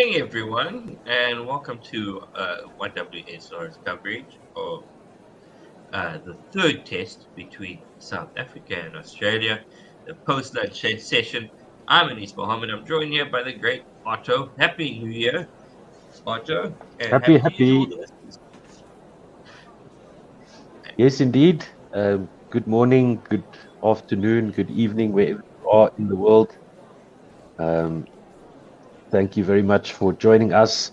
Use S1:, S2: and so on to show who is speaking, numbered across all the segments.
S1: morning, everyone, and welcome to 1WSR's coverage of the third test between South Africa and Australia, the post-lunch session. I'm Anis Mohammed. I'm joined here by the great Otto. Happy New Year, Otto, and
S2: Happy,
S1: happy New Year to all
S2: happy.
S1: the listeners.
S2: Yes, indeed. Good morning, good afternoon, good evening, wherever you are in the world. Um, Thank you very much for joining us.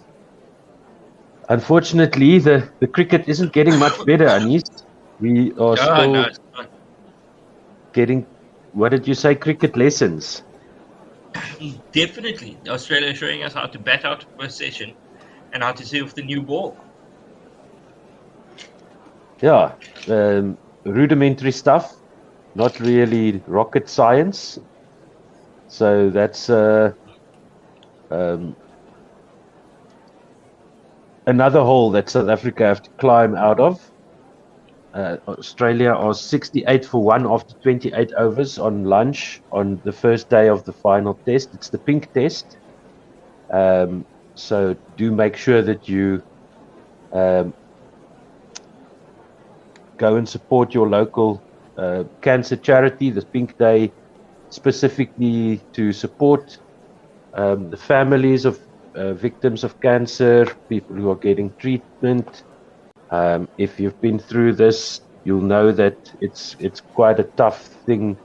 S2: Unfortunately, the cricket isn't getting much better, Anis. We are
S1: No,
S2: still
S1: it's not.
S2: getting, what did you say, cricket lessons?
S1: Definitely. Australia is showing us how to bat out first session and how to serve the new ball.
S2: Yeah, rudimentary stuff, not really rocket science. So that's um, another hole that South Africa have to climb out of. Australia are 68 for 1 after 28 overs on lunch on the first day of the final test. It's the pink test. So do make sure that you um, go and support your local cancer charity, the Pink Day, specifically to support the families of victims of cancer, people who are getting treatment. If you've been through this, you'll know that it's quite a tough thing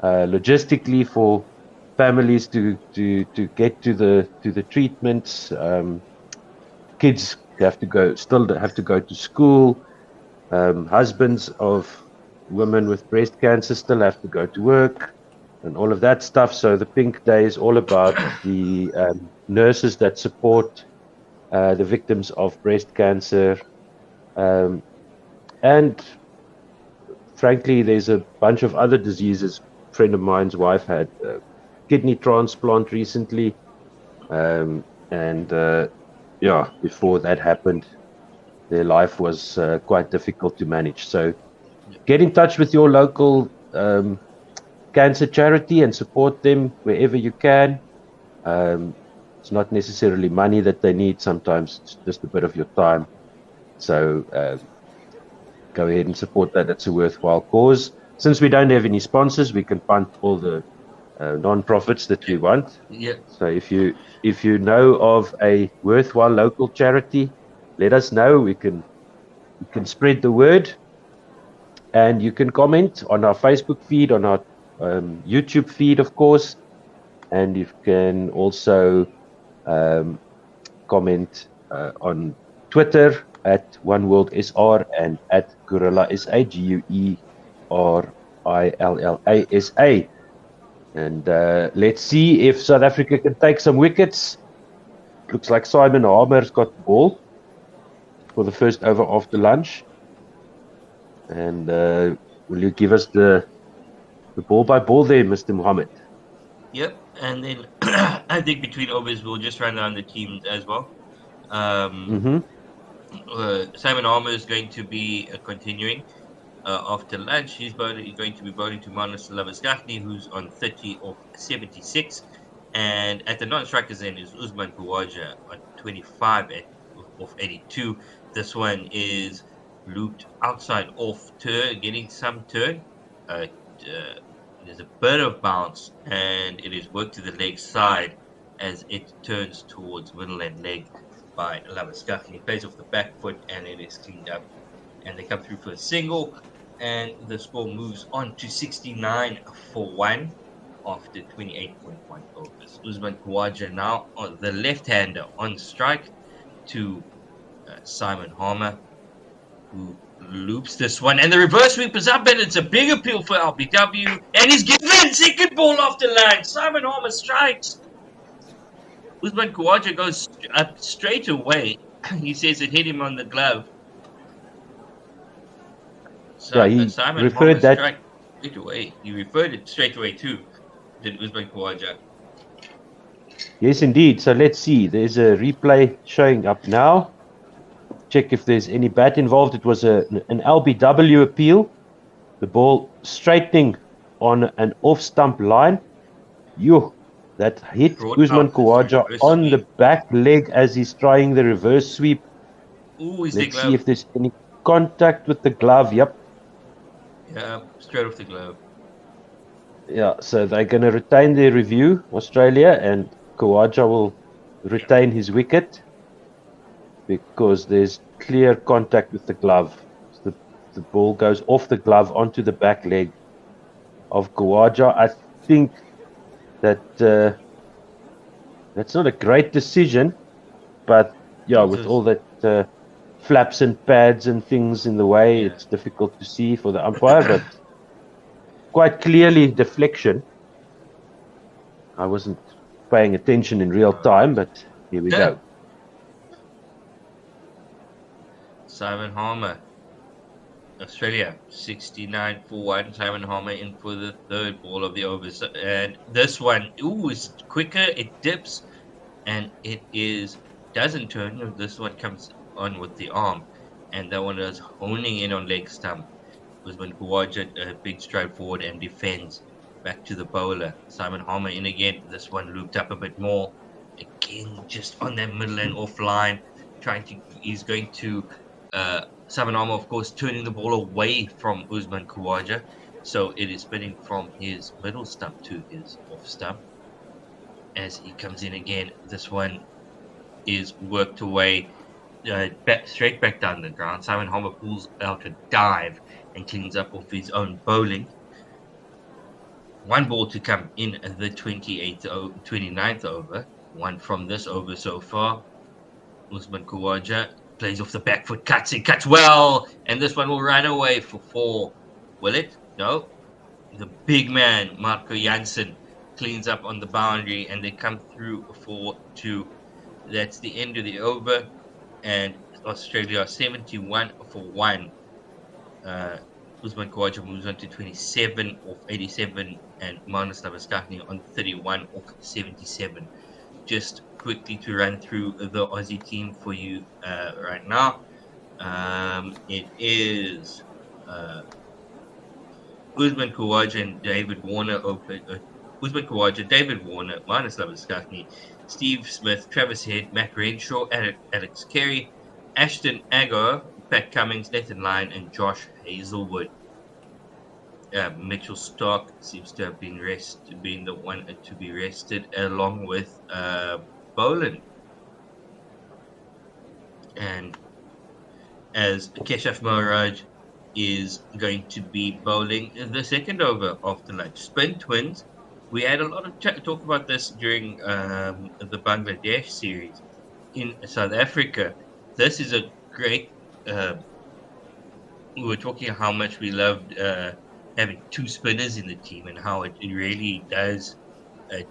S2: logistically for families to get to the treatments. Kids still have to go to school. Husbands of women with breast cancer still have to go to work and all of that stuff. So the Pink Day is all about the nurses that support the victims of breast cancer. Um, and frankly, there's a bunch of other diseases. A friend of mine's wife had a kidney transplant recently. And yeah, before that happened, their life was quite difficult to manage. So get in touch with your local cancer charity and support them wherever you can. It's not necessarily money that they need. Sometimes it's just a bit of your time. So go ahead and support that. It's a worthwhile cause. Since we don't have any sponsors, we can punt all the non-profits that we want.
S1: Yeah.
S2: So if you know of a worthwhile local charity, let us know. We can spread the word, and you can comment on our Facebook feed, on our YouTube feed, of course, and you can also comment on Twitter at OneWorldSR and at Gorilla SA, GUERILLASA. And let's see if South Africa can take some wickets. Looks like Simon Hamer's got the ball for the first over after lunch. And will you give us the ball by ball there, Mr. Mohammed?
S1: Yep, and then I think between overs we'll just run down the teams as well. Simon Armour is going to be continuing after lunch. He's going to be bowling to Manus Labuschagne, who's on 30 of 76. And at the non-strikers end is Usman Khawaja on 25 of 82. This one is looped outside off turn, getting some turn. There's a bit of bounce, and it is worked to the leg side as it turns towards middle and leg by Labuschagne. He plays off the back foot, and it is cleaned up. And they come through for a single, and the score moves on to 69 for 1 after 28.1 overs. Usman Khawaja now on the left-hander on strike to Simon Harmer, who loops this one, and the reverse sweep is up, and it's a big appeal for LBW, and he's given second ball off the line. Simon Harmer strikes. Usman Khawaja goes up straight away. He says it hit him on the glove. So
S2: yeah, he
S1: Simon
S2: referred that
S1: strike straight away. He referred it straight away too. Did Usman Khawaja?
S2: Yes, indeed. So let's see. There's a replay showing up now. Check if there's any bat involved. It was an LBW appeal. The ball straightening on an off-stump line. That hit
S1: brought
S2: Usman
S1: out the
S2: Khawaja
S1: reverse
S2: on the
S1: sweep.
S2: back leg as he's trying the reverse sweep.
S1: Ooh, is the
S2: Let's see
S1: glove?
S2: if there's any contact with the glove. Yep.
S1: Yeah, straight off the glove.
S2: Yeah, so they're going to retain their review, Australia, and Khawaja will retain his wicket because there's clear contact with the glove. The ball goes off the glove onto the back leg of Khawaja. I think that that's not a great decision, but yeah,
S1: It
S2: with
S1: was,
S2: all that flaps and pads and things in the way,
S1: yeah.
S2: it's difficult to see for the umpire, but quite clearly deflection. I wasn't paying attention in real time, but here we
S1: Yeah.
S2: go.
S1: Simon Harmer, Australia, 69 for 1. Simon Harmer in for the third ball of the overs. And this one, ooh, is quicker. It dips and it doesn't turn. This one comes on with the arm. And that one is honing in on leg stump. Usman Khawaja a big stride forward and defends back to the bowler. Simon Harmer in again. This one looped up a bit more. Again, just on that middle and offline. He's going to Simon Harmer, of course, turning the ball away from Usman Khawaja. So it is spinning from his middle stump to his off stump. As he comes in again, this one is worked away straight back down the ground. Simon Harmer pulls out a dive and cleans up off his own bowling. One ball to come in the 29th over. One from this over so far. Usman Khawaja plays off the back foot, cuts well, and this one will run away for 4. Will it? No. The big man, Marco Jansen, cleans up on the boundary, and they come through for 2. That's the end of the over, and Australia 71 for 1. Usman Khawaja moves on to 27 off 87, and Marnus Labuschagne on 31 off 77. Just quickly to run through the Aussie team for you right now. It is Usman Khawaja and David Warner Usman Khawaja, David Warner, Marnus Labuschagne, Steve Smith, Travis Head, Matt Renshaw, Alex Carey, Ashton Agar, Pat Cummins, Nathan Lyon, and Josh Hazelwood. Mitchell Starc seems to have been the one to be rested, along with Boland. And as Keshav Maharaj is going to be bowling the second over after lunch. Spin twins. We had a lot of talk about this during the Bangladesh series. In South Africa, this is a great. We were talking how much we loved having 2 spinners in the team and how it really does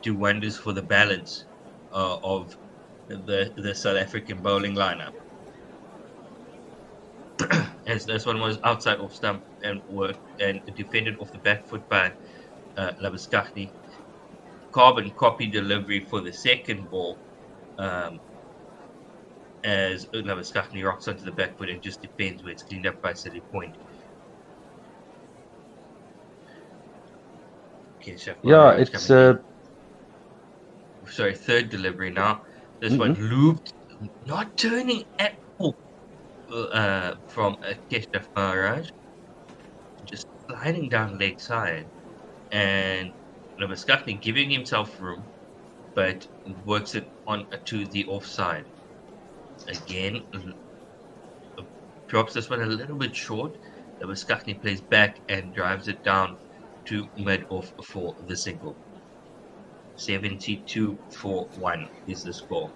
S1: do wonders for the balance of the South African bowling lineup. As this one was outside off stump and worked and defended off the back foot by Labuschagne. Carbon copy delivery for the second ball as Labuschagne rocks onto the back foot and just defends where it's cleaned up by Silly Point. Okay,
S2: Yeah, it's
S1: third delivery now. This one looped, not turning at all. From Keshav Maharaj, just sliding down leg side, and Labuschagne giving himself room, but works it on to the offside. Again, drops this one a little bit short. Labuschagne plays back and drives it down to mid-off for the single. 72 for 1 is the score.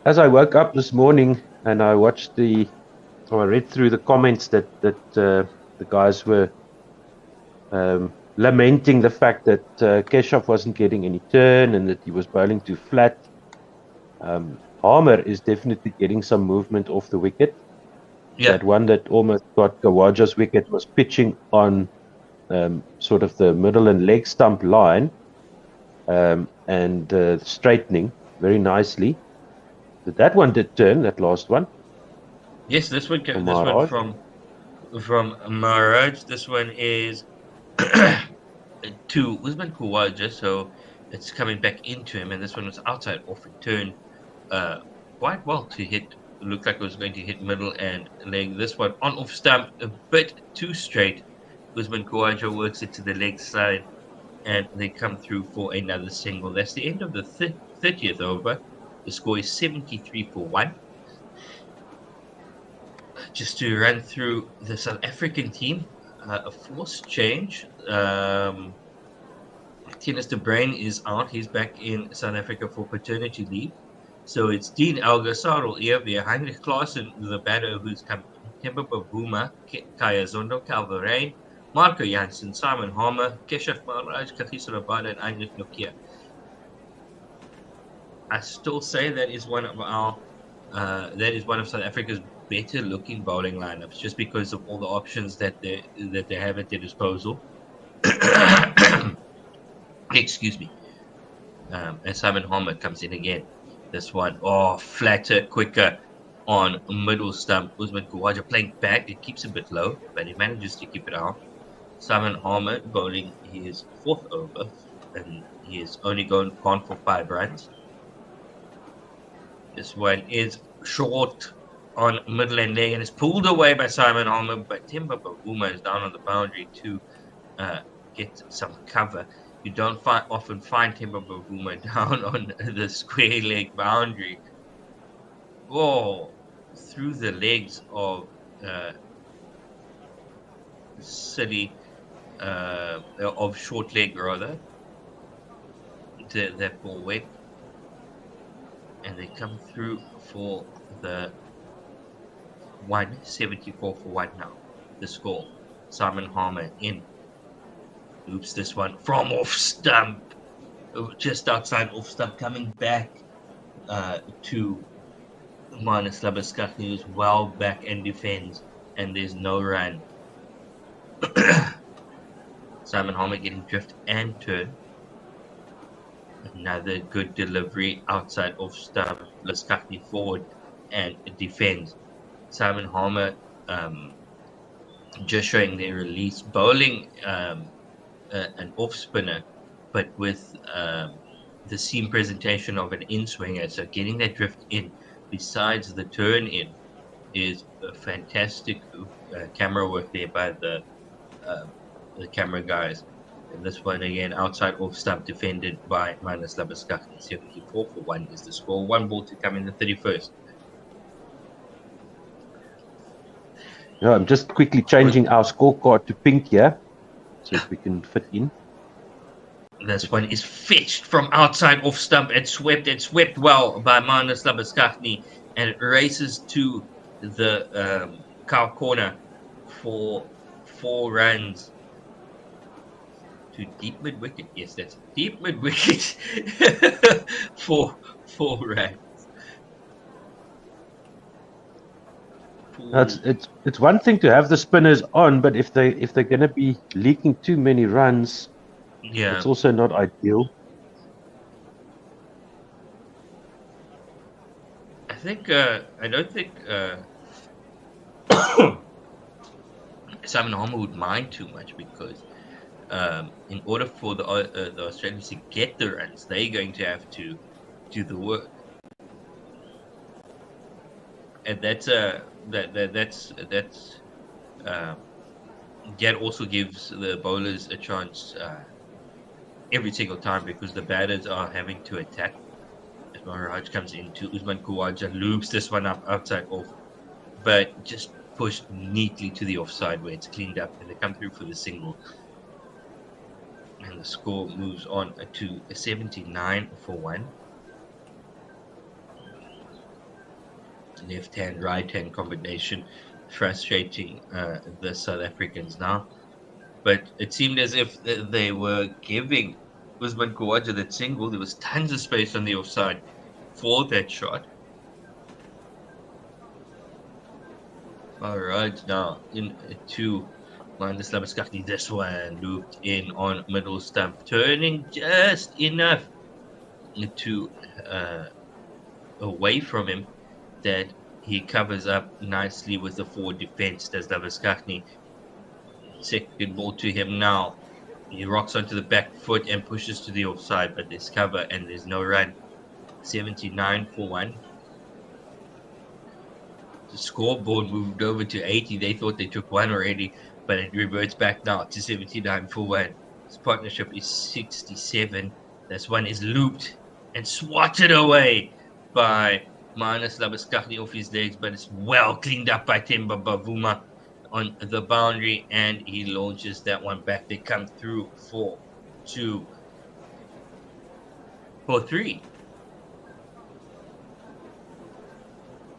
S2: As I woke up this morning and I read through the comments that the guys were lamenting the fact that Keshav wasn't getting any turn and that he was bowling too flat. Harmer is definitely getting some movement off the wicket.
S1: Yeah.
S2: That one that almost got Khawaja's wicket was pitching on sort of the middle and leg stump line and straightening very nicely. That one did turn, that last one.
S1: Yes, this one from Maharaj. This one is to Usman Khawaja, so it's coming back into him, and this one was outside off and turned quite well to hit. Looked like it was going to hit middle and leg. This one on off stump, a bit too straight. Usman Khawaja works it to the leg side, and they come through for another single. That's the end of the 30th over. The score is 73-1. Just to run through the South African team, a forced change. Tennis de Bruin is out. He's back in South Africa for paternity leave. So it's Dean Elgar, Sarel Eerbeer, Heinrich Klaasen, the batter who's come, Themba Bavuma, Kaya Zondo, Calvin Rain, Marco Jansen, Simon Harmer, Keshav Maharaj, Kagiso Rabada, and Heinrich Nokia. I still say that is one of South Africa's better looking bowling lineups, just because of all the options that they have at their disposal. Excuse me. And Simon Harmer comes in again. This one, flatter, quicker on middle stump. Usman Khawaja playing back. It keeps a bit low, but he manages to keep it out. Simon Harmer bowling his 4th over, and he is only gone for 5 runs. This one is short on middle and leg, and is pulled away by Simon Harmer, but Themba Bavuma is down on the boundary to get some cover. You don't often find Themba Bavuma down on the square leg boundary. Through the legs of City, of short leg rather. That ball wet, and they come through for the 174-1 now. The score. Simon Harmer in. Oops, this one from off stump, just outside off stump, coming back to Marnus Labuschagne, who's well back and defends, and there's no run. Simon Harmer getting drift and turn. Another good delivery outside off stump. Labuschagne forward and defends. Simon Harmer just showing their release, bowling an off spinner, but with the seam presentation of an in swinger. So getting that drift in, besides the turn in, is a fantastic camera work there by the camera guys. And this one again, outside off stump, defended by Marnus Labuschagne. 74-1 is the score. 1 ball to come in the 31st.
S2: Yeah, I'm just quickly changing our scorecard to pink here, so if we can fit in.
S1: This one is fetched from outside off stump and swept well by Marnus Labuschagne, and it races to the cow corner for 4 runs to deep mid wicket. Yes, that's deep mid wicket for 4 runs.
S2: It's one thing to have the spinners on, but if they're going to be leaking too many runs,
S1: yeah,
S2: it's also not ideal.
S1: I don't think Simon Harmer would mind too much, because in order for the Australians to get the runs, they're going to have to do the work, and that also gives the bowlers a chance every single time, because the batters are having to attack. As Maharaj comes into Usman Khawaja, loops this one up outside off, but just pushed neatly to the offside where it's cleaned up, and they come through for the single. And the score moves on to 79-1. Left hand, right hand combination frustrating the South Africans now. But it seemed as if they were giving Usman Khawaja that single. There was tons of space on the offside for that shot. All right, now into Marnus Labuschagne. This one looped in on middle stump, turning just enough to away from him that he covers up nicely with the forward defense. Does Labuschagne. Second ball to him now. He rocks onto the back foot and pushes to the offside, but there's cover and there's no run. 79 for 1. The scoreboard moved over to 80. They thought they took 1 already, but it reverts back now to 79 for 1. This partnership is 67. This one is looped and swatted away by Manus Labuschagne off his legs, but it's well cleaned up by Themba Bavuma on the boundary, and he launches that one back. They come through 4-2. 4-3.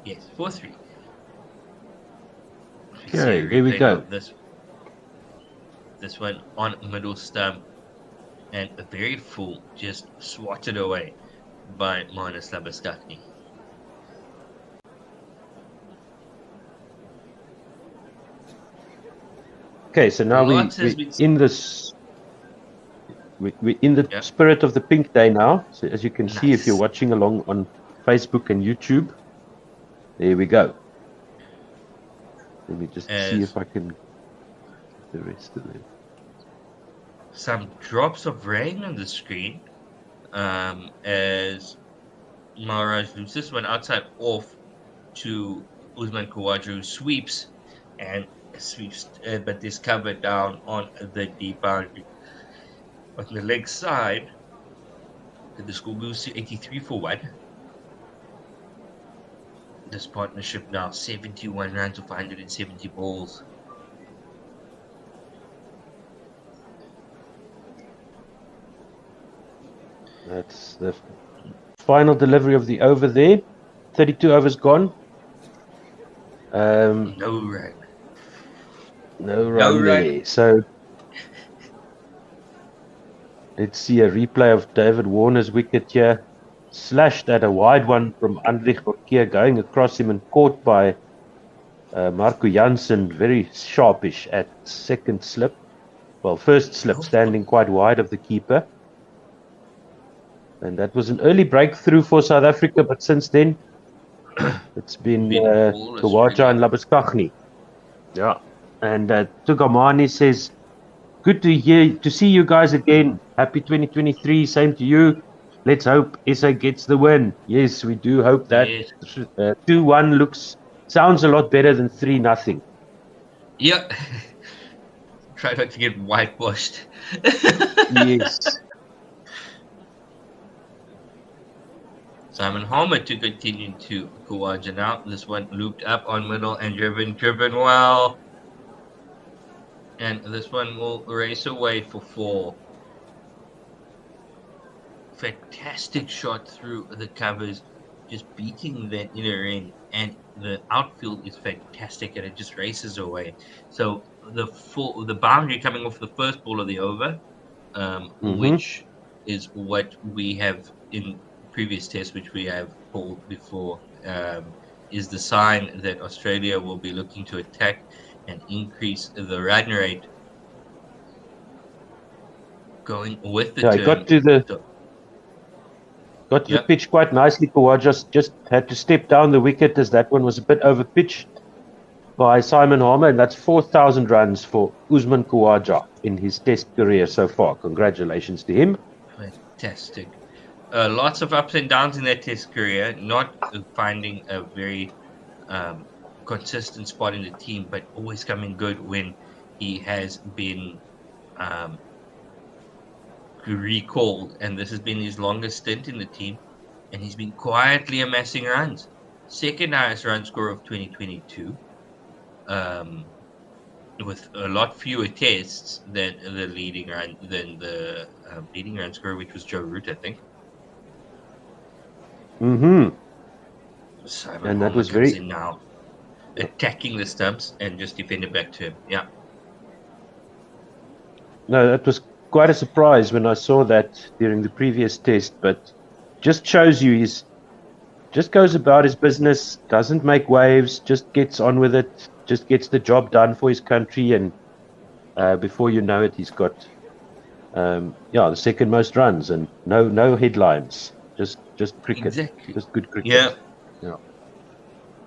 S1: Yes, 4-3.
S2: Okay, here we go.
S1: This one on middle stump, and a very full, just swatted away by Manus Labuschagne.
S2: Okay, so now we're in this. We're in the spirit of the Pink Day now. So as you can see, if you're watching along on Facebook and YouTube, there we go. Let me just see if I can get the rest of it.
S1: Some drops of rain on the screen as Maharaj loops this one outside off to Usman Khawaja, who sweeps, but is covered down on the deep boundary. On the leg side, the score moves to 83 for 1. This partnership now 71 runs of 170 balls.
S2: That's the final delivery of the over there. 32 overs gone.
S1: No run.
S2: No run there. So let's see a replay of David Warner's wicket here. Slashed at a wide one from Andrich Borkier, going across him and caught by Marco Jansen, very sharpish at second slip. Well, first slip, standing quite wide of the keeper. And that was an early breakthrough for South Africa, but since then, it's been Khawaja and Labuschagne. Yeah. And Tugamani says, good to see you guys again. Happy 2023. Same to you. Let's hope SA gets the win. Yes, we do hope that. Yes. 2-1 sounds a lot better than 3-0.
S1: Yeah. Try not to get whitewashed.
S2: Yes.
S1: Simon Harmer to continue to Khawaja now. This one looped up on middle and driven well. And this one will race away for 4. Fantastic shot through the covers, just beating that inner ring, and the outfield is fantastic, and it just races away. So the boundary coming off the first ball of the over, which is what we have in previous tests, which we have called before, is the sign that Australia will be looking to attack and increase the run rate. Going with the turn.
S2: Got to the pitch quite nicely. Khawaja just had to step down the wicket as that one was a bit over pitched by Simon Harmer, and that's 4,000 runs for Usman Khawaja in his test career so far. Congratulations to him.
S1: Fantastic. Lots of ups and downs in that test career, not finding a very consistent spot in the team, but always coming good when he has been recalled, and this has been his longest stint in the team, and he's been quietly amassing runs. Second highest run score of 2022, with a lot fewer tests than the leading run score, which was Joe Root, I think.
S2: And
S1: Simon
S2: that was very
S1: now attacking the stumps and just defended back to him. Yeah.
S2: No, that was quite a surprise when I saw that during the previous test, but just shows you he's just goes about his business, doesn't make waves, just gets on with it, just gets the job done for his country, and before you know it, he's got the second most runs and no headlines, just cricket,
S1: exactly.
S2: Just good cricket.
S1: Yeah.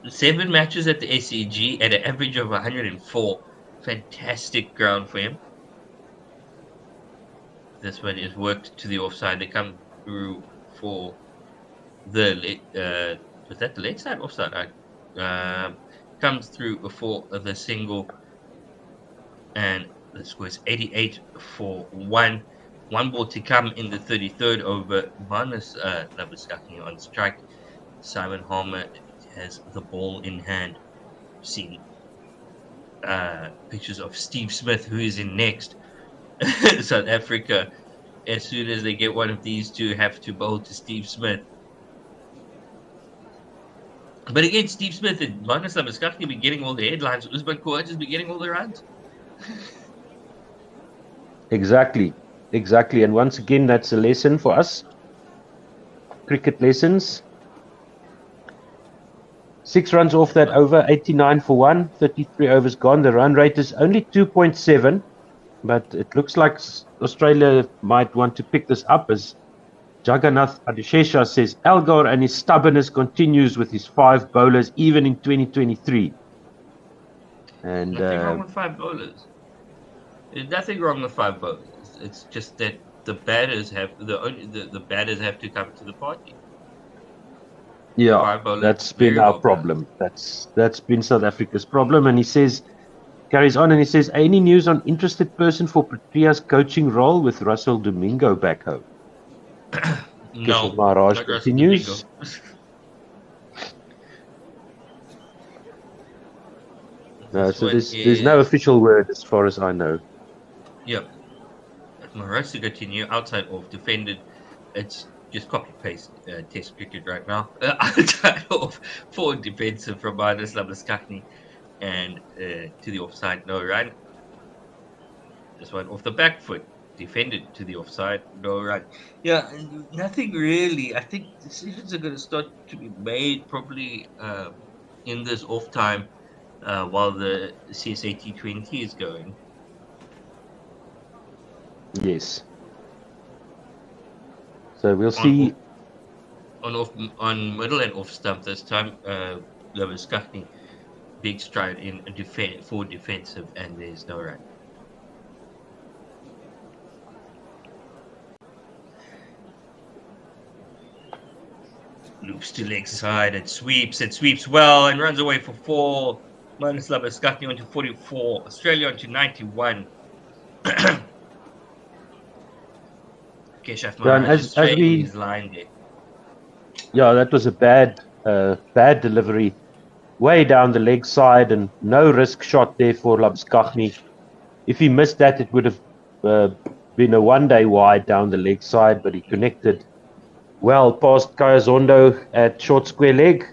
S1: 7 matches at the SCG at an average of 104. Fantastic ground for him. this one is worked to the offside. They come through for the was that the late side offside? Comes through for the single, and the score is 88-1. One ball to come in the 33rd over. Manus Labuschagne on strike. Simon Harmer has the ball in hand. Seen pictures of Steve Smith, who is in next. South Africa, as soon as they get one of these two, have to bowl to Steve Smith. But again, Steve Smith and Manus Labuschagne be getting all the headlines. Usman Khawaja be getting all the runs.
S2: Exactly. And once again, that's a lesson for us. Cricket lessons. 6 runs off that over, 89 for 1, 33 overs gone. The run rate is only 2.7, but it looks like Australia might want to pick this up, as Jagannath Adishesha says, Algar and his stubbornness continues with his 5 bowlers even in 2023. And
S1: nothing wrong with 5 bowlers. There's nothing wrong with 5 bowlers. It's just that the batters have the batters have to come to the party.
S2: Yeah, that's been our problem. That's been South Africa's problem. And he says, carries on, and he says, any news on interested person for Protea's coaching role with Russell Domingo back home?
S1: No,
S2: Maharaj continues. No, so there's no official word as far as I know.
S1: Yep. Maharaj to continue outside of defended. It's just copy paste test cricket right now. Outside of forward defensive from Manus Labuschagne and to the offside, no run. This one off the back foot, defended to the offside, no run. Yeah, nothing really. I think decisions are going to start to be made probably in this off time while the CSA T20 is going.
S2: Yes. So we'll see.
S1: On middle and off stump this time, Labuschagne big stride in forward defensive, and there's no run. Loops to leg side, it sweeps well, and runs away for 4. Manus Labuschagne onto 44, Australia onto 91. Keshav Maharaj is straight his line there.
S2: Yeah, that was a bad delivery, way down the leg side, and no risk shot there for Labuschagne. If he missed that, it would have been a one-day wide down the leg side, but he connected well past Kayazondo at short square leg,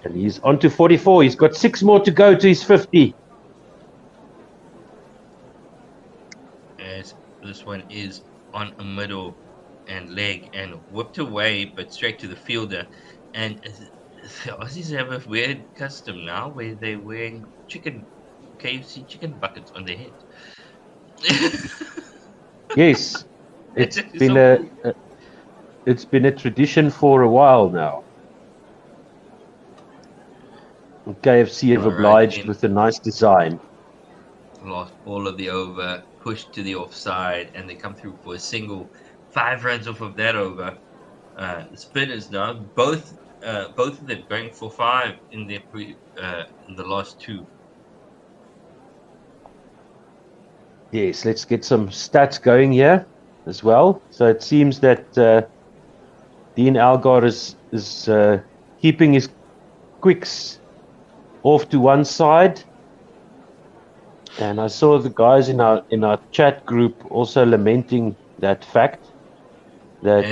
S2: and he's on to 44. He's got 6 more to go to his 50.
S1: As this one is on a middle and leg and whipped away, but straight to the fielder. And the Aussies have a weird custom now where they're wearing KFC chicken buckets on their heads.
S2: Yes, it's been a tradition for a while now. KFC have obliged with a nice design.
S1: Lost all of the over, pushed to the offside, and they come through for a single. 5 runs off of that over. The spinners now, both of them going for 5 in their in the last 2.
S2: Yes, let's get some stats going here as well. So it seems that Dean Algar is keeping his quicks off to one side. And I saw the guys in our chat group also lamenting that fact. That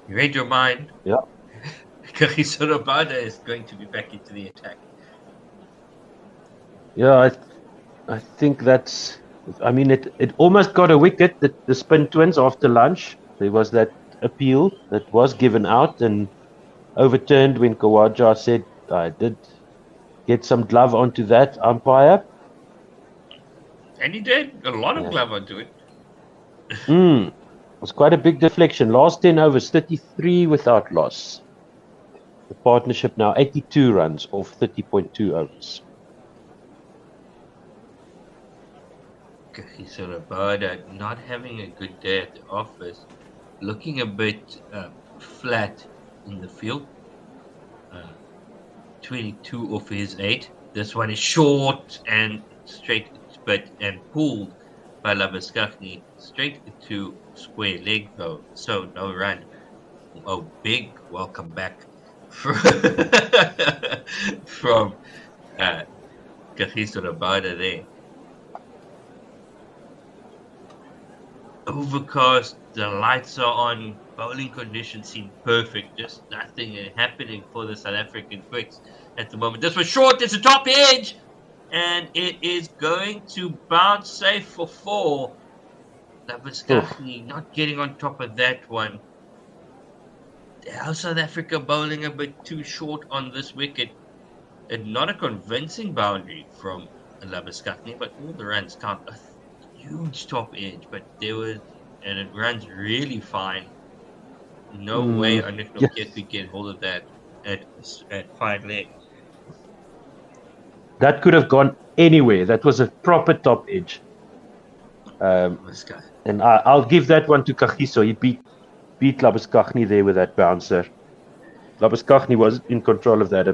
S1: you read your mind.
S2: Yeah.
S1: Kagiso Rabada is going to be back into the attack.
S2: Yeah, I think that's. I mean, it almost got a wicket. The spin twins after lunch. There was that appeal that was given out and overturned when Khawaja said, "I did get some glove onto that umpire."
S1: And he did a lot of glove onto it.
S2: It was quite a big deflection. Last 10 overs, 33 without loss. The partnership now 82 runs off 30.2 overs.
S1: Kagiso Rabada not having a good day at the office, looking a bit flat in the field. 22 of his 8. This one is short and straight, but and pulled by Labuschagne straight to square leg though, so no run. Oh, big welcome back from Kagiso Rabada there. Overcast, the lights are on, bowling conditions seem perfect, just nothing happening for the South African quicks at the moment. This was short, it's a top edge, and it is going to bounce safe for 4. Labuschagne not getting on top of that one. How South Africa bowling a bit too short on this wicket, and not a convincing boundary from Labuschagne, but all the runs count. Huge top edge, but and it runs really fine. No way Anik Nokia could get hold of that at fine leg.
S2: That could have gone anywhere. That was a proper top edge. And I'll give that one to Kagiso. He beat Labuschagne there with that bouncer. Labuschagne was in control of that.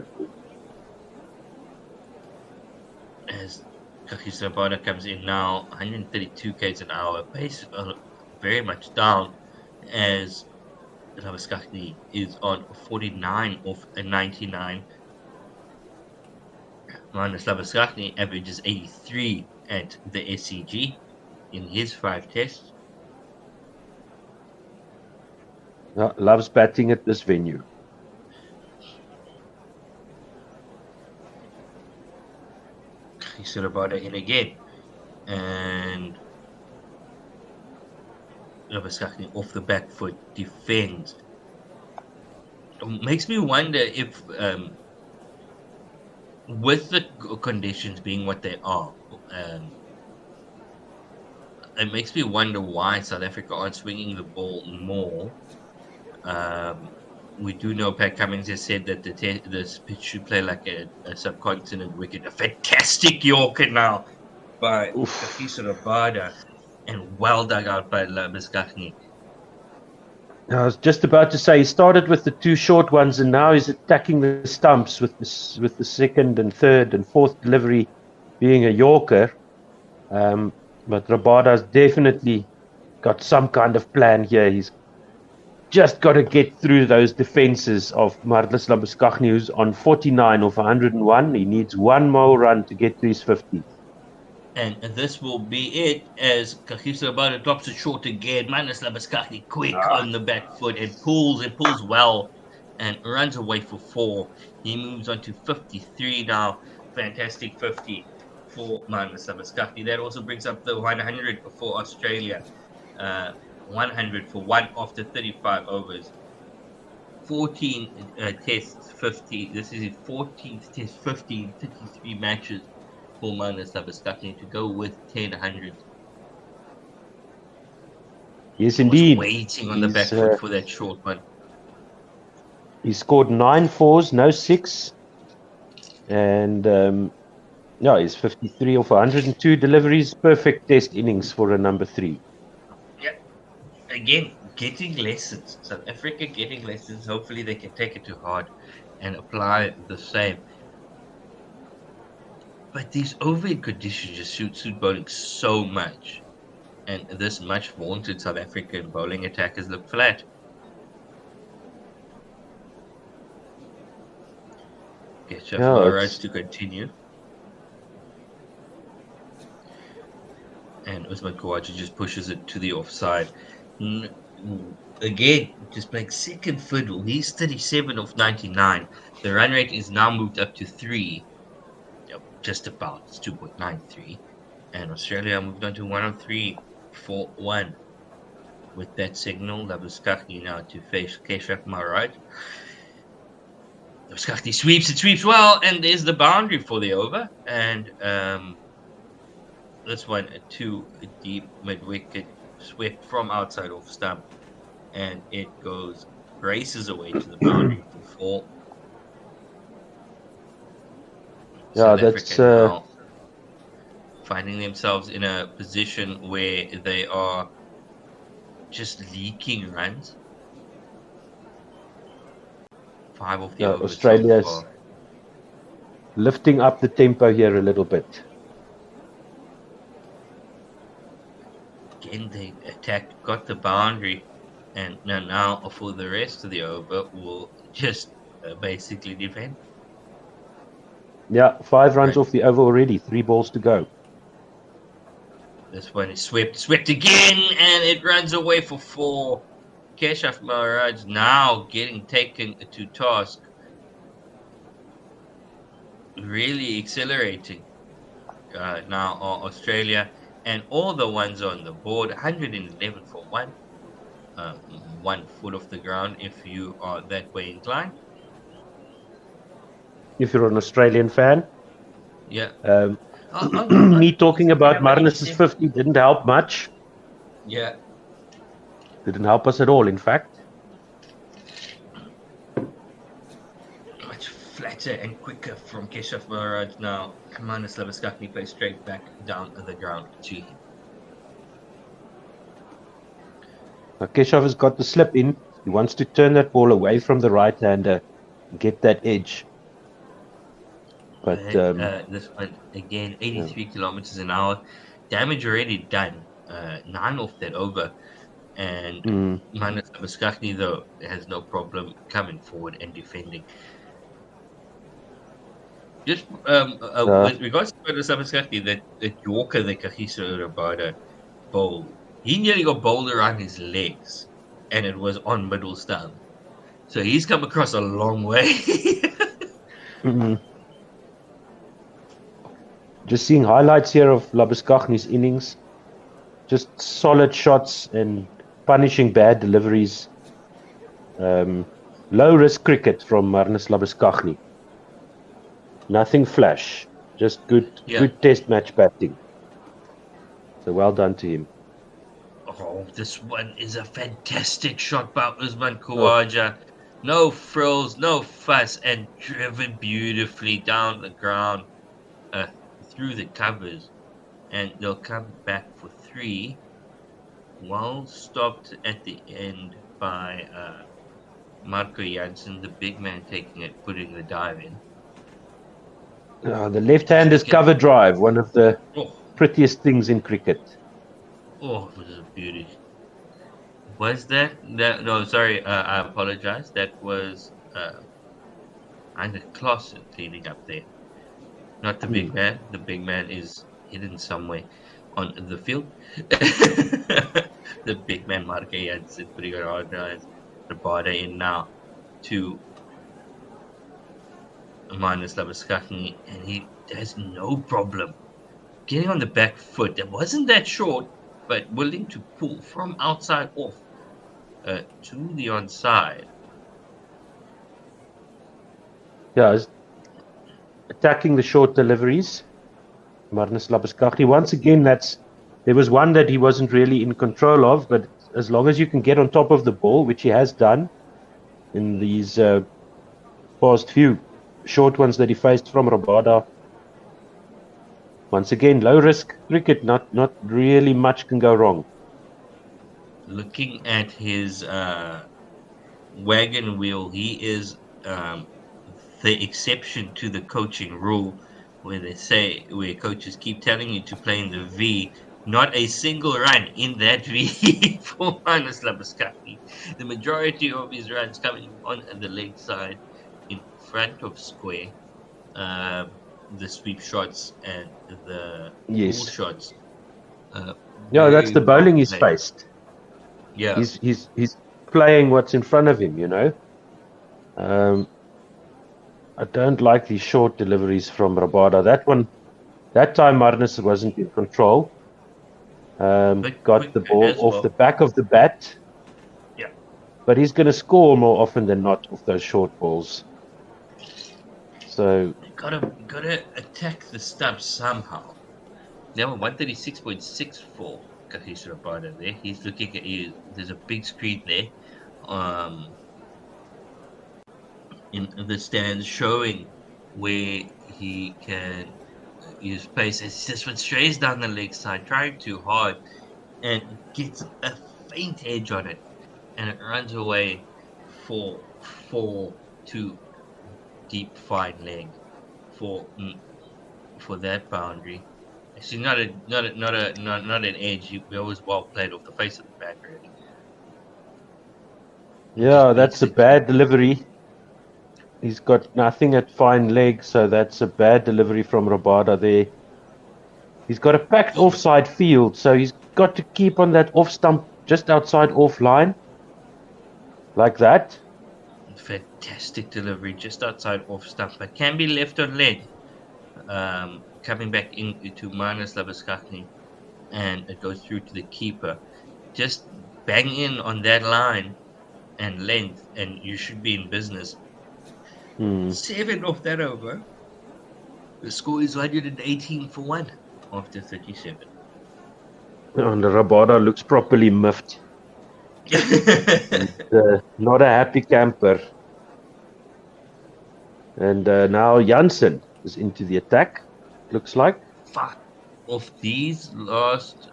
S1: As Kagiso Rabada comes in now, 132 km an hour, pace very much down, as Labuschagne is on 49 of a 99. Marnus Labuschagne averages 83 at the SCG in his 5 tests.
S2: Loves batting at this venue.
S1: Kagiso Rabada in again, and Labuschagne off the back foot defends. It makes me wonder if, with the conditions being what they are, it makes me wonder why South Africa aren't swinging the ball more. We do know Pat Cummins has said that this pitch should play like a subcontinent wicket. A fantastic Yorker now by Kagiso Rabada, and well dug out by Labuschagne.
S2: I was just about to say, he started with the 2 short ones, and now he's attacking the stumps with the second and third and fourth delivery being a Yorker. But Rabada's definitely got some kind of plan here. He's just got to get through those defenses of Marnus Labuschagne, who's on 49 of 101. He needs one more run to get to his 50.
S1: And this will be it, as Kagiso Rabada drops it short again. Marnus Labuschagne quick on the back foot and pulls well and runs away for 4. He moves on to 53 now. Fantastic 50 for Marnus Labuschagne. That also brings up the 100 for Australia. 100 for 1 after 35 overs. 14 tests, 50. This is his 14th test, 15, 33 matches for Marnus Labuschagne to go with 10 hundreds.
S2: Yes, indeed.
S1: Waiting on the back foot for that short one.
S2: He scored 9 fours, no 6. And he's 53 of 102 deliveries. Perfect test innings for a number 3.
S1: Yeah. Again, getting lessons. South Africa getting lessons. Hopefully they can take it to heart and apply the same. But these overhead conditions just suit bowling so much. And this much vaunted South African bowling attackers look flat. Keshav Maharaj to continue. And Usman Khawaja just pushes it to the offside. Again, just playing second fiddle. He's 37 of 99. The run rate is now moved up to 3. Just about. It's 2.93. And Australia moved on to 103 for 1. With that signal, Labuschagne now to face Keshav Maharaj. Labuschagne sweeps, it sweeps well, and there's the boundary for the over. And this one to a deep mid-wicket, swept from outside off stump. And it races away to the boundary for 4.
S2: Yeah, that's
S1: finding themselves in a position where they are just leaking runs. 5 of the overs so
S2: Australia's
S1: far.
S2: lifting up the tempo here a little bit.
S1: Again, they attacked, got the boundary, and now for the rest of the over, will just basically defend.
S2: Yeah, 5 runs
S1: Right.
S2: off the over already. 3 balls to go.
S1: This one is swept again, and it runs away for 4. Keshav Maharaj now getting taken to task. Really accelerating now Australia, and all the ones on the board. 111 for 1. 1 foot off the ground if you are that way inclined.
S2: If you're an Australian fan.
S1: Yeah.
S2: Me talking about Marnus's 50 didn't help much.
S1: Yeah.
S2: Didn't help us at all, in fact.
S1: Much flatter and quicker from Keshav Maharaj now. Marnus Labuschagne plays straight back down the ground to him.
S2: Now, Keshav has got the slip in. He wants to turn that ball away from the right-hander and get that edge. But
S1: this one again, 83 kilometers an hour. Damage already done. 9 off that over. And Marnus Labuschagne, though, has no problem coming forward and defending. Just with regards to Marnus Labuschagne, that Yorker, the Kagiso Rabada bowl, he nearly got bowled around his legs, and it was on middle stump. So he's come across a long way.
S2: Just seeing highlights here of Labuschagne's innings. Just solid shots and punishing bad deliveries. Low risk cricket from Marnus Labuschagne. Nothing flash. Just good test match batting. So well done to him.
S1: Oh, this one is a fantastic shot by Usman Khawaja. No frills, no fuss, and driven beautifully down the ground through the covers. And they'll come back for 3. Well stopped at the end by Marco Jansen, the big man taking it, putting the dive in.
S2: The left-hander's cover drive, one of the prettiest things in cricket.
S1: Oh, it was a beauty. Was that? No, sorry, I apologize. That was Under Clausen cleaning up there. Not the big man. The big man is hidden somewhere on the field. The big man, Marco Jansen, putting it on Rabada in now to Marnus Labuschagne, and he has no problem getting on the back foot. It wasn't that short, but willing to pull from outside off to the onside.
S2: Yeah, attacking the short deliveries. Marnus Labuschagne. Once again, there was one that he wasn't really in control of, but as long as you can get on top of the ball, which he has done in these past few short ones that he faced from Rabada. Once again, low risk cricket, not really much can go wrong.
S1: Looking at his wagon wheel, he is the exception to the coaching rule, where coaches keep telling you to play in the V. Not a single run in that V for Marnus Labuschagne. The majority of his runs coming on the leg side in front of square. The sweep shots and the pull shots.
S2: That's the bowling he's faced.
S1: Yeah,
S2: he's playing what's in front of him. I don't like these short deliveries from Rabada. That time Marnus wasn't in control. Got the ball off the back of the bat.
S1: Yeah,
S2: but he's going to score more often than not off those short balls. So
S1: gotta attack the stump somehow. Now 136.6 for Kagiso Rabada there. He's looking at you. There's a big screen there, in the stands showing where he can his pace. It's just when strays down the leg side, trying too hard, and gets a faint edge on it, and it runs away for 4-2 deep fine leg for that boundary. Actually, not an edge. It was well played off the face of the bat, really.
S2: Yeah, that's a bad delivery. He's got nothing at fine leg, so that's a bad delivery from Rabada there. He's got a packed offside field, so he's got to keep on that off stump just outside off line. Like that.
S1: Fantastic delivery just outside off stump, but can be left on lead. Coming back into Marnus Labuschagne, and it goes through to the keeper. Just bang in on that line and length, and you should be in business. 7 off that over. The score is 118 for 1 after 37.
S2: And Rabada looks properly miffed. And, not a happy camper. And now Jansen is into the attack, looks like.
S1: 5 of these last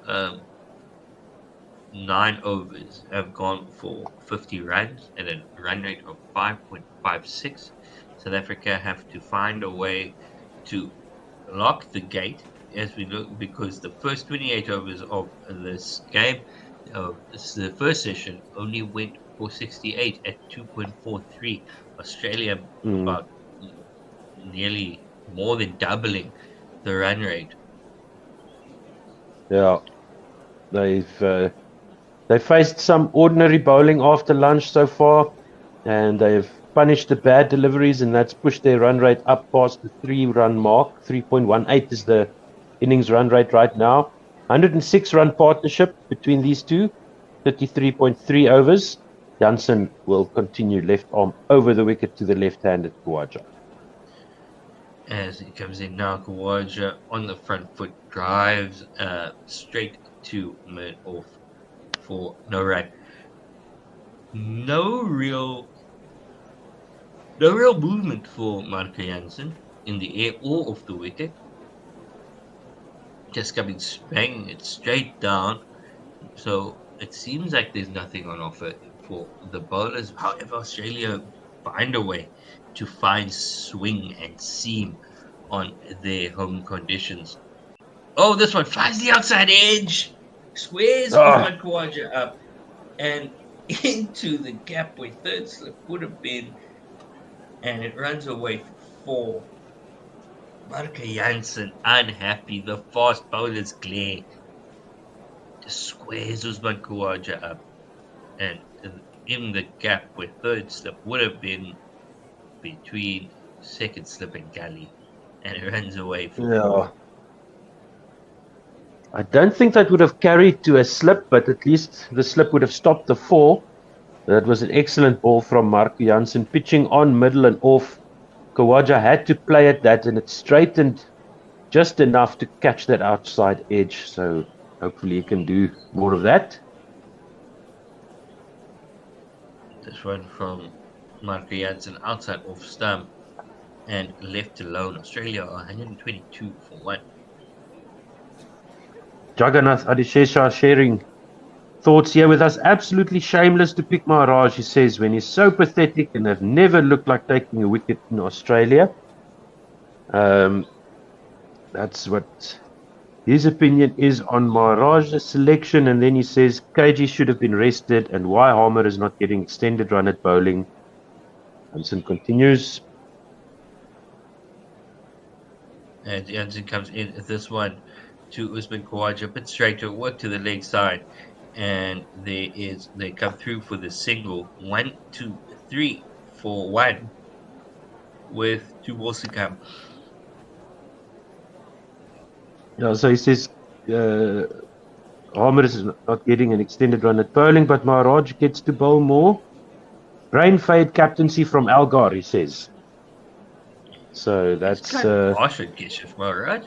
S1: 9 overs have gone for 50 runs at a run rate of 5.56. South Africa have to find a way to lock the gate as we look, because the first 28 overs of this game, the first session, only went for 68 at 2.43. Australia about nearly more than doubling the run rate.
S2: Yeah, they faced some ordinary bowling after lunch so far, and they've punished the bad deliveries, and that's pushed their run rate up past the 3-run mark. 3.18 is the innings run rate right now. 106 run partnership between these two, 33.3 overs. Jansen will continue left arm over the wicket to the left-handed Khawaja.
S1: As he comes in now, Khawaja on the front foot drives straight to mid-off for no run. No real movement for Marco Jansen in the air or off the wicket. Just coming, banging it straight down. So it seems like there's nothing on offer for the bowlers. However, Australia find a way to find swing and seam on their home conditions. Oh, this one flies the outside edge. Squares Usman Khawaja up and into the gap where third slip would have been, and it runs away for 4. Marco Jansen unhappy. The fast bowlers glare. Just squares Usman Khawaja up, and in the gap where third slip would have been between second slip and gully, and it runs away for 4.
S2: I don't think that would have carried to a slip, but at least the slip would have stopped the 4. That was an excellent ball from Marco Jansen, pitching on middle and off. Khawaja had to play at that, and it straightened just enough to catch that outside edge. So hopefully he can do more of that.
S1: This one from Marco Jansen outside off stump and left alone. Australia are 122 for 1.
S2: Jagannath Adishesha sharing thoughts here with us. Absolutely shameless to pick Maharaj, he says, when he's so pathetic and have never looked like taking a wicket in Australia. That's what his opinion is on Maharaj's selection. And then he says KG should have been rested, and why Harmer is not getting extended run at bowling. Jansen continues.
S1: And Jansen comes in at this one to Usman Khawaja, a bit straighter, work to the leg side, and they come through for the single. 1, 2, 3 for 1 with 2 balls to come.
S2: Yeah, so he says Harmer is not getting an extended run at bowling, but Maharaj gets to bowl more. Rain fade captaincy from Algar, he says. So that's
S1: harsh at Keshav Maharaj.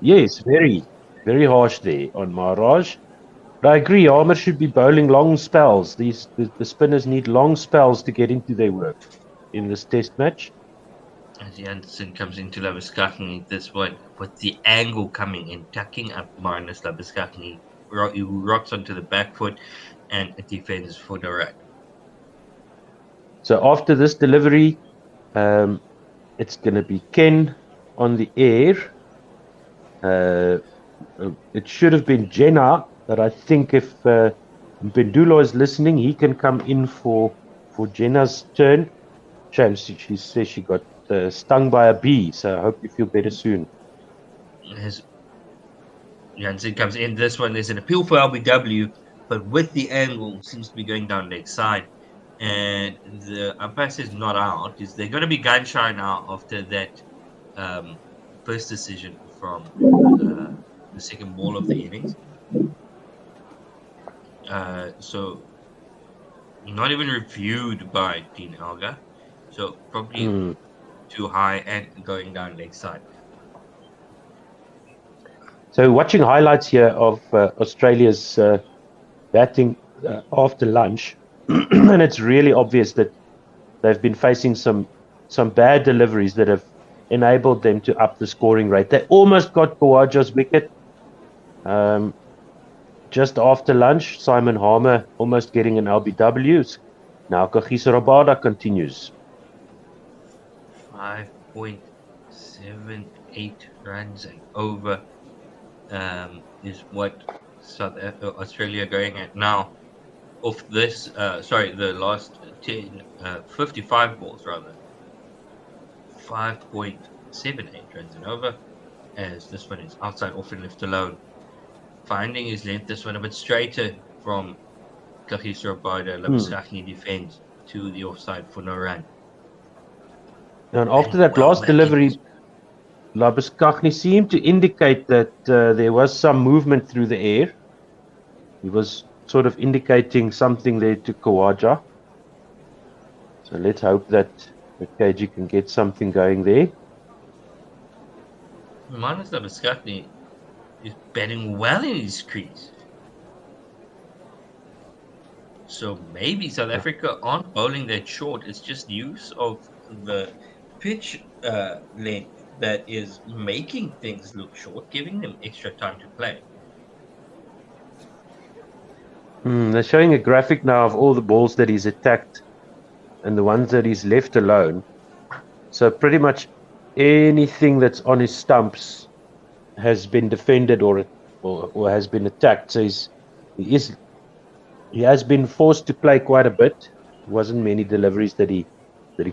S2: Yes, very, very harsh there on Maharaj. But I agree, Harmer should be bowling long spells. The spinners need long spells to get into their work in this test match.
S1: As Janssen comes into Labuskakny, this one with the angle coming in, tucking up Marinus Labuskakny, he rocks onto the back foot and it defends for the right.
S2: So after this delivery, it's going to be Ken on the air. It should have been Jenna, but I think if Mpendulo is listening, he can come in for Jenna's turn. Shame, she says she got stung by a bee, so I hope you feel better soon.
S1: As Janssen comes in, this one is an appeal for LBW, but with the angle, seems to be going down leg side. And the umpire says not out. They're going to be gun shy now after that first decision from the second ball of the innings. So not even reviewed by Dean Elgar. So probably too high and going down leg side.
S2: So watching highlights here of Australia's batting after lunch, and it's really obvious that they've been facing some bad deliveries that have enabled them to up the scoring rate. They almost got Kawaja's wicket just after lunch. Simon Harmer almost getting an LBW. Now Kagiso Rabada continues.
S1: 5.78 runs and over is what Australia going at now. Of this, the last 55 balls rather. 5.78 runs and over, as this one is outside off and left alone. Finding his length, this one a bit straighter from Kagiso Rabada. Labuskakny defends to the offside for no run.
S2: And after that last delivery, Labuskakny seemed to indicate that there was some movement through the air. He was sort of indicating something there to Kawaja. So let's hope that KG can get something going there.
S1: Marinus Labuskakny is batting well in his crease. So maybe South Africa aren't bowling that short. It's just use of the pitch length that is making things look short, giving them extra time to play.
S2: They're showing a graphic now of all the balls that he's attacked and the ones that he's left alone. So pretty much anything that's on his stumps has been defended or has been attacked. So he has been forced to play quite a bit. There wasn't many deliveries that he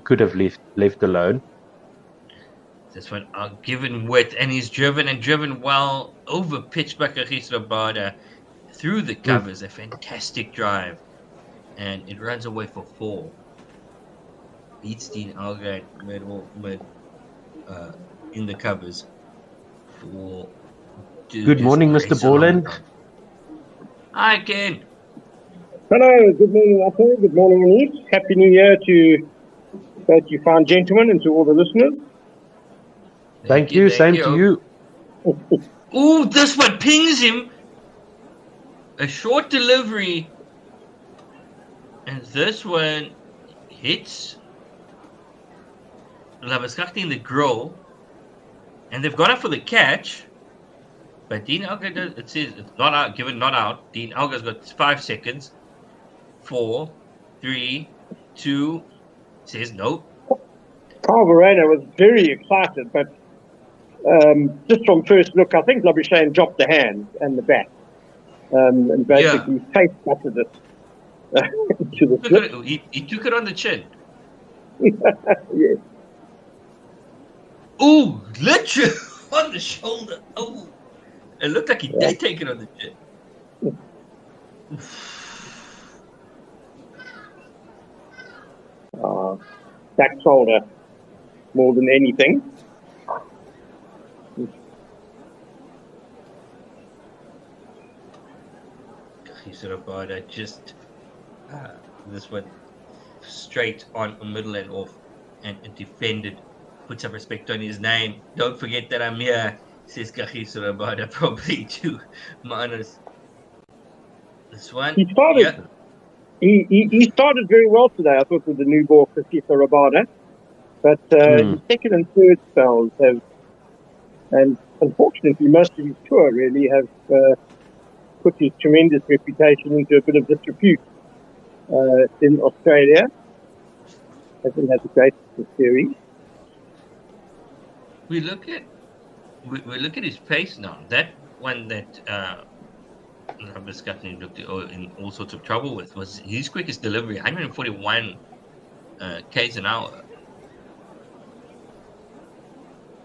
S2: could have left alone.
S1: This one given width, and he's driven well over pitch by Kagiso Rabada through the covers. A fantastic drive, and it runs away for 4. Beats Dean Elgar mid in the covers for.
S2: Good morning, Mr. Borland.
S1: Hi, Ken.
S3: Hello, good morning, Arthur. Good morning, Anish. Happy New Year to both you fine gentlemen and to all the listeners.
S2: Thank you. Same to you.
S1: Oh, this one pings him. A short delivery. And this one hits Labuskakny in the grill. And they've got up for the catch. But Dean Elgar it says it's not out, given not out. Dean Elgar's got 5 seconds. 4, 3, 2, says no.
S3: Carl Verena was very excited, but just from first look, I think Labuschagne dropped the hand and the bat. And basically face butted it to the slip.
S1: He took it on the chin.
S3: Yes.
S1: Ooh, literally on the shoulder. Oh, it looked like he did take it on the chin.
S3: Back shoulder more than anything.
S1: Kagiso Rabada just this one straight on the middle and off and defended. Put some respect on his name. Don't forget that I'm here, says Kagiso Rabada, probably to Marinus. This one.
S3: He started. He started very well today, I thought, with the new ball, Kagiso Rabada. But his second and third spells have, and unfortunately most of his tour really have put his tremendous reputation into a bit of disrepute in Australia. Hasn't had the greatest series.
S1: We look at his pace now. That one that Scuttney looked in all sorts of trouble with was his quickest delivery, 141 k's an hour.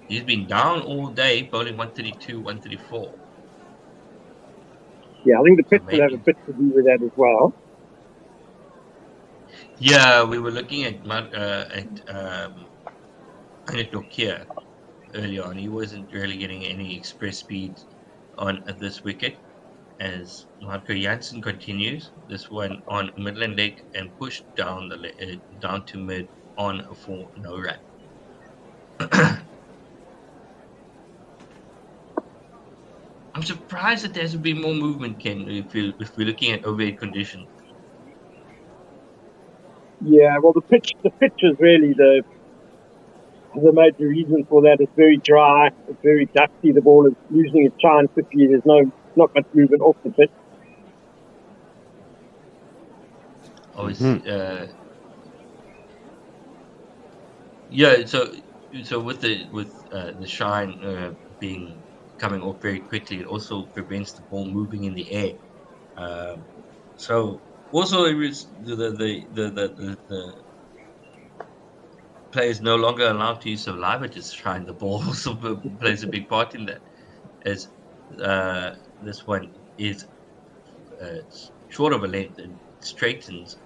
S1: He's been down all day, bowling 132, 134.
S3: Yeah, I think the pitch will have a bit to do with that as well.
S1: Yeah, we were looking at Anik Nokia earlier on. He wasn't really getting any express speed on this wicket as Marco Jansen continues this one on Midland leg and pushed down down to mid on for no run. I'm surprised that there hasn't been more movement, Ken, if we're looking at overhead conditions.
S3: Yeah, well, the pitch is really the major reason for that. It's very dry, it's very dusty. The ball is losing its shine quickly. There's not much movement off the pitch.
S1: Yeah. So with the shine coming off very quickly, it also prevents the ball moving in the air. So also it was the players no longer allowed to use saliva to shine the ball. Also plays a big part in that, as this one is short of a length and straightens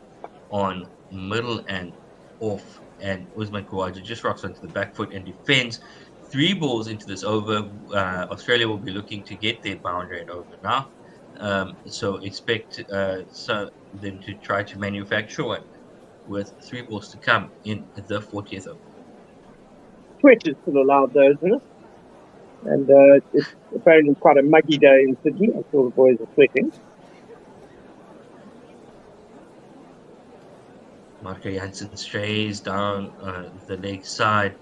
S1: on middle and off, and Usman Khawaja just rocks onto the back foot and defends. 3 balls into this over. Australia will be looking to get their boundary rate over now, so expect them to try to manufacture one with 3 balls to come in the 40th over.
S3: Sweat is still allowed though, isn't it? And it's apparently quite a muggy day in Sydney. I saw the boys are sweating.
S1: Marco Jansen strays down the leg side.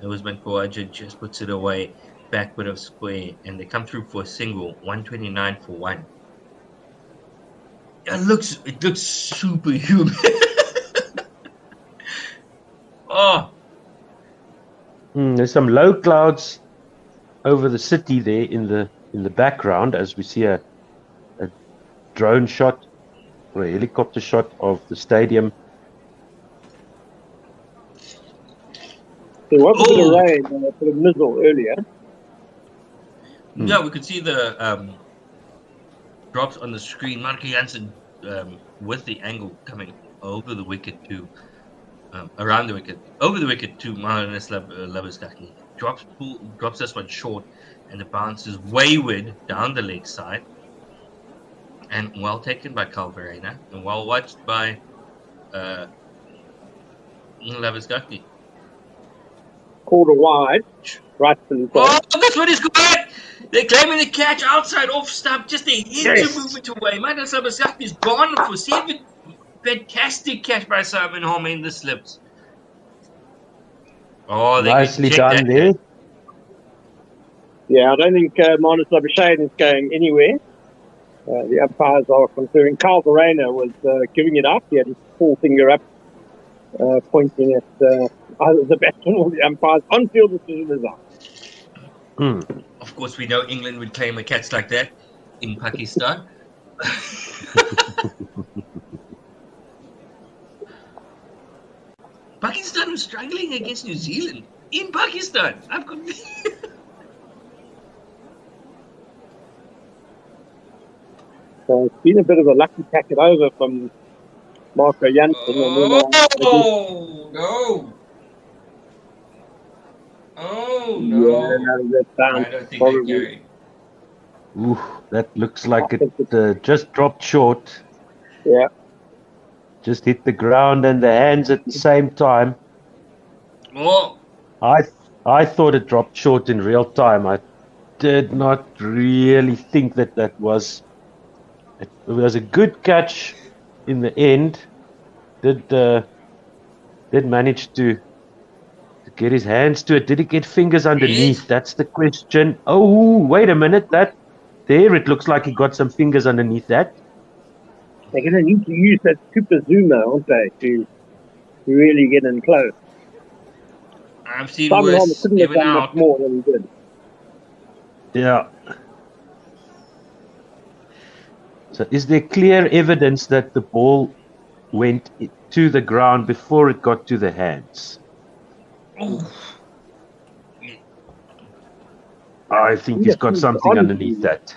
S1: Usman Khawaja just puts it away, backward of square, and they come through for a single, 129 for 1. It looks superhuman. Oh.
S2: There's some low clouds over the city there in the background as we see a drone shot or a helicopter shot of the stadium.
S3: There was a bit of rain and a bit of mizzle earlier.
S1: Yeah, we could see the drops on the screen. Marco Jansen with the angle coming over the wicket to around the wicket, over the wicket to Marnus Labuschagne. Drops this one short, and the bounce is wayward down the leg side. And well taken by Kyle Verreynne, and well watched by Labuschagne.
S3: Called a wide, rightfully so.
S1: Oh, this one is correct! They're claiming the catch outside off stump, just a hint of movement away. Marnus Labuschagne is gone for 7. Fantastic catch by Simon Harmer in the slips. Oh,
S2: nicely done there.
S3: Yeah, I don't think Marnus Labuschagne is going anywhere. The umpires are conferring. Kyle Verreynne was giving it up. He had his forefinger up, pointing at either the batsman or the umpires. On-field decision is out.
S1: Of course, we know England would claim a catch like that in Pakistan. Pakistan was struggling against New Zealand in Pakistan.
S3: So it's been a bit of a lucky packet over from Marco Jansen.
S1: Oh, no. Oh, no.
S3: Yeah,
S1: I don't think they carried.
S2: Ooh, that looks like it just dropped short.
S3: Yeah.
S2: Just hit the ground and the hands at the same time.
S1: Oh.
S2: I thought it dropped short in real time. I did not really think that was. It was a good catch in the end. Did manage to get his hands to it? Did he get fingers underneath?
S1: Yes.
S2: That's the question. Oh, wait a minute. There, it looks like he got some fingers underneath that.
S3: They're going to need to use that super zoomer, aren't they, to really get in close.
S1: I've seen
S3: Simon Harmer
S1: worse
S3: couldn't have
S1: given
S3: done much
S1: out.
S3: more than he did.
S2: Yeah. So is there clear evidence that the ball went to the ground before it got to the hands?
S1: Oh.
S2: I think he's got something underneath that.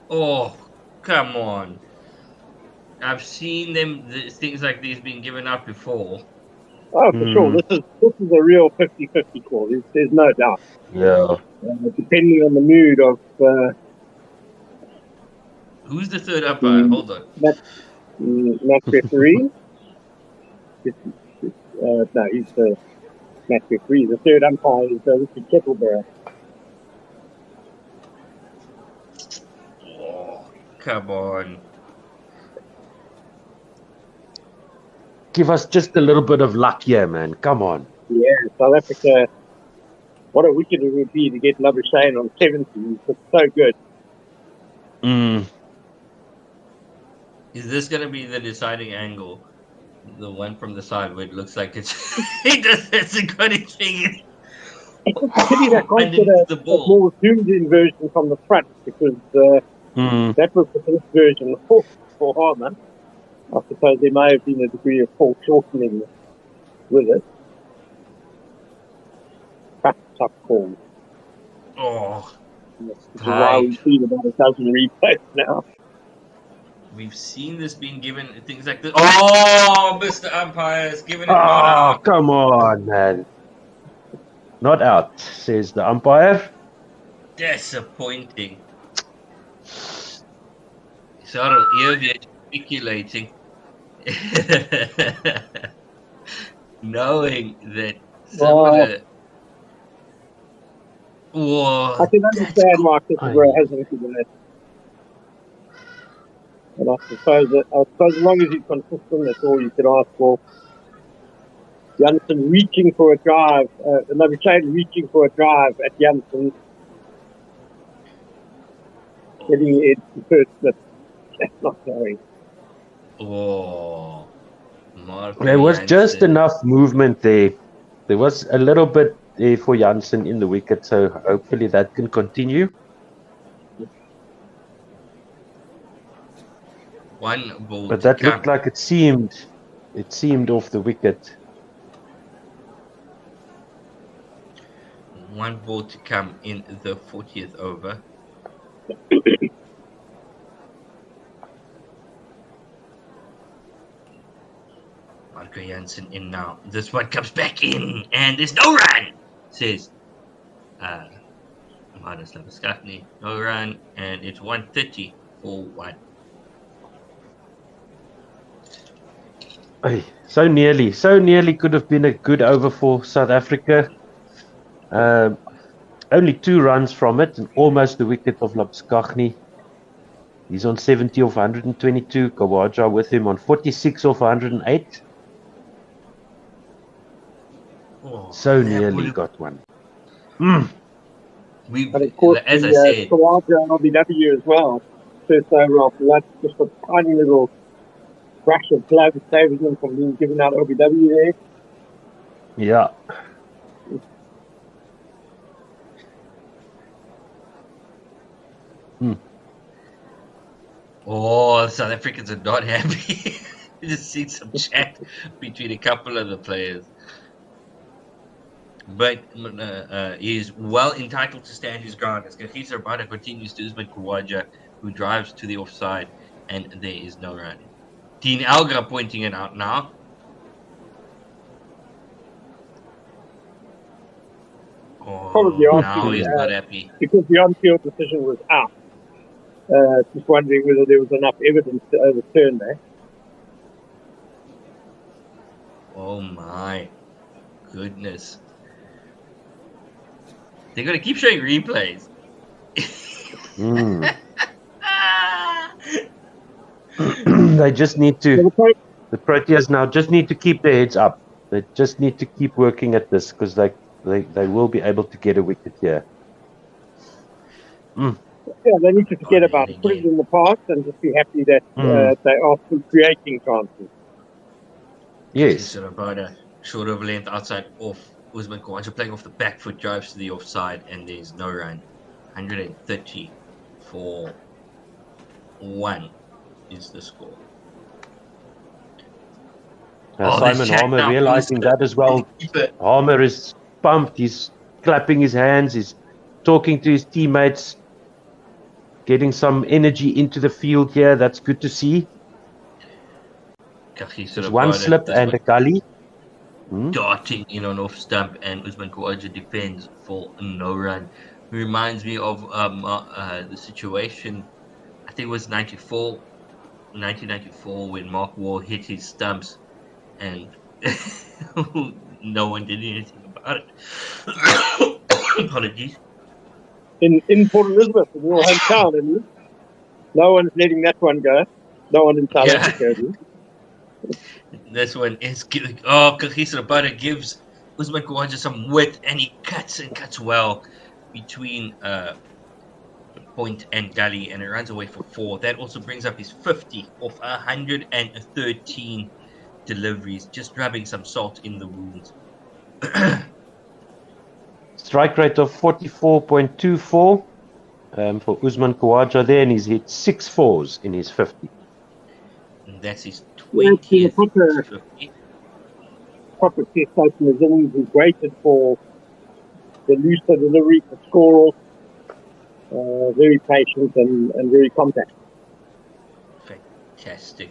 S1: Oh, come on. I've seen things like these being given out before.
S3: Oh, for sure. This is a real 50-50 call. There's no doubt.
S2: Yeah.
S3: Depending on the mood of...
S1: Who's the third umpire? Hold on.
S3: Match referee. No, he's the match referee. The third umpire is Richard Kettleborough.
S1: Oh, come on.
S2: Give us just a little bit of luck here, man. Come on.
S3: Yeah, South Africa. What a wicket it would be to get Labuschagne on 70. It's so good.
S1: Is this going to be the deciding angle? The one from the side where it looks like it's he hasn't got anything.
S3: It's a pity they can't get a more zoomed-in version from the front because that was the first version for Harmer. I suppose there may have been a degree of foreshortening with it. Tough call.
S1: Oh,
S3: which is why we've seen about a dozen replays now.
S1: We've seen this being given things like this. Oh, Mr. Umpire's giving it not out.
S2: Oh, come on, man. Not out, says the umpire.
S1: Disappointing. Sorry, you're speculating. Knowing that
S3: I can understand why Kettleborough hasn't given it. And I suppose as long as he's consistent, that's all you could ask for. Jansen reaching for a drive, Labuschagne reaching for a drive at Jansen, getting it to first, but that's not going.
S1: Oh,
S2: there was just enough movement there. There was a little bit there for Jansen in the wicket, so hopefully that can continue.
S1: One ball,
S2: but that looked like it seemed off the wicket.
S1: One ball to come in the 40th over. Marco Jansen in now. This one comes back in, and there's no run, says Marnus Labuschagne. No run, and it's 130 for 1.
S2: So nearly could have been a good over for South Africa. Only 2 runs from it, and almost the wicket of Labuschagne. He's on 70 of 122. Khawaja with him on 46 of 108. So nearly got one.
S3: But of course, as I said, Khawaja and LBW as well. First over after that, just a tiny little brush of glove saving them from being given out LBW there.
S2: Yeah.
S1: Oh, the South Africans are not happy. You just see some chat between a couple of the players. But he is well entitled to stand his ground as Kagiso Rabada continues to Usman Khawaja, who drives to the offside, and there is no run. Dean Elgar pointing it out now.
S3: Probably
S1: now he's not happy.
S3: Because the on-field decision was out. Just wondering whether there was enough evidence to overturn that.
S1: Oh my goodness. They're going to keep showing replays.
S2: They just need to. The Proteas now just need to keep their heads up. They just need to keep working at this because they will be able to get a wicket here.
S3: Yeah, they need to forget about it, put it in the past, and just be happy that they are still creating chances.
S2: Yes.
S1: About a short of length outside off. Usman Khawaja playing off the back foot, drives to the offside, and there's no run. 130 for 1 is the score.
S2: Simon Harmer realizing that as well. Harmer is pumped. He's clapping his hands. He's talking to his teammates, getting some energy into the field here. That's good to see. There's one slip and a gully.
S1: Darting in on off stump, and Usman Khawaja defends for no run. Reminds me of the situation, I think it was 1994, when Mark Waugh hit his stumps and no one did anything about it. Apologies.
S3: In Port Elizabeth, in your hometown, isn't it? No one's letting that one go. No one in South Africa.
S1: This one is giving. Kagiso Rabada gives Usman Khawaja some width, and he cuts well between point and gully, and it runs away for 4. That also brings up his 50 off 113 deliveries, just rubbing some salt in the wounds.
S2: Strike rate of 44.24 for Usman Khawaja there, and he's hit 6 fours in his 50.
S1: And that's his 20th 50.
S3: Proper test openers. He's waited for the looser delivery to score off. Very patient and very compact.
S1: Fantastic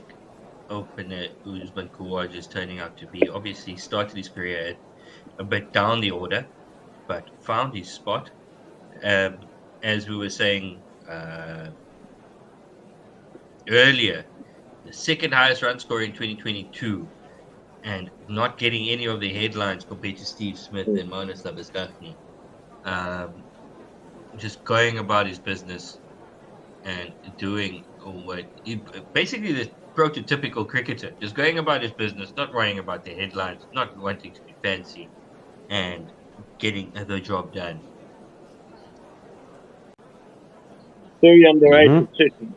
S1: opener Usman Khawaja is turning out to be. Obviously started his career a bit down the order, but found his spot. As we were saying earlier, the second highest run scorer in 2022, and not getting any of the headlines compared to Steve Smith and Marnus Labuschagne. Just going about his business and doing what basically the prototypical cricketer, just going about his business, not worrying about the headlines, not wanting to be fancy, and getting the job done.
S3: Very underrated, certainly.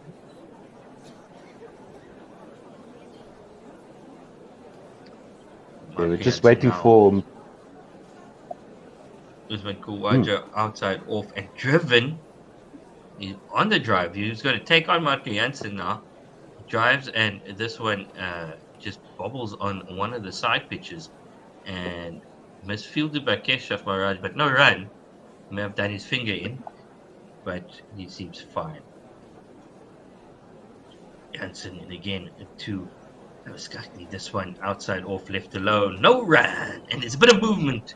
S2: We're just waiting for
S1: Usman Khawaja outside off and driven. He's on the drive. He's going to take on Marco Jansen now. Drives, and this one just bobbles on one of the side pitches and misfielded by Keshav Maharaj, but no run. He may have done his finger in, but he seems fine. Jansen, and again to Labuschagne. This one outside off, left alone. No run, and there's a bit of movement.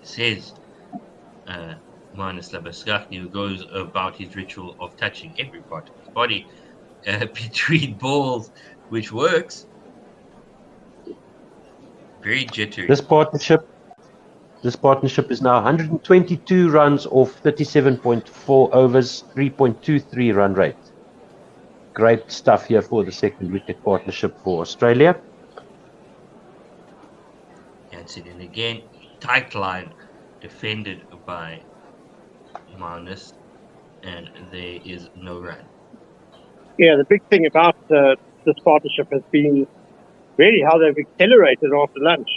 S1: Says Marnus Labuschagne, who goes about his ritual of touching every part of his body between balls, which works. Very jittery.
S2: This partnership is now 122 runs off 37.4 overs, 3.23 run rate. Great stuff here for the second wicket partnership for Australia.
S1: Jansen, and again, tight line, defended by Marnus, and there is no run.
S3: Yeah, the big thing about this partnership has been really how they've accelerated after lunch.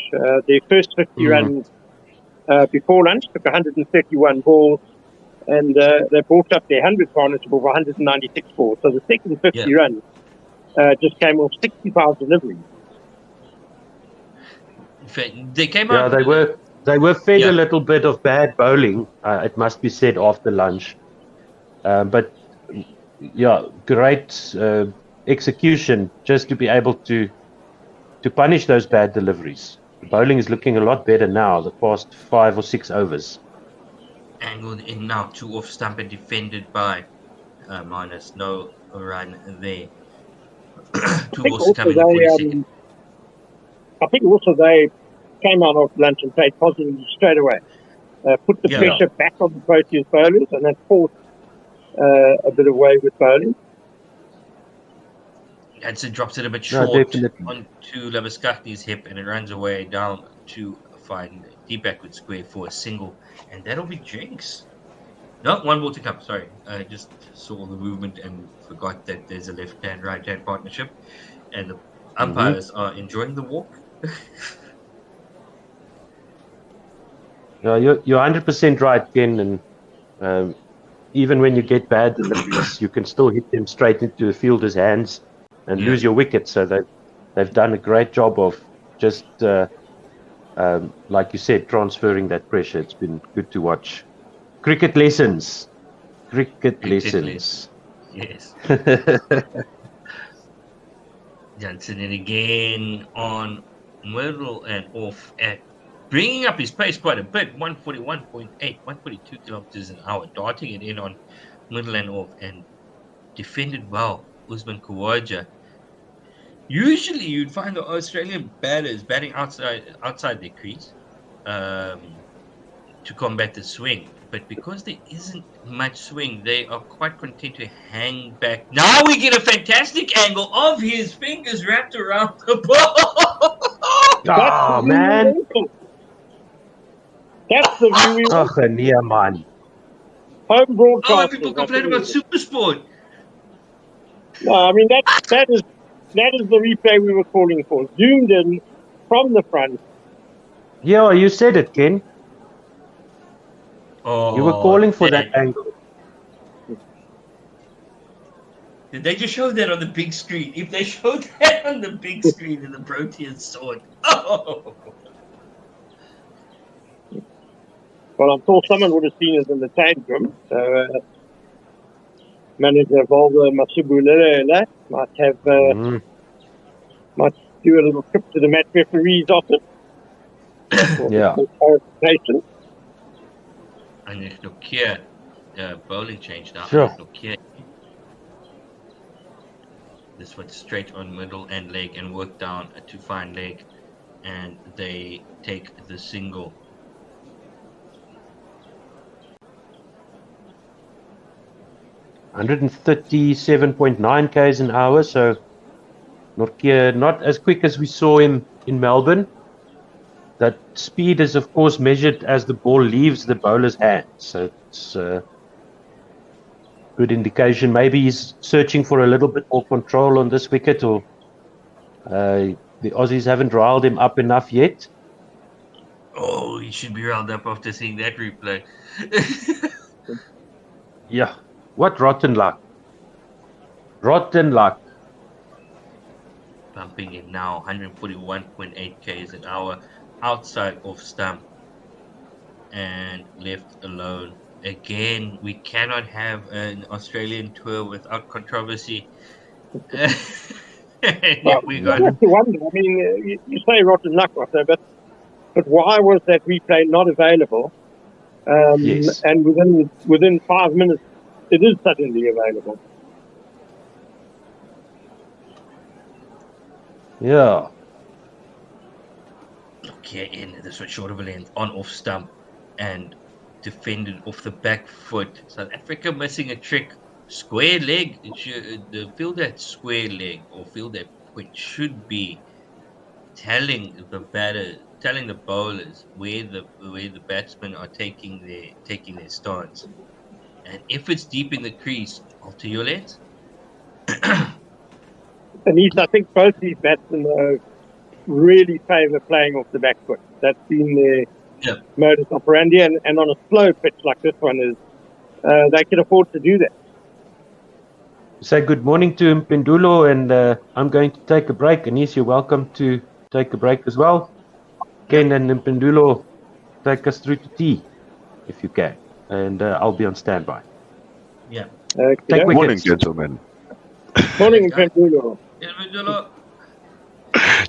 S3: Their first 50 runs before lunch took 131 balls, and they brought up their 100th partnership of 196 balls. So the second 50 runs just came off 65 deliveries.
S1: They came out.
S2: Yeah, they were fed a little bit of bad bowling. It must be said after lunch, but yeah, great execution just to be able to punish those bad deliveries. The bowling is looking a lot better now, the past 5 or 6 overs.
S1: Angled in now, 2 off stump and defended by Marnus. No run there. 2 balls to come in the 42nd.
S3: I think also they came out of lunch and played positively straight away. put the pressure back on the Proteas bowlers, and that forced a bit of way with bowling.
S1: Hansen drops it a bit short onto Labuschagney's hip, and it runs away down to find Deepak with square for a single, and that'll be Jinx. No, one more to come. Sorry, I just saw the movement and forgot that there's a left-hand, right-hand partnership, and the umpires are enjoying the walk.
S2: You're 100% right, Ken, and even when you get bad deliveries, you can still hit them straight into the fielder's hands and lose your wicket. So they've done a great job of just, like you said, transferring that pressure. It's been good to watch. Cricket lessons.
S1: Yes. Johnson in again on middle and off at bringing up his pace quite a bit, 141.8, 142 kilometers an hour, darting it in on middle and off, and defended well. Usman Khawaja. Usually, you'd find the Australian batters batting outside their crease to combat the swing, but because there isn't much swing, they are quite content to hang back. Now we get a fantastic angle of his fingers wrapped around the ball.
S2: Oh man!
S3: That's the view we want.
S2: Man.
S3: Home broadcasting.
S1: People complain about SuperSport.
S3: No, I mean that is the replay we were calling for. Zoomed in from the front.
S2: Yeah, you said it, Ken. You were calling for that angle.
S1: Did they just show that on the big screen? If they showed that on the big screen and the Proteas saw it,
S3: Well, I'm sure someone would have seen it in the tank room. So, manager Volvo Masubulele might do a little trip to the match referee's office.
S2: Yeah.
S1: And if look here, bowling change now.
S2: Sure.
S1: Look here. This went straight on middle and leg and worked down to find leg, and they take the single.
S2: .9 k's an hour, so not as quick as we saw him in Melbourne. That speed is, of course, measured as the ball leaves the bowler's hand. So it's a good indication. Maybe he's searching for a little bit more control on this wicket, or the Aussies haven't riled him up enough yet.
S1: Oh, he should be riled up after seeing that replay.
S2: Yeah. What rotten luck. Rotten luck.
S1: Bumping in now, 141.8 k's an hour. Outside off stump and left alone. Again, we cannot have an Australian tour without controversy.
S3: We have to wonder. I mean, you say rotten luck, but why was that replay not available?
S2: Yes.
S3: And within 5 minutes, it is suddenly available.
S2: Yeah.
S1: Okay, in this was short of a length on off stump and defended off the back foot. South Africa missing a trick. Square leg. The field that square leg or field that point should be telling the bowlers where the batsmen are taking their stance. And if it's deep in the crease, off to your left.
S3: And I think both these batsmen really favour playing off the back foot. That's been their modus operandi, and on a slow pitch like this one they can afford to do that.
S2: Say good morning to Mpendulo, and I'm going to take a break. Anis, you're welcome to take a break as well. Ken and Mpendulo, take us through to tea, if you can, and I'll be on standby.
S1: Yeah.
S2: Take
S4: morning, gentlemen.
S3: Morning, Mpendulo.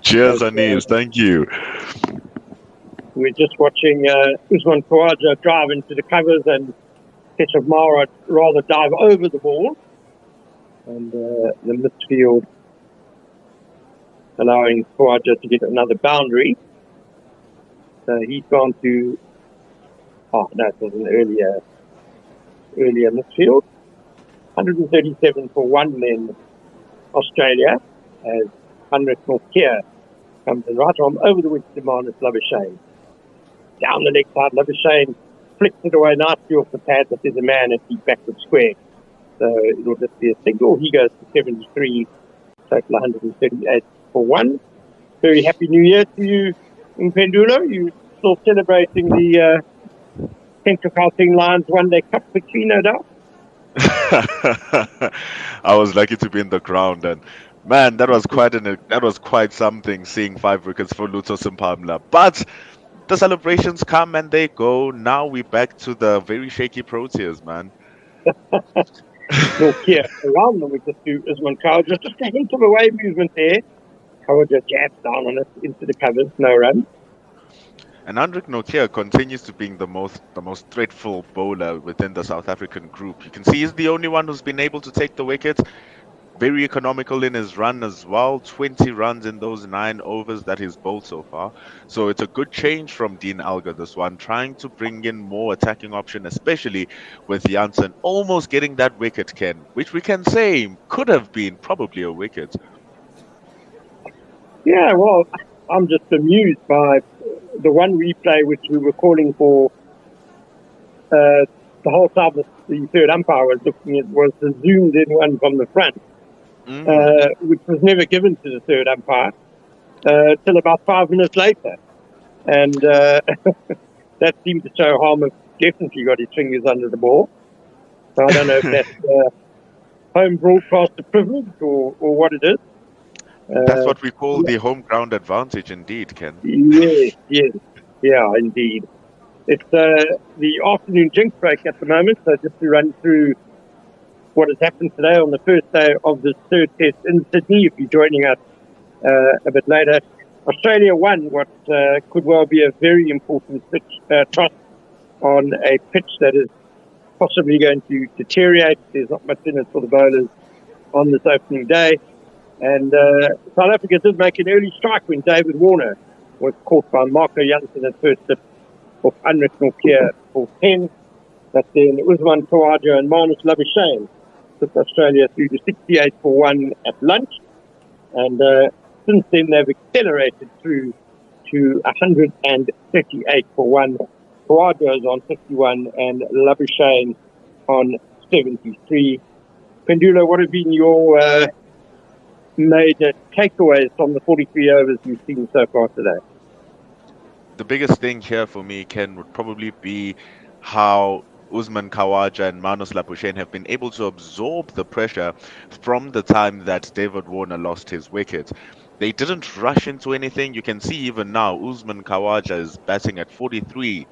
S4: Cheers, Anis. Thank you.
S3: We're just watching Usman Khawaja drive into the covers and Keshav Mara rather dive over the ball. And the midfield allowing Khawaja to get another boundary. So he's gone to Oh, no, it was an earlier midfield. 137 for 1 then Australia, as Heinrich Nortje comes in right arm over the wing to Marnus Labuschagne. Down the leg side, Labuschagne flicks it away nicely off the pad, but there's a man at the backward square. So it'll just be a single. He goes to 73, total 138 for 1. Very happy New Year to you in Pendulo. You still celebrating the Central Gauteng Lions one-day cup victory, no doubt?
S4: I was lucky to be in the ground, and man, that was quite something, seeing 5 wickets for Lutho Simpamla. But the celebrations come and they go. Now we're back to the very shaky Proteas, man.
S3: Nortje around them, we just do Usman Khawaja, just a hint of away movement there. Khawaja jabs down on it into the covers, no run.
S4: And Heinrich Nortje continues to being the most threatful bowler within the South African group. You can see he's the only one who's been able to take the wicket. Very economical in his run as well. 20 runs in those 9 overs that he's bowled so far. So it's a good change from Dean Elgar, this one, trying to bring in more attacking option, especially with Jansen almost getting that wicket, Ken, which we can say could have been probably a wicket.
S3: Yeah, well, I'm just amused by the one replay which we were calling for the whole time that the third umpire was looking at was the zoomed in one from the front. Which was never given to the third umpire till about 5 minutes later. And that seemed to show Harmer definitely got his fingers under the ball. So I don't know if that's home broadcaster privilege or what it is.
S4: That's what we call the home ground advantage indeed, Ken.
S3: Yes. Yeah, indeed. It's the afternoon jinx break at the moment, so just to run through what has happened today on the first day of the third test in Sydney. If you're joining us a bit later, Australia won what could well be a very important toss on a pitch that is possibly going to deteriorate. There's not much in it for the bowlers on this opening day. And South Africa did make an early strike when David Warner was caught by Marco Jansen at first tip of Heinrich Nortje for 10. But then Usman Khawaja and Marnus Labuschagne took Australia through to 68 for 1 at lunch. And since then, they've accelerated through to 138 for 1. Khawaja is on 51 and Labuschagne on 73. Pendulo, what have been your major takeaways from the 43 overs you've seen so far today?
S4: The biggest thing here for me, Ken, would probably be how Usman Khawaja and Marnus Labuschagne have been able to absorb the pressure from the time that David Warner lost his wicket. They didn't rush into anything. You can see even now, Usman Khawaja is batting at 43.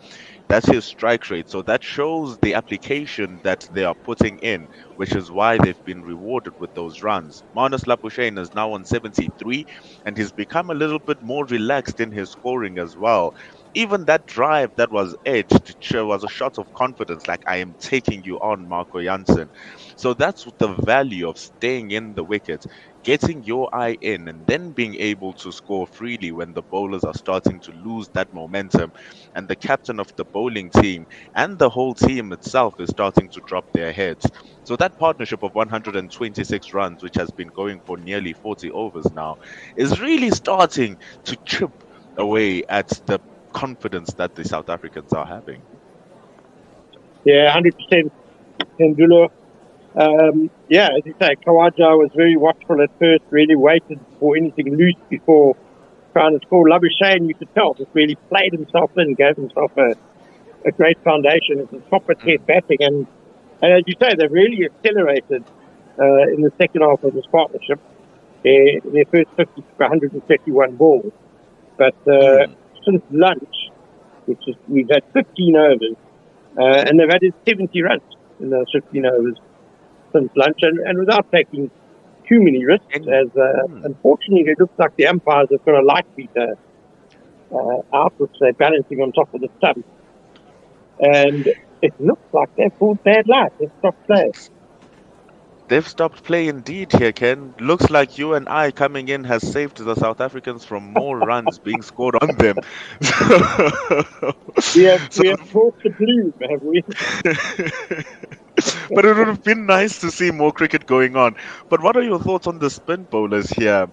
S4: That's his strike rate. So that shows the application that they are putting in, which is why they've been rewarded with those runs. Marnus Labuschagne is now on 73, and he's become a little bit more relaxed in his scoring as well. Even that drive that was edged was a shot of confidence, like I am taking you on, Marco Jansen. So that's the value of staying in the wicket, getting your eye in, and then being able to score freely when the bowlers are starting to lose that momentum. And the captain of the bowling team and the whole team itself is starting to drop their heads. So that partnership of 126 runs, which has been going for nearly 40 overs now, is really starting to chip away at the confidence that the South Africans are having.
S3: Yeah, 100%. Pendulo. Yeah, as you say, Khawaja was very watchful at first, really waited for anything loose before trying to score. Labuschagne, you could tell, just really played himself in, gave himself a great foundation. It's a proper test batting. And as you say, they've really accelerated in the second half of this partnership. Their first 50 for 131 balls. But since lunch, which is, we've had 15 overs, and they've added 70 runs in those 15 overs since lunch, and without taking too many risks, as unfortunately it looks like the umpires have got a light beater out, which they're balancing on top of the stump. And it looks like they've pulled bad light. They've stopped play.
S4: They've stopped play indeed here, Ken. Looks like you and I coming in has saved the South Africans from more runs being scored on them. So,
S3: We have brought the bloom, have we?
S4: but it would have been nice to see more cricket going on. But what are your thoughts on the spin bowlers here,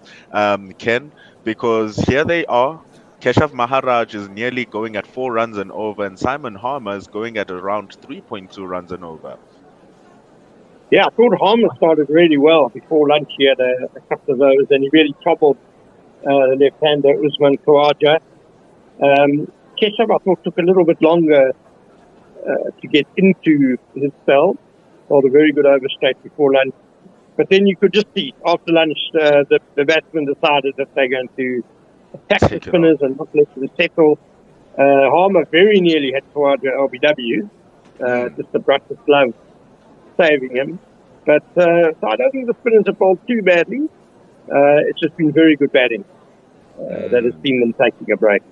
S4: Ken? Because here they are. Keshav Maharaj is nearly going at 4 runs and over, and Simon Harmer is going at around 3.2 runs and over.
S3: Yeah, I thought Harmer started really well before lunch. He had a couple of those, and he really troubled the left-hander Usman Khawaja. Keshav, I thought, took a little bit longer to get into his spell. Bowled a very good over straight before lunch. But then you could just see, after lunch, the batsmen decided that they're going to attack the spinners and not let them settle. Harmer very nearly had Khawaja LBW. Just the brush of glove saving him. But so I don't think the spinners have bowled too badly. It's just been very good batting that has seen them taking a break.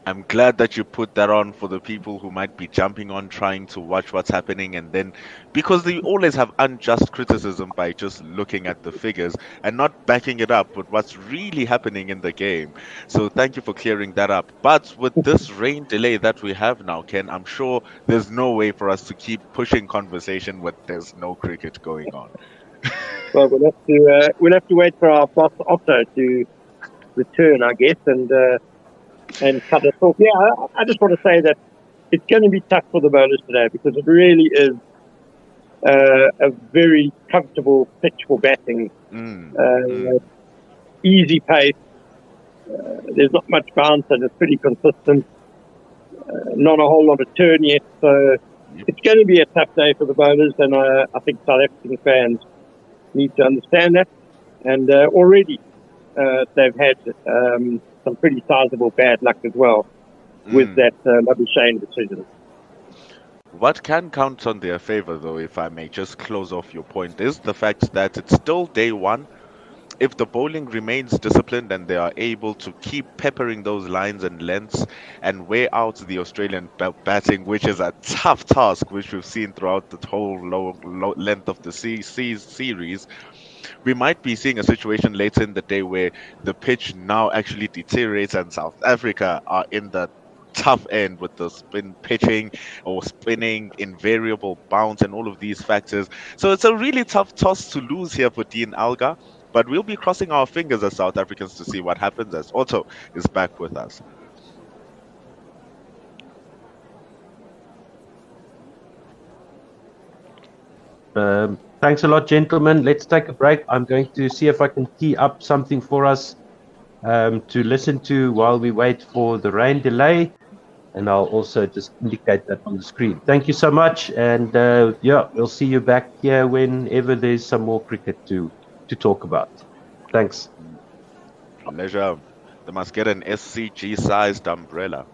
S4: I'm glad that you put that on for the people who might be jumping on trying to watch what's happening, and then because they always have unjust criticism by just looking at the figures and not backing it up with what's really happening in the game. So thank you for clearing that up. But with this rain delay that we have now, Ken, I'm sure there's no way for us to keep pushing conversation with there's no cricket going on.
S3: Well, we'll have to wait for our boss Otto to return, I guess, and cut us off. Yeah, I just want to say that it's going to be tough for the bowlers today because it really is a very comfortable pitch for batting. Easy pace. There's not much bounce and it's pretty consistent. Not a whole lot of turn yet, so it's going to be a tough day for the bowlers, and I think South African fans need to understand that. And already they've had some pretty sizable bad luck as well with that Labuschagne decision.
S4: What can count on their favor, though, if I may just close off your point, is the fact that it's still day one. If the bowling remains disciplined and they are able to keep peppering those lines and lengths and wear out the Australian batting, which is a tough task, which we've seen throughout the whole length of the series, we might be seeing a situation later in the day where the pitch now actually deteriorates and South Africa are in the tough end with the spin pitching or spinning, invariable bounce, and all of these factors. So it's a really tough toss to lose here for Dean Alga. But we'll be crossing our fingers as South Africans to see what happens as Otto is back with us.
S2: Thanks a lot, gentlemen. Let's take a break. I'm going to see if I can tee up something for us to listen to while we wait for the rain delay. And I'll also just indicate that on the screen. Thank you so much. And we'll see you back here whenever there's some more cricket to talk about. Thanks.
S4: Pleasure. They must get an SCG-sized umbrella.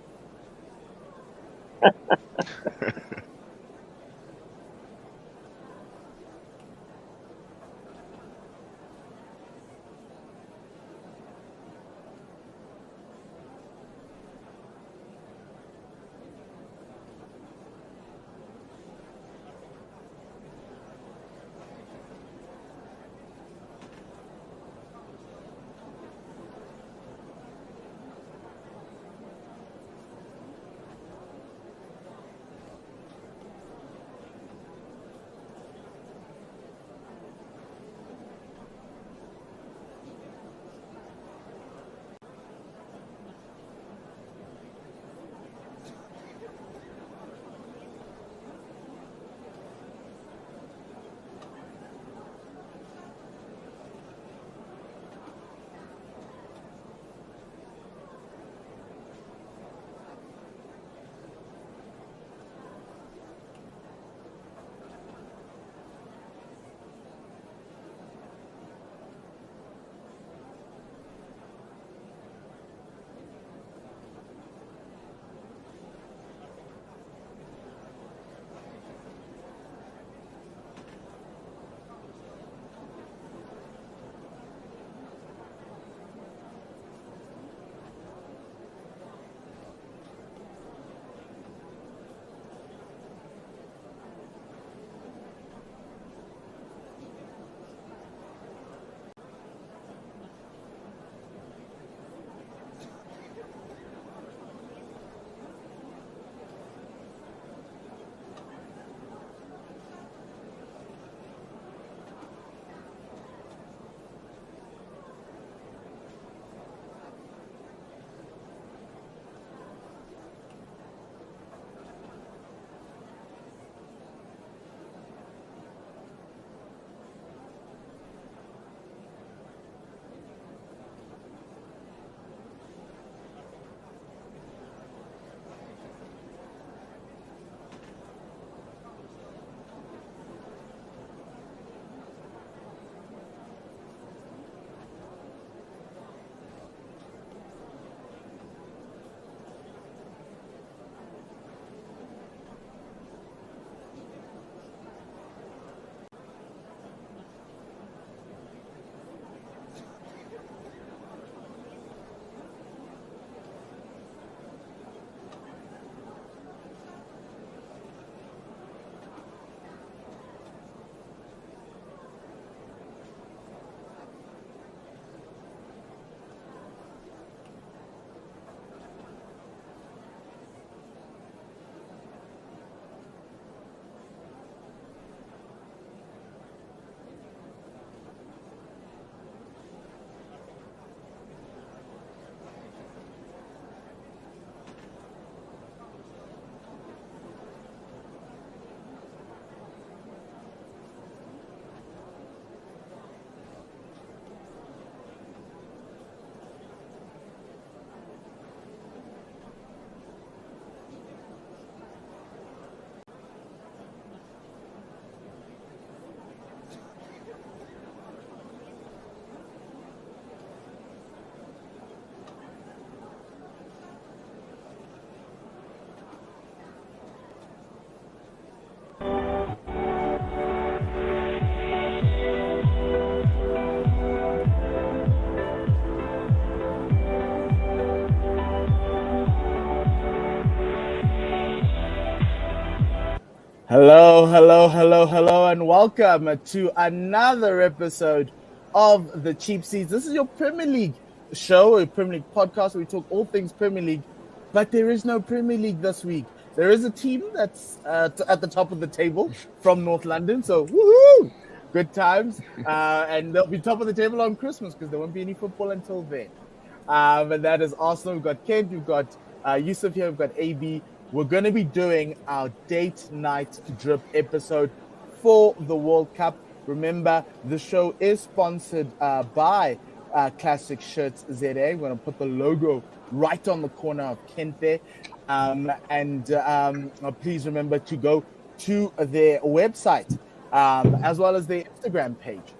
S5: Hello, and welcome to another episode of the Cheap Seats. This is your Premier League show, a Premier League podcast where we talk all things Premier League, but there is no Premier League this week. There is a team that's at the top of the table from North London, so woohoo! Good times. And they'll be top of the table on Christmas because there won't be any football until then. And that is Arsenal. We've got Kent, we've got Yusuf here, we've got AB. We're going to be doing our date night drip episode for the World Cup. Remember, the show is sponsored by Classic Shirts ZA. We're going to put the logo right on the corner of Kent there. Please remember to go to their website as well as their Instagram page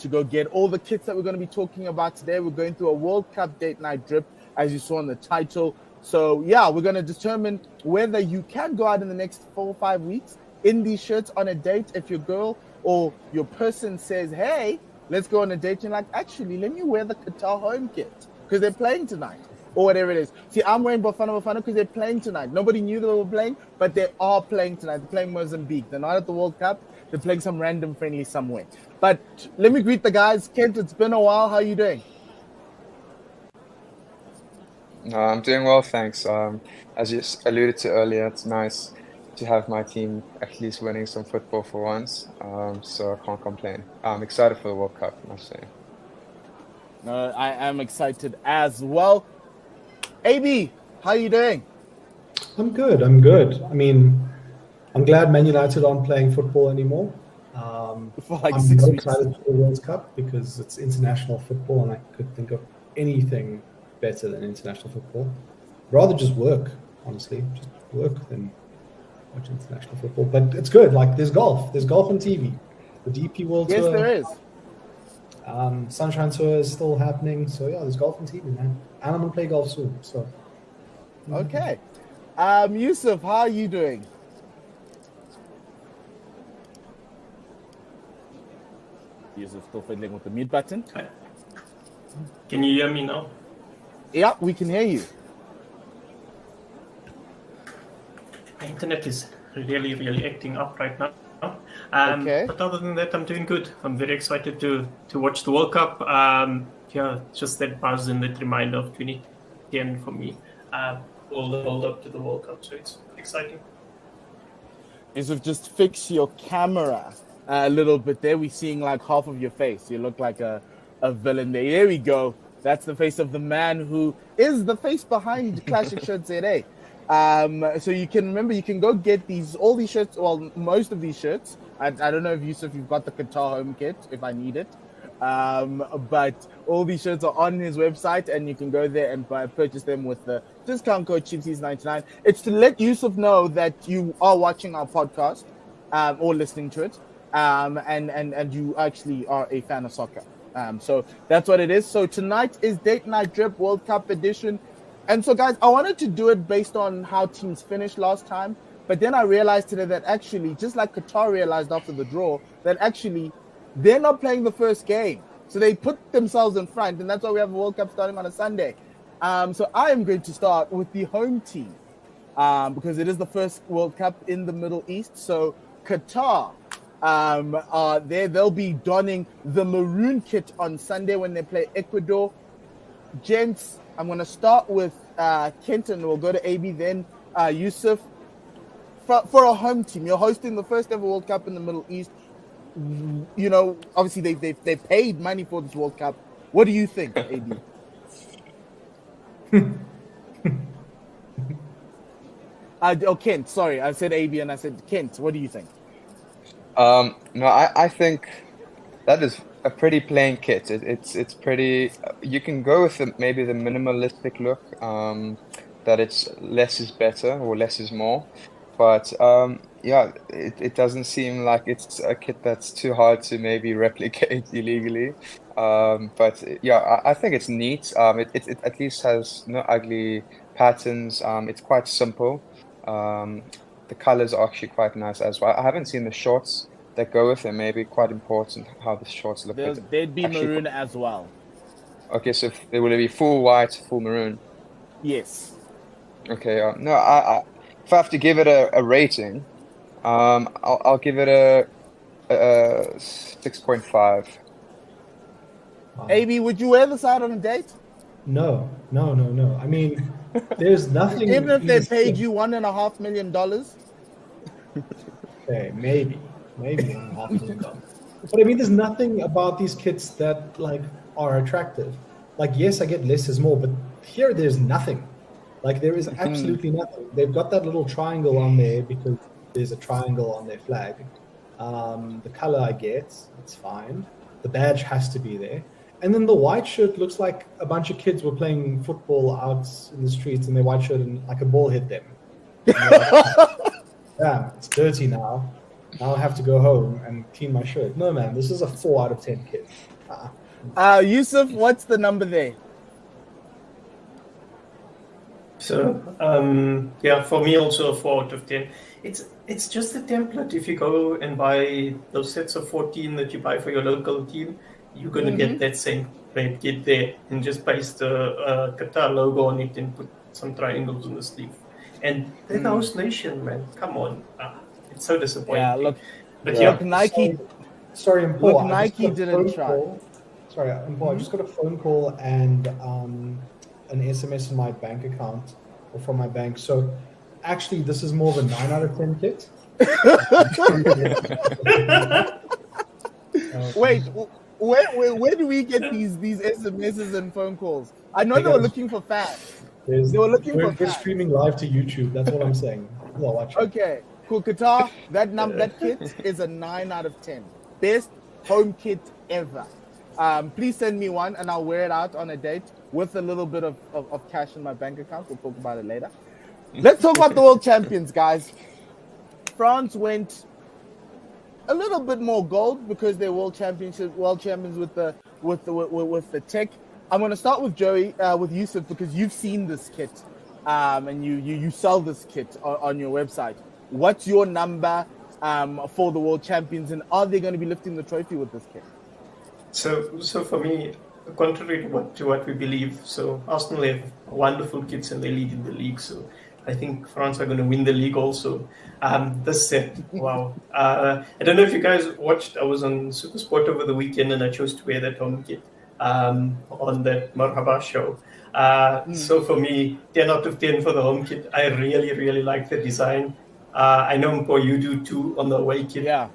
S5: to go get all the kits that we're going to be talking about today. We're going through a World Cup date night drip, as you saw in the title. So, yeah, we're going to determine whether you can go out in the next 4 or 5 weeks in these shirts on a date. If your girl or your person says, hey, let's go on a date, you're like, actually, let me wear the Qatar home kit because they're playing tonight or whatever it is. See, I'm wearing Bafana because they're playing tonight. Nobody knew they were playing, but they are playing tonight. They're playing Mozambique. They're not at the World Cup. They're playing some random friendly somewhere. But let me greet the guys. Kent, it's been a while. How are you doing?
S6: I'm doing well, thanks. As you alluded to earlier, it's nice to have my team at least winning some football for once. So I can't complain. I'm excited for the World Cup, I must say.
S5: I am excited as well. AB, how are you doing?
S7: I'm good. I mean, I'm glad Man United aren't playing football anymore.
S5: For like
S7: I'm
S5: 6
S7: not
S5: weeks.
S7: excited for the World Cup because it's international football and I could think of anything better than international football. Rather just work, honestly. Just work than watch international football. But it's good. Like, there's golf. There's golf on TV. The DP World Tour.
S5: Yes, there is.
S7: Sunshine Tour is still happening. So, yeah, there's golf on TV, man. And I'm going to play golf soon. So,
S5: Okay. Yusuf, how are you doing? Yusuf still fiddling with the mute button.
S8: Can you hear me now?
S5: Yeah, we can hear you.
S8: My internet is really acting up right now.
S5: Okay.
S8: But other than that, I'm doing good. I'm very excited to watch the World Cup. Just that buzz and that reminder of 2010 for me. All the hold up to the World Cup, so it's exciting.
S5: Yusuf, just fix your camera a little bit there. We're seeing like half of your face. You look like a villain there. There we go. That's the face of the man who is the face behind Classic Shirts ZA. So you can remember, you can go get all these shirts, well, most of these shirts. I don't know if Yusuf, you've got the Qatar home kit, if I need it. But all these shirts are on his website and you can go there and purchase them with the discount code CheapSeats99. It's to let Yusuf know that you are watching our podcast or listening to it. And you actually are a fan of soccer. So that's what it is. So tonight is Date Night Drip World Cup edition. And so, guys, I wanted to do it based on how teams finished last time. But then I realized today that actually, just like Qatar realized after the draw, that actually they're not playing the first game. So they put themselves in front. And that's why we have a World Cup starting on a Sunday. So I am going to start with the home team because it is the first World Cup in the Middle East. So Qatar they'll be donning the maroon kit on Sunday when they play Ecuador. Gents, I'm going to start with Kenton. We'll go to AB, then Yusuf. For a home team, you're hosting the first ever World Cup in the Middle East. You know, obviously they paid money for this World Cup. What do you think, AB? Kent. Sorry, I said AB and I said Kent. What do you think?
S6: No, I think that is a pretty plain kit. It's pretty. You can go with maybe the minimalistic look, that it's less is better or less is more. But yeah, it doesn't seem like it's a kit that's too hard to maybe replicate illegally. But yeah, I think it's neat. It at least has no ugly patterns. It's quite simple. The colors are actually quite nice as well. I haven't seen the shorts that go with them. Maybe quite important how the shorts look.
S5: They'd be actually maroon as well.
S6: Okay, so will it be full white, full maroon?
S5: Yes.
S6: Okay. No, if I have to give it a rating, I'll give it a 6.5.
S5: AB, would you wear this out on a date?
S7: No. I mean, there's nothing.
S5: Even if they
S7: easy-
S5: paid you $1.5 million?
S7: Okay, maybe $1.5 million. But I mean, there's nothing about these kits that like are attractive. Like, yes, I get less is more, but here there's nothing. Like, there is absolutely nothing. They've got that little triangle on there because there's a triangle on their flag. The color I get, it's fine. The badge has to be there. And then the white shirt looks like a bunch of kids were playing football out in the streets and their white shirt and like a ball hit them. Yeah, it's dirty now. Now I have to go home and clean my shirt. No, man, this is a 4 out of 10 kid.
S5: Yusuf, what's the number there?
S8: So, for me also a 4 out of 10. It's just a template. If you go and buy those sets of 14 that you buy for your local team, you're going to get that same red kit there and just paste the Qatar logo on it and put some triangles on the sleeve. And they're the host nation, man. Come on. It's so disappointing.
S5: Yeah, look,
S8: But
S5: look, Nike.
S7: Sorry, Paul.
S5: Look, Nike didn't try.
S7: Sorry, Paul, I just got a phone call and an SMS in my bank account or from my bank. So actually, this is more of a 9 out of 10 kit.
S5: Wait, where do we get these SMSs and phone calls? I know they were looking for fans. They were looking for
S7: We're
S5: fans.
S7: streaming live to YouTube. That's what I'm saying. Well, watch it.
S5: Okay, cool. Qatar, that kit is a 9 out of 10. Best home kit ever. Please send me one and I'll wear it out on a date with a little bit of cash in my bank account. We'll talk about it later. Let's talk about the world champions, guys. France went a little bit more gold because they're world champions with the tech. I'm going to start with Joey, with Yusuf, because you've seen this kit, and you sell this kit on your website. What's your number for the world champions, and are they going to be lifting the trophy with this kit?
S8: So for me, contrary to what we believe, so Arsenal have wonderful kits and they lead in the league. So I think France are going to win the league also. This set, wow. I don't know if you guys watched, I was on SuperSport over the weekend and I chose to wear that home kit on that Marhaba show. So for me, 10 out of 10 for the home kit. I really, really like the design. I know, Mpo, you do too on the away kit.
S5: Yeah.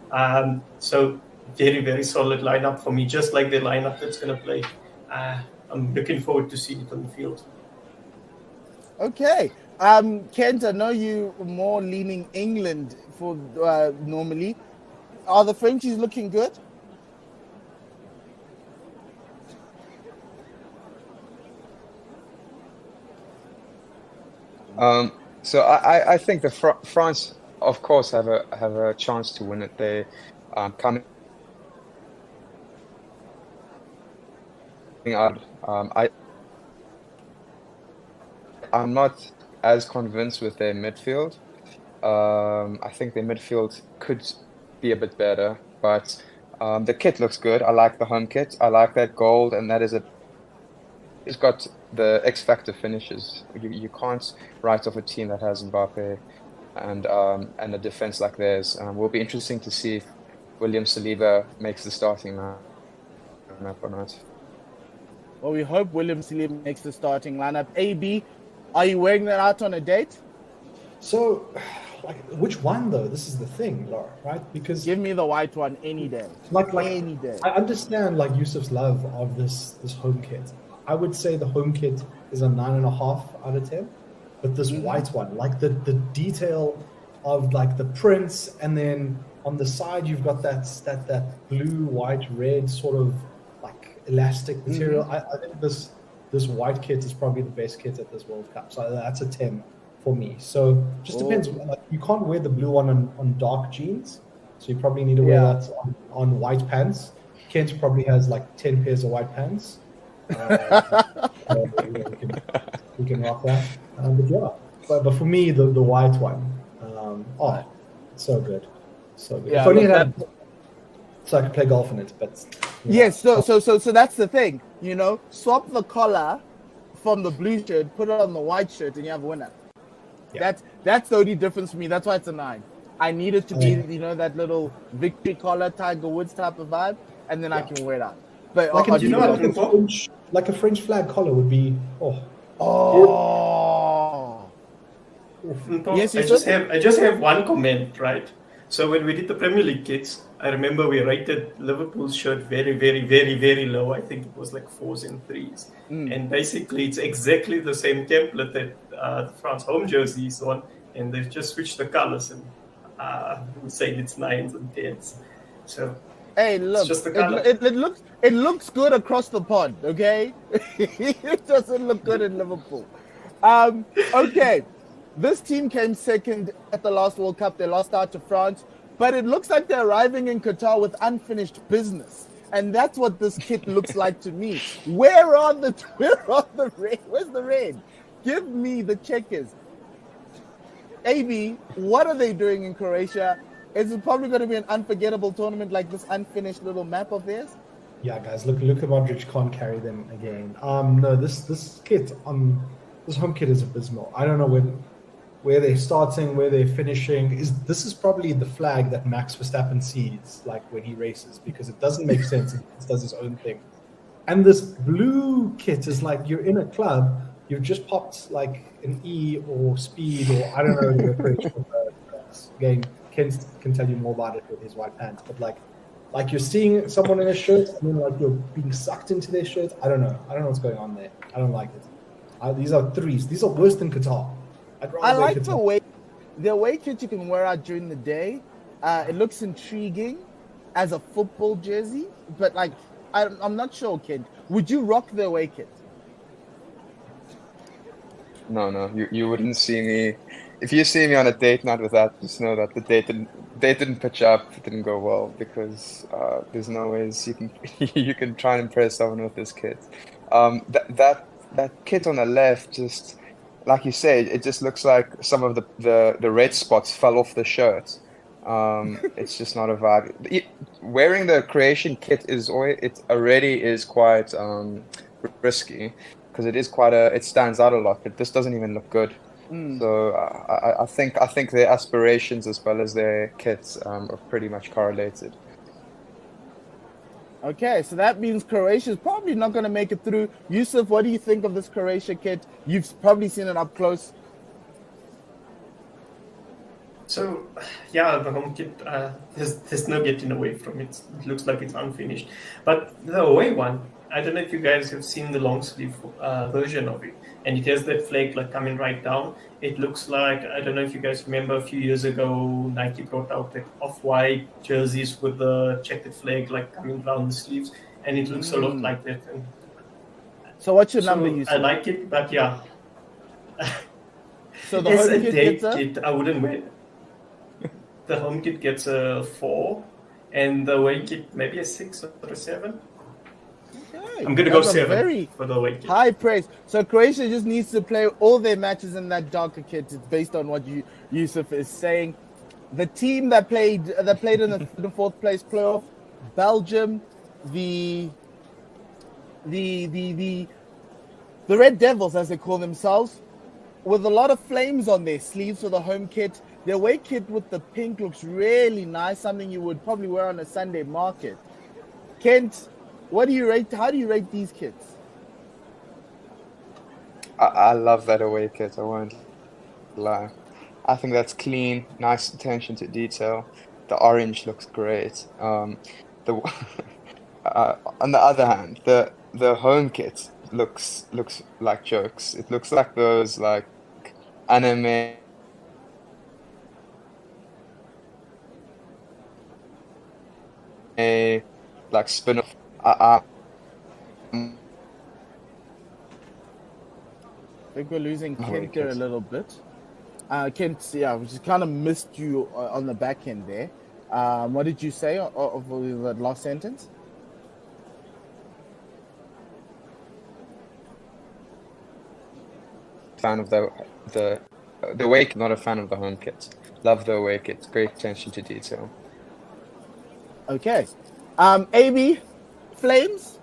S8: So very, very solid lineup for me, just like the lineup that's going to play. I'm looking forward to seeing it on the field.
S5: Okay. Kent, I know you more leaning England for normally. Are the Frenchies looking good?
S6: So I think the France, of course, have a chance to win it. They coming out. I'm not as convinced with their midfield. I think their midfield could be a bit better, but the kit looks good. I like the home kit. I like that gold, and that is it's got the X factor finishes. You can't write off a team that has Mbappe and a defense like theirs. Will be interesting to see if William Saliba makes the starting lineup or not.
S5: Well, we hope William Saliba makes the starting lineup. AB, are you wearing that out on a date?
S7: So, like, which one though? This is the thing, Laura, right? Because
S5: give me the white one any day.
S7: Like
S5: any day.
S7: I understand like Yusuf's love of this home kit. I would say the home kit is a 9.5 out of 10, but this white one, like the detail of like the prints, and then on the side you've got that blue, white, red sort of like elastic material. I think this white kit is probably the best kit at this World Cup. So that's a 10 for me. So just depends. Like, you can't wear the blue one on dark jeans, so you probably need to wear that on white pants. Kent probably has like 10 pairs of white pants. We can rock that. But yeah, but for me, the white one, so good, so good.
S5: Yeah,
S7: if only it had, so I could play golf in it. But
S5: yes, so that's the thing. You know, swap the collar from the blue shirt, put it on the white shirt, and you have a winner. Yeah. That's the only difference for me. That's why it's a 9. I need it to be, that little victory collar, Tiger Woods type of vibe, and then I can wear it out. But
S7: like,
S8: you know what,
S7: like a French flag collar would be.
S5: Yes,
S8: I just have one comment, right? So when we did the Premier League kits, I remember we rated Liverpool's shirt very, very, very, very low. I think it was like 4s and 3s. And basically, it's exactly the same template that the France home jersey is on, and they've just switched the colors and saying it's 9s and 10s. So
S5: hey, look,
S8: it's just the color.
S5: It looks good across the pond, okay? It doesn't look good in Liverpool. Okay. This team came second at the last World Cup. They lost out to France, but it looks like they're arriving in Qatar with unfinished business, and that's what this kit looks like to me. Where's the red? Give me the checkers. AB, what are they doing in Croatia? Is it probably going to be an unforgettable tournament like this unfinished little map of theirs?
S7: Yeah, guys, look, Modric can't carry them again. No, this kit this home kit is abysmal. I don't know where they're starting, where they're finishing. This is probably the flag that Max Verstappen sees, like when he races, because it doesn't make sense. It does its own thing. And this blue kit is like you're in a club, you've just popped like an E or speed or I don't know the approach for the game. Ken can tell you more about it with his white pants, but like you're seeing someone in a shirt and then like you're being sucked into their shirt. I don't know what's going on there. I don't like it. These are 3s. These are worse than Qatar.
S5: I like the way kit you can wear out during the day. It looks intriguing as a football jersey, but like I'm not sure, kid. Would you rock the away kit?
S6: No, you wouldn't see me. If you see me on a date night with that, just know that the date didn't pitch up. It didn't go well because there's no ways you can try and impress someone with this kit. That kit on the left, just like you say, it just looks like some of the red spots fell off the shirt. It's just not a vibe. Wearing the Croatian kit it already is quite risky because it stands out a lot. But this doesn't even look good. So I think their aspirations as well as their kits are pretty much correlated.
S5: Okay, so that means Croatia is probably not going to make it through. Yusuf, what do you think of this Croatia kit? You've probably seen it up close.
S8: So, yeah, the home kit, there's no getting away from it. It looks like it's unfinished. But the away one, I don't know if you guys have seen the long sleeve version of it. And it has that flag like coming right down. It looks like, I don't know if you guys remember a few years ago, Nike brought out the off-white jerseys with the checkered flag like coming down the sleeves. And it looks a lot like that. And
S5: so what's your number, Yusuf?
S8: I like it, but yeah.
S5: So the home kit gets
S8: kit, I wouldn't wear. The home kit gets a 4, and the away kit maybe a 6 or a 7. Okay. I'm gonna go 7 for the away kit.
S5: High praise. So Croatia just needs to play all their matches in that darker kit. It's based on what Yusuf is saying. The team that played in the 3rd and 4th place playoff, Belgium, the Red Devils as they call themselves, with a lot of flames on their sleeves for the home kit. The away kit with the pink looks really nice, something you would probably wear on a Sunday market. Kent, how do you rate these kits?
S6: I love that away kit, I won't lie. I think that's clean, nice attention to detail. The orange looks great. On the other hand, the home kit looks like jokes. It looks like those like anime like spin-off.
S5: I think we're losing Kent there a little bit. Kent, yeah, we just kind of missed you on the back end there. What did you say of the last sentence?
S6: Fan of the away kit, not a fan of the home kit. Love the away kit. Great attention to detail.
S5: Okay. AB, Flames?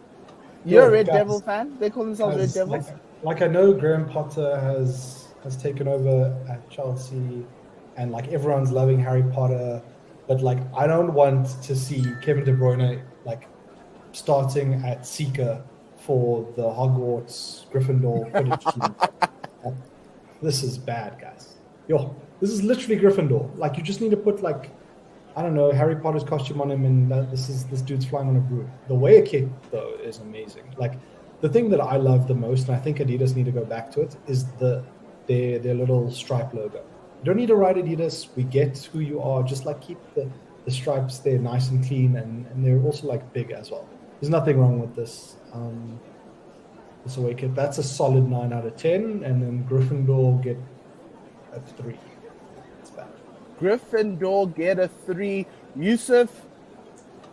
S5: You're a Red Devil fan? They call themselves Red Devils?
S7: Like I know Graham Potter has taken over at Chelsea. and like everyone's loving Harry Potter, but like I don't want to see Kevin De Bruyne like starting at Seeker for the Hogwarts Gryffindor Quidditch team. This is bad, guys. This is literally Gryffindor. Like, you just need to put like, I don't know, Harry Potter's costume on him, and this dude's flying on a broom. The way a kit though is amazing. Like, the thing that I love the most, and I think Adidas need to go back to it, is their little stripe logo. You don't need to write Adidas. We get who you are. Just like keep the stripes there nice and clean, and they're also like big as well. There's nothing wrong with this. This away kit. That's a solid 9 out of 10, and then Gryffindor get a 3. It's bad.
S5: Gryffindor get a 3. Yusuf,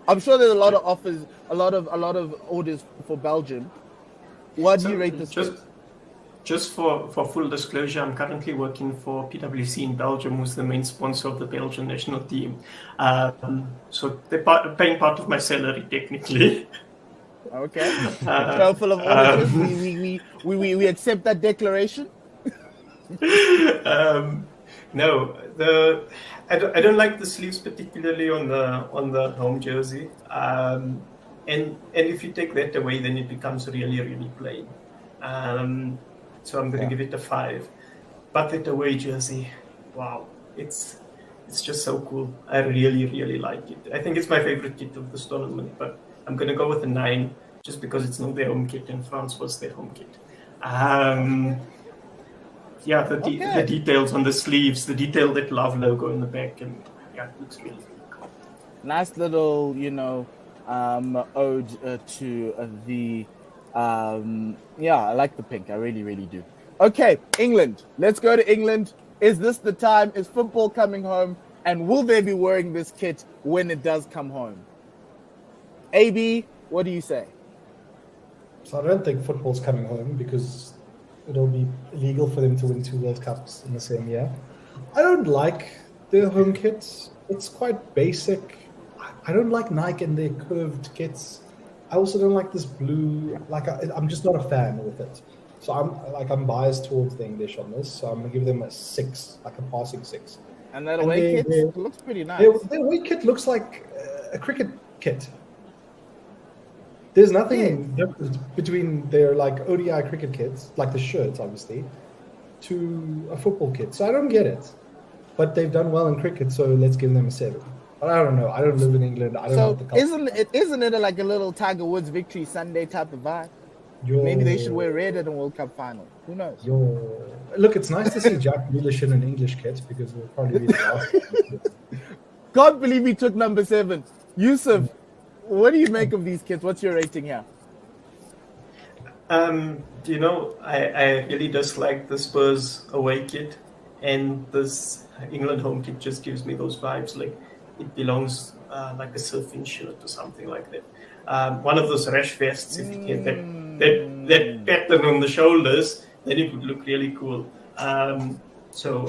S5: I'm sure there's a lot of offers, a lot of orders for Belgium. What do you rate this?
S8: Just for full disclosure, I'm currently working for PwC in Belgium, who's the main sponsor of the Belgian national team. So they're paying part of my salary technically.
S5: Okay. So full of orders. We accept that declaration.
S8: No, I don't like the sleeves particularly on the home jersey. And if you take that away, then it becomes really, really plain. So I'm going to give it a 5. But that away jersey, wow, it's just so cool. I really, really like it. I think it's my favorite kit of this tournament, but I'm going to go with a 9 just because it's not their home kit and France was their home kit. The details on the sleeves, the detailed that Love logo in the back, and it looks really, really cool.
S5: Nice little, ode to the. I like the pink. I really, really do. Okay, England. Let's go to England. Is this the time? Is football coming home? And will they be wearing this kit when it does come home? AB, what do you say?
S7: So I don't think football's coming home because it'll be illegal for them to win 2 World Cups in the same year. I don't like their home kits. It's quite basic. I don't like Nike and their curved kits. I also don't like this blue. Like, I'm just not a fan with it. So I'm biased towards the English on this. So I'm gonna give them a 6, like a passing 6.
S5: And that away kit looks pretty nice.
S7: Their away kit looks like a cricket kit. There's nothing different between their like ODI cricket kits, like the shirts, obviously, to a football kit. So I don't get it. But they've done well in cricket, so let's give them a 7. But I don't know. I don't live in England. I don't know what the culture.
S5: Isn't it like a little Tiger Woods victory Sunday type of vibe? Maybe they should wear red at the World Cup final. Who knows?
S7: Look, it's nice to see Jack Grealish in an English kit because it'll probably be the last.
S5: Can't believe he took number 7. Yusuf, what do you make of these kits? What's your rating here?
S8: I really dislike the Spurs away kit, and this England home kit just gives me those vibes like it belongs like a surfing shirt or something like that. One of those rash vests, if you get that pattern on the shoulders, then it would look really cool. So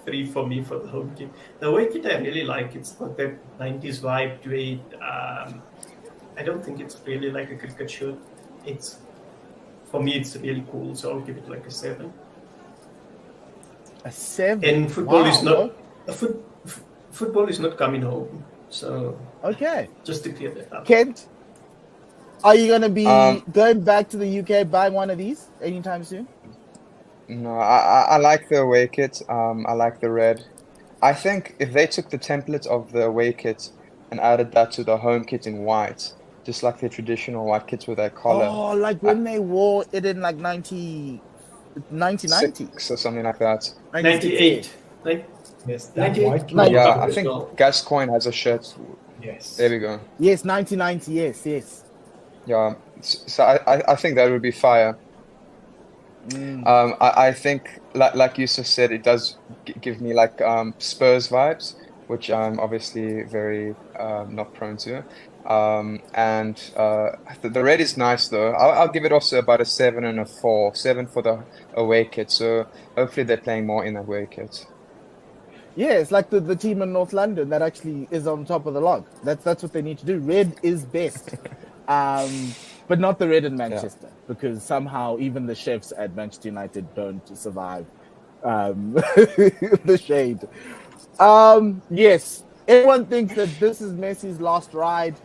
S8: 3 for me for the home kit. The away kit I really like. It's got that 90s vibe to it. I don't think it's really like a cricket shirt. For me, it's really cool. So I'll give it like a 7.
S5: A 7.
S8: And football is not football is not coming home. So
S5: okay,
S8: just to clear that up.
S5: Kent, are you gonna be going back to the UK buying one of these anytime soon?
S6: No, I like the away kit. I like the red. I think if they took the template of the away kit and added that to the home kit in white, just like the traditional white kits with that collar.
S5: Oh, like when they wore it in like 1990
S6: or something like that.
S8: 98.
S7: Yes,
S8: that
S7: white.
S6: Yeah, I think Gascoigne has a shirt.
S7: Yes.
S6: There we go.
S5: Yes, 1990. Yes.
S6: Yeah, so I think that would be fire. I think, like Yusuf said, it does give me like Spurs vibes, which I'm obviously very not prone to. And the red is nice though. I'll give it also about a 7 and a 4. 7 for the away kit. So hopefully they're playing more in the away kit.
S5: Yeah, it's like the team in North London that actually is on top of the log. That's what they need to do. Red is best. But not the red in Manchester, because somehow even the chefs at Manchester United don't survive the shade. Yes, everyone thinks that this is Messi's last ride.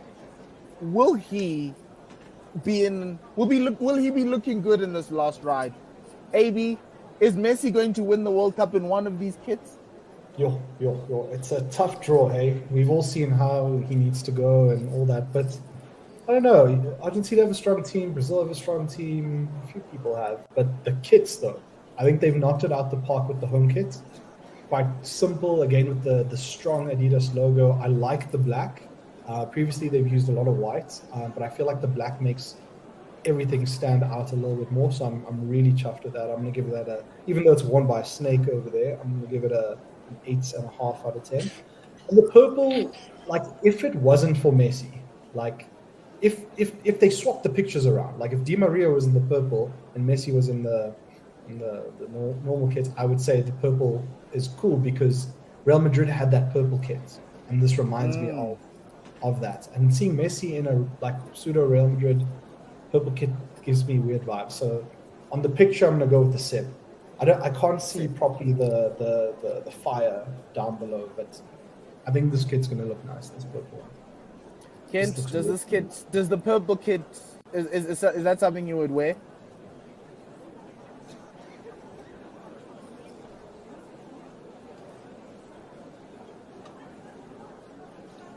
S5: Will he be looking good in this last ride? AB, is Messi going to win the World Cup in one of these kits?
S7: Yo. It's a tough draw, hey? We've all seen how he needs to go and all that, but I don't know. Argentina have a strong team. Brazil have a strong team. A few people have. But the kits, though, I think they've knocked it out the park with the home kits. Quite simple, again, with the strong Adidas logo. I like the black. Previously, they've used a lot of white, but I feel like the black makes everything stand out a little bit more. So I'm really chuffed with that. I'm going to give that even though it's worn by a snake over there, I'm going to give it an 8.5 out of 10. And the purple, like, if it wasn't for Messi, like, if they swapped the pictures around, like if Di Maria was in the purple and Messi was in the normal kit, I would say the purple is cool because Real Madrid had that purple kit, and this reminds me of that. And seeing Messi in a like pseudo Real Madrid purple kit gives me weird vibes. So on the picture, I'm gonna go with the 7. I can't see properly the fire down below, but I think this kit's gonna look nice. This purple one.
S5: Kent, does the purple kit, is that something you would wear?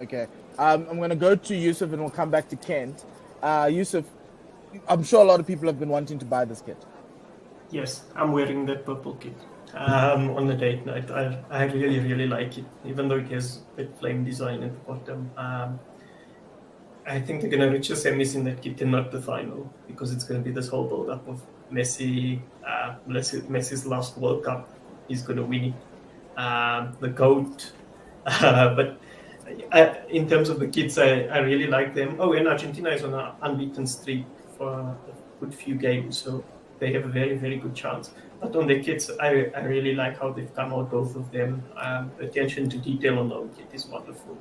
S5: Okay, I'm going to go to Yusuf and we'll come back to Kent. Yusuf, I'm sure a lot of people have been wanting to buy this kit.
S8: Yes, I'm wearing that purple kit on the date night. I really, really like it, even though it has that flame design at the bottom. I think they're going to reach the semis in that kit and not the final, because it's going to be this whole build-up of Messi. Messi's last World Cup. He's going to win it. The GOAT. But in terms of the kits, I really like them. Oh, and Argentina is on an unbeaten streak for a good few games, so they have a very, very good chance. But on the kits, I really like how they've come out, both of them. The attention to detail on the home kit is wonderful.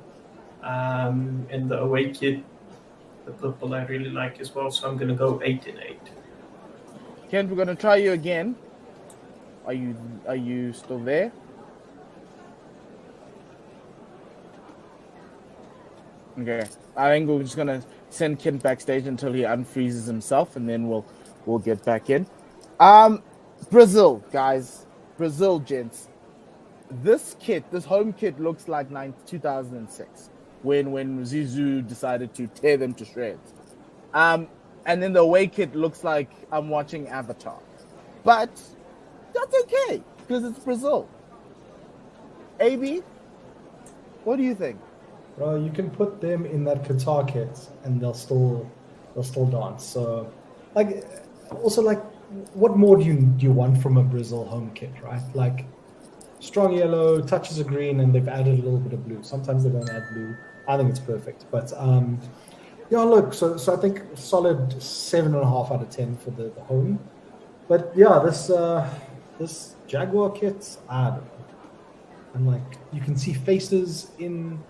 S8: And the away kit, the purple, I really like as well, so I'm going to go 8 and 8.
S5: Kent, we're going to try you again. Are you still there? Okay, I think we're just going to send Kent backstage until he unfreezes himself, and then we'll get back in. Brazil, guys. Brazil, gents. This home kit looks like 2006. When Zizou decided to tear them to shreds. And then the away kit looks like I'm watching Avatar. But that's okay, because it's Brazil. AB, what do you think?
S7: Bro, you can put them in that Qatar kit and they'll still dance. So, like, also, like, what more do you want from a Brazil home kit, right? Like, strong yellow, touches of green, and they've added a little bit of blue. Sometimes they don't add blue. I think it's perfect. But yeah, look, so I think solid 7.5 out of 10 for the home. But yeah, this Jaguar kit, I don't know. And like, you can see faces in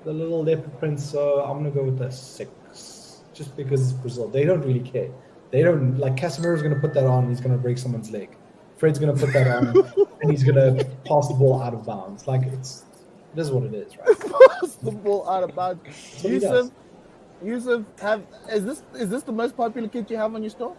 S7: the little leopard print, so I'm gonna go with the 6, just because it's Brazil. They don't really care. They don't, like, Casemiro's gonna put that on, he's gonna break someone's leg. Fred's gonna put that on, and he's gonna pass the ball out of bounds. Like, it is what it is, right?
S5: Pass the ball out of bounds. Yusuf, is this the most popular kit you have on your store?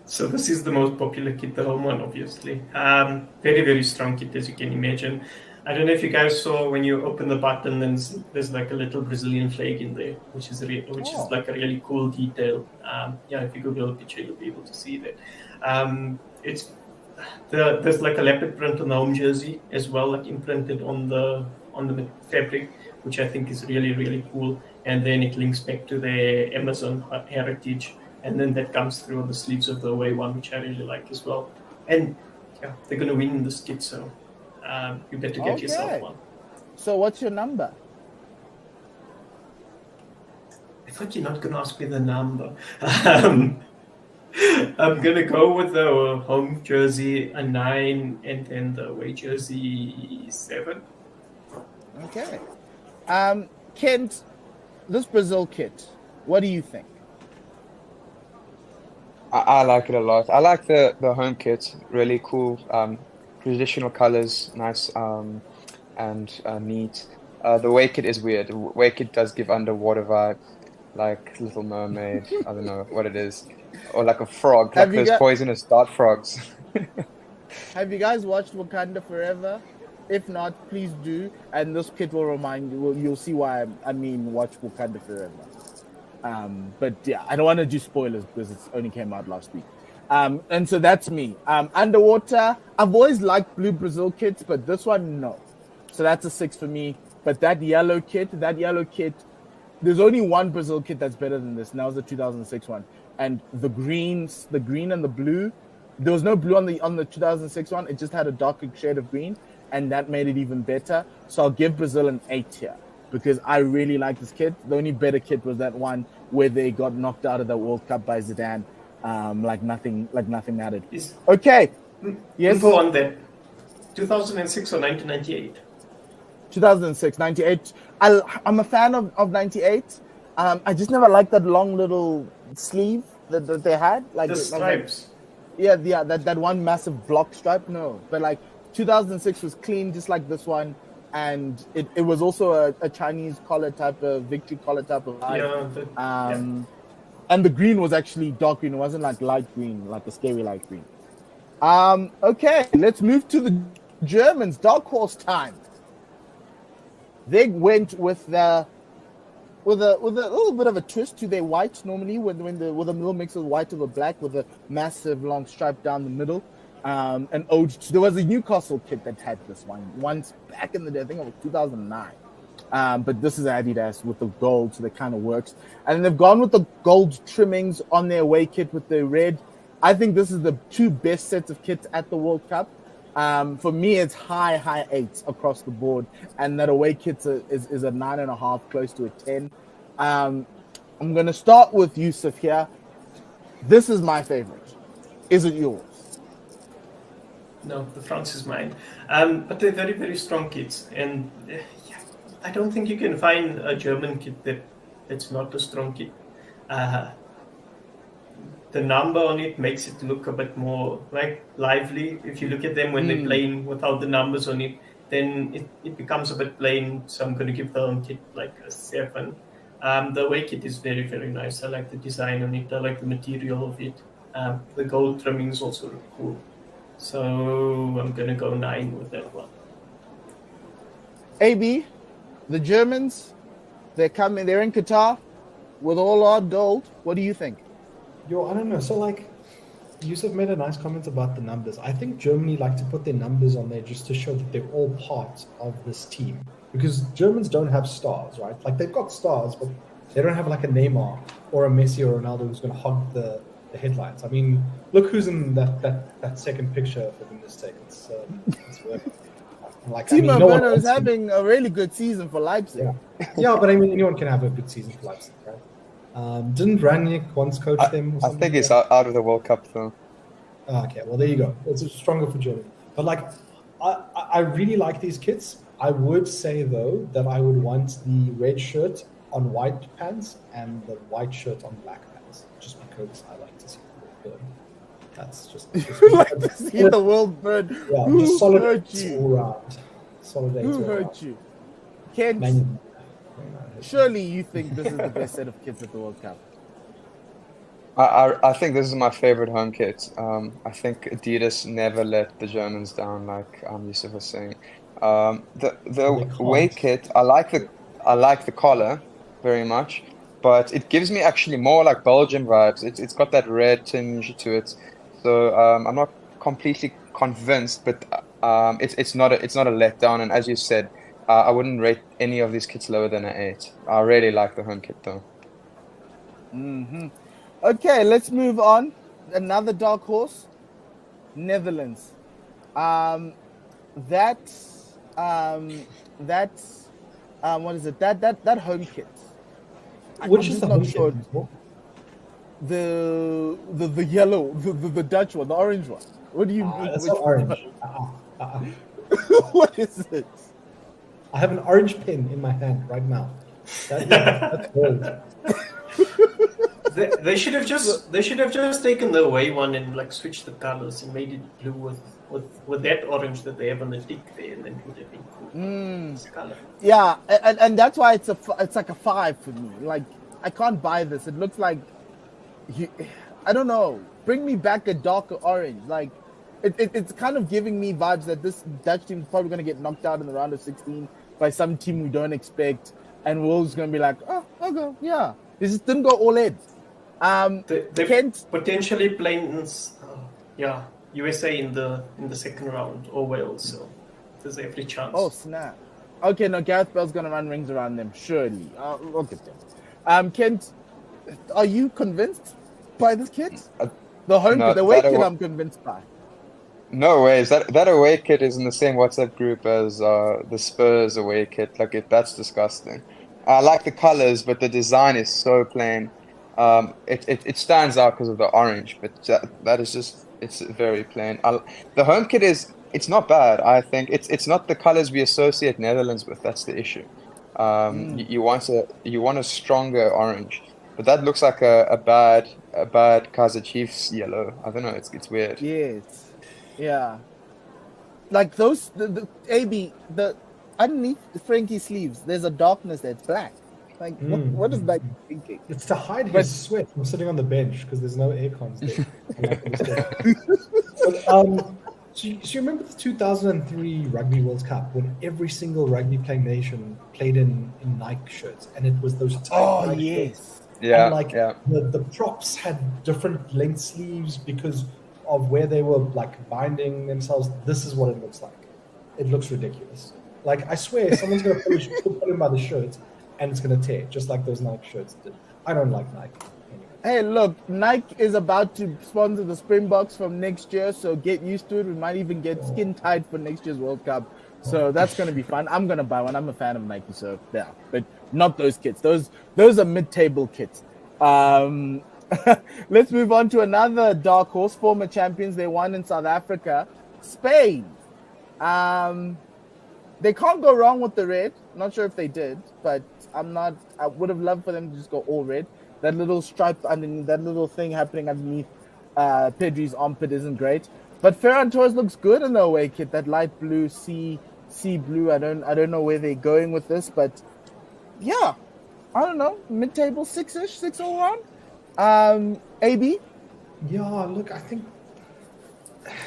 S8: So this is the most popular kit, the home one, obviously. Very, very strong kit, as you can imagine. I don't know if you guys saw when you open the button, then there's like a little Brazilian flag in there, which is like a really cool detail. Yeah, if you Google a picture, you'll be able to see that. There's like a leopard print on the home jersey as well, like imprinted on the fabric, which I think is really, really cool. And then it links back to the Amazon heritage, and then that comes through on the sleeves of the away one, which I really like as well. And yeah, they're going to win this kit, so you better get yourself one.
S5: So what's your number?
S8: I thought you're not going to ask me the number. I'm going to go with the home jersey a 9, and then the away jersey 7.
S5: Okay. Kent, this Brazil kit, what do you think?
S6: I like it a lot. I like the home kit, really cool. traditional colors, nice and neat. The away kit is weird. The away kit does give underwater vibe, like Little Mermaid. I don't know what it is, or like a frog, like those poisonous dart frogs.
S5: Have you guys watched Wakanda Forever? If not, please do, and this kit will remind you. You'll see why I mean watch Wakanda Forever. But yeah, I don't want to do spoilers because it only came out last week. And so that's me. Underwater, I've always liked Blue Brazil kits, but this one, no. So that's a 6 for me. But that yellow kit, there's only one Brazil kit that's better than this. And that was the 2006 one. And the green and the blue, there was no blue on the 2006 one. It just had a darker shade of green, and that made it even better. So I'll give Brazil an 8 here because I really like this kit. The only better kit was that one where they got knocked out of the World Cup by Zidane. Like nothing mattered. Okay. Yes.
S8: Info on that. 2006 or 1998?
S5: 2006, 98. I'm a fan of 98. I just never liked that long little sleeve that they had. Like
S8: the stripes.
S5: That one massive block stripe. No, but like 2006 was clean, just like this one. And it was also a Chinese collar type of victory collar type of vibe. And the green was actually dark green. It wasn't like light green, like a scary light green. Okay, let's move to the Germans. Dark horse time. They went with a little bit of a twist to their white normally with a little mix of white over black with a massive long stripe down the middle. An ode. There was a Newcastle kit that had this one once back in the day. I think it was 2009. But this is Adidas with the gold, so that kind of works. And they've gone with the gold trimmings on their away kit with the red. I think this is the two best sets of kits at the World Cup. For me, it's high 8s across the board, and that away kit is a 9.5, close to a 10. I'm going to start with Yusuf here. This is my favorite. Is it yours?
S8: No, the France is mine. But they're very, very strong kits, and I don't think you can find a German kit that's not a strong kit. The number on it makes it look a bit more like lively. If you look at them when they're playing without the numbers on it, then it becomes a bit plain. So I'm going to give the home kit like a 7. The away kit is very, very nice. I like the design on it. I like the material of it. The gold trimming is also really cool. So I'm going to go 9 with that one.
S5: AB, the Germans, they're in Qatar with all our gold. What do you think?
S7: I don't know. So, like, Yusuf made a nice comment about the numbers. I think Germany like to put their numbers on there just to show that they're all part of this team. Because Germans don't have stars, right? Like, they've got stars, but they don't have, like, a Neymar or a Messi or Ronaldo who's going to hog the headlines. I mean, look who's in that second picture for goodness sake. It's like,
S5: Timo Werner is having a really good season for Leipzig.
S7: Yeah, but I mean, anyone can have a good season for Leipzig, right? Didn't Rangnick once coach them?
S6: I think he's out of the World Cup, though.
S7: Okay, well, there you go. It's stronger for Germany. But, like, I really like these kits. I would say, though, that I would want the red shirt on white pants and the white shirt on black pants, just because I like to see the world burn. That's just
S5: like to see the world burn.
S7: Yeah,
S5: Who
S7: just solid
S5: hurt you?
S7: all round. Solid eights
S5: Who
S7: all
S5: hurt
S7: round.
S5: you? Kent, surely you think this is the best set of kits at the World Cup?
S6: I think this is my favorite home kit. I think Adidas never let the Germans down, like Yusuf was saying. The away kit, I like the collar very much, but it gives me actually more like Belgian vibes. It's got that red tinge to it, so I'm not completely convinced, but it's not a letdown. And as you said, I wouldn't rate any of these kits lower than an 8. I really like the home kit though.
S5: Mm-hmm. Okay, let's move on. Another dark horse, Netherlands. That's what is it? That home kit.
S7: Which is the home kit?
S5: The yellow, the Dutch one, the orange one. What do you mean?
S7: That's not orange.
S5: What is it?
S7: I have an orange pen in my hand right now. That's gold.
S8: They should have just taken the away one and like switched the colors and made it blue with that orange that they have on the tick there, and then it would have been cool. This color.
S5: Yeah, and that's why it's like a 5 for me. Like, I can't buy this. It looks like I don't know. Bring me back a darker orange. Like, it's kind of giving me vibes that this Dutch team is probably going to get knocked out in the round of 16 by some team we don't expect, and Wolves going to be like, oh, okay, yeah. They just didn't go all in.
S8: They
S5: Kent
S8: potentially playing, USA in the second round or Wales, so there's every chance.
S5: Oh snap! Okay, no, Gareth Bell's going to run rings around them, surely. Look at them. Kent, are you convinced by this kid? The away kid, I'm convinced by.
S6: No way. That away kit is in the same WhatsApp group as the Spurs away kit. Like, that's disgusting. I like the colors, but the design is so plain. It stands out because of the orange, but that is just, it's very plain. The home kit it's not bad. I think it's not the colors we associate Netherlands with. That's the issue. You want a stronger orange, but that looks like a bad Kaizer Chiefs yellow. I don't know. It's weird.
S5: Yes. Yeah, like those the underneath Frankie's sleeves, there's a darkness that's black. Like, what is that thinking?
S7: It's to hide his sweat from sitting on the bench because there's no air cons there. So you remember the 2003 Rugby World Cup when every single rugby playing nation played in Nike shirts, and it was those tight Nike shirts.
S6: Yeah,
S7: and the props had different length sleeves because of where they were like binding themselves. This is what it looks like. It looks ridiculous. Like, I swear someone's going to put him by the shirt and it's going to tear, just like those Nike shirts did. I don't like Nike. Anyway.
S5: Hey, look, Nike is about to sponsor the Springboks from next year, so get used to it. We might even get skin tight for next year's World Cup. So that's going to be fun. I'm going to buy one. I'm a fan of Nike, so yeah. But not those kits. Those are mid-table kits. Let's move on to another dark horse, former champions. They won in South Africa. Spain. They can't go wrong with the red. Not sure if they did, but I would have loved for them to just go all red. That little stripe underneath, that little thing happening underneath Pedri's armpit isn't great. But Ferran Torres looks good in the away kit. That light blue, sea blue. I don't know where they're going with this, but yeah, I don't know. Mid-table, 6-ish, 6 all round. AB?
S7: Yeah, look, I think,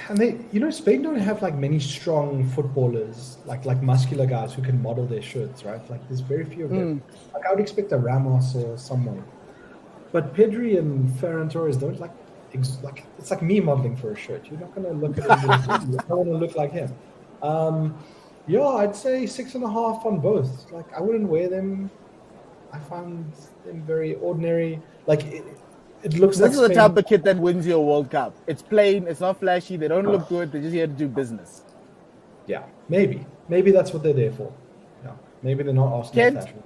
S7: and Spain don't have like many strong footballers, like muscular guys who can model their shirts, right? Like, there's very few of them. Like, I would expect a Ramos or someone, but Pedri and Ferran Torres don't it's like me modeling for a shirt. You're not gonna look at him. You don't want to look like him. Yeah, I'd say 6.5 on both. Like, I wouldn't wear them. I find them very ordinary. Like, it looks like
S5: this is the type of kit that wins your World Cup. It's plain, it's not flashy, they don't look good, they're just here to do business.
S7: Yeah, maybe that's what they're there for. Yeah, maybe they're not Arsenal fashion.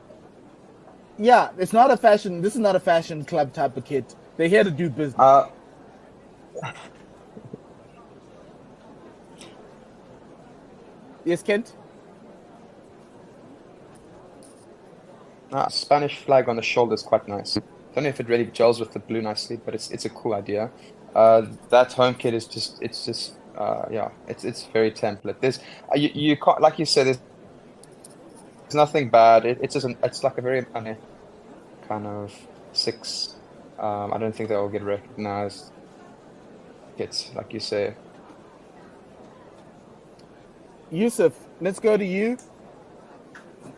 S5: Yeah, it's not a fashion. This is not a fashion club type of kit. They're here to do business. Yes, Kent?
S6: Spanish flag on the shoulder is quite nice. Don't know if it really gels with the blue nicely, but it's a cool idea. That home kit is just it's very template. There's you can't, like you said, there's nothing bad. It's like a very kind of 6. I don't think they will get recognized. It's like you say.
S5: Yusuf, let's go to you.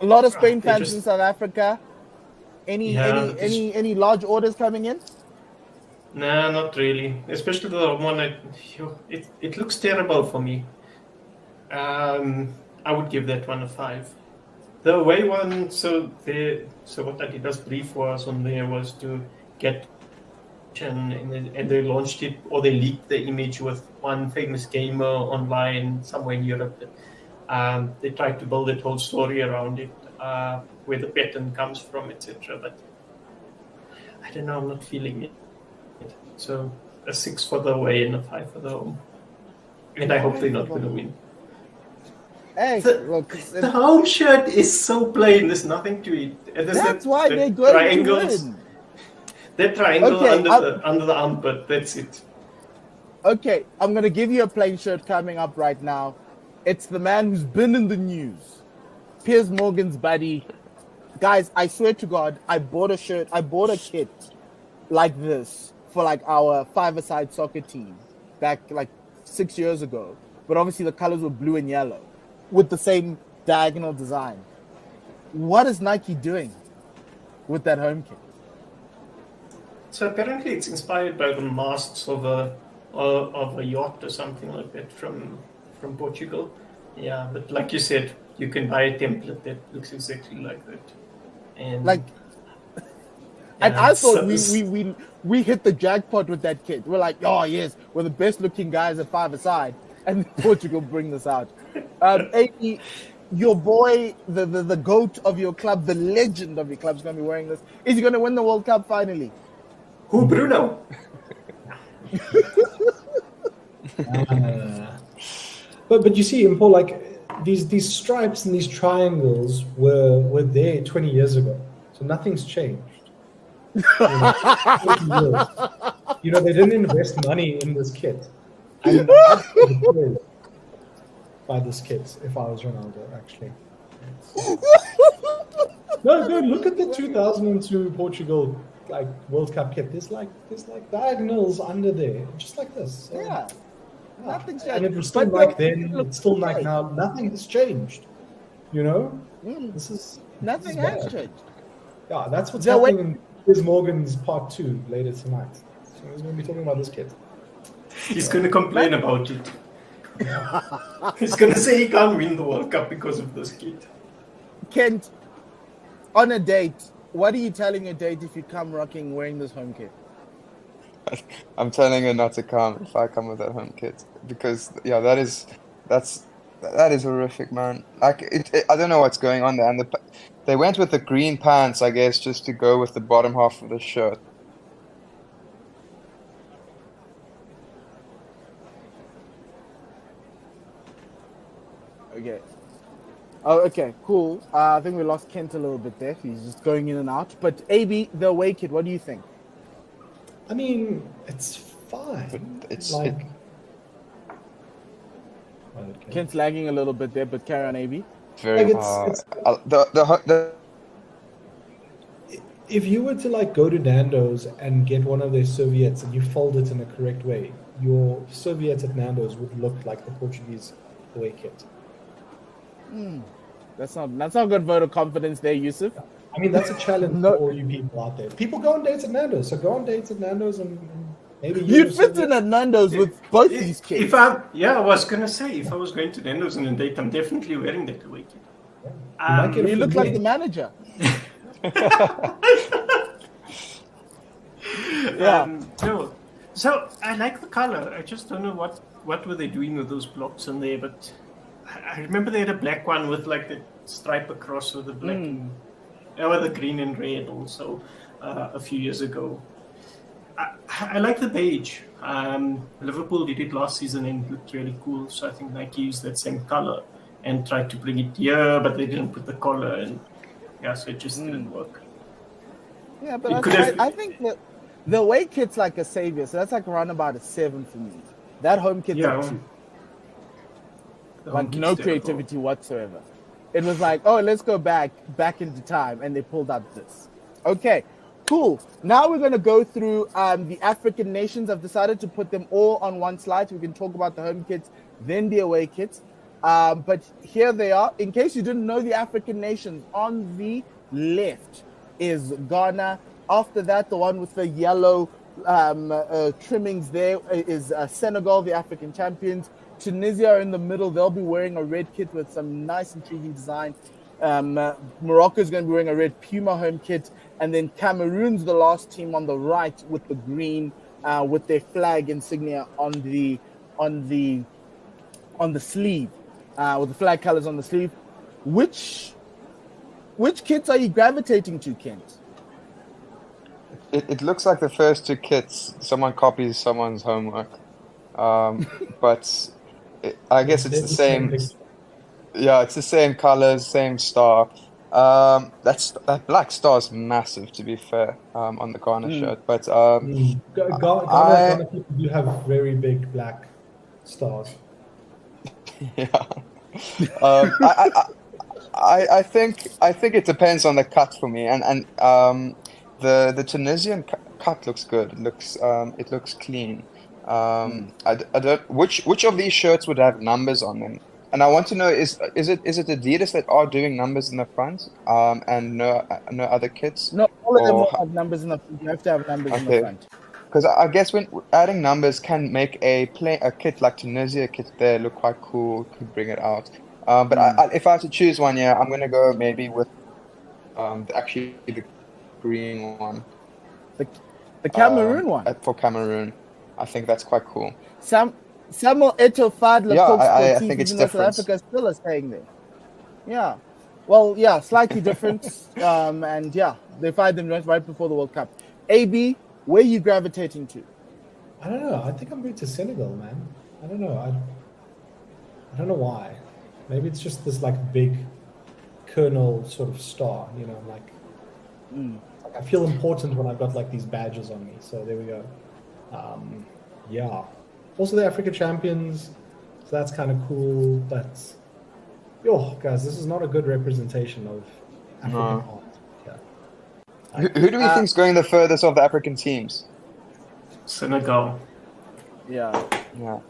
S5: A lot of Spain fans in South Africa. Any large orders coming in?
S8: Nah, not really. Especially the one it looks terrible for me. I would give that one a 5. The away one, so what Adidas brief was on there was to get and they launched it, or they leaked the image with one famous gamer online somewhere in Europe. They tried to build that whole story around it, where the pattern comes from, etc. But I don't know, I'm not feeling it. So a 6 for the away and a 5 for the home. And I hope they're not going to win.
S5: Hey,
S8: the home shirt is so plain. There's nothing to it.
S5: That's why they're going to win.
S8: That triangle
S5: Okay,
S8: under the armpit, that's it.
S5: Okay, I'm going to give you a plain shirt coming up right now. It's the man who's been in the news. Piers Morgan's buddy. Guys, I swear to God, I bought a kit like this for like our five-a-side soccer team back like 6 years ago. But obviously the colors were blue and yellow with the same diagonal design. What is Nike doing with that home kit?
S8: So apparently it's inspired by the masts of a yacht or something like that from Portugal. Yeah, but like you said, you can buy a template that looks exactly like that. And
S5: like, and I thought we hit the jackpot with that kit. We're like, oh yes, we're the best looking guys at five-a-side, and Portugal bring this out. AB, your boy, the goat of your club, the legend of your club, is going to be wearing this. Is he going to win the World Cup finally?
S8: Who, Bruno?
S7: But you see, Paul, like these stripes and these triangles were there 20 years ago, so nothing's changed. You know, they didn't invest money in this kit. I'd buy this kit if I was Ronaldo, actually. No, look at the 2002 Portugal like World Cup kit. There's like diagonals under there, just like this. So,
S5: yeah. Nothing's changed.
S7: And it was still like then, it's still like now. Nothing has changed. You know,
S5: nothing has changed.
S7: Yeah, that's what's happening in Piers Morgan's part 2 later tonight. So he's going to be talking about this kit.
S8: He's going to complain about it. He's going to say he can't win the World Cup because of this kit.
S5: Kent, on a date, what are you telling a date if you come wearing this home kit?
S6: I'm telling her not to come if I come with that home kit, because that is horrific, man. Like I don't know what's going on there, and they went with the green pants, I guess, just to go with the bottom half of the shirt.
S5: Okay. Oh, okay, cool. I think we lost Kent a little bit there. He's just going in and out. But AB, the away kit, what do you think?
S7: I mean, it's fine.
S6: It's
S7: like
S5: Kent's lagging a little bit there, but carry on, AB.
S6: Very hard.
S7: If you were to like go to Nando's and get one of their serviettes and you fold it in a correct way, your serviette at Nando's would look like the Portuguese away kit.
S5: That's not good vote of confidence there, Yusuf.
S7: I mean, that's a challenge for all you people out there. People go on dates at Nando's, so go on dates at Nando's and maybe
S5: you'd fit in at Nando's with both these kids.
S8: I was gonna say, if I was going to Nando's on a date, I'm definitely wearing that away kit.
S5: You look like the manager.
S8: No. So I like the color. I just don't know what were they doing with those blocks in there, but I remember they had a black one with like the stripe across with the black or the green and red also a few years ago. I like the beige. Liverpool did it last season and it looked really cool, so I think Nike used that same color and tried to bring it here, but they didn't put the collar, and so it just didn't work.
S5: Yeah, but I think that the away kit's like a savior, so that's like around about a 7 for me. That home kit's a 2. Like no creativity whatsoever. It was like, oh, let's go back into time, and they pulled out this. Okay, cool. Now we're going to go through the African nations. I've decided to put them all on one slide so we can talk about the home kits, then the away kits. But here they are. In case you didn't know the African nations, on the left is Ghana. After that, the one with the yellow trimmings there is Senegal, the African champions. Tunisia are in the middle. They'll be wearing a red kit with some nice intriguing design. Morocco is going to be wearing a red Puma home kit. And then Cameroon's the last team on the right with the green, with their flag insignia on the sleeve, with the flag colors on the sleeve. Which kits are you gravitating to, Kent?
S6: It looks like the first 2 kits. Someone copies someone's homework. But I guess it's the same. Yeah, it's the same colors, same star. That black star is massive, to be fair, on the Ghana shirt. But
S7: Ghana people do have very big black stars.
S6: yeah, I think it depends on the cut for me, and the Tunisian cut looks good. It looks clean. I don't which of these shirts would have numbers on them. And I want to know, is it Adidas that are doing numbers in the front, and no other kits?
S5: No, all of them will have numbers in the front. You have to have numbers in the front.
S6: Because I guess when adding numbers can make a kit like Tunisia kit there look quite cool, could bring it out. But if I had to choose one, I'm going to go maybe with the green one.
S5: The Cameroon one?
S6: For Cameroon. I think that's quite cool.
S5: Samuel Eto'o Fadla
S6: I think it's different.
S5: South Africa still is staying there. Yeah. Well, yeah, slightly different. And yeah, they fired them right before the World Cup. AB, where are you gravitating to?
S7: I don't know. I think I'm going to Senegal, man. I don't know. I don't know why. Maybe it's just this like big colonel sort of star, you know, like I feel important when I've got like these badges on me. So there we go. Yeah. Also, the Africa champions, so that's kind of cool. But, guys, this is not a good representation of African art. Yeah.
S6: Who do we think is going the furthest of the African teams?
S8: Senegal.
S5: Yeah.
S6: Yeah.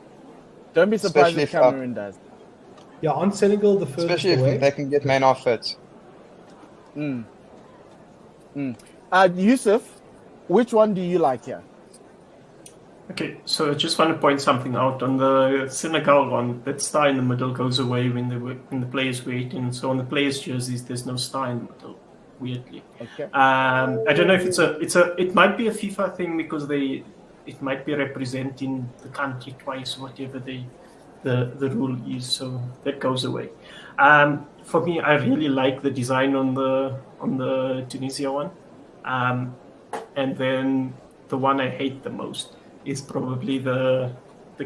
S5: Don't be surprised if Cameroon does.
S7: Yeah, on Senegal, the furthest
S6: especially if
S7: away.
S6: They can get main outfits.
S5: Yusuf, which one do you like here?
S8: Okay, so I just want to point something out. On the Senegal one, that star in the middle goes away when the players wait, and so on the players' jerseys, there's no star in the middle. Weirdly,
S5: okay.
S8: I don't know if it might be a FIFA thing because it might be representing the country twice, whatever the rule is. So that goes away. For me, I really like the design on the Tunisia one, and then the one I hate the most is probably the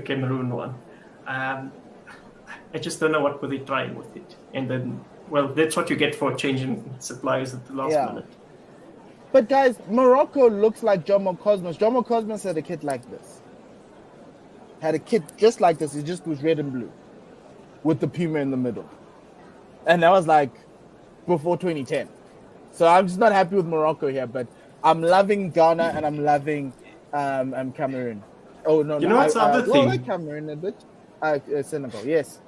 S8: Cameroon one. I just don't know what were they trying with it. And then, well, that's what you get for changing suppliers at the last minute.
S5: But guys, Morocco looks like Jomo Cosmos. Jomo Cosmos had a kit like this. Had a kit just like this. It just was red and blue with the Puma in the middle. And that was like before 2010. So I'm just not happy with Morocco here, but I'm loving Ghana and I'm loving Cameroon. Oh no!
S8: You know what's the other thing?
S5: Well, Cameroon a bit. Senegal, yes.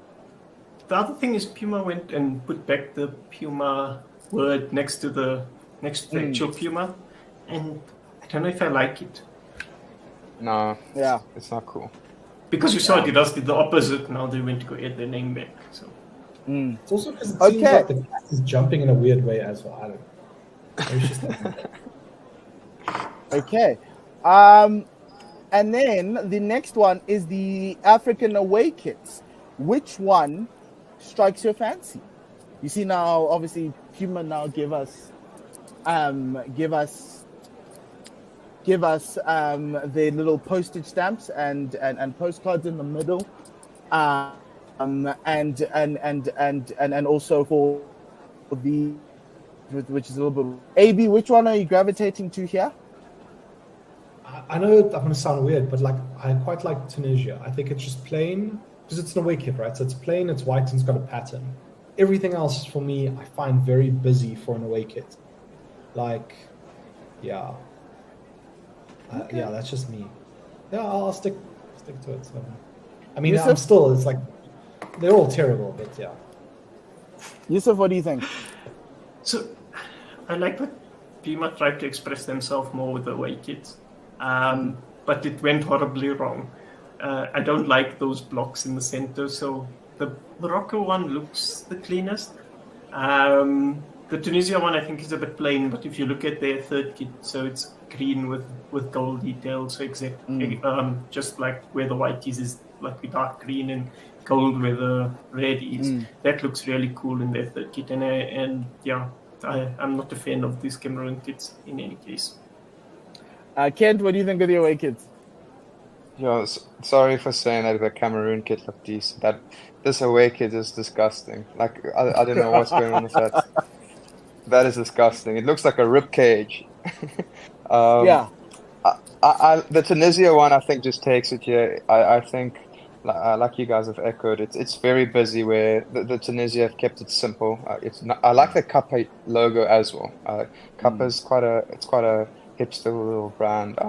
S8: The other thing is Puma went and put back the Puma word next to the actual Puma, and I don't know if I like it.
S6: No.
S5: Yeah.
S6: It's not cool.
S8: Because you saw Adidas did the opposite. Now they went to go get their name back. So.
S7: It's also because it seems like the cat is jumping in a weird way as well. I don't know. It's just
S5: Okay. And then the next one is the African away kits. Which one strikes your fancy? You see now, obviously, Puma now give us their little postage stamps and postcards in the middle, and also for the, which is a little bit. AB, which one are you gravitating to here?
S7: I know I'm going to sound weird, but like I quite like Tunisia. I think it's just plain because it's an away kit, right? So it's plain, it's white, and it's got a pattern. Everything else for me, I find very busy for an away kit. Like, yeah, that's just me. Yeah, I'll stick to it. So, I mean,
S5: Yusuf?
S7: I'm still. It's like they're all terrible, but yeah.
S5: Yusuf, what do you think?
S8: So, I like that Puma tried to express themselves more with the away kits. But it went horribly wrong. I don't like those blocks in the center, so the Morocco one looks the cleanest. The Tunisia one I think is a bit plain, but if you look at their third kit, so it's green with gold details, so just like where the white is like the dark green and gold where the red is. That looks really cool in their third kit, I'm not a fan of these Cameroon kits in any case.
S5: Kent, what do you think of the away kits?
S6: Yeah, sorry for saying that the Cameroon kit looked decent. This away kit is disgusting. Like I don't know what's going on with that. That is disgusting. It looks like a rib cage.
S5: Yeah.
S6: The Tunisia one, I think, just takes it here. I think, like you guys have echoed, it's very busy. Where the Tunisia have kept it simple. I like the Kappa logo as well. Kappa's quite a hipster little brand.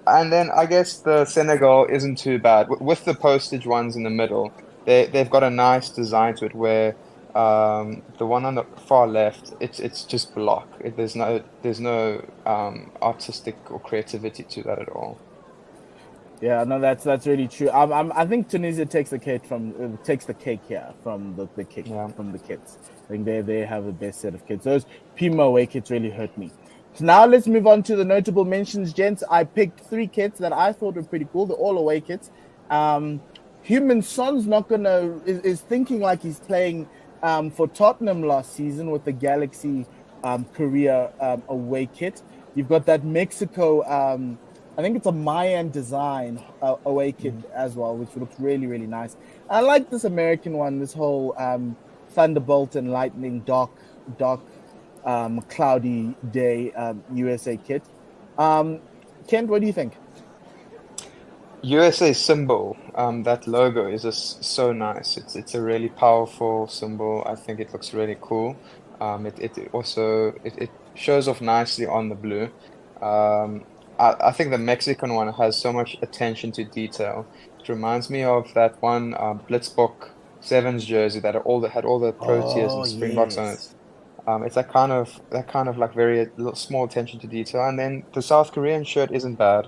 S6: And then I guess the Senegal isn't too bad with the postage ones in the middle. They've got a nice design to it where the one on the far left, it's just block. There's no artistic or creativity to that at all.
S5: Yeah, no, that's really true. I think Tunisia takes the cake here from the kits. I think they have the best set of kits. Those Puma away kits really hurt me. So now let's move on to the notable mentions, gents. I picked 3 kits that I thought were pretty cool. They're all away kits. Human Son's is thinking like he's playing for Tottenham last season with the Galaxy Korea away kit. You've got that Mexico, I think it's a Mayan design away kit as well, which looks really, really nice. I like this American one, this whole Thunderbolt and Lightning dark cloudy day USA kit. Kent, what do you think?
S6: USA symbol, that logo is just so nice. It's a really powerful symbol. I think it looks really cool. It also shows off nicely on the blue. I think the Mexican one has so much attention to detail. It reminds me of that one Blitzbock Sevens jersey that had all the Proteas and Springboks on it. It's that kind of like very small attention to detail. And then the South Korean shirt isn't bad.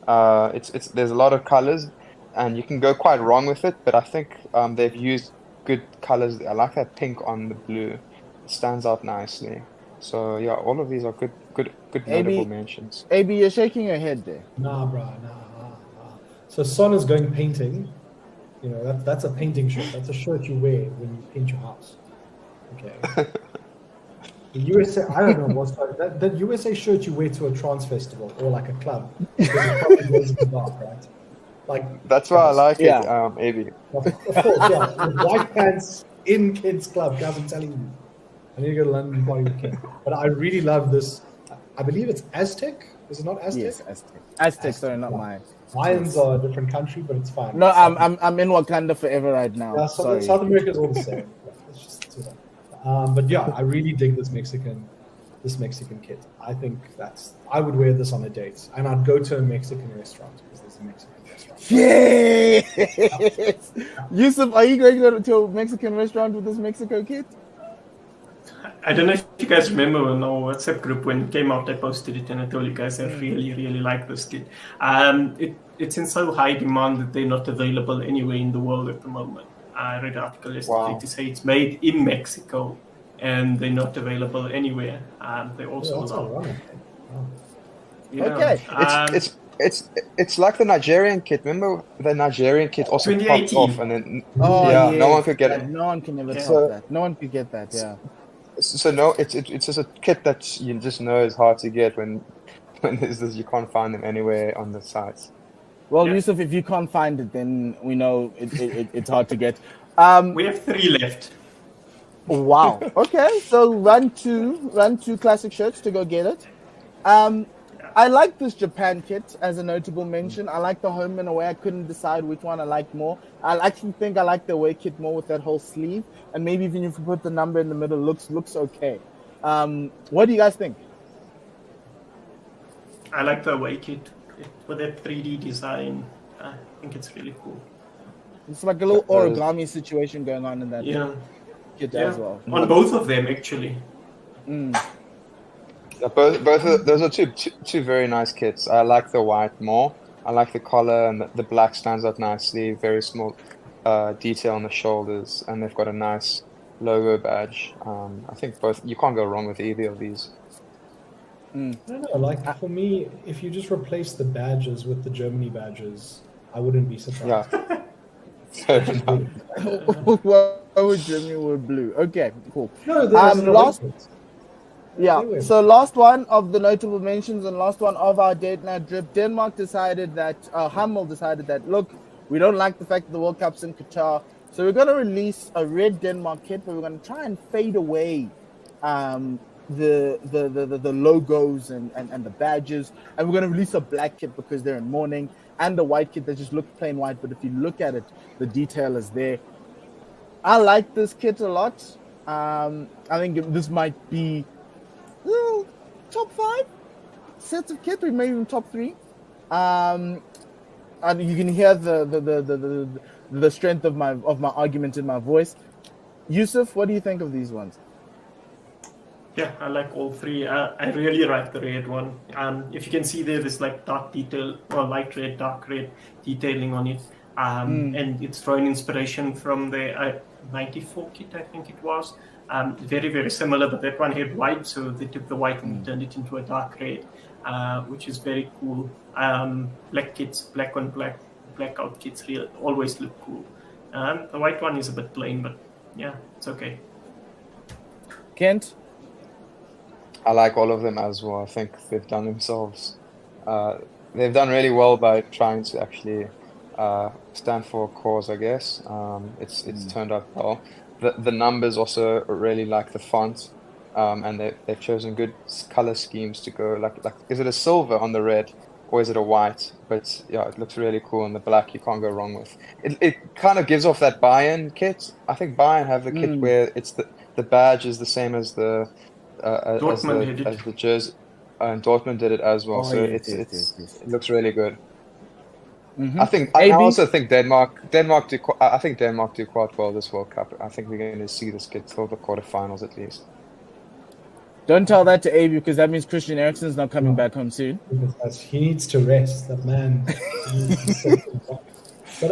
S6: There's a lot of colors, and you can go quite wrong with it. But I think they've used good colors. I like that pink on the blue. It stands out nicely. So yeah, all of these are good notable mentions.
S5: AB, you're shaking your head there.
S7: Nah, bro, nah. So Son is going painting. You know, that's a painting shirt. That's a shirt you wear when you paint your house. Okay. The USA, I don't know what's that USA shirt you wear to a trance festival or like a club. Because it probably goes in the dark, right? Like
S6: that's why I like it, AB.
S7: Of course, yeah. With white pants in kids' club, guys, I'm telling you. I need to go to London party with Ken. But I really love this. I believe it's Aztec. Is it not Aztec?
S5: Yes, Aztec. Aztec, sorry, not mine.
S7: Mayans are a different country, but it's fine.
S5: No, I'm in Wakanda forever right now.
S7: Yeah,
S5: sorry.
S7: South America is all the same. It's just too bad. But yeah, I really dig this Mexican kit. I think I would wear this on a date, and I'd go to a Mexican restaurant because there's a Mexican restaurant.
S5: Yes. Yusuf, are you going to a Mexican restaurant with this Mexico kit?
S8: I don't know if you guys remember in our WhatsApp group when it came out, I posted it and I told you guys I really, really like this kit. It's in so high demand that they're not available anywhere in the world at the moment. I read an article yesterday to say it's made in Mexico and they're not available anywhere. They also
S5: okay.
S6: It's like the Nigerian kit. Remember the Nigerian kit also popped off and then no one could get it.
S5: No one can ever top that. No one could get that. Yeah.
S6: So no, it's just a kit that you just know is hard to get when there's this, you can't find them anywhere on the sites.
S5: Well, Yusuf, if you can't find it, then we know it's hard to get.
S8: We have 3 left.
S5: Wow. Okay, so run two classic shirts to go get it. I like this Japan kit as a notable mention. I like the home and away. I couldn't decide which one I liked more. I actually think I like the away kit more with that whole sleeve, and maybe even if you put the number in the middle, looks okay. What do you guys think?
S8: I like the away kit with that 3D design. I think it's really cool.
S5: It's like a little origami situation going on in that kit as well.
S8: On both of them, actually.
S6: Yeah, both of those are two very nice kits. I like the white more. I like the collar, and the black stands out nicely. Very small detail on the shoulders, and they've got a nice logo badge. I think both, you can't go wrong with either of these.
S7: I don't know, like for me, if you just replace the badges with the Germany badges, I wouldn't be surprised.
S6: Yeah.
S5: Why would Germany wear blue? Okay, cool.
S7: No,
S5: so last one of the notable mentions and last one of our date night drip. Denmark decided that, Hummel decided that, look, we don't like the fact that the World Cup's in Qatar, so we're going to release a red Denmark kit, but we're going to try and fade away the logos and the badges, and we're going to release a black kit because they're in mourning, and the white kit that just looks plain white, but if you look at it, the detail is there. I like this kit a lot. I think this might be top 5 sets of kit, or maybe even top 3. And you can hear the strength of my argument in my voice. Yusuf, what do you think of these ones?
S8: Yeah, I like all 3. I really like the red one. If you can see there's like dark detail, or light red, dark red detailing on it. And it's drawing inspiration from the 94 kit, I think it was. Very, very similar, but that one had white, so they took the white and turned it into a dark red, which is very cool. Black kits, black on black, blackout kits always look cool. The white one is a bit plain, but yeah, it's okay.
S5: Kent?
S6: I like all of them as well. I think they've done themselves. They've done really well by trying to actually stand for a cause, I guess. It's turned out well. The numbers also really like the font, and they've chosen good color schemes to go. Like, is it a silver on the red, or is it a white? But yeah, it looks really cool, and the black you can't go wrong with. It kind of gives off that Bayern kit. I think Bayern have the kit where it's the badge is the same as the as the jersey, and Dortmund did it as well. It looks really good.
S5: Mm-hmm.
S6: I also think Denmark do quite well this World Cup. I think we're going to see this kid till the quarterfinals at least.
S5: Don't tell that to AB, because that means Christian Eriksen's not coming back home soon.
S7: He needs to rest. That man. But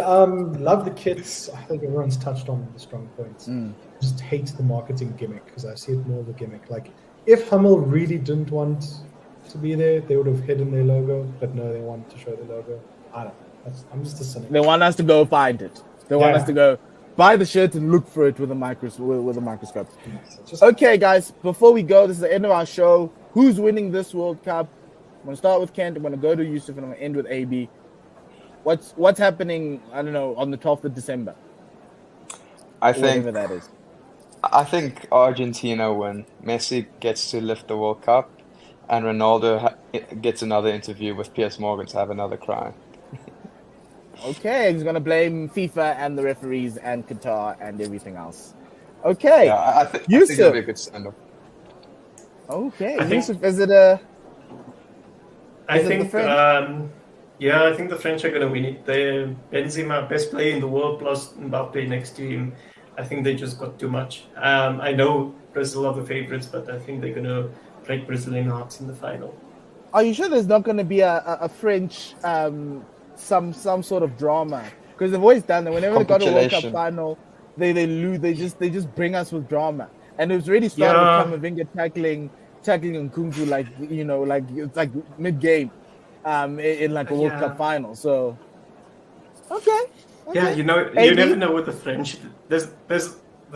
S7: love the kits. I think everyone's touched on the strong points. Just hate the marketing gimmick, because I see it more of a gimmick. Like, if Hummel really didn't want to be there, they would have hidden their logo. But no, they want to show the logo. I don't know. I'm just a cynic.
S5: They want us to go find it. They want us to go buy the shirt and look for it with a microscope. Okay, guys, before we go, this is the end of our show. Who's winning this World Cup? I'm going to start with Kent. I'm going to go to Yusuf, and I'm going to end with AB. What's happening, I don't know, on the 12th of December?
S6: I think
S5: that is.
S6: I think Argentina win. Messi gets to lift the World Cup, and Ronaldo gets another interview with Piers Morgan to have another cry.
S5: Okay, he's going to blame FIFA and the referees and Qatar and everything else. Okay.
S6: Yeah, I think it'll be a good stand-up.
S5: Okay, Yusuf, is it a...
S8: I think the French are going to win it. They're Benzema, best player in the world, plus Mbappe next to him. I think they just got too much. I know Brazil are the favorites, but I think they're going to break Brazilian hearts in the final.
S5: Are you sure there's not going to be a French... some sort of drama, because they've always done that. Whenever they got a World Cup final, they lose. They just bring us with drama, and it was already started with Kamavinga tackling Nkunku, like it's like mid game, in like a World Cup final. So okay.
S8: Yeah, you never know with the French. There's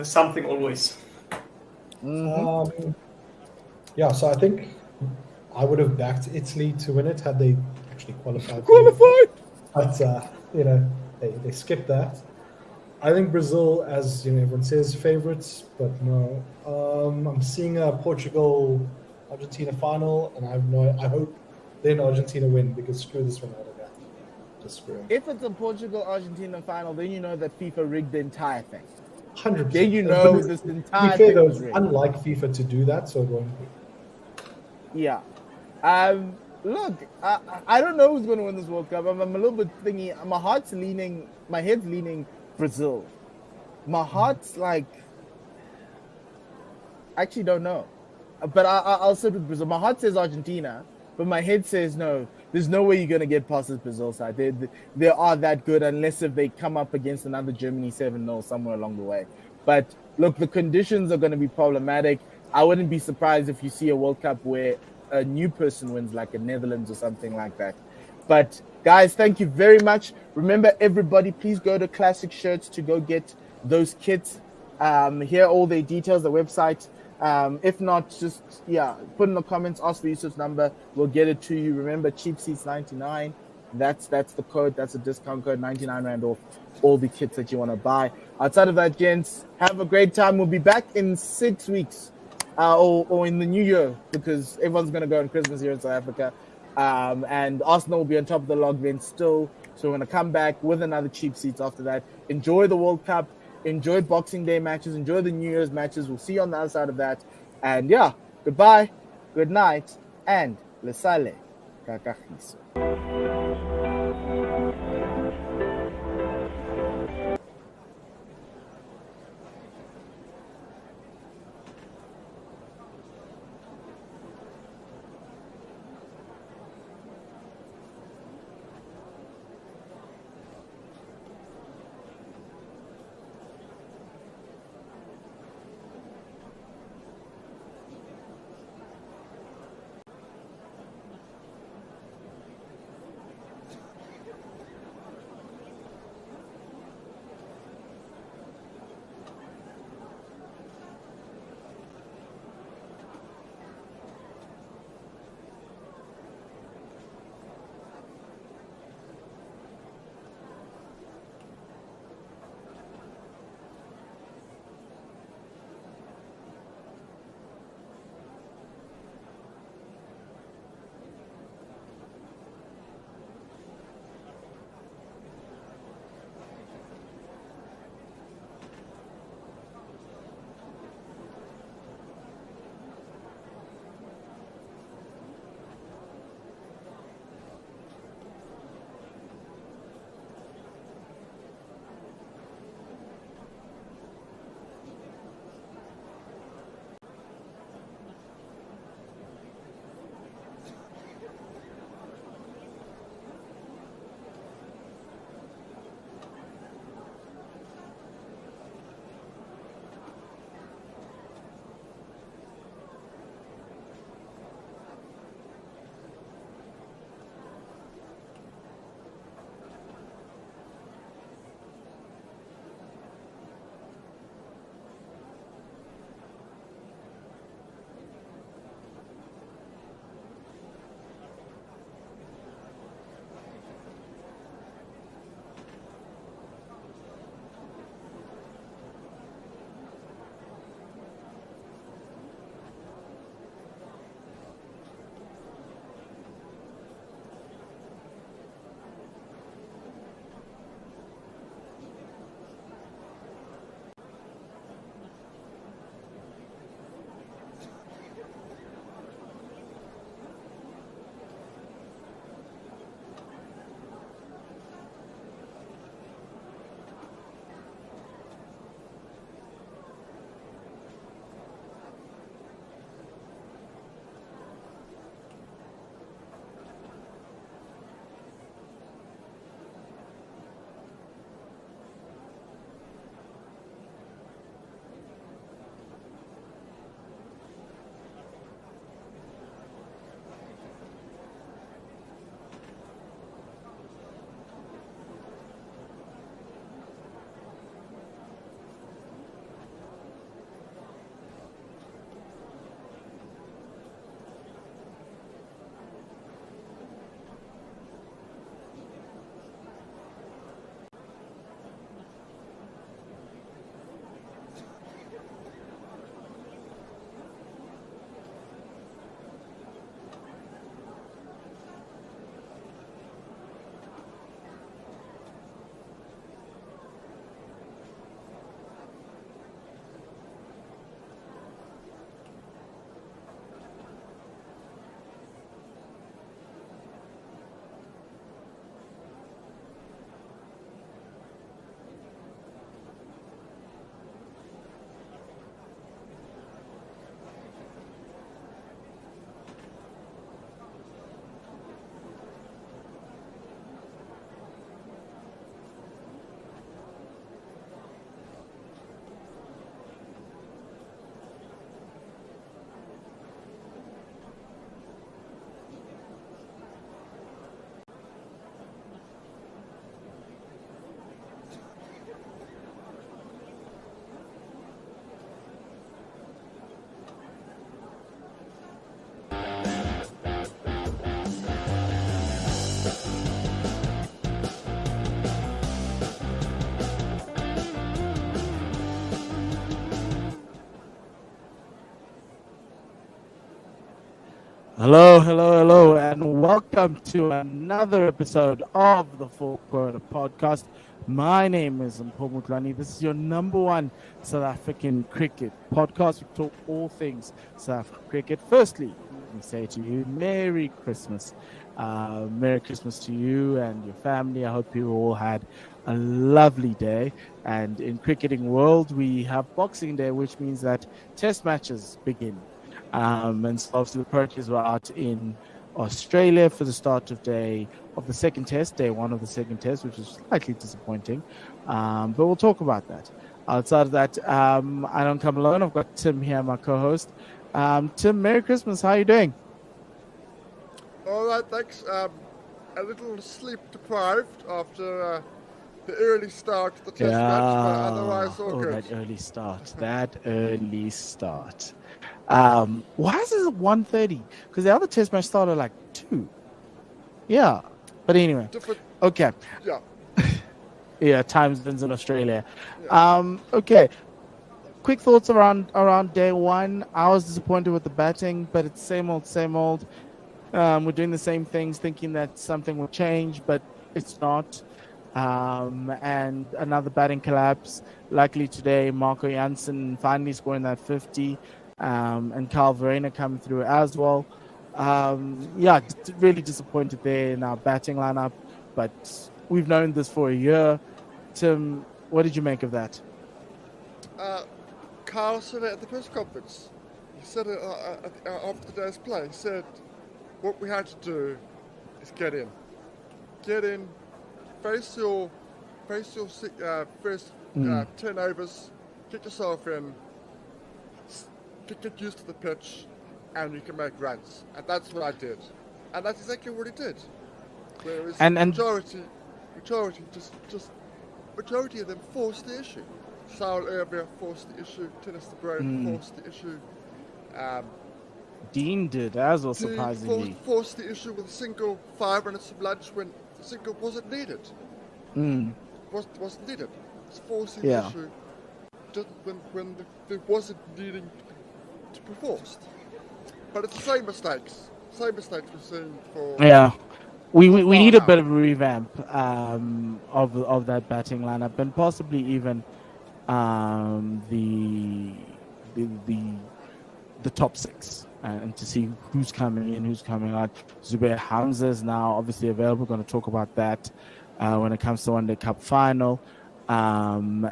S8: something always.
S7: Mm-hmm. So I think I would have backed Italy to win it had they actually qualified. But they skipped that. I think Brazil, as everyone says, favorites, but no. I'm seeing a Portugal-Argentina final, and I hope then Argentina win, because screw this Ronaldo guy. Just screw him.
S5: If it's a Portugal-Argentina final, then you know that FIFA rigged the entire thing.
S7: 100%.
S5: Then you know this entire
S7: thing
S5: was rigged.
S7: Unlike FIFA to do that, so it won't be.
S5: Yeah. Look, I don't know who's going to win this World Cup. I'm a little bit thingy. My head's leaning Brazil. My heart's like, actually don't know. But I'll sit with Brazil. My heart says Argentina, but my head says no. There's no way you're going to get past this Brazil side. They are that good, unless if they come up against another Germany 7-0 somewhere along the way. But look, the conditions are going to be problematic. I wouldn't be surprised if you see a World Cup where a new person wins, like a Netherlands or something like that. But guys, thank you very much. Remember, everybody, please go to Classic Shirts to go get those kits. Here are all their details, the website. If not, just put in the comments, ask for Yusuf's number, we'll get it to you. Remember, cheap seats 99. That's the code. That's a discount code, 99 Rand off all the kits that you want to buy. Outside of that, gents, have a great time. We'll be back in 6 weeks or in the new year, because everyone's going to go on Christmas here in South Africa. And Arsenal will be on top of the log then still. So we're going to come back with another cheap seats after that. Enjoy the World Cup. Enjoy Boxing Day matches. Enjoy the New Year's matches. We'll see you on the other side of that. And yeah, goodbye, good night, and lesale kakahiso. Hello, and welcome to another episode of the Four Quarter Podcast. My name is Mpho Mutlani. This is your number one South African cricket podcast. We talk all things South African cricket. Firstly, let me say to you, Merry Christmas. Merry Christmas to you and your family. I hope you all had a lovely day. And in cricketing world, we have Boxing Day, which means that test matches begin. And so obviously the Proteas were out in Australia for the start of the second test, day one of the second test, which is slightly disappointing. But we'll talk about that. Outside of that, I don't come alone. I've got Tim here, my co-host. Tim, Merry Christmas. How are you doing?
S9: All right, thanks. A little sleep deprived after the early start of the test match, but otherwise all good.
S5: That early start. Why is it 1:30? Because the other test match started like 2. Yeah, but anyway. Okay.
S9: Yeah.
S5: Yeah, time zones in Australia. Yeah. Okay. Quick thoughts around day one. I was disappointed with the batting, but it's same old. We're doing the same things, thinking that something will change, but it's not. And another batting collapse. Luckily today, Marco Jansen finally scoring that 50. And Carl Verena coming through as well. Really disappointed there in our batting lineup, but we've known this for a year. Tim, what did you make of that?
S9: Carl said it at the press conference. He said it after today's play. He said, what we had to do is get in, face your first 10 overs, get yourself in, get used to the pitch, and you can make runs. And that's what I did. And that's exactly what he did. Whereas majority of them forced the issue. Saul Erber forced the issue, Tennis de Bruin forced the issue.
S5: Dean did as well, surprisingly.
S9: Forced the issue with a single 5 minutes of lunch when the single wasn't needed. Wasn't needed. It's forcing the issue just when there wasn't needing to be forced. But it's the same mistakes we've seen for...
S5: Yeah. We need a bit of a revamp of that batting lineup, and possibly even the top 6, and to see who's coming in, who's coming out. Zubair Hamza is now obviously available. We're going to talk about that when it comes to One Day Cup final. And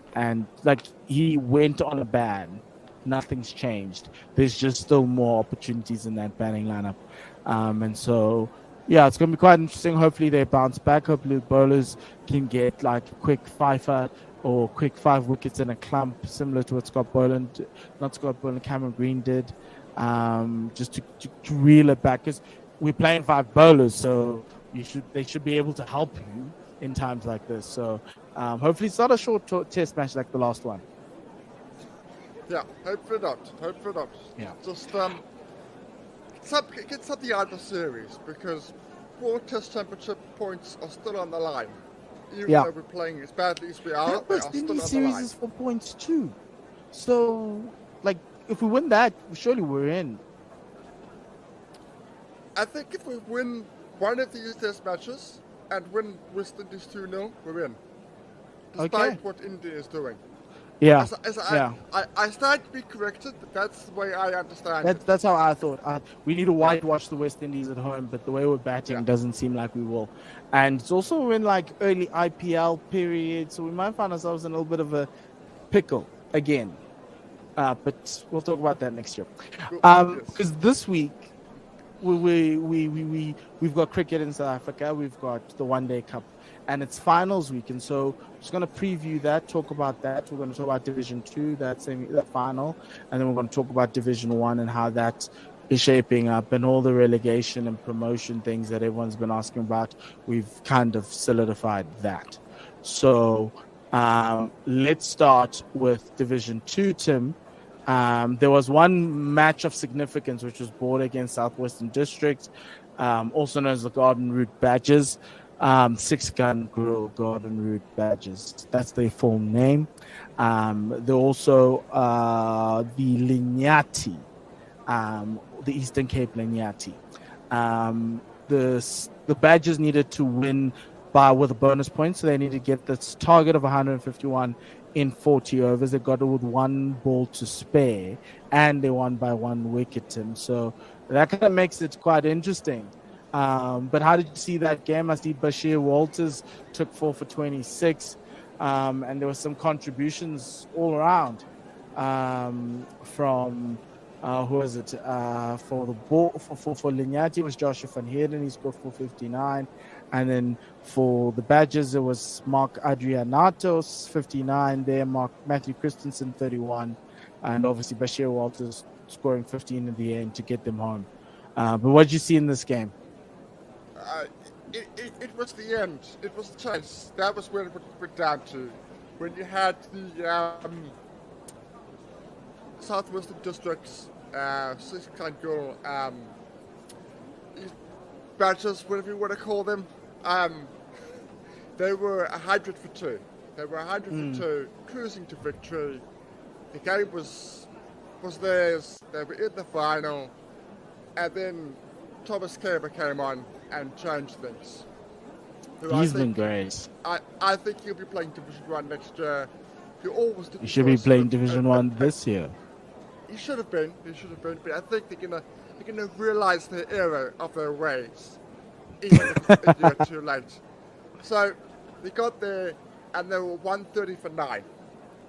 S5: like, he went on a ban. Nothing's changed. There's just still more opportunities in that batting lineup. And so, yeah, it's going to be quite interesting. Hopefully they bounce back. Hopefully the bowlers can get like a quick 5 or quick 5 wickets in a clump, similar to what Cameron Green did, just to reel it back. Because we're playing 5 bowlers, so they should be able to help you in times like this. So hopefully it's not a short test match like the last one.
S9: Yeah, hopefully not.
S5: Yeah.
S9: Just get something out of the series, because World Test Championship points are still on the line. Even though we're playing as badly as we are, they are still on the line.
S5: Series is for points too. So, like, if we win that, surely we're in.
S9: I think if we win one of these test matches and win West Indies 2-0, we're in. Despite what India is doing.
S5: Yeah.
S9: I stand to be corrected, but that's the way I understand it.
S5: That's how I thought. We need to whitewash the West Indies at home, but the way we're batting doesn't seem like we will. And it's also in like early IPL period, so we might find ourselves in a little bit of a pickle again. But we'll talk about that next year. Because this week we've got cricket in South Africa. We've got the One Day Cup, and it's finals week, and so we're just going to preview that, talk about that. We're going to talk about Division 2, that final, and then we're going to talk about Division 1 and how that is shaping up, and all the relegation and promotion things that everyone's been asking about. We've kind of solidified that. So let's start with Division 2, Tim. There was one match of significance, which was Border against Southwestern District, also known as the Garden Route Badgers. 6-gun Grill Garden Route Badgers. That's their full name. They're also the Linyati. the Eastern Cape Lanyati. The Badgers needed to win with a bonus point, so they needed to get this target of 151 in 40 overs. They got it with one ball to spare, and they won by 1 wicket, Tim. So that kind of makes it quite interesting. But how did you see that game? I see Bashir Walters took 4 for 26, and there were some contributions all around from who was it? For the ball for Lanyati was Joshua van Heerden. He scored 459. And then for the Badgers, it was Mark Adrianatos, 59 there, Matthew Christensen, 31, and obviously Bashir Walters scoring 15 in the end to get them home. But what did you see in this game?
S9: It was the end. It was the chase. That was where it went down to. When you had the Southwestern Districts, Siskangur, Badgers, whatever you want to call them, they were 100 for 2. They were 100 for 2, cruising to victory. The game was theirs. They were in the final, and then Thomas Caver came on and changed things.
S5: He's been great.
S9: I think he'll be playing Division 1 next year. He
S5: should be playing Division 1 this year.
S9: He should have been. But I think they're gonna realize the error of their ways, even if it's a year too late. So they got there, and they were 130 for 9,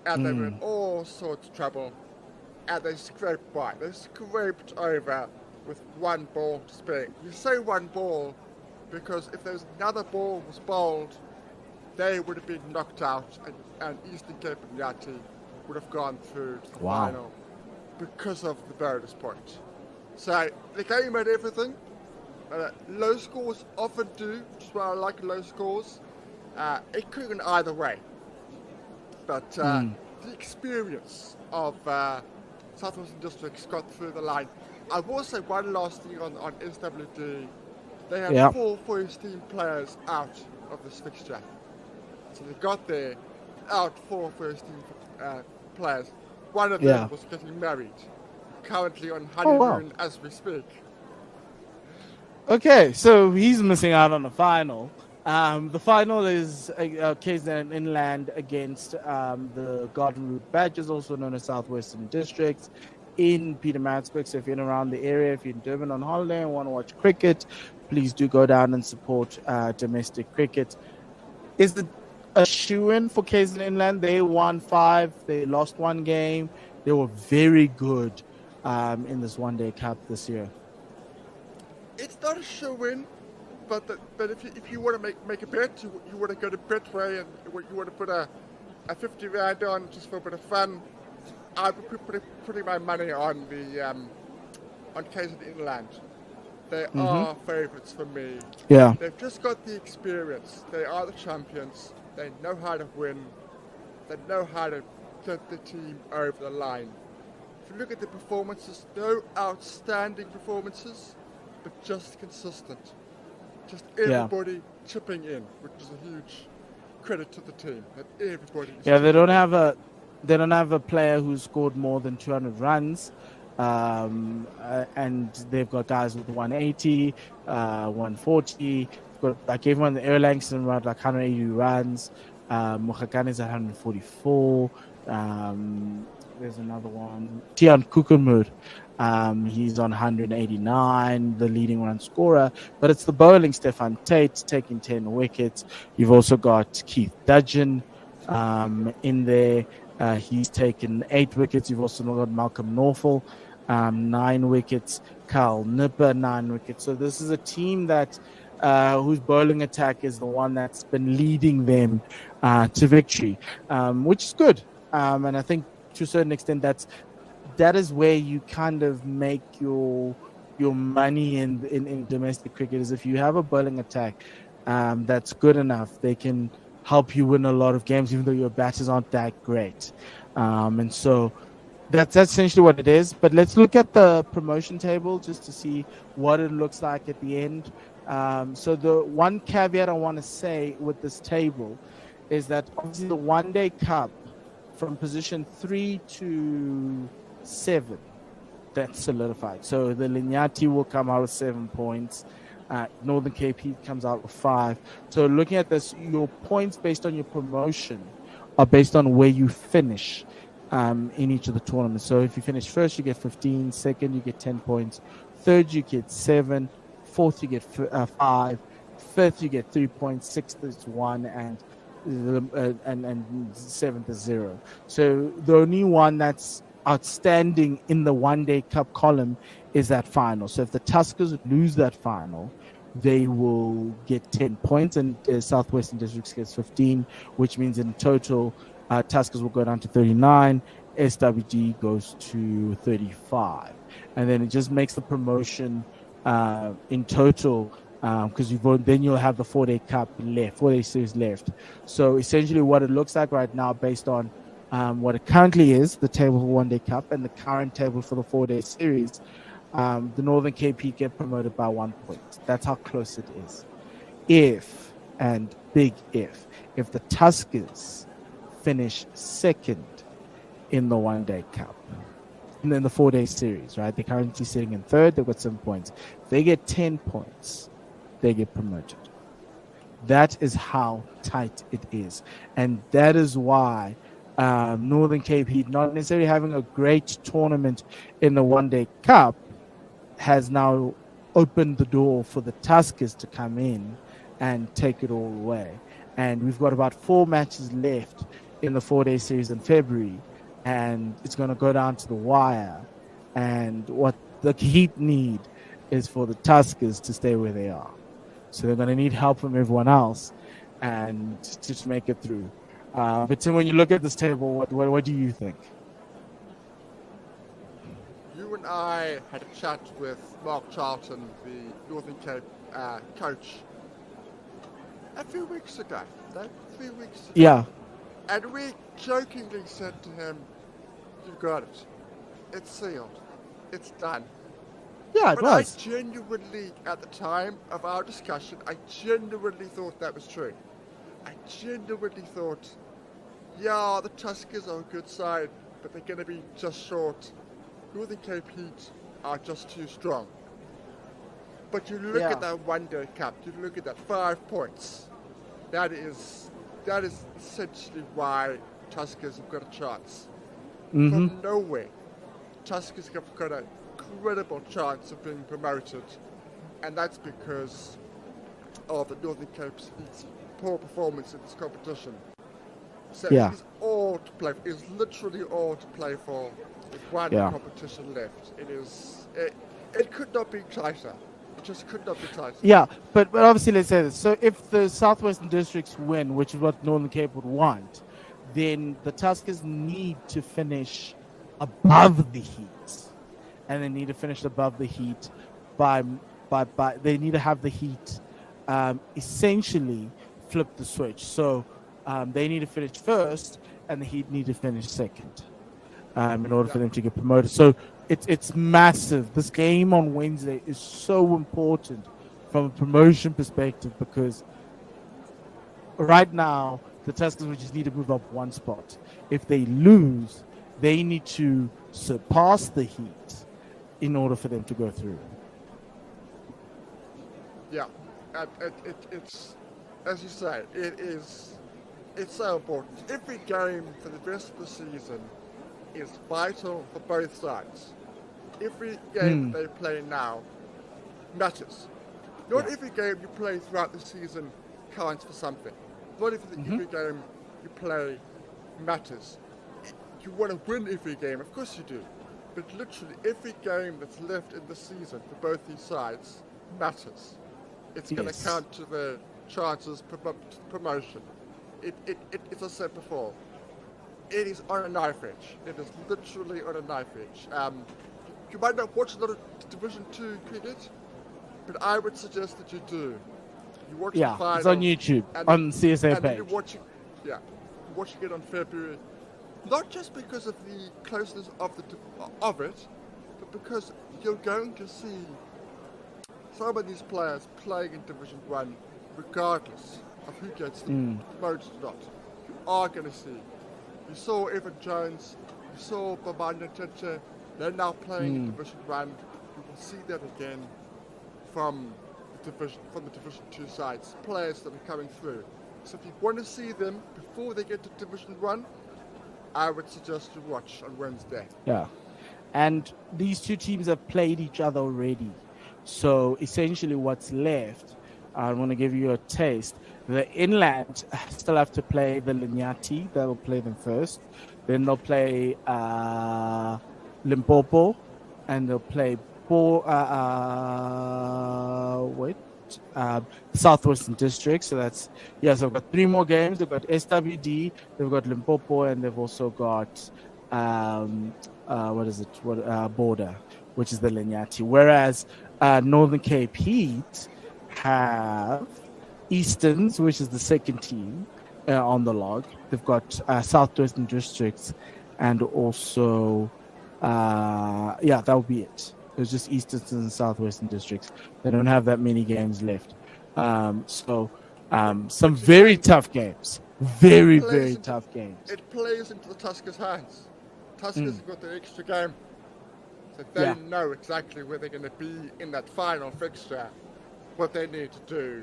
S9: and they were in all sorts of trouble, and they scraped by. They scraped over with 1 ball to spare. You say 1 ball because if there's another ball was bowled, they would have been knocked out, and Eastern Cape Lanyati would have gone through to the final because of the bonus point. So the game had everything. Low scores often do, which is why I like low scores. It could have gone either way. But the experience of Southwestern Districts got through the line. I will say one last thing on SWD. They had 4 first team players out of this fixture. So they got there out 4 first team players. One of them was getting married. Currently on honeymoon as we speak.
S5: Okay, so he's missing out on the final. The final is KZN Inland against the Garden Route Badgers, also known as Southwestern Districts, in Pietermaritzburg. So if you're around the area, if you're in Durban on holiday and want to watch cricket, please do go down and support domestic cricket. Is it a shoo-in for KZN Inland? They won 5. They lost 1 game. They were very good in this one-day cup this year.
S9: It's not a show-in, but if you want to make a bet, you want to go to Betway and you want to put a 50 rand on just for a bit of fun, I would be putting my money on the on KZN Inland. They are favourites for me.
S5: Yeah,
S9: they've just got the experience. They are the champions. They know how to win. They know how to get the team over the line. If you look at the performances, no outstanding performances, but just consistent. Just everybody chipping in, which is a huge credit to the team. That everybody.
S5: They don't have a player who scored more than 200 runs, and they've got guys with 180, 140. Got like everyone. The Erlangson around like 180 runs. Mohakane is at 144. There's another one. Tian Kukumur. He's on 189, the leading run scorer. But it's the bowling, Stefan Tate, taking 10 wickets. You've also got Keith Dudgeon in there. He's taken 8 wickets. You've also got Malcolm Norfolk, 9 wickets. Carl Nipper, 9 wickets. So this is a team that whose bowling attack is the one that's been leading them to victory, which is good. And I think to a certain extent that is where you kind of make your money in domestic cricket, is if you have a bowling attack that's good enough, they can help you win a lot of games, even though your batters aren't that great. And so that's essentially what it is. But let's look at the promotion table just to see what it looks like at the end. So the one caveat I want to say with this table is that obviously the one-day cup from position 3 to 7 that's solidified. So the Lignati will come out with 7 points. Northern Cape Heat comes out with 5. So looking at this, your points based on your promotion are based on where you finish in each of the tournaments. So if you finish first, you get 15. Second, you get 10 points. Third, you get 7. Fourth, you get 5. Fifth, you get 3 points. Sixth is 1, and seventh is 0. So the only one that's outstanding in the one-day cup column is that final. So if the Tuskers lose that final, they will get 10 points, and Southwestern Districts gets 15, which means in total, Tuskers will go down to 39, SWG goes to 35. And then it just makes the promotion in total, because then you'll have the 4-day cup left, 4-day series left. So essentially what it looks like right now, based on what it currently is, the table for 1-day cup, and the current table for the 4-day series, the Northern Cape Heat get promoted by 1 point. That's how close it is. If, and big if the Tuskers finish second in the 1-day cup, and then the 4-day series, right? They're currently sitting in third. They've got 7 points. If they get 10 points, they get promoted. That is how tight it is. And that is why Northern Cape Heat, not necessarily having a great tournament in the 1-day cup, has now opened the door for the Tuskers to come in and take it all away. And we've got about 4 matches left in the 4-day series in February, and it's going to go down to the wire. And what the Heat need is for the Tuskers to stay where they are. So they're going to need help from everyone else and to make it through. But Tim, when you look at this table, what do you think?
S9: You and I had a chat with Mark Charlton, the Northern Cape coach, a few weeks ago.
S5: Yeah.
S9: And we jokingly said to him, "You've got it. It's sealed. It's done."
S5: Yeah,
S9: but
S5: was.
S9: I genuinely, at the time of our discussion, I genuinely thought that was true. I genuinely thought, yeah, the Tuskers are a good side, but they're going to be just short. Northern Cape Heat are just too strong. But you look at that 1-day cup, you look at that 5 points. That is essentially why Tuskers have got a chance. From nowhere, Tuskers have got a incredible chance of being promoted, and that's because of the Northern Cape Heat's poor performance in this competition. So it is all to play for. It is literally all to play for with one competition left. It could not be tighter. It just could not be tighter.
S5: Yeah, but obviously let's say this. So if the Southwestern Districts win, which is what Northern Cape would want, then the Tuskers need to finish above the Heat. And they need to finish above the Heat by they need to have the Heat essentially flip the switch. So they need to finish first, and the Heat need to finish second in order for them to get promoted. So it's massive. This game on Wednesday is so important from a promotion perspective, because right now the Tuskers will just need to move up 1 spot. If they lose, they need to surpass the Heat in order for them to go through.
S9: Yeah, it's as you say, it's so important. Every game for the rest of the season is vital for both sides. Every game they play now matters. Not every game you play throughout the season counts for something. Not every game you play matters. You want to win every game, of course you do. But literally every game that's left in the season for both these sides matters. It's going to count to the chances promotion. As I said before, it is on a knife edge. It is literally on a knife edge. You might not watch a lot of Division 2 cricket, but I would suggest that you do. You watch the final,
S5: it's on YouTube, on CSA page.
S9: You're watching it on February. Not just because of the closeness of it, but because you're going to see some of these players playing in Division 1 regardless of who gets them promoted or not. You are going to see. You saw Evan Jones, you saw Bamanda Cheche, They're now playing in Division 1. You will see that again from the Division 2 sides, players that are coming through. So if you want to see them before they get to Division 1, I would suggest you watch on Wednesday.
S5: Yeah. And these two teams have played each other already. So essentially what's left, I want to give you a taste. The Inland still have to play the Linyati. They'll play them first. Then they'll play Limpopo. And they'll play Southwestern District. So that's, so they've got 3 more games. They've got SWD, they've got Limpopo, and they've also got Border, which is the Linyati. Whereas Northern Cape Heat have Easterns, which is the second team on the log. They've got Southwestern Districts, and also that would be it. There's just Easterns and Southwestern Districts. They don't have that many games left. Some very tough games. Very tough games.
S9: It plays into the Tuskers' hands. Tuskers have got the extra game. So they know exactly where they're going to be in that final fixture, what they need to do,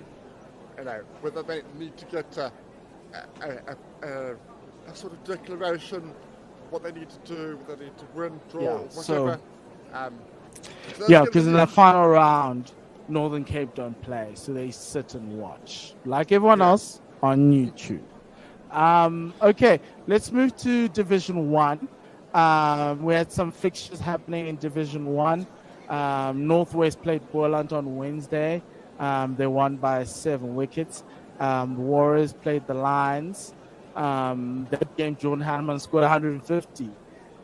S9: whether they need to get a sort of declaration, what they need to do, whether they need to win, draw, whatever.
S5: Because in the final round, Northern Cape don't play, so they sit and watch, like everyone else, on YouTube. Okay, let's move to Division 1. We had some fixtures happening in Division 1. Northwest played Boland on Wednesday. They won by 7 wickets. The Warriors played the Lions. That game, Jordan Hanman scored 150.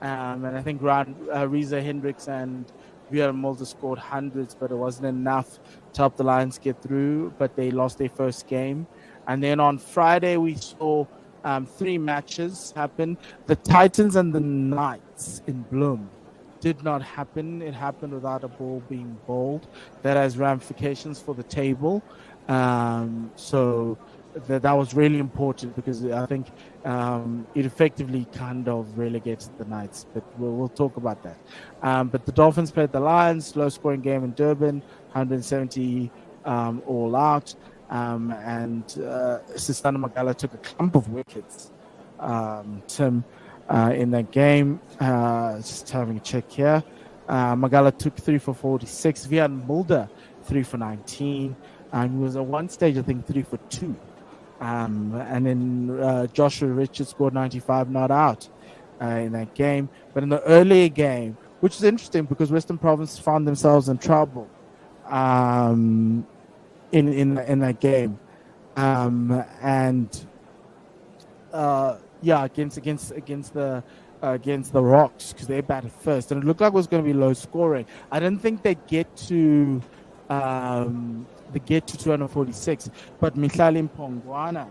S5: And I think Reza Hendricks and Vieira Mulder scored hundreds, but it wasn't enough to help the Lions get through. But they lost their first game. And then on Friday, we saw 3 matches happen. The Titans and the Knights in Bloem did not happen. It happened without a ball being bowled. That has ramifications for the table. So that was really important, because I think it effectively kind of relegates the Knights, but we'll talk about that. But the Dolphins played the Lions, low-scoring game in Durban, 170 all out. And Sistana Magala took a clump of wickets, Tim, in that game. Just having a check here. Magala took 3 for 46. Vian Mulder, 3 for 19. He was at one stage, I think, 3 for 2. And then Joshua Richards scored 95 not out in that game. But in the earlier game, which is interesting because Western Province found themselves in trouble in that game. Against the Rocks, because they batted first, and it looked like it was going to be low scoring. I didn't think they'd get to 246, but Mihlali Mpongwana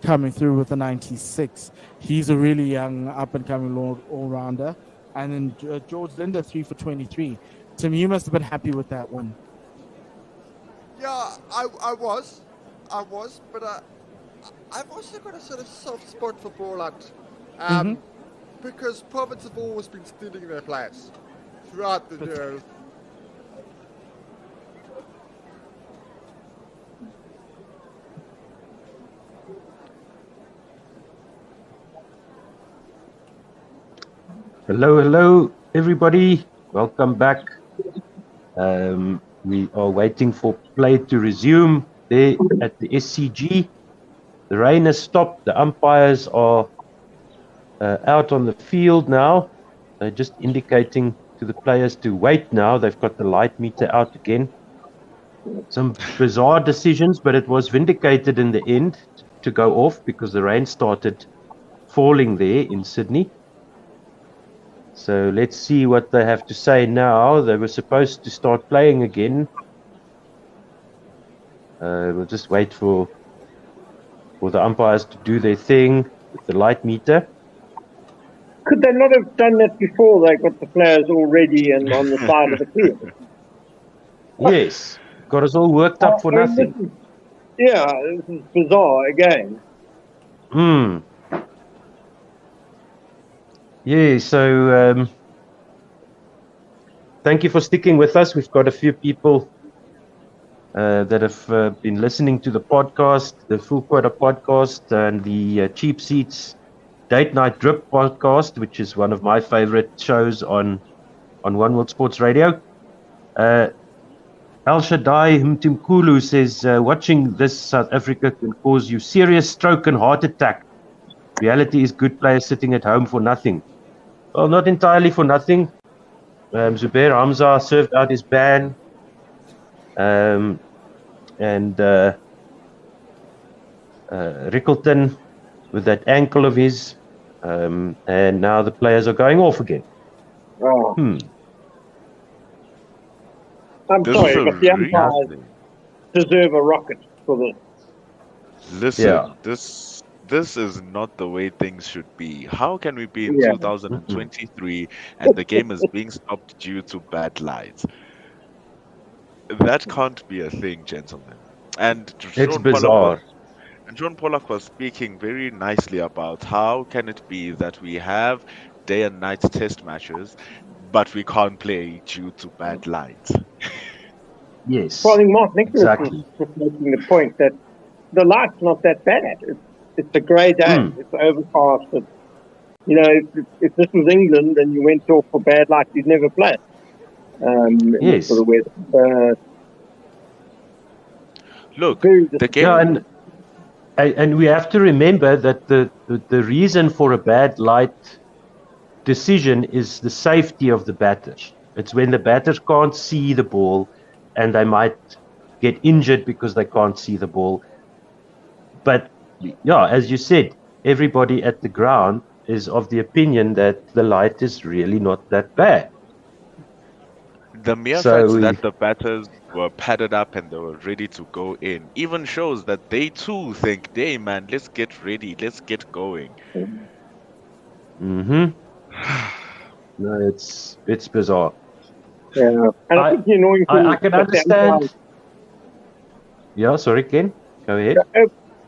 S5: coming through with a 96. He's a really young up-and-coming all-rounder. And then George Linder, 3 for 23. Tim, you must have been happy with that one.
S9: Yeah, I was, but I've also got a sort of soft spot for Boland, because Province have always been stealing their players throughout the year.
S2: Hello, everybody. Welcome back. We are waiting for play to resume there at the SCG. The rain has stopped. The umpires are out on the field now. They're just indicating to the players to wait now. They've got the light meter out again. Some bizarre decisions, but it was vindicated in the end to go off because the rain started falling there in Sydney. So let's see what they have to say now. They were supposed to start playing again. We'll just wait for the umpires to do their thing with the light meter.
S3: Could they not have done that before they got the players all ready and on the side of the field?
S2: Yes, got us all worked up for nothing.
S3: This is bizarre again.
S2: Yeah, so thank you for sticking with us. We've got a few people that have been listening to the podcast, the Full Quota podcast, and the Cheap Seats Date Night Drip podcast, which is one of my favorite shows on One World Sports Radio. Al Shaddai Mtimkulu says, watching this South Africa can cause you serious stroke and heart attack. Reality is good players sitting at home for nothing. Well, not entirely for nothing. Zubair Hamza served out his ban. And Rickleton with that ankle of his. And now the players are going off again.
S3: Oh. I'm
S4: This
S3: sorry,
S4: is a
S3: but the umpires deserve a rocket for this.
S4: Listen, this is not the way things should be. How can we be in 2023 and the game is being stopped due to bad lights? That can't be a thing, gentlemen. And
S2: It's bizarre.
S4: John Pollock was speaking very nicely about how can it be that we have day and night test matches, but we can't play due to bad light.
S2: Yes.
S3: Well, I think Mark Nicholas was making the point that the light's not that bad. It's a grey day. It's overcast. If this was England and you went off for bad light, you'd never play.
S2: Yes.
S3: For the weather.
S4: Look, the game.
S2: Yeah, and we have to remember that the reason for a bad light decision is the safety of the batters. It's when the batters can't see the ball and they might get injured because they can't see the ball. But yeah, as you said, everybody at the ground is of the opinion that the light is really not that bad.
S4: The mere fact that the batters were padded up and they were ready to go in even shows that they too think, hey man, let's get ready, let's get going.
S2: No, it's bizarre.
S3: Yeah, and I think
S2: I can understand. Yeah, sorry, Ken. Go ahead.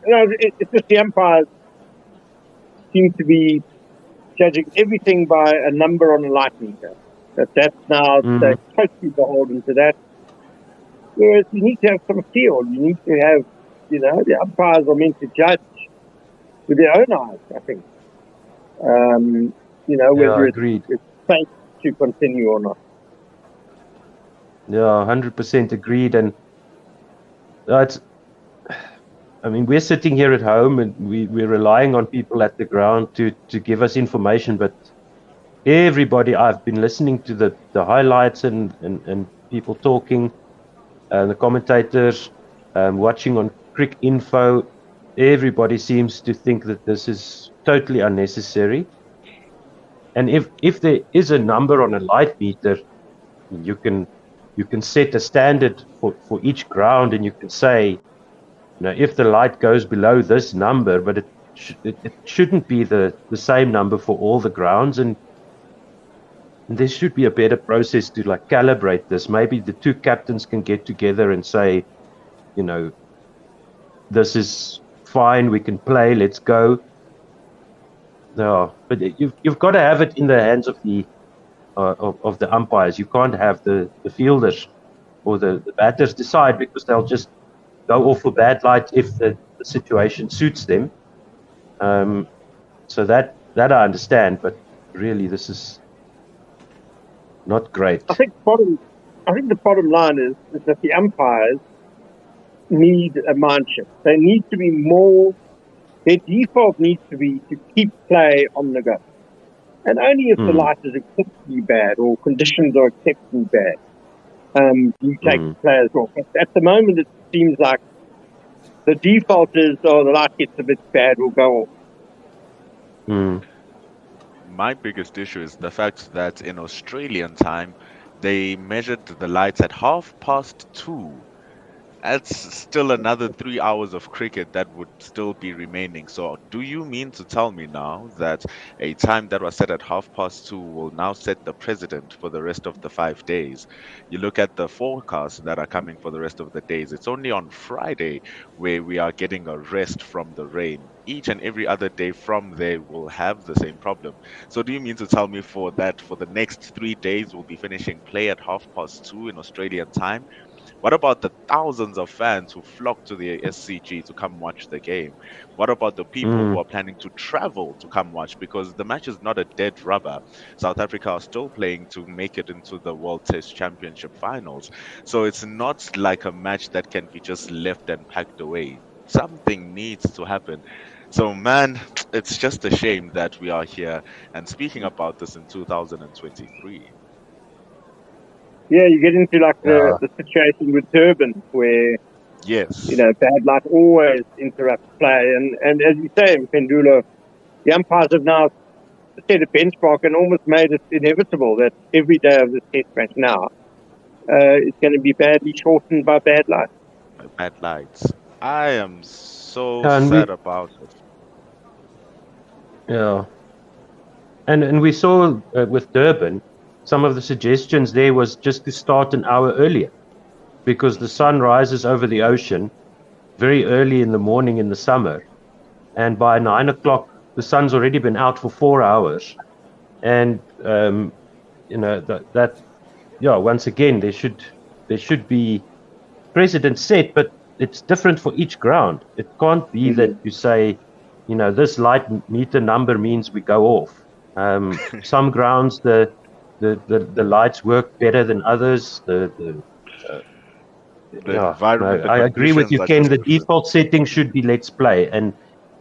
S3: It's just the umpires seem to be judging everything by a number on a light meter. That's now they're totally beholden to that. Whereas you need to have some feel. You need to have, the umpires are meant to judge with their own eyes, I think. Whether it's safe to continue or not.
S2: Yeah, 100% agreed. And we're sitting here at home and we're relying on people at the ground to give us information. But everybody, I've been listening to the highlights and people talking, the commentators, watching on Crick Info. Everybody seems to think that this is totally unnecessary. And if there is a number on a light meter, you can set a standard for each ground, and you can say, if the light goes below this number, but it shouldn't be the same number for all the grounds, and there should be a better process to calibrate this. Maybe the two captains can get together and say, this is fine, we can play, let's go. No, but you've got to have it in the hands of the umpires. You can't have the fielders or the batters decide, because they'll just go off for bad light if the situation suits them. So that I understand, but really this is not great.
S3: I think the bottom line is that the umpires need a mind shift. They need to be more. Their default needs to be to keep play on the go, and only if the light is exceptionally bad or conditions are exceptionally bad, you take players off. At the moment, it seems like the default is, the light gets a bit bad, we'll go off.
S4: My biggest issue is the fact that in Australian time, they measured the lights at 2:30. That's still another 3 hours of cricket that would still be remaining. So, do you mean to tell me now that a time that was set at 2:30 will now set the precedent for the rest of the 5 days? You look at the forecasts that are coming for the rest of the days, it's only on Friday where we are getting a rest from the rain. Each and every other day from there will have the same problem. So, do you mean to tell me for the next 3 days we'll be finishing play at 2:30 in Australian time? What about the thousands of fans who flock to the SCG to come watch the game? What about the people who are planning to travel to come watch? Because the match is not a dead rubber. South Africa are still playing to make it into the World Test Championship finals. So it's not like a match that can be just left and packed away. Something needs to happen. So, man, it's just a shame that we are here and speaking about this in 2023.
S3: Yeah, you get into like the situation with Durban where,
S4: Yes.
S3: bad luck always interrupts play. And as you say, Pendula, the umpires have now set a benchmark and almost made it inevitable that every day of this test match now is going to be badly shortened by bad light.
S4: Bad lights. I am so sad about it.
S2: Yeah. And we saw with Durban, some of the suggestions there was just to start an hour earlier because the sun rises over the ocean very early in the morning in the summer. And by 9 o'clock, the sun's already been out for 4 hours. And, once again, there should be precedent set, but it's different for each ground. It can't be that you say, this light meter number means we go off. Some grounds, the lights work better than others. I agree with you, Ken. The default setting should be let's play, and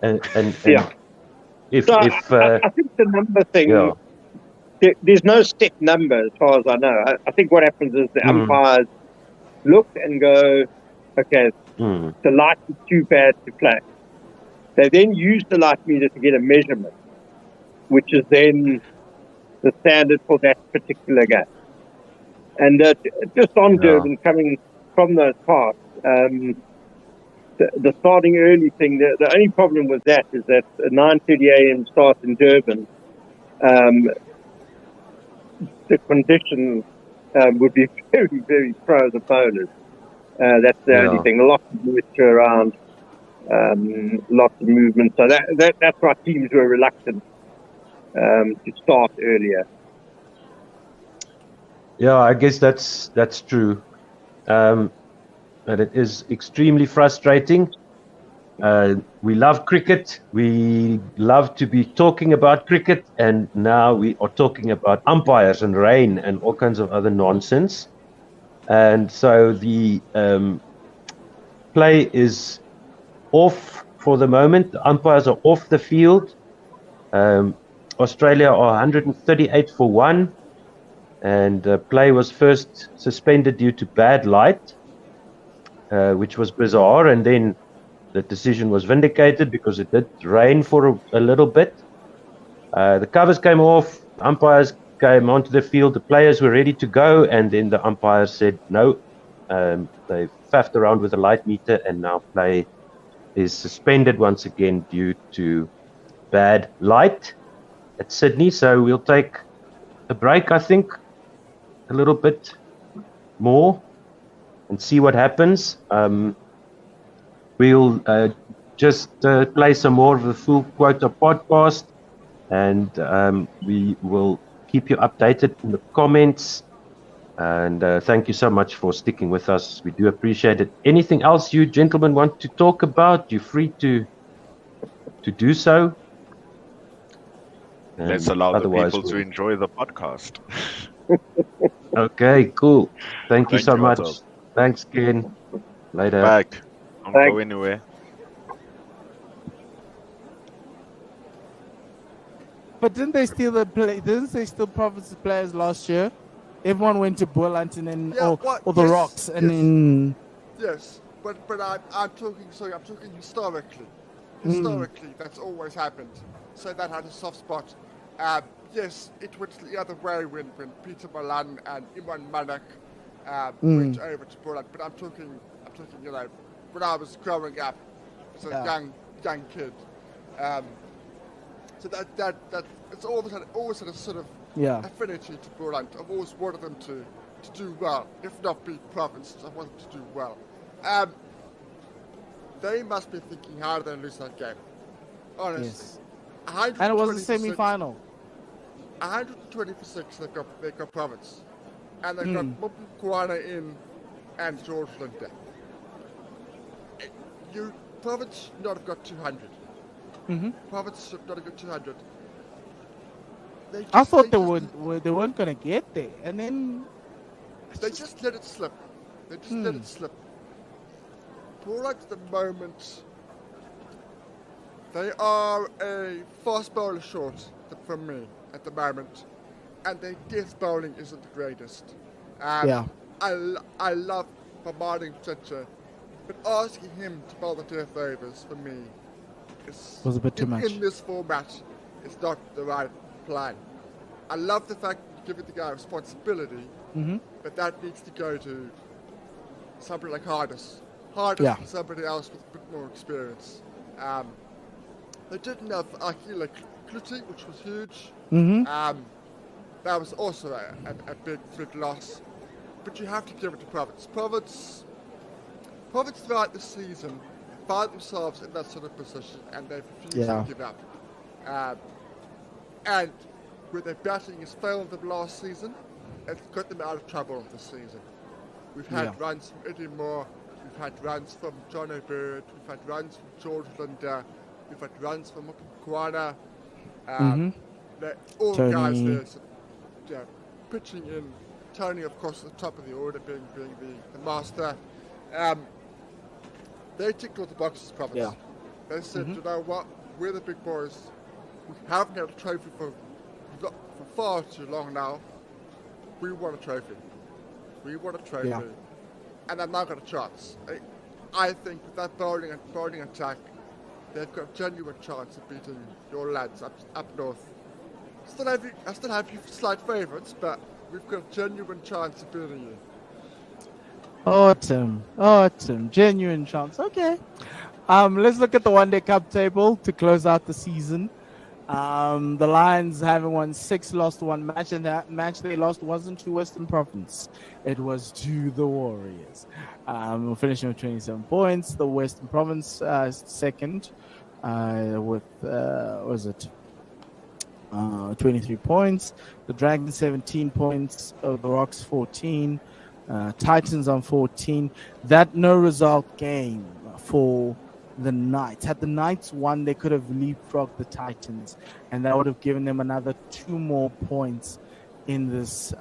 S3: yeah. I think the number thing. There's no set number as far as I know. I think what happens is the umpires look and go, okay, the light is too bad to play. They then use the light meter to get a measurement, which is then the standard for that particular game. And just on Durban, coming from those parts, the starting early thing, the only problem with that is that a 9:30 a.m. start in Durban, the conditions would be very, very pro the bowlers. That's the only thing. Lots of moisture around, lots of movement. So that's why teams were reluctant to start earlier.
S2: Yeah, I guess that's true. But it is extremely frustrating. We love cricket. We love to be talking about cricket, and now we are talking about umpires and rain and all kinds of other nonsense. And so the play is off for the moment. The umpires are off the field. Australia are 138 for 1, and play was first suspended due to bad light, which was bizarre, and then the decision was vindicated because it did rain for a little bit. The covers came off, umpires came onto the field, the players were ready to go, and then the umpires said no. They faffed around with the light meter, and now play is suspended once again due to bad light at Sydney. So we'll take a break, I think, a little bit more and see what happens. We'll just play some more of the Full Quota podcast, and we will keep you updated in the comments. And thank you so much for sticking with us. We do appreciate it. Anything else you gentlemen want to talk about? You're free to do so. And
S4: let's allow the people to enjoy the podcast.
S2: Okay, cool. Thank you so much. Otto. Thanks, Ken. Later.
S4: Back. Don't go anywhere.
S5: But didn't they steal the play? Didn't they steal Province's players last year? Everyone went to Boland and or the Rocks and then.
S9: Yes, but I'm talking. Sorry, I'm talking historically. Historically, that's always happened. So that had a soft spot. Yes, it went the other way when Peter Malan and Iman Manak went over to Boland. But I'm talking thinking, you know, when I was growing up as a young kid. So that it's always had a sort of affinity to Boland. I've always wanted them to do well, if not be province. I want them to do well. They must be thinking how do they lose that game. Honestly.
S5: Yes. And it was a semi-final.
S9: 120 for 6 they got province. And they've got Mokuana in and George Linda. Province should not have got 200. Province should not have got 200.
S5: I thought they weren't going to get there. And then...
S9: They just let it slip. Let it slip. Boland at the moment... They are a fast bowler short from me at the moment, and their death bowling isn't the greatest. I love bombarding Chicha, but asking him to bowl the death overs for me
S5: was a bit too much.
S9: In this format, it's not the right plan. I love the fact that you give the guy responsibility, but that needs to go to somebody like Hardus. And somebody else with a bit more experience. They didn't have Akila Kluti, which was huge. That was also a big loss. But you have to give it to Province. Province throughout the season find themselves in that sort of position, and they refuse to give up. And where their batting has failed them last season, it's got them out of trouble this season. We've had runs from Eddie Moore, we've had runs from John O'Bird, we've had runs from George Linda, we've had runs from Mokuana. All
S5: Tony.
S9: Guys there pitching in. Tony, of course, at the top of the order, being the master. They ticked all the boxes, Province. They said, you know what, we're the big boys. We haven't had a trophy for far too long now. We want a trophy. And they've now got a chance. I think with that bowling attack, they've got a genuine chance of beating your lads up north. I still have you slight favourites, but we've got a genuine chance of beating you.
S5: Autumn, genuine chance. Okay. Let's look at the One Day Cup table to close out the season. The Lions having won 6, lost 1 match, and that match they lost wasn't to Western Province. It was to the Warriors. Finishing with 27 points. The Western Province second with 23 points. The Dragons 17 points. The Rocks 14. Titans on 14. That no result game for the Knights. Had the Knights won, they could have leapfrogged the Titans, and that would have given them another 2 more points in this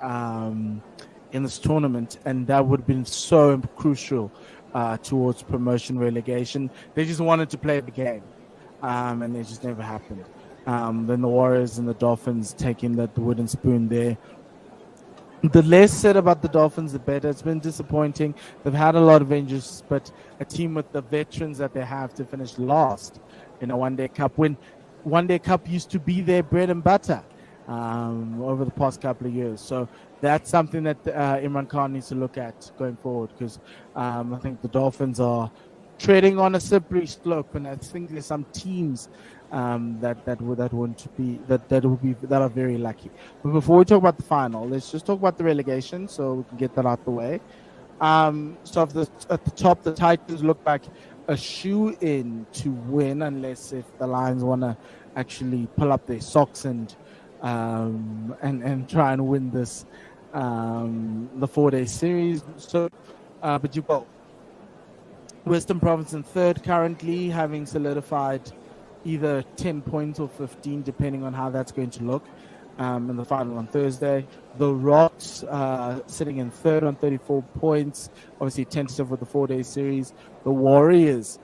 S5: tournament, and that would have been so crucial towards promotion relegation. They just wanted to play the game, and it just never happened. Then the Warriors and the Dolphins taking the wooden spoon there. The less said about the Dolphins, the better. It's been disappointing. They've had a lot of injuries, but a team with the veterans that they have to finish last in a One Day Cup, when One Day Cup used to be their bread and butter over the past couple of years. So that's something that Imran Khan needs to look at going forward, because I think the Dolphins are treading on a slippery slope, and I think there's some teams that are very lucky. But before we talk about the final, let's just talk about the relegation so we can get that out the way. So at the top, the Titans look like a shoe-in to win, unless if the Lions want to actually pull up their socks and try and win this the 4-day series. So, but you've got Western Province in third currently, having solidified either 10 points or 15, depending on how that's going to look in the final on Thursday. The Rocks sitting in third on 34 points, obviously tentative with the 4-day series. The Warriors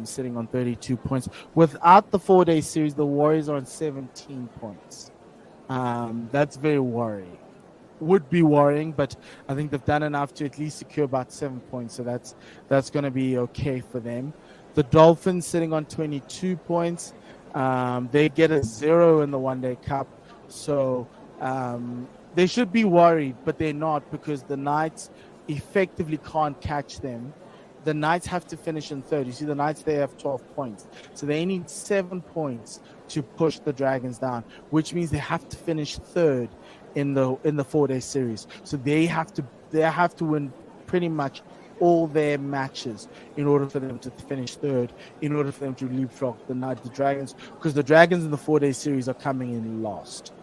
S5: sitting on 32 points. Without the 4-day series, the Warriors are on 17 points. That's very worrying. Would be worrying, but I think they've done enough to at least secure about 7 points, so that's going to be okay for them. The Dolphins sitting on 22 points. They get a 0 in the One Day Cup, so they should be worried, but they're not, because the Knights effectively can't catch them the Knights have to finish in third. You see, the Knights, they have 12 points. So they need 7 points to push the Dragons down, which means they have to finish third in the 4-day series. So they have to win pretty much all their matches in order for them to finish third, in order for them to leapfrog the Dragons, because the Dragons in the 4-day series are coming in last.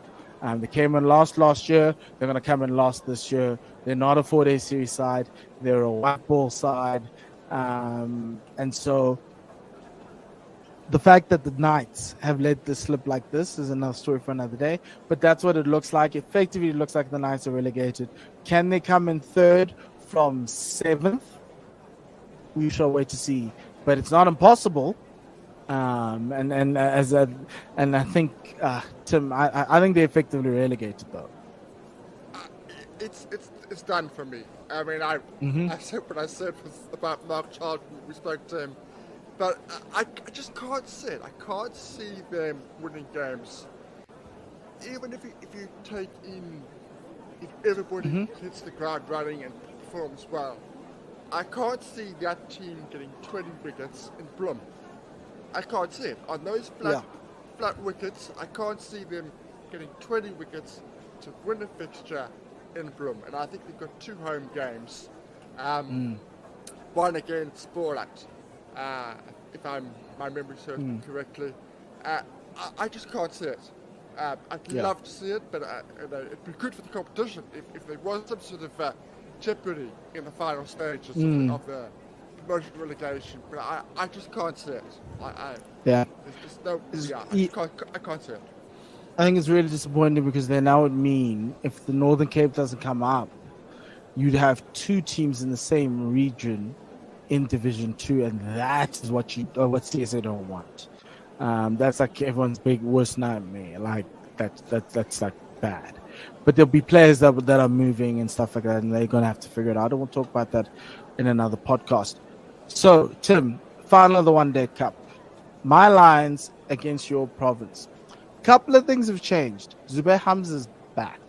S5: They came in last year. They're going to come in last this year. They're not a 4-day series side. They're a white ball side. And so the fact that the Knights have let this slip like this is another story for another day. But that's what it looks like. Effectively, it looks like the Knights are relegated. Can they come in third from 7th? We shall wait to see. But it's not impossible. And I think Tim, I think they're effectively relegated though.
S9: It's done for me. I mean, I said what I said was about Mark Charlton. We spoke to him, but I just can't see it. I can't see them winning games. Even if you take in, if everybody hits the ground running and performs well, I can't see that team getting 20 wickets in Bloem. I can't see it. On those flat wickets, I can't see them getting 20 wickets to win a fixture in Bloem. And I think they've got 2 home games. One against Sporlat, if my memory serves me correctly. I just can't see it. I'd love to see it, but it'd be good for the competition if there was some sort of jeopardy in the final stages of the promotion relegation, but I just can't see it. There's just no. I can't see it.
S5: I think it's really disappointing because then that would mean if the Northern Cape doesn't come up, you'd have 2 teams in the same region in Division 2, and that is what CSA don't want. That's like everyone's worst nightmare. Like that's like bad. But there'll be players that are moving and stuff like that, and they're gonna have to figure it out. I won't talk about that in another podcast. So, Tim, final of the One Day Cup. My Lions against your Province. Couple of things have changed. Zubair Hamza's back,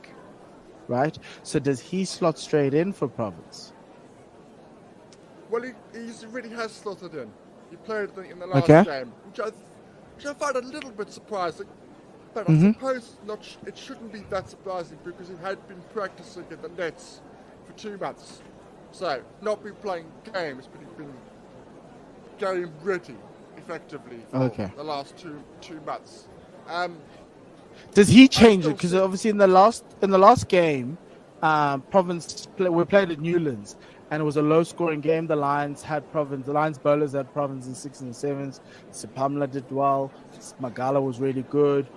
S5: right? So does he slot straight in for Province?
S9: Well, he really has slotted in. He played in the last game, which I find a little bit surprising. But I suppose it shouldn't be that surprising because he had been practicing at the nets for 2 months. So, not been playing games, but he's been game ready, effectively, for the last two months.
S5: Does he change it? Because obviously in the last game, Province we played at Newlands, and it was a low-scoring game. The Lions bowlers had Province in 6s and 7s. Sipamla did well. Magala was really good.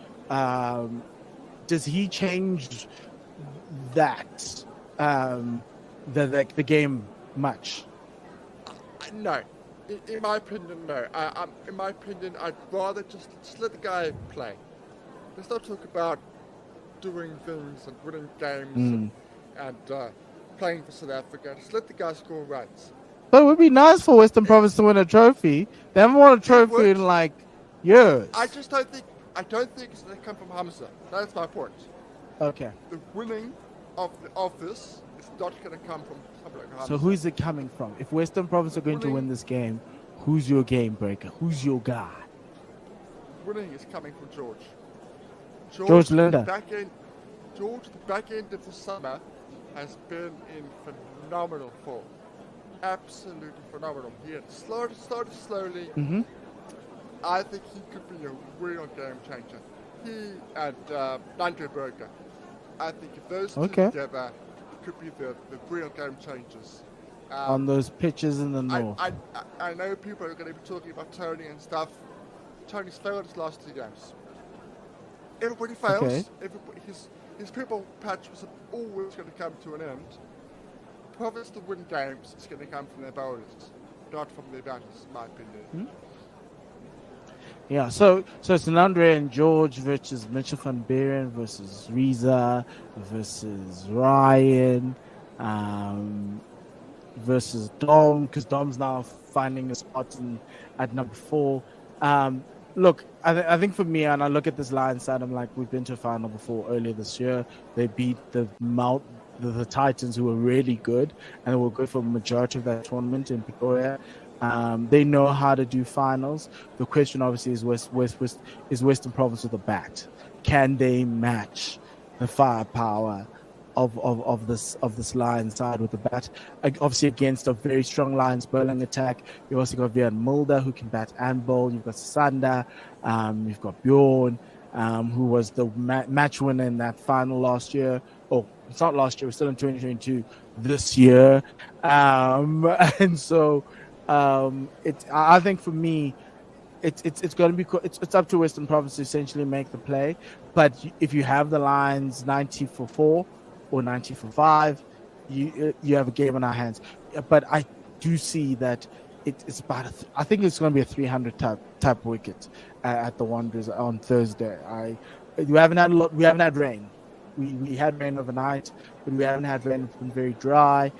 S5: Does he change that the game much?
S9: No. In my opinion, no. In my opinion, I'd rather just let the guy play. Let's not talk about doing things and winning games and playing for South Africa. Just let the guy score runs.
S5: But it would be nice for Western Province to win a trophy. They haven't won a trophy in like years.
S9: I don't think it's going to come from Hamza. That's my point.
S5: Okay.
S9: The winning of this is not going to come from somebody like Hamza.
S5: So who is it coming from? If Western Province are going to win this game, who's your game breaker? Who's your guy?
S9: Winning is coming from George.
S5: George Linder.
S9: George, the back end of the summer, has been in phenomenal form. Absolutely phenomenal. He had started slowly. I think he could be a real game changer. He and Nando Burger. I think if those two together could be the real game changers.
S5: On those pitches in the north.
S9: I know people are going to be talking about Tony and stuff. Tony's failed his last 2 games. Everybody fails.
S5: Okay.
S9: His purple patch was always going to come to an end. Province to win games is going to come from their bowlers, not from their batters, in my opinion.
S5: Yeah, so it's Andre and George versus Mitchell van Buren versus Reza versus Ryan versus Dom, because Dom's now finding a spot at number 4. Look, I think for me, and I look at this Lions side, I'm like, we've been to a final before earlier this year. They beat the the Titans, who were really good and were good for the majority of that tournament in Pretoria. They know how to do finals. The question obviously is Western Province with a bat. Can they match the firepower of this Lions side with the bat? Obviously against a very strong Lions bowling attack. You also got Vian Mulder, who can bat and bowl. You've got Sanda. You've got Bjorn, who was the match winner in that final last year. Oh, it's not last year. We're still in 2022 this year. And so I think for me, it's going to be it's up to Western Province to essentially make the play. But if you have the Lions 90 for 4 or 90 for 5, you have a game on our hands. But I do see that it's about I think it's going to be a 300 type wicket at the Wanderers on Thursday. We haven't had rain. We had rain overnight, but we haven't had rain. It's been very dry.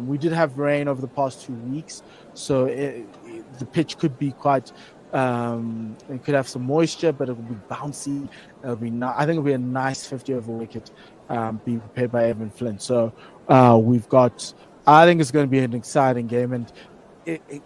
S5: We did have rain over the past 2 weeks, so the pitch could be quite. It could have some moisture, but it will be bouncy. It'll be I think it'll be a nice 50 over wicket, being prepared by Evan Flint. So we've got. I think it's going to be an exciting game, and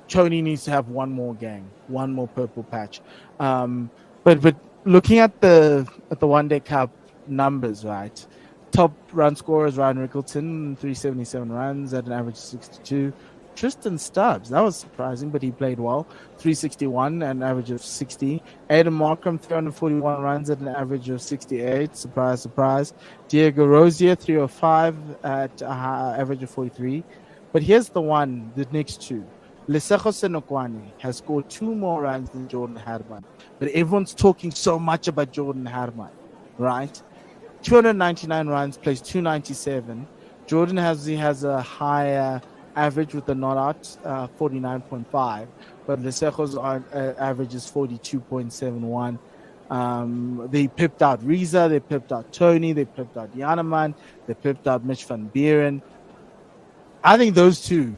S5: Tony needs to have one more game, one more purple patch. But looking at the One Day Cup numbers, right? Top run scorer is Ryan Rickleton, 377 runs at an average of 62. Tristan Stubbs, that was surprising, but he played well. 361 and an average of 60. Aidan Markham, 341 runs at an average of 68. Surprise, surprise. Diego Rosier, 305 at an average of 43. But here's the next two. Lesego Senokwane has scored 2 more runs than Jordan Herman. But everyone's talking so much about Jordan Herman, right? 299 runs, plays 297. Jordan has a higher average with the not out, 49.5, but Lesego's average is 42.71. They pipped out Riza, they pipped out Tony, they pipped out Yanaman, they pipped out Mitch van Buren. I think those two,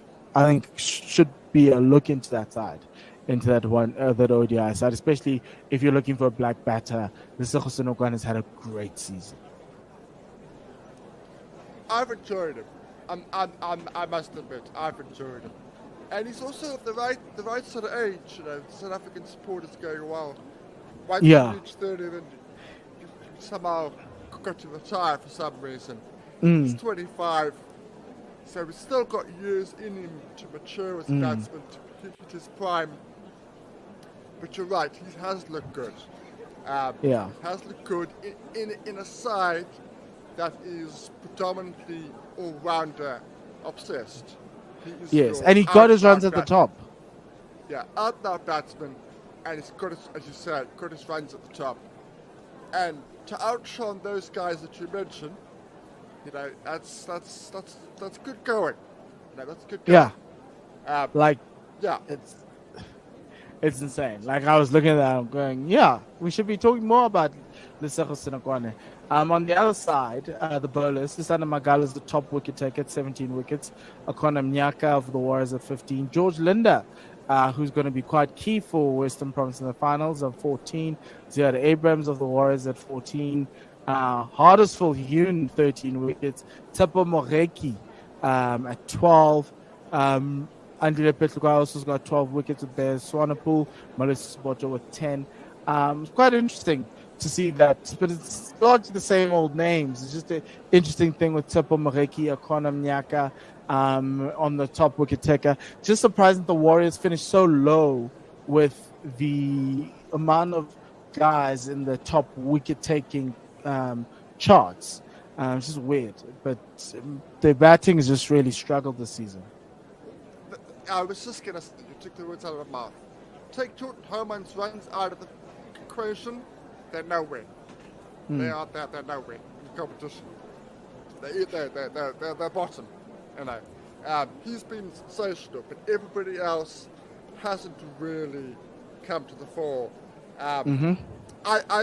S5: should be a look into that side, into that that ODI side, especially if you're looking for a black batter. Lesego Senokwane has had a great season.
S9: I've enjoyed him. I must admit, I've enjoyed him, and he's also of the right sort of age. You know, South African sport is going well. Once you reach 30, then you somehow got to retire for some reason. He's 25, so he's still got years in him to mature as a batsman, to hit his prime. But you're right, he has looked good. He has looked good in a side that is predominantly all-rounder obsessed.
S5: Yes, and he got his runs at the top.
S9: Yeah, out-and-out batsman, and he's got his, as you said, got his runs at the top. And to outshine those guys that you mentioned, you know, that's good going. You know, that's good going.
S5: Yeah. It's insane. Like, I was looking at that, I'm going, yeah, we should be talking more about Lesego Senokwane. On the other side, the bowlers, Sisana Magala is the top wicket taker at 17 wickets. Akona Mnyaka of the Warriors at 15. George Linda, who's going to be quite key for Western Province in the finals, of 14. Ziad Abrams of the Warriors at 14. Hardestville Hune, 13 wickets. Tsepo Moreki at 12. Andrea Petluka also got 12 wickets with their Swanepoel. Melissa Spoto with 10. It's quite interesting to see that, but it's largely the same old names. It's just an interesting thing with Tsepo Moreki, Akona Mnyaka on the top wicket taker. Just surprising the Warriors finished so low with the amount of guys in the top wicket taking charts. It's just weird, but their batting has just really struggled this season.
S9: I was just gonna, you took the words out of my mouth. Take Jordan Herman's runs out of the equation, they're nowhere. They're nowhere in the competition. They're bottom, you know. He's been sensational, but everybody else hasn't really come to the fore. I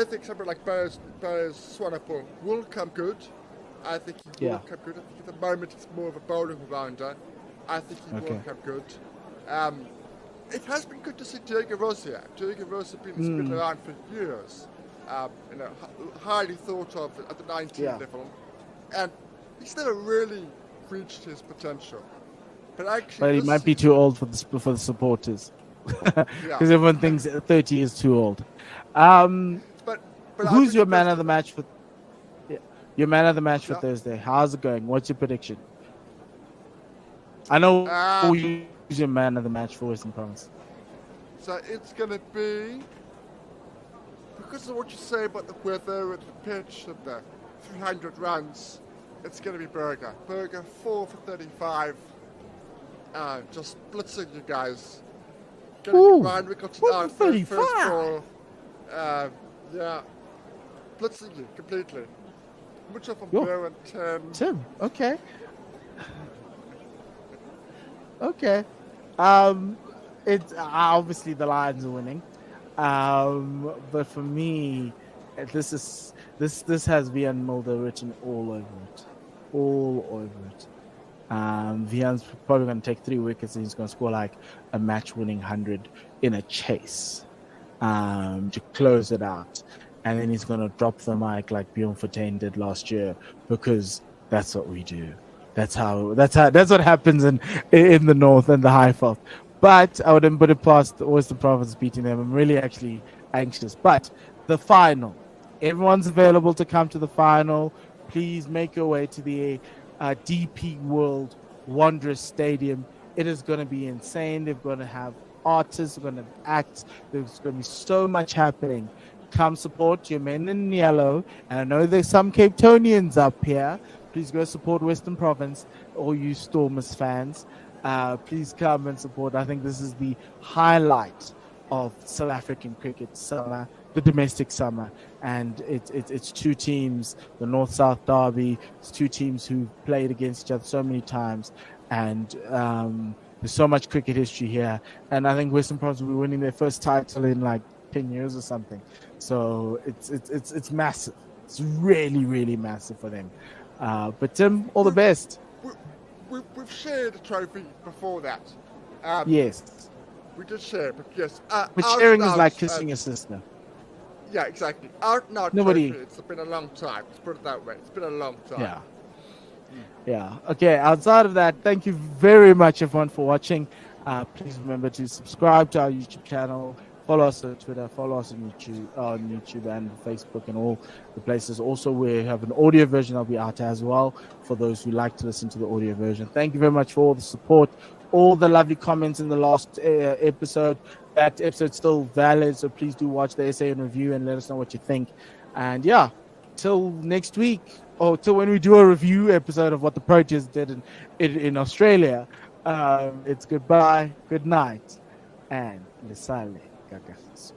S9: think somebody like Bowes Swanepoel will come good. I think he will come good. I think at the moment he's more of a bowling rounder. I think he will come good. It has been good to see Diego Rosier. Diego Rosier has been around for years. You know, highly thought of at the 19 level. And he's never really reached his potential. But actually,
S5: But he might be too old for the supporters, because everyone thinks 30 is too old.
S9: But
S5: who's your man of the match for? Your man of the match for Thursday. How's it going? What's your prediction? I know who's your man of the match for Western Province.
S9: So it's gonna be, because of what you say about the weather and the pitch and the 300 runs, it's gonna be Berger. Berger 4 for 35. Just blitzing you guys. Getting Ryan Rickarton out for the first ball. Yeah. Blitzing you completely. Much of a Bear and Tim.
S5: Okay. Okay. It's obviously the Lions are winning. But for me, this has Vian Mulder written all over it. Vian's probably going to take 3 wickets and he's going to score like a match-winning 100 in a chase to close it out. And then he's going to drop the mic like Bjorn Fortuin did last year, because that's what we do. That's what happens in the North and the Highveld. But I wouldn't put it past Western Province beating them. I'm really actually anxious. But the final, everyone's available to come to the final. Please make your way to the DP World Wanderers Stadium. It is going to be insane. They're going to have artists, they're going to have acts. There's going to be so much happening. Come support your men in yellow. And I know there's some Cape Townians up here. Please go support Western Province, all you Stormers fans. Please come and support. I think this is the highlight of South African cricket summer, the domestic summer. And it's 2 teams, the North-South derby. It's 2 teams who played against each other so many times. And there's so much cricket history here. And I think Western Province will be winning their first title in like 10 years or something. So it's massive. It's really, really massive for them. But Tim, all the best.
S9: We've shared a trophy before that.
S5: Yes.
S9: We did share, but yes.
S5: But sharing is like kissing a sister.
S9: Yeah, exactly. Out and out
S5: Nobody.
S9: Trophy. It's been a long time. Let's put it that way. It's been a long time.
S5: Yeah. Yeah. Okay. Outside of that, thank you very much, everyone, for watching. Please remember to subscribe to our YouTube channel. Follow us on Twitter. Follow us on YouTube and Facebook and all the places. Also, we have an audio version that'll be out as well for those who like to listen to the audio version. Thank you very much for all the support, all the lovely comments in the last episode. That episode's still valid, so please do watch the essay and review and let us know what you think. And yeah, till next week, or till when we do a review episode of what the Proteas did in Australia, it's goodbye, good night, and Lesale Gagasu.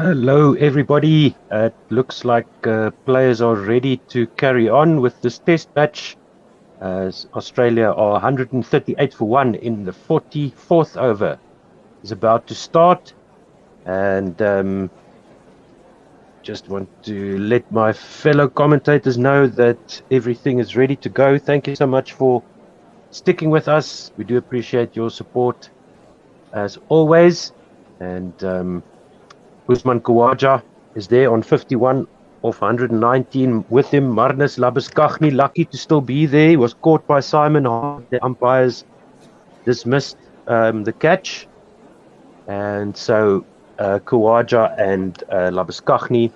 S2: Hello, everybody. It looks like players are ready to carry on with this test match. As Australia are 138 for 1 in the 44th over. Is about to start, and just want to let my fellow commentators know that everything is ready to go. Thank you so much for sticking with us. We do appreciate your support as always. And Usman Khawaja is there on 51 of 119. With him, Marnus Labuschagne, lucky to still be there. He was caught by Simon Hart. The umpires dismissed the catch. And so Khawaja and Labuschagne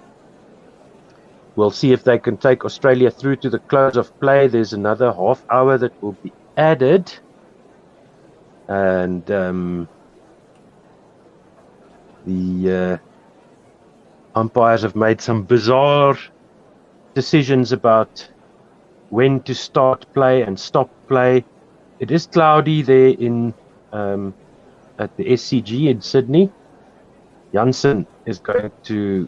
S2: will see if they can take Australia through to the close of play. There's another half hour that will be added. And the umpires have made some bizarre decisions about when to start play and stop play. It is cloudy there in at the SCG in Sydney. Jansen is going to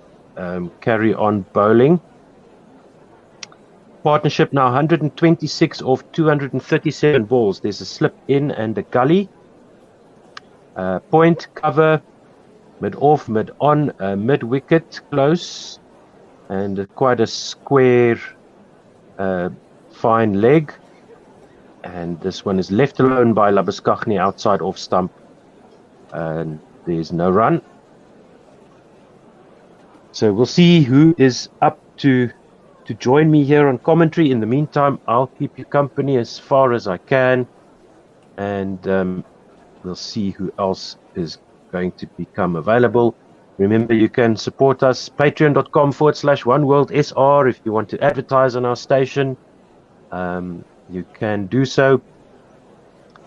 S2: carry on bowling. Partnership now 126 of 237 balls. There's a slip in and a gully. Point, cover, mid off, mid on, mid wicket close, and quite a square fine leg. And this one is left alone by Labuschagne outside off stump, and there's no run. So we'll see who is up to join me here on commentary. In the meantime, I'll keep you company as far as I can, and we'll see who else is going to become available. Remember, you can support us, patreon.com/OneWorldSR. If you want to advertise on our station, you can do so.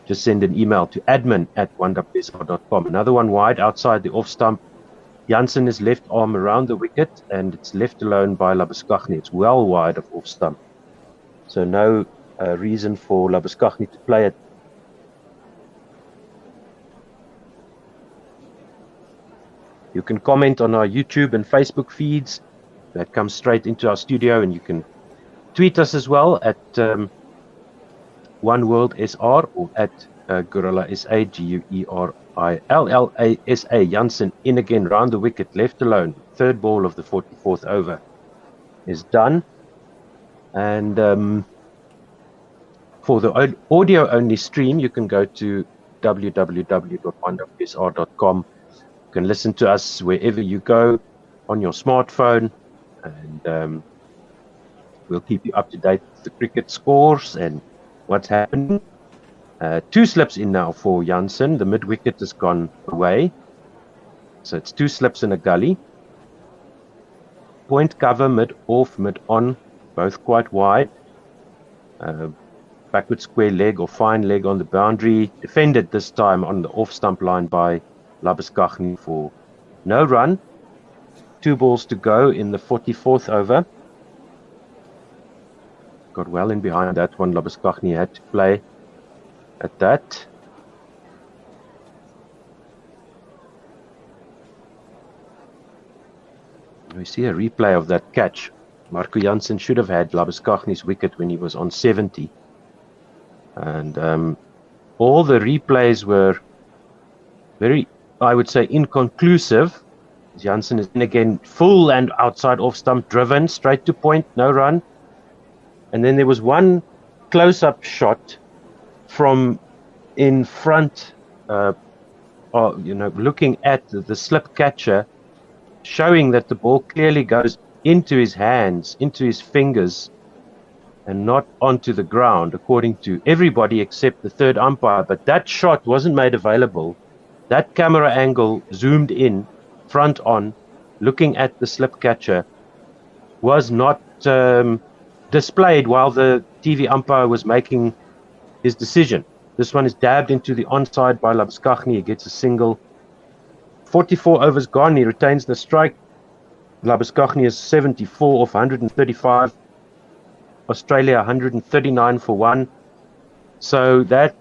S2: Just send an email to admin@1WSR.com. Another one wide outside the off stump. Jansen is left arm around the wicket, and it's left alone by Labuschagne. It's well wide of off stump. So no reason for Labuschagne to play it. You can comment on our YouTube and Facebook feeds. That comes straight into our studio, and you can tweet us as well at OneWorldSR or at Gorilla SA, GUERILLASA. Jansen in again, round the wicket, left alone. Third ball of the 44th over is done. And for the audio-only stream, you can go to www.1WSR.com. You can listen to us wherever you go on your smartphone, and we'll keep you up to date with the cricket scores and what's happening. Two slips in now for Jansen. The mid wicket has gone away, so it's two slips in a gully. Point, cover, mid off, mid on, both quite wide. Backward square leg or fine leg on the boundary, defended this time on the off stump line by Labuschagne for no run. 2 balls to go in the 44th over. Got well in behind that one. Labuschagne had to play at that. We see a replay of that catch. Marco Jansen should have had Labuschagne's wicket when he was on 70. And all the replays were very, I would say, inconclusive. Jansen is in again, full and outside off stump, driven straight to point, no run. And then there was one close-up shot from in front, looking at the slip catcher, showing that the ball clearly goes into his hands, into his fingers, and not onto the ground, according to everybody except the third umpire. But that shot wasn't made available. That camera angle zoomed in, front on, looking at the slip catcher, was not displayed while the TV umpire was making his decision. This one is dabbed into the onside by Labuschagne. He gets a single. 44 overs gone. He retains the strike. Labuschagne is 74 off 135. Australia 139 for 1. So that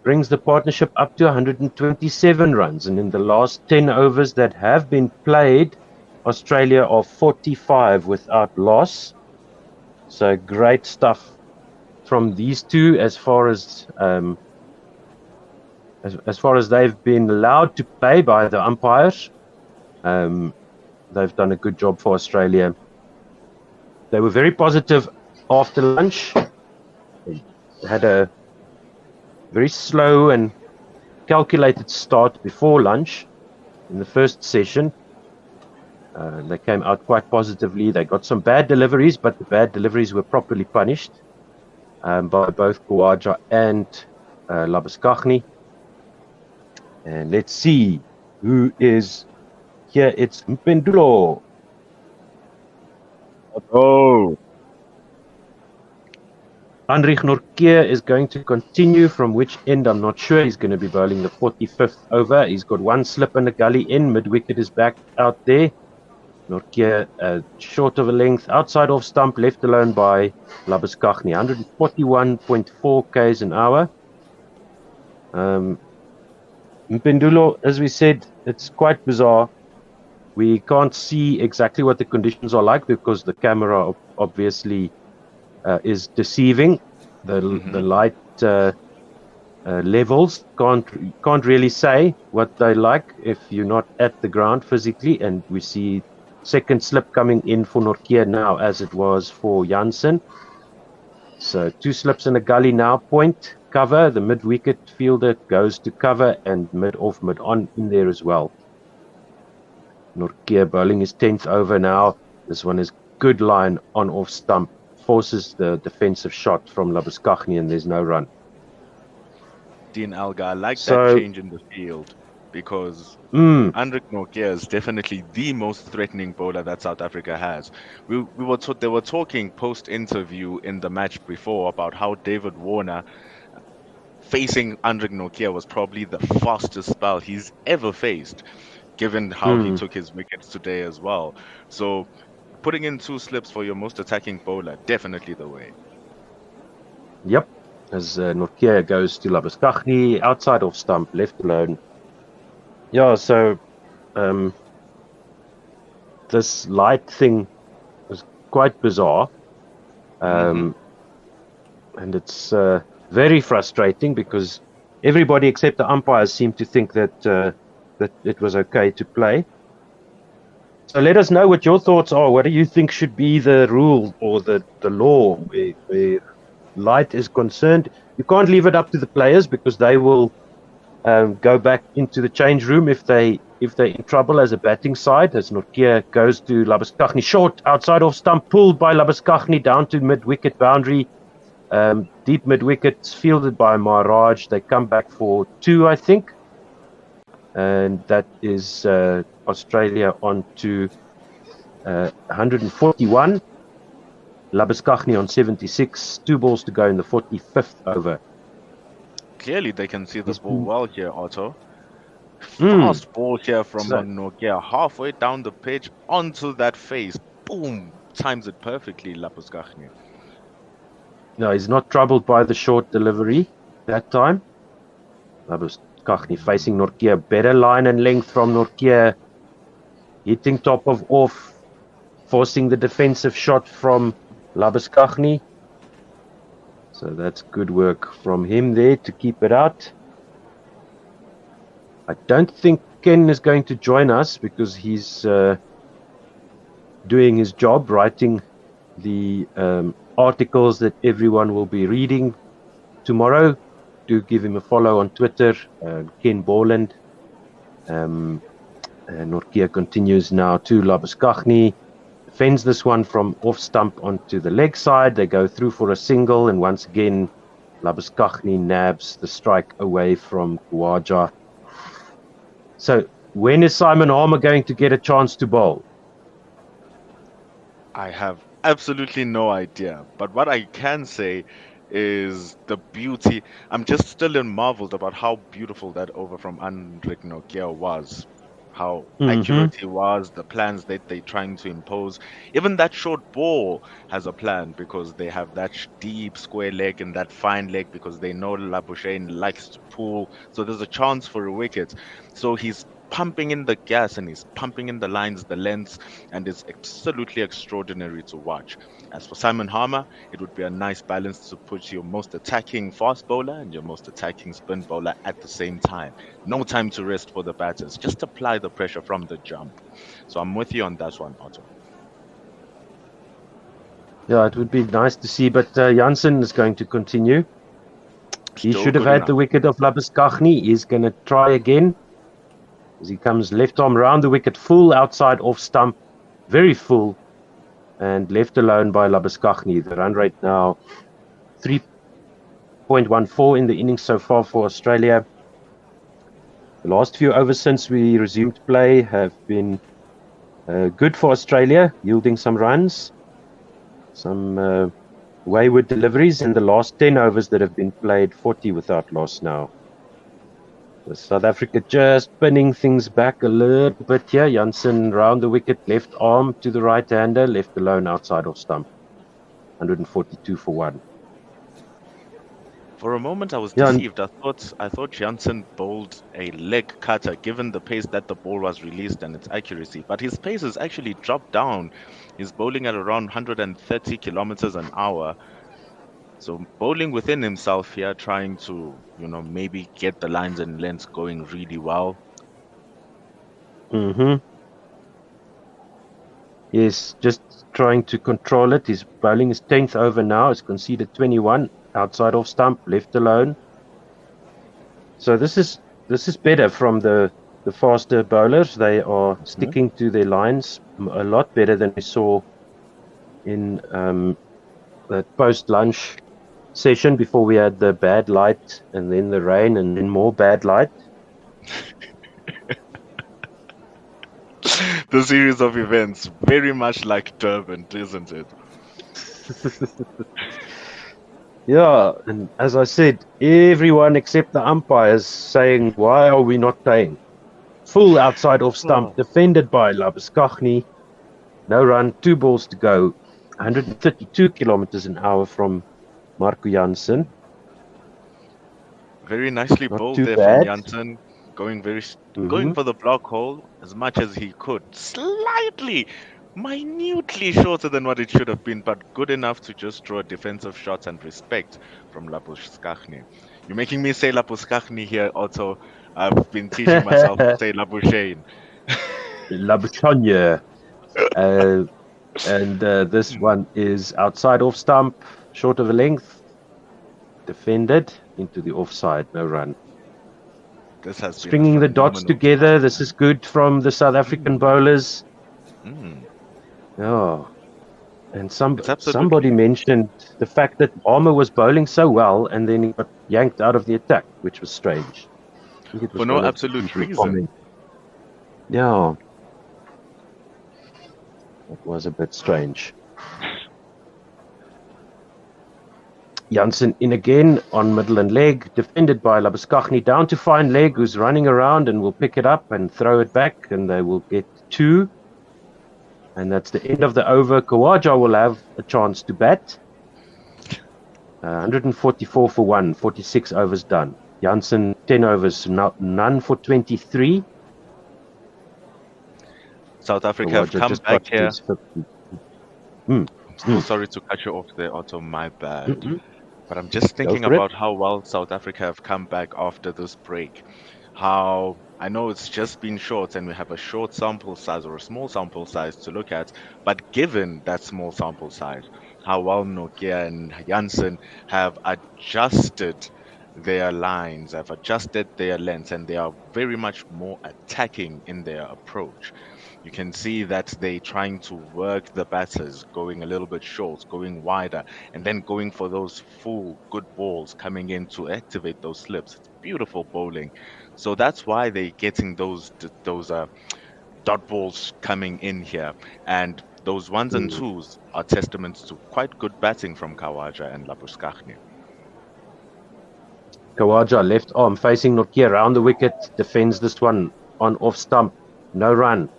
S2: brings the partnership up to 127 runs. And in the last 10 overs that have been played, Australia are 45 without loss. So great stuff from these two as far as they've been allowed to play by the umpires. They've done a good job for Australia. They were very positive after lunch. They had a very slow and calculated start before lunch in the first session. They came out quite positively. They got some bad deliveries, but the bad deliveries were properly punished by both Khawaja and Labuschagne. And let's see who is here. It's Mpendulo.
S4: Oh.
S2: Heinrich Nortje is going to continue. From which end, I'm not sure. He's going to be bowling the 45th over. He's got one slip and a gully in. Mid-wicket is back out there. Nortje short of a length. Outside off stump, left alone by Labuschagne. 141.4 k's an hour. Mpendulo, as we said, it's quite bizarre. We can't see exactly what the conditions are like because the camera obviously is deceiving. The light levels can't really say what they like if you're not at the ground physically. And we see second slip coming in for Nortje now, as it was for Jansen. So two slips and a gully now. Point cover. The mid-wicket fielder goes to cover, and mid-off, mid-on in there as well. Nortje bowling his 10th over now. This one is good line on off stump. Forces the defensive shot from Labuschagne, and there's no run.
S4: Dean Alga, I like that change in the field because Heinrich Nortje is definitely the most threatening bowler that South Africa has. They were talking post-interview in the match before about how David Warner facing Heinrich Nortje was probably the fastest spell he's ever faced, given how he took his wickets today as well. So putting in two slips for your most attacking bowler, definitely the way.
S2: Yep. As Nortje goes to Labuschagne, outside off stump, left alone. Yeah, so this light thing was quite bizarre. And it's very frustrating because everybody except the umpires seem to think that that it was okay to play. So let us know what your thoughts are. What do you think should be the rule or the law where light is concerned? You can't leave it up to the players because they will go back into the change room if they're in trouble as a batting side. As Nortje goes to Labuschagne, short outside off stump, pulled by Labuschagne down to mid-wicket boundary. Deep mid-wicket, fielded by Maharaj. They come back for 2, I think. And that is Australia on to 141. Labuschagne on 76. 2 balls to go in the 45th over.
S4: Clearly they can see this ball well here, Otto. Fast ball here from Nortje, halfway down the pitch onto that face. Boom! Times it perfectly, Labuschagne.
S2: No, he's not troubled by the short delivery that time. Labuschagne facing Nortje. Better line and length from Nortje. Hitting top of off. Forcing the defensive shot from Labuschagne. So that's good work from him there to keep it out. I don't think Ken is going to join us because he's doing his job, writing the articles that everyone will be reading tomorrow. Do give him a follow on Twitter, Ken Borland. Nortje continues now to Labuschagne. Defends this one from off stump onto the leg side. They go through for a single, and once again, Labuschagne nabs the strike away from Khawaja. So, when is Simon Harmer going to get a chance to bowl?
S4: I have absolutely no idea. But what I can say is the beauty. I'm just still marveled about how beautiful that over from Heinrich Nortje was. How accurate he was, the plans that they're trying to impose. Even that short ball has a plan because they have that deep square leg and that fine leg because they know Labuschagne likes to pull. So there's a chance for a wicket. So he's pumping in the gas and he's pumping in the lines, the lengths, and it's absolutely extraordinary to watch. As for Simon Harmer, it would be a nice balance to put your most attacking fast bowler and your most attacking spin bowler at the same time. No time to rest for the batters. Just apply the pressure from the jump. So I'm with you on that one, Otto.
S2: Yeah, it would be nice to see, but Jansen is going to continue. He
S4: Still
S2: should have
S4: good
S2: had
S4: enough.
S2: the wicket of Labuschagne. He's going to try again. As he comes left arm round the wicket, full outside off stump, very full, and left alone by Labuschagne. The run rate now 3.14 in the innings so far for Australia. The last few overs since we resumed play have been good for Australia, yielding some runs, some wayward deliveries in the last 10 overs that have been played, 40 without loss now. So South Africa just spinning things back a little bit here. Jansen round the wicket, left arm to the right-hander, left alone outside off stump. 142 for 1.
S4: For a moment, I was deceived. I thought Jansen bowled a leg cutter, given the pace that the ball was released and its accuracy. But his pace has actually dropped down. He's bowling at around 130 kilometers an hour. So bowling within himself here, trying to, maybe get the lines and lengths going really well.
S2: Yes, just trying to control it. He's bowling his 10th over now. He's conceded 21. Outside off stump, left alone. So this is better from the faster bowlers. They are sticking to their lines a lot better than we saw in the post-lunch session before we had the bad light and then the rain and then more bad light.
S4: The series of events, very much like Durban, isn't it?
S2: Yeah, and as I said, everyone except the umpires saying, why are we not playing? Full outside off stump, defended by Labuschagne. No run, 2 balls to go. 132 kilometers an hour from Marco Jansen.
S4: Very nicely
S2: Not
S4: bowled
S2: too
S4: there
S2: bad.
S4: from Jansen, going for the block hole as much as he could. Slightly, minutely shorter than what it should have been, but good enough to just draw defensive shots and respect from Labuschagne. You're making me say Labuschagne here, Otto. I've been teaching myself to say Labuschagne.
S2: Labuschagne. And this one is outside off stump, short of a length, defended into the offside, no run.
S4: This has
S2: Stringing the dots together, this is good from the South African bowlers. Oh, and somebody mentioned the fact that Harmer was bowling so well and then he got yanked out of the attack, which was strange. I think it was
S4: For no
S2: one of
S4: absolute
S2: the
S4: reason.
S2: comments. Yeah. That was a bit strange. Jansen in again on middle and leg, defended by Labuschagne down to fine leg, who's running around and will pick it up and throw it back, and they will get 2. And that's the end of the over. Khawaja will have a chance to bat. 144 for 1, 46 overs done. Jansen 10 overs, none for 23.
S4: South Africa have come back here.
S2: So
S4: sorry to cut you off there, Otto, my bad. But I'm just thinking about how well South Africa have come back after this break. How, I know it's just been short and we have a short sample size or a small sample size to look at, but given that small sample size, how well Nortje and Jansen have adjusted their lines, have adjusted their lengths, and they are very much more attacking in their approach. You can see that they're trying to work the batters, going a little bit short, going wider, and then going for those full good balls coming in to activate those slips. It's beautiful bowling. So that's why they're getting those dot balls coming in here. And those ones and twos are testaments to quite good batting from Khawaja and Labuschagne.
S2: Khawaja left arm facing Nortje around the wicket, defends this one on off stump, no run.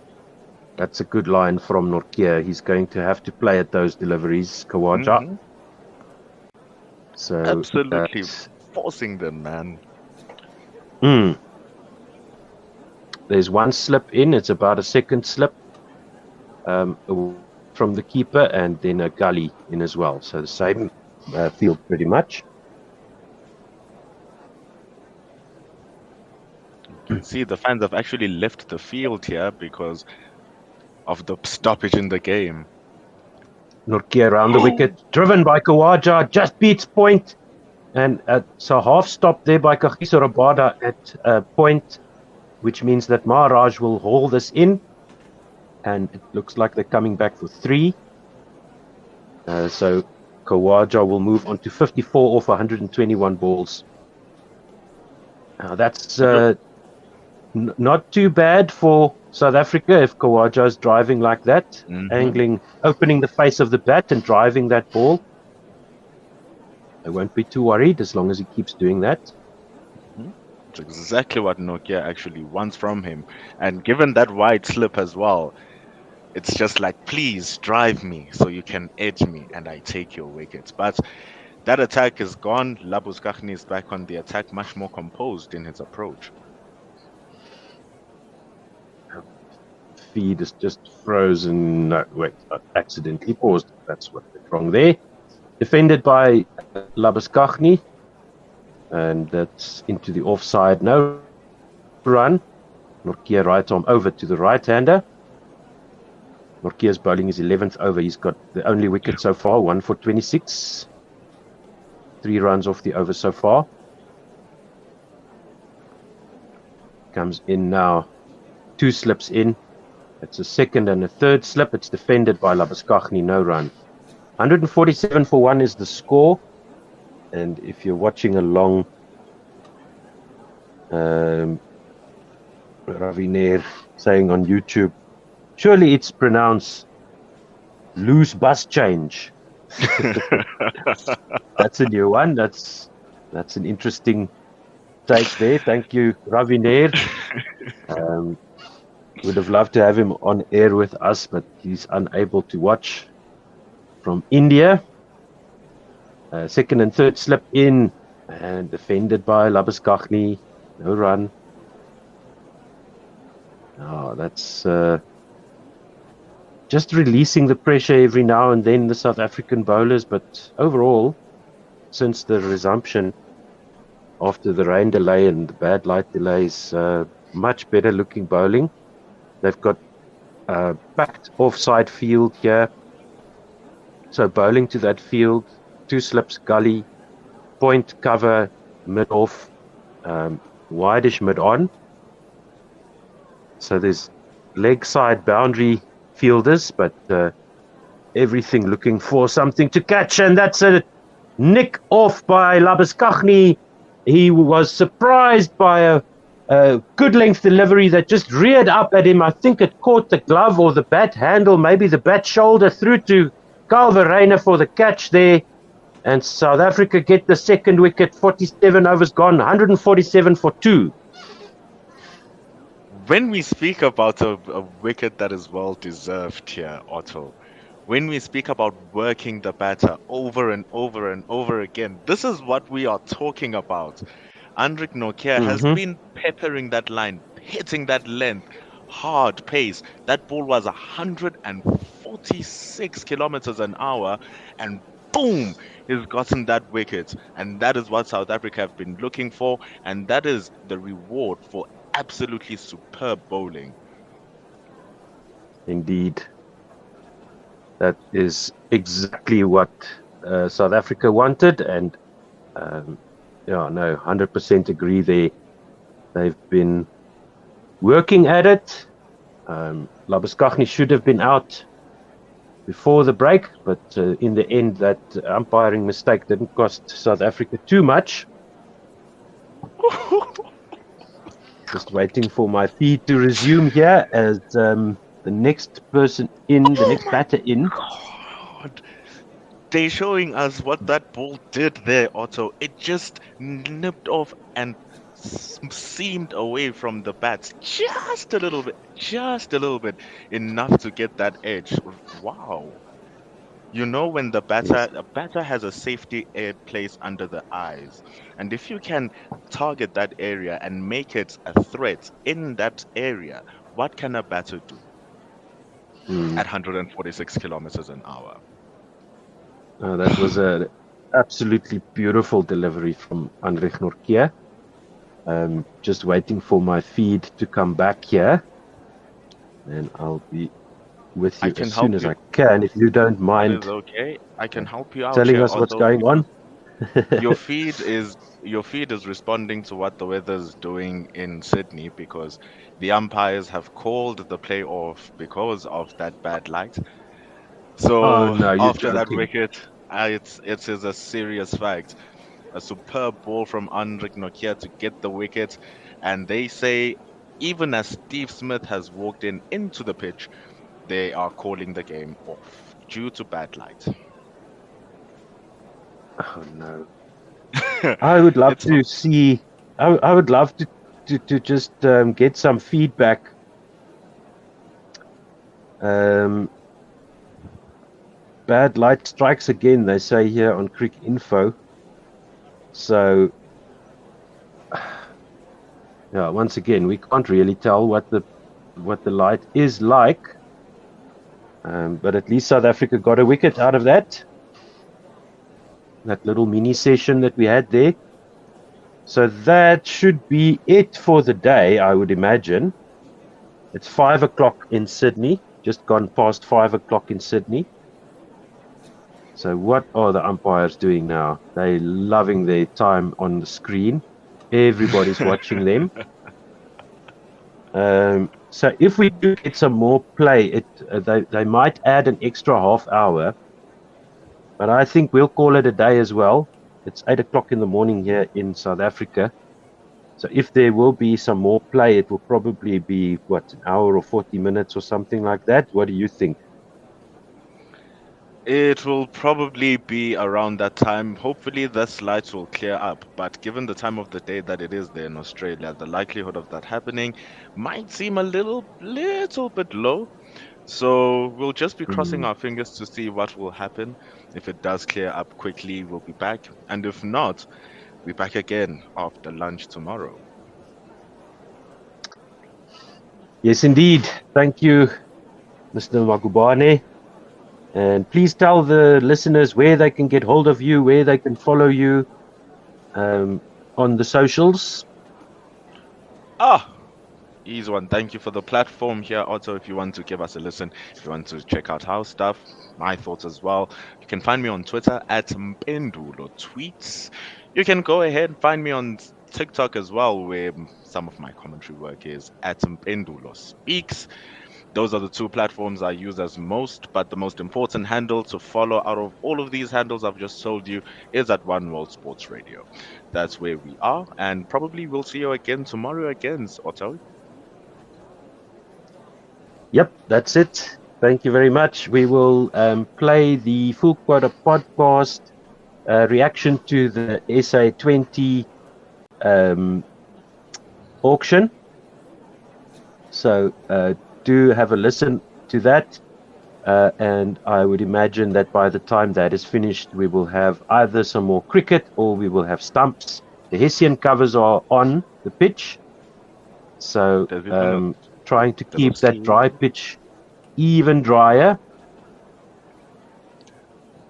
S2: That's a good line from Nortje. He's going to have to play at those deliveries, Khawaja. So
S4: absolutely forcing them, man.
S2: there's one slip in. It's about a second slip from the keeper, and then a gully in as well. So the same field pretty much.
S4: You can see the fans have actually left the field here because of the stoppage in the game.
S2: Nortje around the wicket, driven by Khawaja, just beats point. And so half stop there by Kagiso Rabada at point, which means that Maharaj will haul this in. And it looks like they're coming back for 3. So Khawaja will move on to 54 off 121 balls. Now that's not too bad for South Africa if Khawaja is driving like that, angling, opening the face of the bat and driving that ball. I won't be too worried as long as he keeps doing that.
S4: It's exactly what Nortje actually wants from him. And given that wide slip as well, it's just like, please drive me so you can edge me and I take your wickets. But that attack is gone. Labus Kaghni is back on the attack, much more composed in his approach.
S2: Feed is just frozen. No, wait, I accidentally paused. That's what went wrong there. Defended by Labus Kaghni, and that's into the offside. No run. Nortje right arm over to the right-hander. Nortje's bowling his 11th over. He's got the only wicket so far, 1 for 26. 3 runs off the over so far. Comes in now. 2 slips in. It's a second and a third slip. It's defended by Labus Kaghni. No run. 147 for 1 is the score. And if you're watching along, Ravi Nair saying on YouTube, surely it's pronounced loose bus change. That's a new one. That's an interesting take there. Thank you, Ravi Nair. Would have loved to have him on air with us, but he's unable to watch from India. Second and third slip in and defended by Labus Kaghni. No run. Oh, that's just releasing the pressure every now and then, the South African bowlers. But overall, since the resumption after the rain delay and the bad light delays, much better looking bowling. They've got packed offside field here. So bowling to that field, 2 slips, gully, point, cover, mid-off, wideish mid-on. So there's leg side boundary fielders, but everything looking for something to catch. And that's a nick off by Labus Kaghni. He was surprised by a good length delivery that just reared up at him. I think it caught the glove or the bat handle, maybe the bat shoulder, through to Kyle Verreynne for the catch there. And South Africa get the second wicket, 47 overs gone, 147 for 2.
S4: When we speak about a wicket that is well deserved here, Otto, when we speak about working the batter over and over and over again, this is what we are talking about. Andrick Nortje has been peppering that line, hitting that length, hard pace. That ball was 146 kilometers an hour, and boom, he's gotten that wicket. And that is what South Africa have been looking for, and that is the reward for absolutely superb bowling.
S2: Indeed. That is exactly what South Africa wanted, and 100% agree there. They've been working at it. Labus Kaghni should have been out before the break, but in the end, that umpiring mistake didn't cost South Africa too much. Just waiting for my feed to resume here as the next person in, the next batter in.
S4: God. They're showing us what that ball did there, Otto. It just nipped off and seamed away from the bats just a little bit, enough to get that edge. Wow. You know when a batter has a safety air place under the eyes, and if you can target that area and make it a threat in that area, what can a batter do at 146 kilometers an hour?
S2: That was a absolutely beautiful delivery from Anrich Nortje. Just waiting for my feed to come back here, and I'll be with you as soon as I can, if you don't mind.
S4: That is okay. I can help you out.
S2: Telling
S4: here
S2: us what's
S4: also,
S2: going on.
S4: your feed is responding to what the weather's doing in Sydney, because the umpires have called the play off because of that bad light. So after that wicket, it is a serious fact. A superb ball from Anrich Nortje to get the wicket, and they say even as Steve Smith has walked into the pitch, they are calling the game off due to bad light.
S2: Oh no! I would love to see. I would love to just get some feedback. Bad light strikes again, they say here on Cricket Info. So, yeah, once again, we can't really tell what the light is like. But at least South Africa got a wicket out of that little mini session that we had there. So that should be it for the day, I would imagine. It's 5 o'clock in Sydney, just gone past 5 o'clock in Sydney. So what are the umpires doing now? They're loving their time on the screen. Everybody's watching them. So if we do get some more play, they might add an extra half hour. But I think we'll call it a day as well. It's 8 o'clock in the morning here in South Africa. So if there will be some more play, it will probably be, an hour or 40 minutes or something like that. What do you think?
S4: It will probably be around that time. Hopefully this light will clear up. But given the time of the day that it is there in Australia, the likelihood of that happening might seem a little bit low. So we'll just be crossing our fingers to see what will happen. If it does clear up quickly, we'll be back. And if not, we'll be back again after lunch tomorrow.
S2: Yes, indeed. Thank you, Mr. Magubane. And please tell the listeners where they can get hold of you, where they can follow you on the socials.
S4: Easy one. Thank you for the platform here. Also, if you want to give us a listen, if you want to check out our stuff, my thoughts as well, you can find me on Twitter at Mpendulo Tweets. You can go ahead and find me on TikTok as well, where some of my commentary work is at Mpendulo Speaks. Those are the two platforms I use as most, but the most important handle to follow out of all of these handles I've just told you is at One World Sports Radio. That's where we are, and probably we'll see you again tomorrow again, Otto.
S2: Yep, that's it. Thank you very much. We will play the Full Quota podcast reaction to the SA20 auction. So do have a listen to that. And I would imagine that by the time that is finished, we will have either some more cricket or we will have stumps. The Hessian covers are on the pitch. So trying to keep that dry pitch even drier.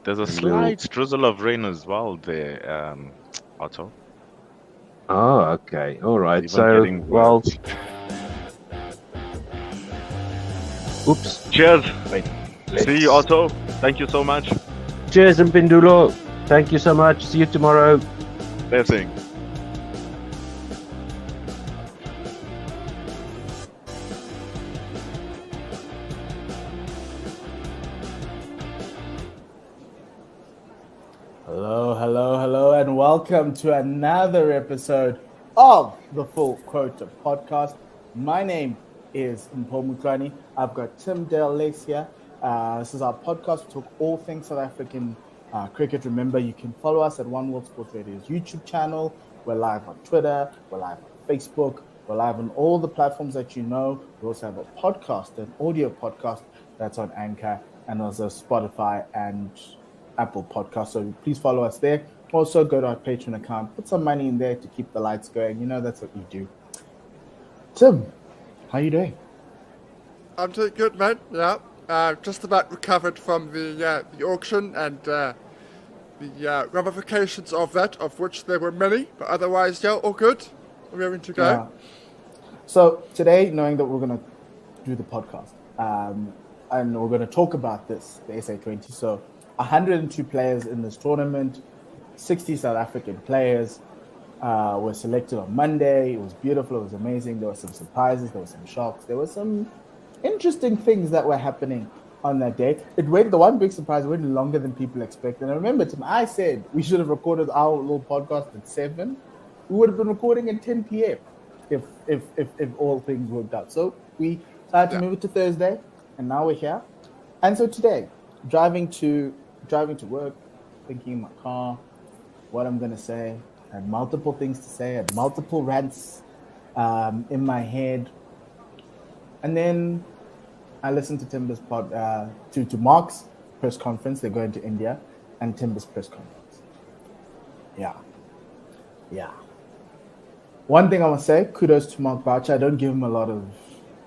S4: There's a slight drizzle of rain as well there, Otto.
S2: Oh, okay. All right. So, well... Oops.
S4: Cheers. See you, Otto. Thank you so much.
S2: Cheers, Mpendulo. Thank you so much. See you tomorrow.
S4: Blessing.
S5: Hello, and welcome to another episode of the Full Quota podcast. My name is Mpho Mutlani. I've got Tim Dale Lace here. This is our podcast. We talk all things South African cricket. Remember, you can follow us at One World Sports Radio's YouTube channel. We're live on Twitter. We're live on Facebook. We're live on all the platforms that you know. We also have a podcast, an audio podcast that's on Anchor and also Spotify and Apple Podcasts. So please follow us there. Also, go to our Patreon account. Put some money in there to keep the lights going. You know, that's what you do. Tim, how you doing?
S9: I'm doing good, man. Yeah. Just about recovered from the auction and the ramifications of that, of which there were many. But otherwise, yeah, all good. We're ready to go.
S5: Yeah. So today, knowing that we're going to do the podcast, and we're going to talk about this, the SA20. So 102 players in this tournament, 60 South African players were selected on Monday. It was beautiful. It was amazing. There were some surprises. There were some shocks. There were some interesting things that were happening on that day. The one big surprise went longer than people expected. And I remember, Tim, I said we should have recorded our little podcast at 7. We would have been recording at 10 p.m. if all things worked out. So we decided to move it to Thursday, and now we're here. And so today, driving to work, thinking in my car, what I'm going to say. I had multiple things to say, I had multiple rants in my head. And then I listened to Timber's to Mark's press conference. They're going to India, and Timber's press conference. Yeah. One thing I want to say, kudos to Mark Boucher. I don't give him a lot of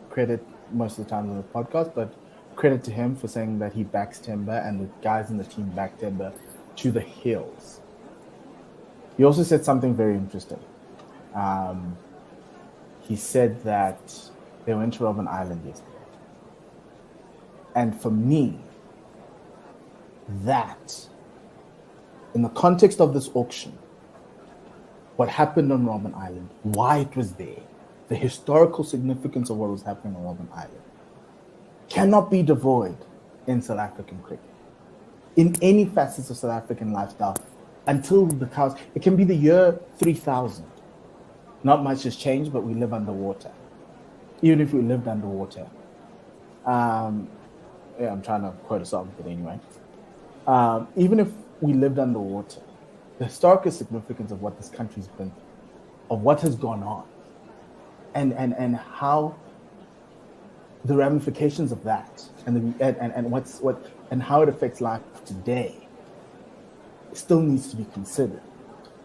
S5: credit most of the time on the podcast, but credit to him for saying that he backs Timber and the guys in the team back Timber to the hills. He also said something very interesting. He said that they went to Robben Island yesterday. And for me, that, in the context of this auction, what happened on Robben Island, why it was there, the historical significance of what was happening on Robben Island, cannot be devoid in South African cricket. In any facets of South African lifestyle, until the cows, it can be the year 3000. Not much has changed, but we live underwater. Even if we lived underwater. I'm trying to quote a song, but anyway. Even if we lived underwater, the historical significance of what this country's been through, of what has gone on, and how the ramifications of that, and how it affects life today, still needs to be considered.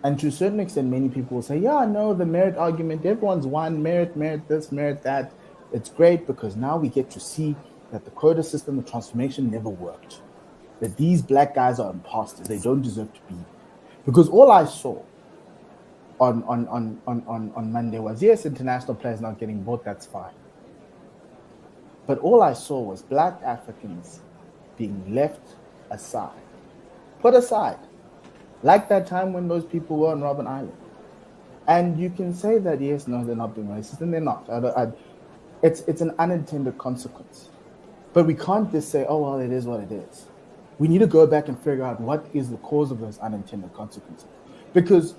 S5: And to a certain extent, many people will say, yeah, no, the merit argument, everyone's won, merit this, merit that. It's great because now we get to see that the quota system, the transformation never worked. That these black guys are imposters. They don't deserve to be. Because all I saw on Monday was, yes, international players not getting bought, that's fine. But all I saw was black Africans being left aside, put aside, like that time when those people were on Robben Island. And you can say that, yes, no, they're not being racist, and they're not. It's an unintended consequence. But we can't just say, oh, well, it is what it is. We need to go back and figure out what is the cause of those unintended consequences. Because,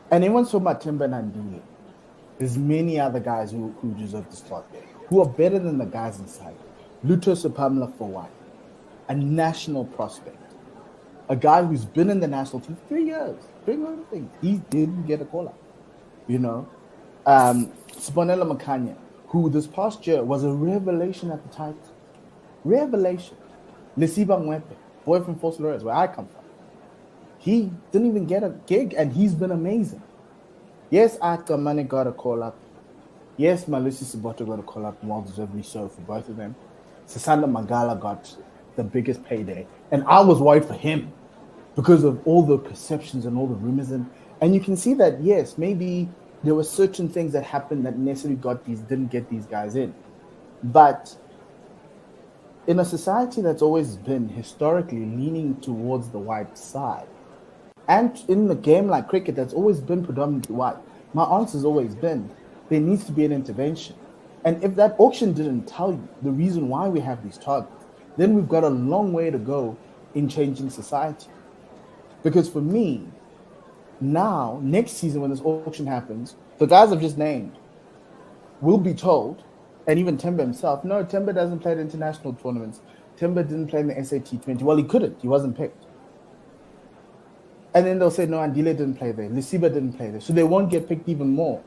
S5: and everyone's talking about Timber and Andile. There's many other guys who deserve to start there, who are better than the guys inside. Luto Sapamla, for one, a national prospect. A guy who's been in the national team for 3 years, doing other things. He didn't get a call-up, Sibonela Makanya, who this past year was a revelation at the time. Revelation. Lesiba Mwepe, boy from Fort Lawrence, where I come from. He didn't even get a gig, and he's been amazing. Yes, Akamane got a call-up. Yes, Malusi Siboto got a call-up, and well-deservedly so for both of them. Sasanda Magala got the biggest payday. And I was worried for him because of all the perceptions and all the rumors. And you can see that, yes, maybe there were certain things that happened that necessarily didn't get these guys in. But in a society that's always been historically leaning towards the white side, and in the game like cricket that's always been predominantly white, my answer has always been there needs to be an intervention. And if that auction didn't tell you the reason why we have these targets, then we've got a long way to go in changing society. Because for me, now, next season when this auction happens, the guys I've just named will be told, and even Timber himself, no, Timber doesn't play at international tournaments. Timber didn't play in the SAT20. Well, he couldn't. He wasn't picked. And then they'll say, no, Andile didn't play there. Lesiba didn't play there. So they won't get picked even more.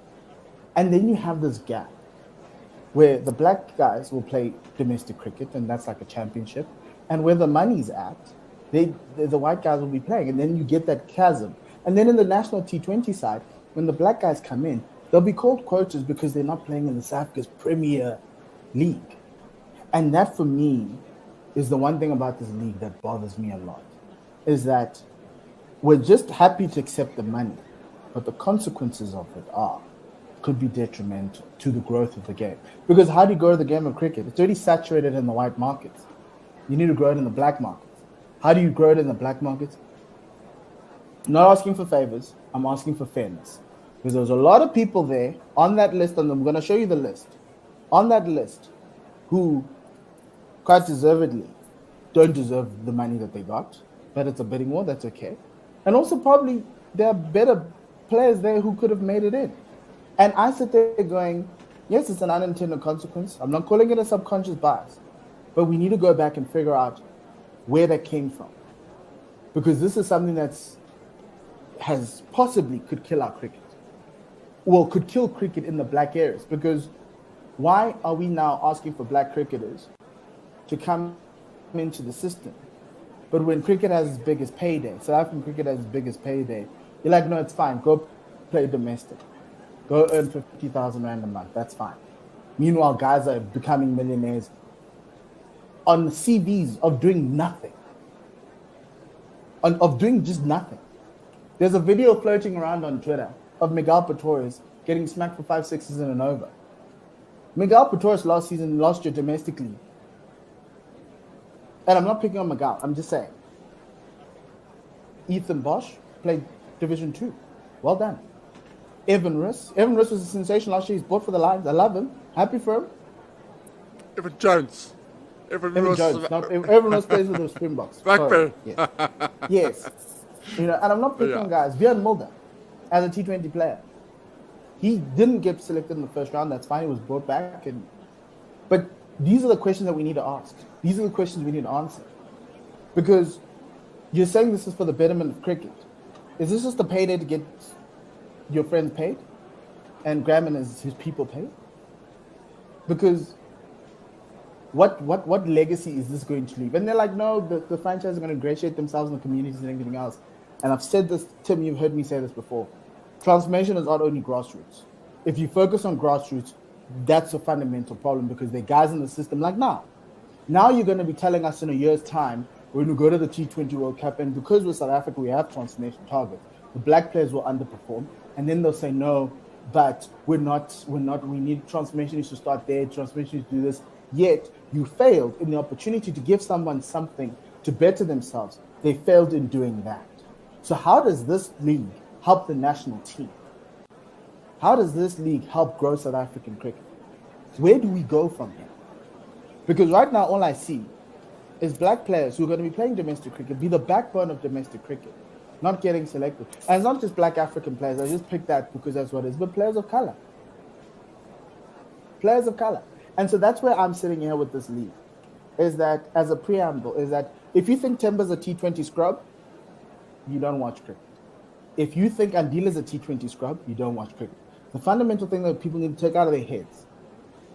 S5: And then you have this gap where the black guys will play domestic cricket, and that's like a championship. and where the money's at, the white guys will be playing, and then you get that chasm. And then in the national T20 side, when the black guys come in, they'll be called coaches because they're not playing in the South Africa's Premier League. And that, for me, is the one thing about this league that bothers me a lot, is that we're just happy to accept the money, but the consequences of it could be detrimental to the growth of the game. Because how do you grow the game of cricket? It's already saturated in the white markets. You need to grow it in the black markets. How do you grow it in the black markets? I'm not asking for favors. I'm asking for fairness. Because there's a lot of people there on that list, and I'm going to show you the list, on that list, who quite deservedly don't deserve the money that they got. But it's a bidding war, that's okay. And also probably there are better players there who could have made it in. And I sit there going, yes, it's an unintended consequence. I'm not calling it a subconscious bias. But we need to go back and figure out where that came from. Because this is something has possibly could kill our cricket. Well, could kill cricket in the black areas. Because why are we now asking for black cricketers to come into the system? But when cricket has its biggest payday, South African cricket has its biggest payday, you're like, no, it's fine. Go play domestic. Go earn 50,000 Rand a month. That's fine. Meanwhile, guys are becoming millionaires on CVs of doing nothing. Of doing just nothing. There's a video floating around on Twitter of Miguel Pretorius getting smacked for 5 sixes in an over. Miguel Pretorius last year domestically. And I'm not picking on Miguel, I'm just saying. Ethan Bosch played Division 2. Well done. Evan Riss was a sensation last year. He's bought for the Lions. I love him. Happy for him.
S9: Evan Jones. Evan
S5: Jones. Evan Ross plays with the Springboks.
S9: Blackburn.
S5: Yes. Yes. And I'm not picking on guys. Björn Mulder, as a T20 player, he didn't get selected in the first round. That's fine. He was brought back. But these are the questions that we need to ask. These are the questions we need to answer. Because you're saying this is for the betterment of cricket. Is this just a payday to get your friends paid? And Graham and his people paid? Because what legacy is this going to leave? And they're like, no, the franchise are going to ingratiate themselves in the communities and everything else. And I've said this, Tim, you've heard me say this before. Transformation is not only grassroots. If you focus on grassroots, that's a fundamental problem because there are guys in the system like now. Now you're going to be telling us in a year's time, when we go to the T20 World Cup, and because we're South Africa, we have transformation targets, the black players will underperform. And then they'll say, no, but we need transformation to start there, transformation to do this. Yet you failed in the opportunity to give someone something to better themselves. They failed in doing that. So how does this league help the national team? How does this league help grow South African cricket? Where do we go from here? Because right now, all I see is black players who are going to be playing domestic cricket, be the backbone of domestic cricket, not getting selected. And it's not just black African players. I just picked that because that's what it is, but players of color. Players of color. And so that's where I'm sitting here with this league, is that as a preamble, is that if you think Temba's a T20 scrub, you don't watch cricket. If you think Andila's a T20 scrub, you don't watch cricket. The fundamental thing that people need to take out of their heads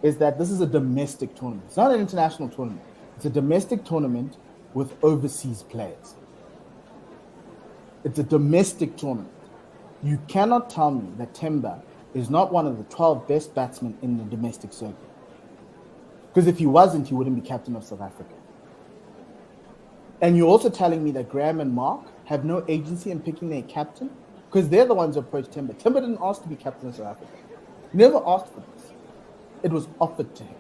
S5: is that this is a domestic tournament. It's not an international tournament. It's a domestic tournament with overseas players. It's a domestic tournament. You cannot tell me that Temba is not one of the 12 best batsmen in the domestic circuit. Because if he wasn't, he wouldn't be captain of South Africa. And you're also telling me that Graham and Mark have no agency in picking their captain? Because they're the ones who approached Temba. Temba didn't ask to be captain of South Africa. He never asked for this. It was offered to him,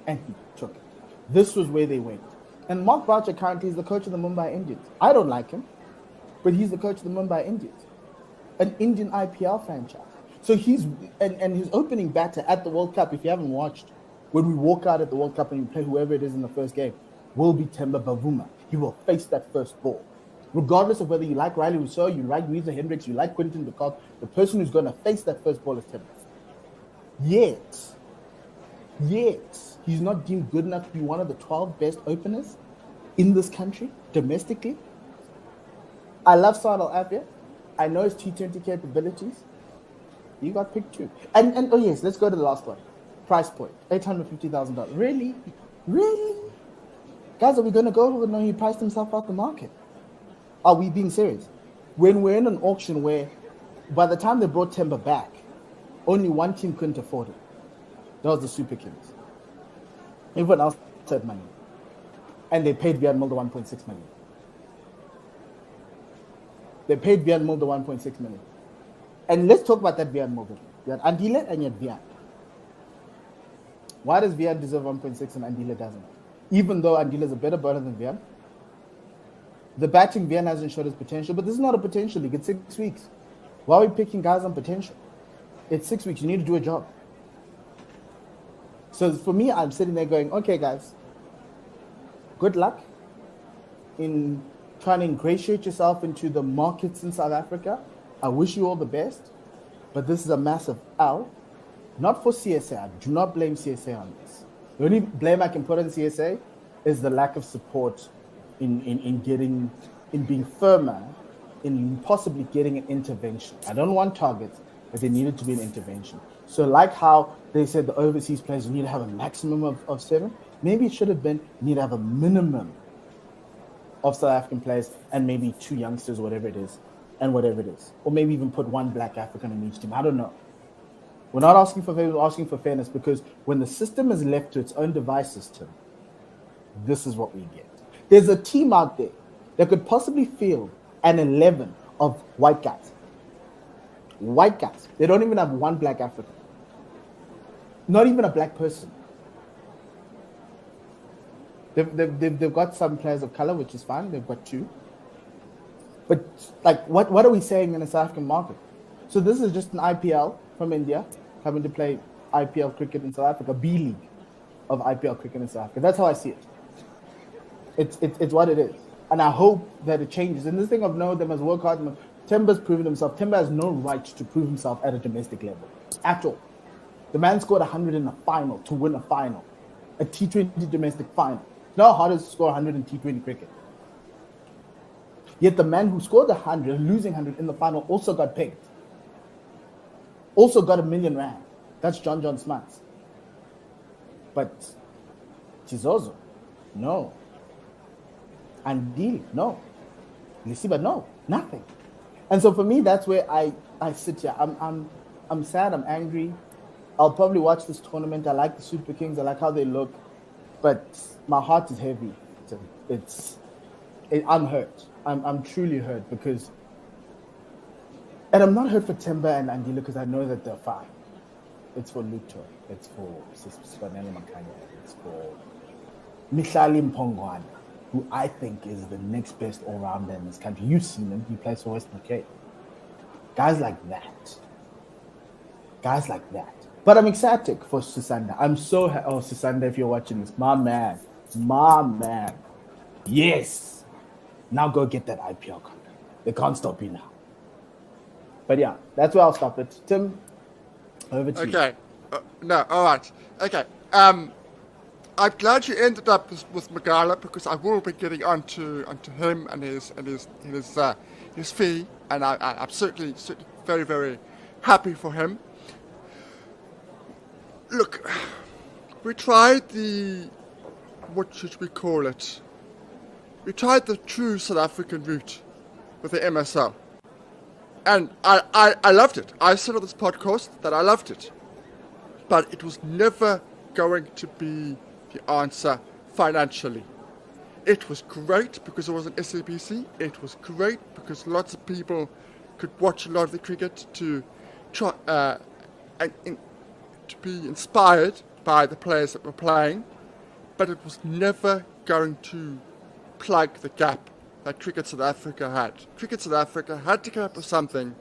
S5: and he took it. This was where they went. And Mark Boucher currently is the coach of the Mumbai Indians. I don't like him, but he's the coach of the Mumbai Indians, an Indian IPL franchise. So he's and his opening batter at the World Cup, if you haven't watched, when we walk out at the World Cup and we play whoever it is in the first game, will be Temba Bavuma. He will face that first ball. Regardless of whether you like Riley Rousseau, you like Louisa Hendricks, you like Quinton de Kock, the person who's going to face that first ball is Temba. Yet, he's not deemed good enough to be one of the 12 best openers in this country, domestically. I love Saad Al-Afia. I know his T20 capabilities. You got picked too. And oh yes, let's go to the last one. Price point, $850,000. Really? Guys, are we going to go? No, he priced himself out the market. Are we being serious? When we're in an auction where by the time they brought Timber back, only one team couldn't afford it. That was the Super Kings. Everyone else had money. And they paid Wiaan Mulder 1.6 million. They paid Wiaan Mulder 1.6 million. And let's talk about that Wiaan Mulder. You had Andile and you had Wiaan. Why does Wiaan deserve 1.6 and Andile doesn't? Even though Andile is a better bowler than Wiaan. The batting, Wiaan hasn't showed his potential, but this is not a potential league. It's 6 weeks. Why are we picking guys on potential? It's 6 weeks. You need to do a job. So for me, I'm sitting there going, okay, guys, good luck in trying to ingratiate yourself into the markets in South Africa. I wish you all the best, but this is a massive L. Not for CSA. I do not blame CSA on this. The only blame I can put on CSA is the lack of support in being firmer, in possibly getting an intervention. I don't want targets, but there needed to be an intervention. So like how they said the overseas players need to have a maximum of 7, maybe it should have been need to have a minimum of South African players and maybe 2 youngsters, whatever it is, and whatever it is. Or maybe even put 1 black African in each team. I don't know. We're not asking for favors, we're asking for fairness, because when the system is left to its own devices, Tim, this is what we get. There's a team out there that could possibly field an 11 of white guys. White guys. They don't even have 1 black African. Not even a black person. They've got some players of color, which is fine. They've got 2. But like, what are we saying in the South African market? So this is just an IPL from India coming to play IPL cricket in South Africa, B League of IPL cricket in South Africa. That's how I see it. It's what it is. And I hope that it changes. And this thing of no, they must work hard. Timber's proven himself. Timber has no right to prove himself at a domestic level at all. The man scored 100 in a final to win a final, a T20 domestic final. It's not hard to score 100 in T20 cricket. Yet the man who scored 100, losing 100 in the final, also got pegged. Also got R1 million. That's John Smarts. But Chizozo, no. Andile, no. Lisiba, no. Nothing. And so for me, that's where I sit here. I'm sad. I'm angry. I'll probably watch this tournament. I like the Super Kings. I like how they look. But my heart is heavy. I'm hurt. I'm truly hurt because... And I'm not hurt for Timber and Andile because I know that they're fine. It's for Luto. It's for Spanele Makanya. It's for Mihlali Mpongwana, who I think is the next best all-rounder in this country. You've seen him. He plays for Western Cape. Guys like that. But I'm ecstatic for Sisanda. I'm so Sisanda, if you're watching this, my man. Yes. Now go get that IPL contract. They can't stop you now. But yeah, that's where I'll stop it. Tim, over to you.
S9: Okay. No, all right. Okay. I'm glad you ended up with Magala because I will be getting onto him and his fee, and I'm certainly very, very happy for him. Look, we tried what should we call it? We tried the true South African route with the MSL. And I loved it. I said on this podcast that I loved it. But it was never going to be the answer financially. It was great because it was an SABC. It was great because lots of people could watch a lot of the cricket to try and to be inspired by the players that were playing. But it was never going to plug the gap that Cricket South Africa had. Cricket South Africa had to come up with something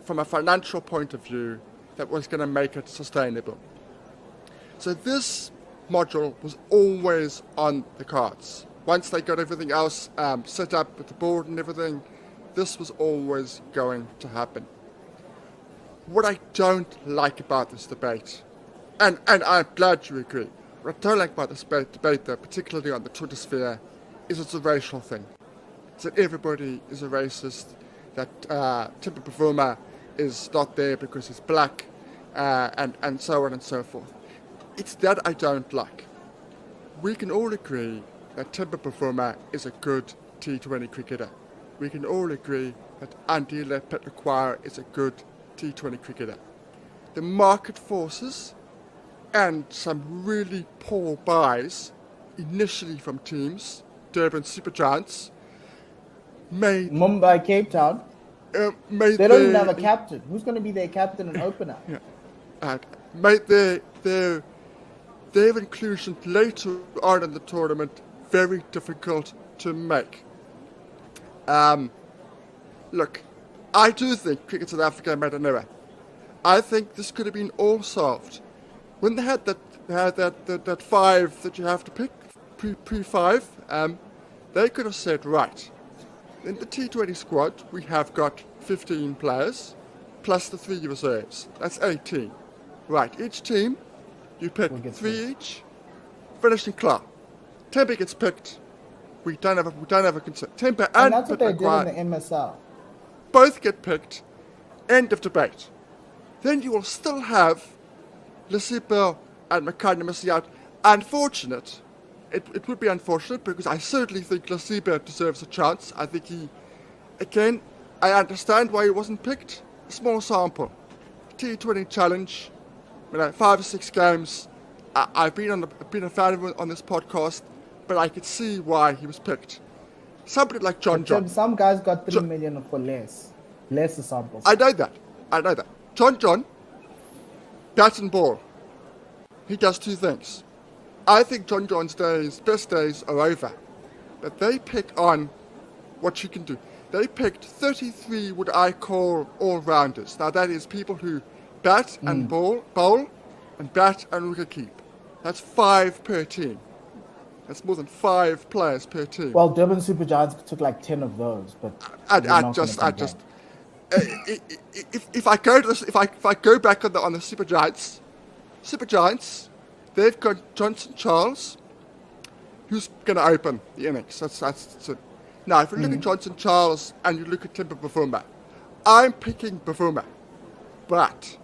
S9: from a financial point of view that was going to make it sustainable. So this module was always on the cards. Once they got everything else set up with the board and everything, this was always going to happen. What I don't like about this debate, and I'm glad you agree, what I don't like about this debate though, particularly on the Twitter sphere, is it's a racial thing. That everybody is a racist, that Timber Bavuma is not there because he's black, and so on and so forth. It's that I don't like. We can all agree that Timber Bavuma is a good T20 cricketer. We can all agree that Andile Petrequire is a good T20 cricketer. The market forces and some really poor buys initially from teams, Durban Supergiants, made
S5: Mumbai, Cape Town. They don't even have a captain. Who's going to be their captain and opener?
S9: Yeah, made their inclusion later on in the tournament very difficult to make. Look, I do think Cricket South Africa made an error. I think this could have been all solved when they had that five that you have to pick pre-5. They could have said, right, in the T20 squad we have got 15 players plus the 3 reserves. That's 18. Right, each team you pick 3 each. Finishing clock. Tempe gets picked. We don't have a concern. Tempe and
S5: that's what they did in the MSL.
S9: Both get picked. End of debate. Then you will still have Lesipho and Makhanya missing out. Unfortunate. It would be unfortunate because I certainly think Lesipho deserves a chance. I think again, I understand why he wasn't picked. A small sample. T20 challenge. 5 or 6 games. I've been a fan of him on this podcast, but I could see why he was picked. Somebody like John.
S5: Some guys got 3 million for less samples.
S9: I know that. John, bat and ball. He does 2 things. I think John's best days are over, but they pick on what you can do. They picked 33 what I call all-rounders. Now that is people who bat and bowl, and bat and wicket keep. That's 5 per team. That's more than 5 players per team.
S5: Well, Durban Supergiants took like 10 of those, but
S9: if I go back on the Supergiants, they've got Johnson Charles, who's going to open the innings. That's it. Now, if you look at Johnson Charles and you look at Timber Bavuma, I'm picking Bavuma, but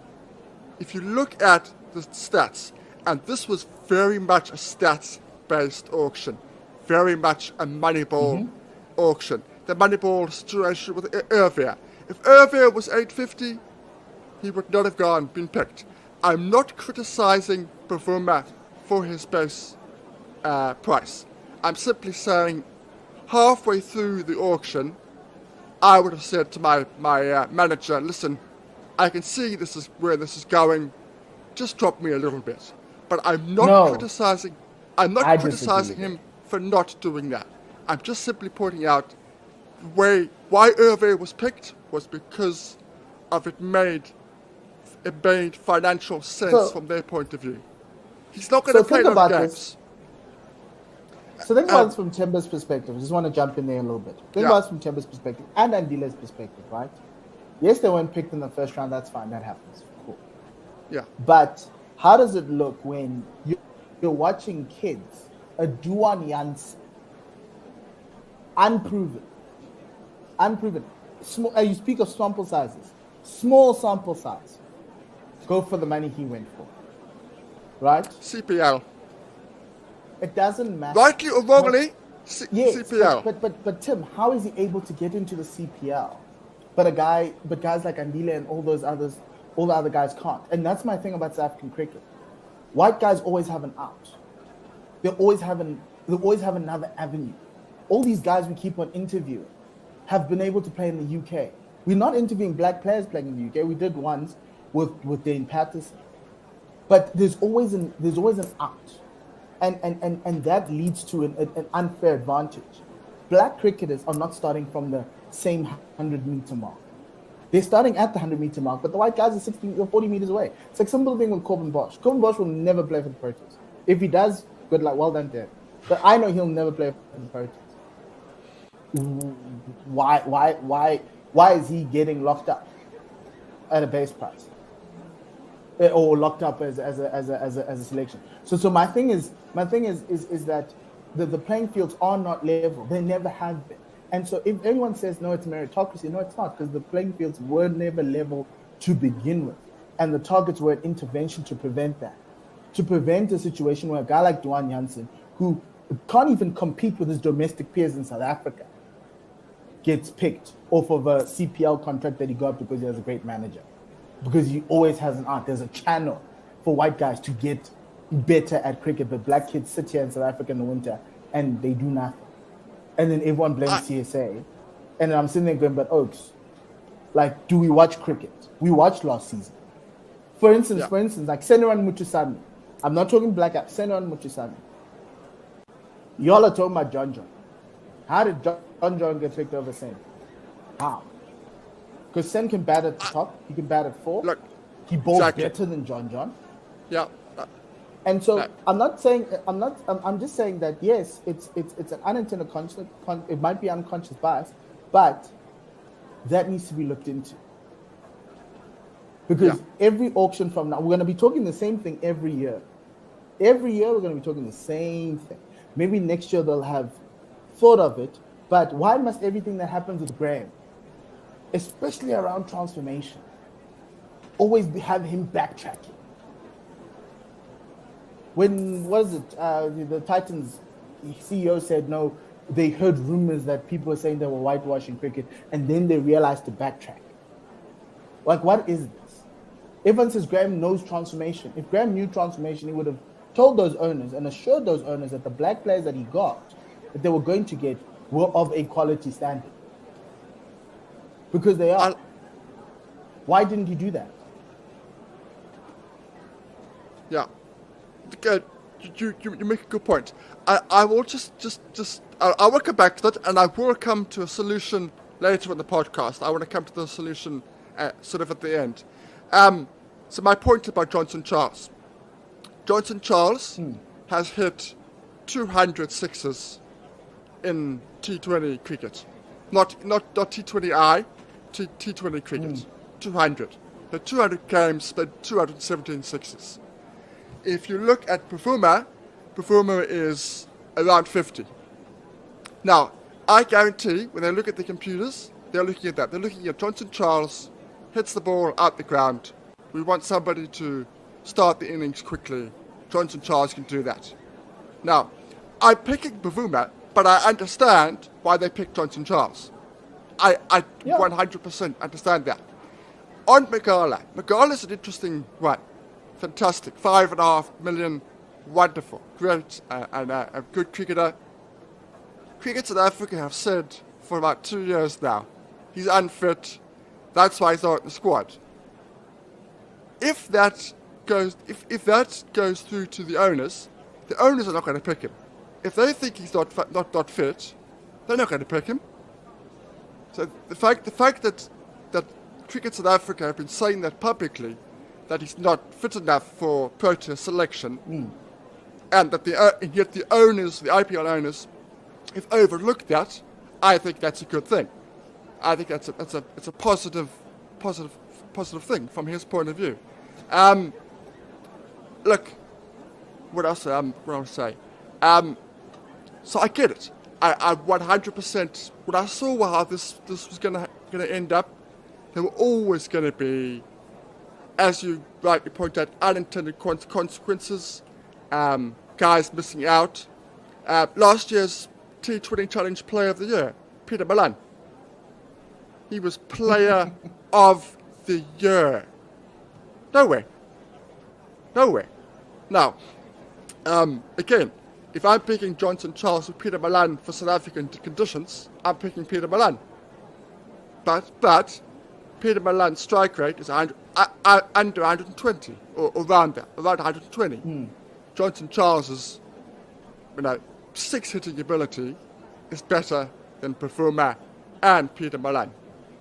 S9: if you look at the stats, and this was very much a stats-based auction, very much a Moneyball auction. The Moneyball situation with Ervia. If Ervia was 850, he would not have been picked. I'm not criticizing Bavuma for his base price. I'm simply saying halfway through the auction, I would have said to my manager, listen, I can see this is where this is going. Just drop me a little bit. But I'm not criticizing. I'm not criticizing him for not doing that. I'm just simply pointing out why Hervé was picked was because of it made financial sense from their point of view. He's not going to play those games.
S5: So think about this from Timber's perspective. I just want to jump in there a little bit. Think about this from Timber's perspective and Andile's perspective, right? Yes, they weren't picked in the first round. That's fine. That happens. Cool.
S9: Yeah.
S5: But how does it look when you're watching kids, a Duan Jansen, unproven. Small, you speak of sample sizes. Small sample size. Go for the money he went for. Right?
S9: CPL.
S5: It doesn't matter.
S9: Rightly or wrongly,
S5: yes,
S9: CPL.
S5: But Tim, how is he able to get into the CPL? But guys like Andile and all the other guys can't. And that's my thing about South African cricket. White guys always have an out. They always have another avenue. All these guys we keep on interviewing have been able to play in the UK. We're not interviewing black players playing in the UK. We did once with Dane Patterson. But there's always an out. And that leads to an unfair advantage. Black cricketers are not starting from the same 100-meter mark. They're starting at the 100-meter mark, but the white guys are 60 or 40 meters away. It's like simple thing with Corbin Bosch. Corbin Bosch will never play for the Proteas. If he does, good luck, well done to him. But I know he'll never play for the Proteas. Why is he getting locked up at a base price? Or locked up as a selection. So my thing is that the playing fields are not level. They never have been. And so if anyone says no, it's meritocracy, no, it's not, because the playing fields were never level to begin with, and the targets were an intervention to prevent that, to prevent a situation where a guy like Duan Jansen, who can't even compete with his domestic peers in South Africa, gets picked off of a CPL contract that he got because he has a great manager. Because he always has an art. There's a channel for white guys to get better at cricket, but black kids sit here in South Africa in the winter and they do nothing. And then everyone blames CSA. And I'm sitting there going, but Oaks, like, do we watch cricket? We watched last season. For instance, like Senaran Mutusami. I'm not talking black guy, Senaran Mutusami. Y'all are talking about John John. How did John get picked over Sen? How? Because Sen can bat at the top. He can bat at 4.
S9: Look,
S5: he bowls better than John.
S9: Yeah.
S5: And so I'm just saying that yes, it's an unintended conflict. It might be unconscious bias, but that needs to be looked into. Because every auction from now, we're going to be talking the same thing every year. Every year we're going to be talking the same thing. Maybe next year they'll have thought of it, but why must everything that happens with Graham, especially around transformation, always have him backtracking? When the Titans CEO said no, they heard rumors that people were saying they were whitewashing cricket, and then they realized to backtrack. Like, what is this? Everyone says Graham knows transformation. If Graham knew transformation, he would have told those owners and assured those owners that the black players that he got, that they were going to get, were of a quality standard. Because they are. Why didn't he do that?
S9: Yeah. Good. You make a good point. I will I will come back to that, and I will come to a solution later in the podcast. I want to come to the solution sort of at the end. So my point about Johnson Charles. Johnson Charles has hit 200 sixes in T20 cricket. Not T20I, T20 cricket. 200. The 200 games, but 217 sixes. If you look at Performer is around 50. Now, I guarantee when they look at the computers, they're looking at that. They're looking at Johnson Charles hits the ball out the ground. We want somebody to start the innings quickly. Johnson Charles can do that. Now, I'm picking Bavuma, but I understand why they picked Johnson Charles. I 100% understand that. On Magala is an interesting one. Fantastic. 5.5 million. Wonderful. Great. And a good cricketer. Cricket South Africa have said for about 2 years now, he's unfit. That's why he's not in the squad. If that goes through to the owners are not going to pick him. If they think he's not fit, they're not going to pick him. So the fact that Cricket South Africa have been saying that publicly, that he's not fit enough for Proteas selection, and that yet the owners, the IPL owners, have overlooked that, I think that's a good thing. I think it's a positive thing from his point of view. Look, what else? What I want to say? So I get it. I 100%. When I saw how this was gonna end up, there were always going to be, as you rightly point out, unintended consequences. Guys missing out. Last year's T20 Challenge Player of the Year, Peter Malan. He was Player of the Year. Nowhere. Now, again, if I'm picking Johnson Charles with Peter Malan for South African conditions, I'm picking Peter Malan. But Peter Malan's strike rate is under 120, or around that, around 120. Johnson Charles's, 6 hitting ability is better than Performer and Peter Malan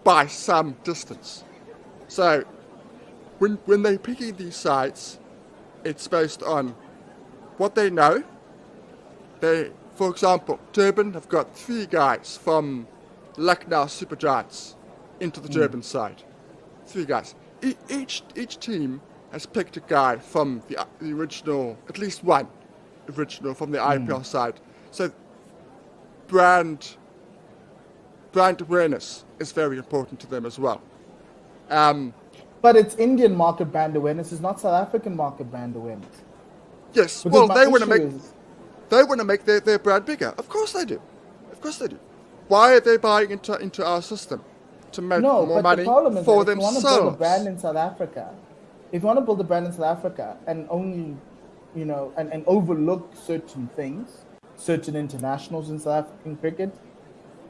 S9: by some distance. So when they're picking these sides, it's based on what they know. For example, Durban have got 3 guys from Lucknow Super Giants into the Durban side. 3 guys. Each team has picked a guy from the original, at least one original from the IPL side. So brand awareness is very important to them as well.
S5: But it's Indian market brand awareness, it's not South African market brand awareness.
S9: Yes,
S5: Because
S9: well, they want to make... They want to make their brand bigger. Of course they do. Of course they do. Why are they buying into our system? To make more money for themselves. If you want to build a brand in South
S5: Africa, and only, and overlook certain things, certain internationals in South African cricket,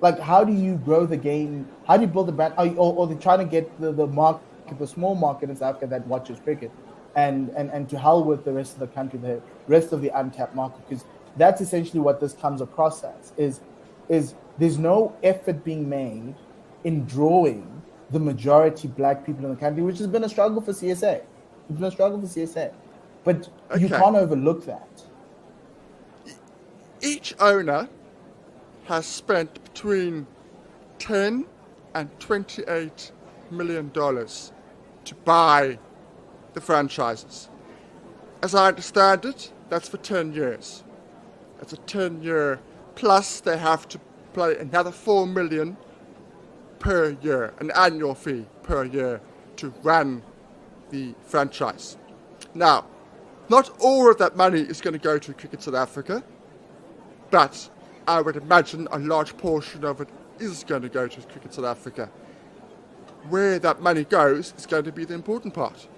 S5: like how do you grow the game? How do you build a brand? Or they're trying to get the market, the small market in South Africa that watches cricket, and to hell with the rest of the country, the rest of the untapped market, because that's essentially what this comes across as, is there's no effort being made in drawing the majority black people in the country, which has been a struggle for CSA. It's been a struggle for CSA. But you can't overlook that.
S9: Each owner has spent between $10 and $28 million to buy the franchises. As I understand it, that's for 10 years. That's a 10-year, plus they have to pay another $4 million per year, an annual fee per year to run the franchise. Now, not all of that money is going to go to Cricket South Africa, but I would imagine a large portion of it is going to go to Cricket South Africa. Where that money goes is going to be the important part.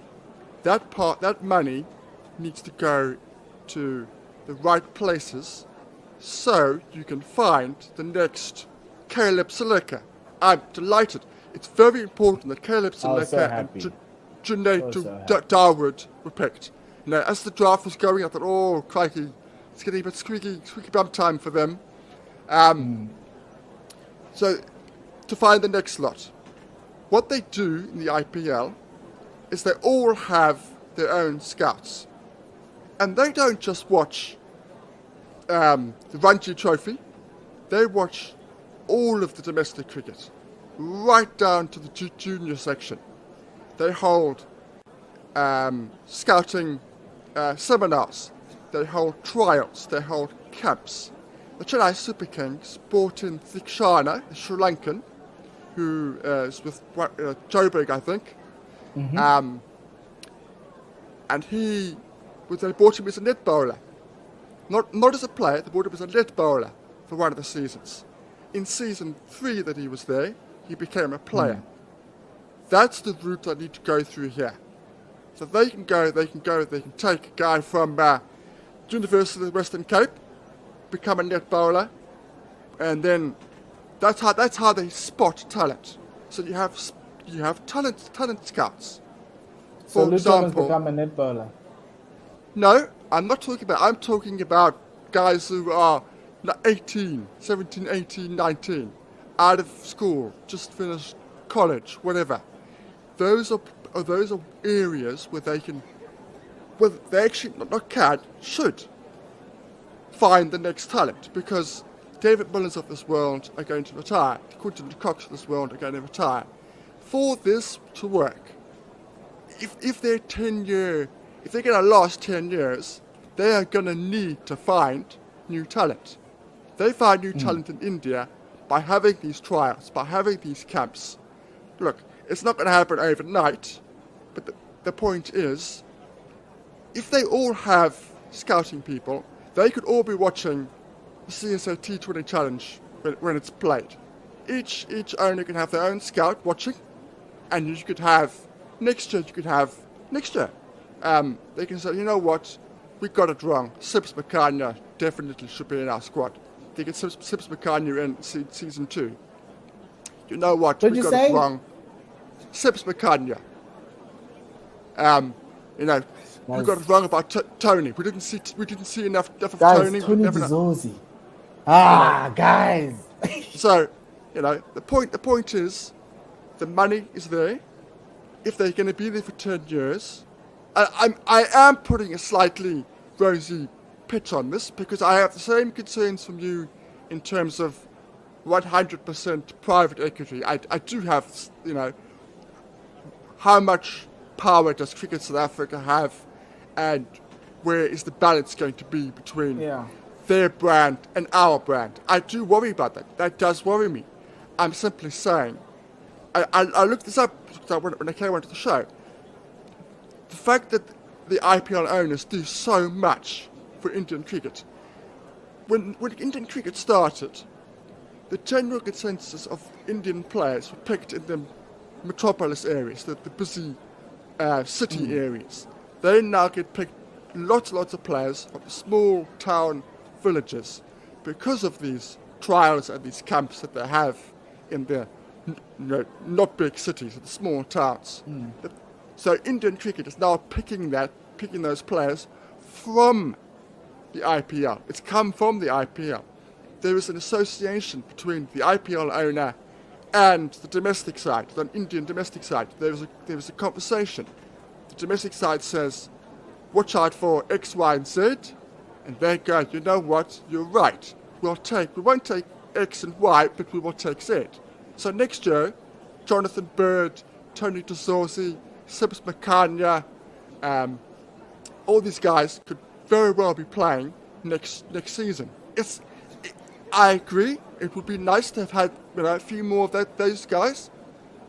S9: That money needs to go to the right places so you can find the next Caleb Saleka. I'm delighted. It's very important that Caleb Saleka and Junaid Dawood were picked. As the draft was going, I thought, oh, crikey, it's getting a bit squeaky bum time for them. So, to find the next lot. What they do in the IPL is they all have their own scouts. And they don't just watch the Ranji Trophy, they watch all of the domestic cricket, right down to the junior section. They hold scouting seminars, they hold trials, they hold camps. The Chennai Super Kings brought in Thikshana, the Sri Lankan, who is with Joburg, I think. Mm-hmm. And they brought him as a net bowler. Not as a player, they brought him as a net bowler for one of the seasons. In season 3 that he was there, he became a player. That's the route I need to go through here. So they can take a guy from University of the Western Cape, become a net bowler, and then that's how they spot talent. So you have talent scouts.
S5: So Luton has become a net bowler.
S9: No, I'm talking about guys who are 17, 18, 19, out of school, just finished college, whatever. Those are areas where they actually should find the next talent, because David Millers of this world are going to retire, Quinton de Kock of this world are going to retire. For this to work, if they're going to last 10 years, they are going to need to find new talent. They find new talent in India by having these trials, by having these camps. Look, it's not going to happen overnight, but the point is, if they all have scouting people, they could all be watching the CSA T20 Challenge when it's played. Each owner can have their own scout watching, and you could have next year. They can say, you know what, we got it wrong. Sibs Makanya definitely should be in our squad. They get Sibs Makanya in season 2. You know what, we got it wrong. Sibs Makanya. We got it wrong about Tony. We didn't see enough of Tony.
S5: Tony Dizorzi. Guys.
S9: So, the point is, the money is there. If they're going to be there for 10 years, I am putting a slightly rosy pitch on this, because I have the same concerns from you in terms of 100% private equity. I do have, how much power does Cricket South Africa have, and where is the balance going to be between their brand and our brand? I do worry about that. That does worry me. I'm simply saying, I looked this up when I came onto the show. The fact that the IPL owners do so much for Indian cricket, when Indian cricket started, the general consensus of Indian players were picked in the metropolis areas, the busy city areas. They now get picked lots of players from small town villages because of these trials and these camps that they have in the not big cities, the small towns. So Indian cricket is now picking those players from the IPL. It's come from the IPL. There is an association between the IPL owner and the domestic side, the Indian domestic side. There is a conversation. The domestic side says, watch out for X, Y, and Z. And they go, you know what, you're right. We won't take X and Y, but we will take Z. So next year, Jonathan Bird, Tony DeSorsi, Sibs Makanya, all these guys could very well be playing next season. I agree. It would be nice to have had a few more of those guys,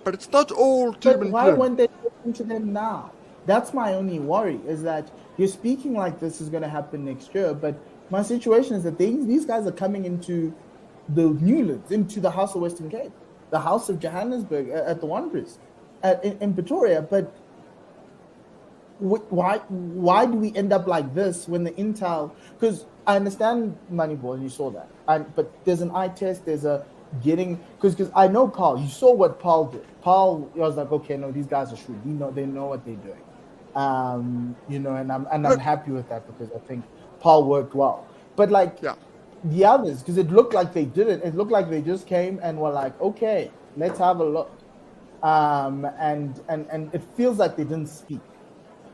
S9: but it's not all doom and gloom.
S5: Why won't they listen to them now? That's my only worry, is that you're speaking like this is going to happen next year, but my situation is that these guys are coming into the Newlands, into the House of Western Cape, the House of Johannesburg at the Wanderers, in Pretoria. But why do we end up like this when the intel? Because I understand Moneyball, and you saw that, but there's an eye test. There's a getting because I know Paul. You saw what Paul did. Paul was like, okay, no, these guys are shrewd. They know what they're doing. And I'm happy with that because I think Paul worked well. But the others, because it looked like they didn't. It looked like they just came and were like, okay, let's have a look. And it feels like they didn't speak.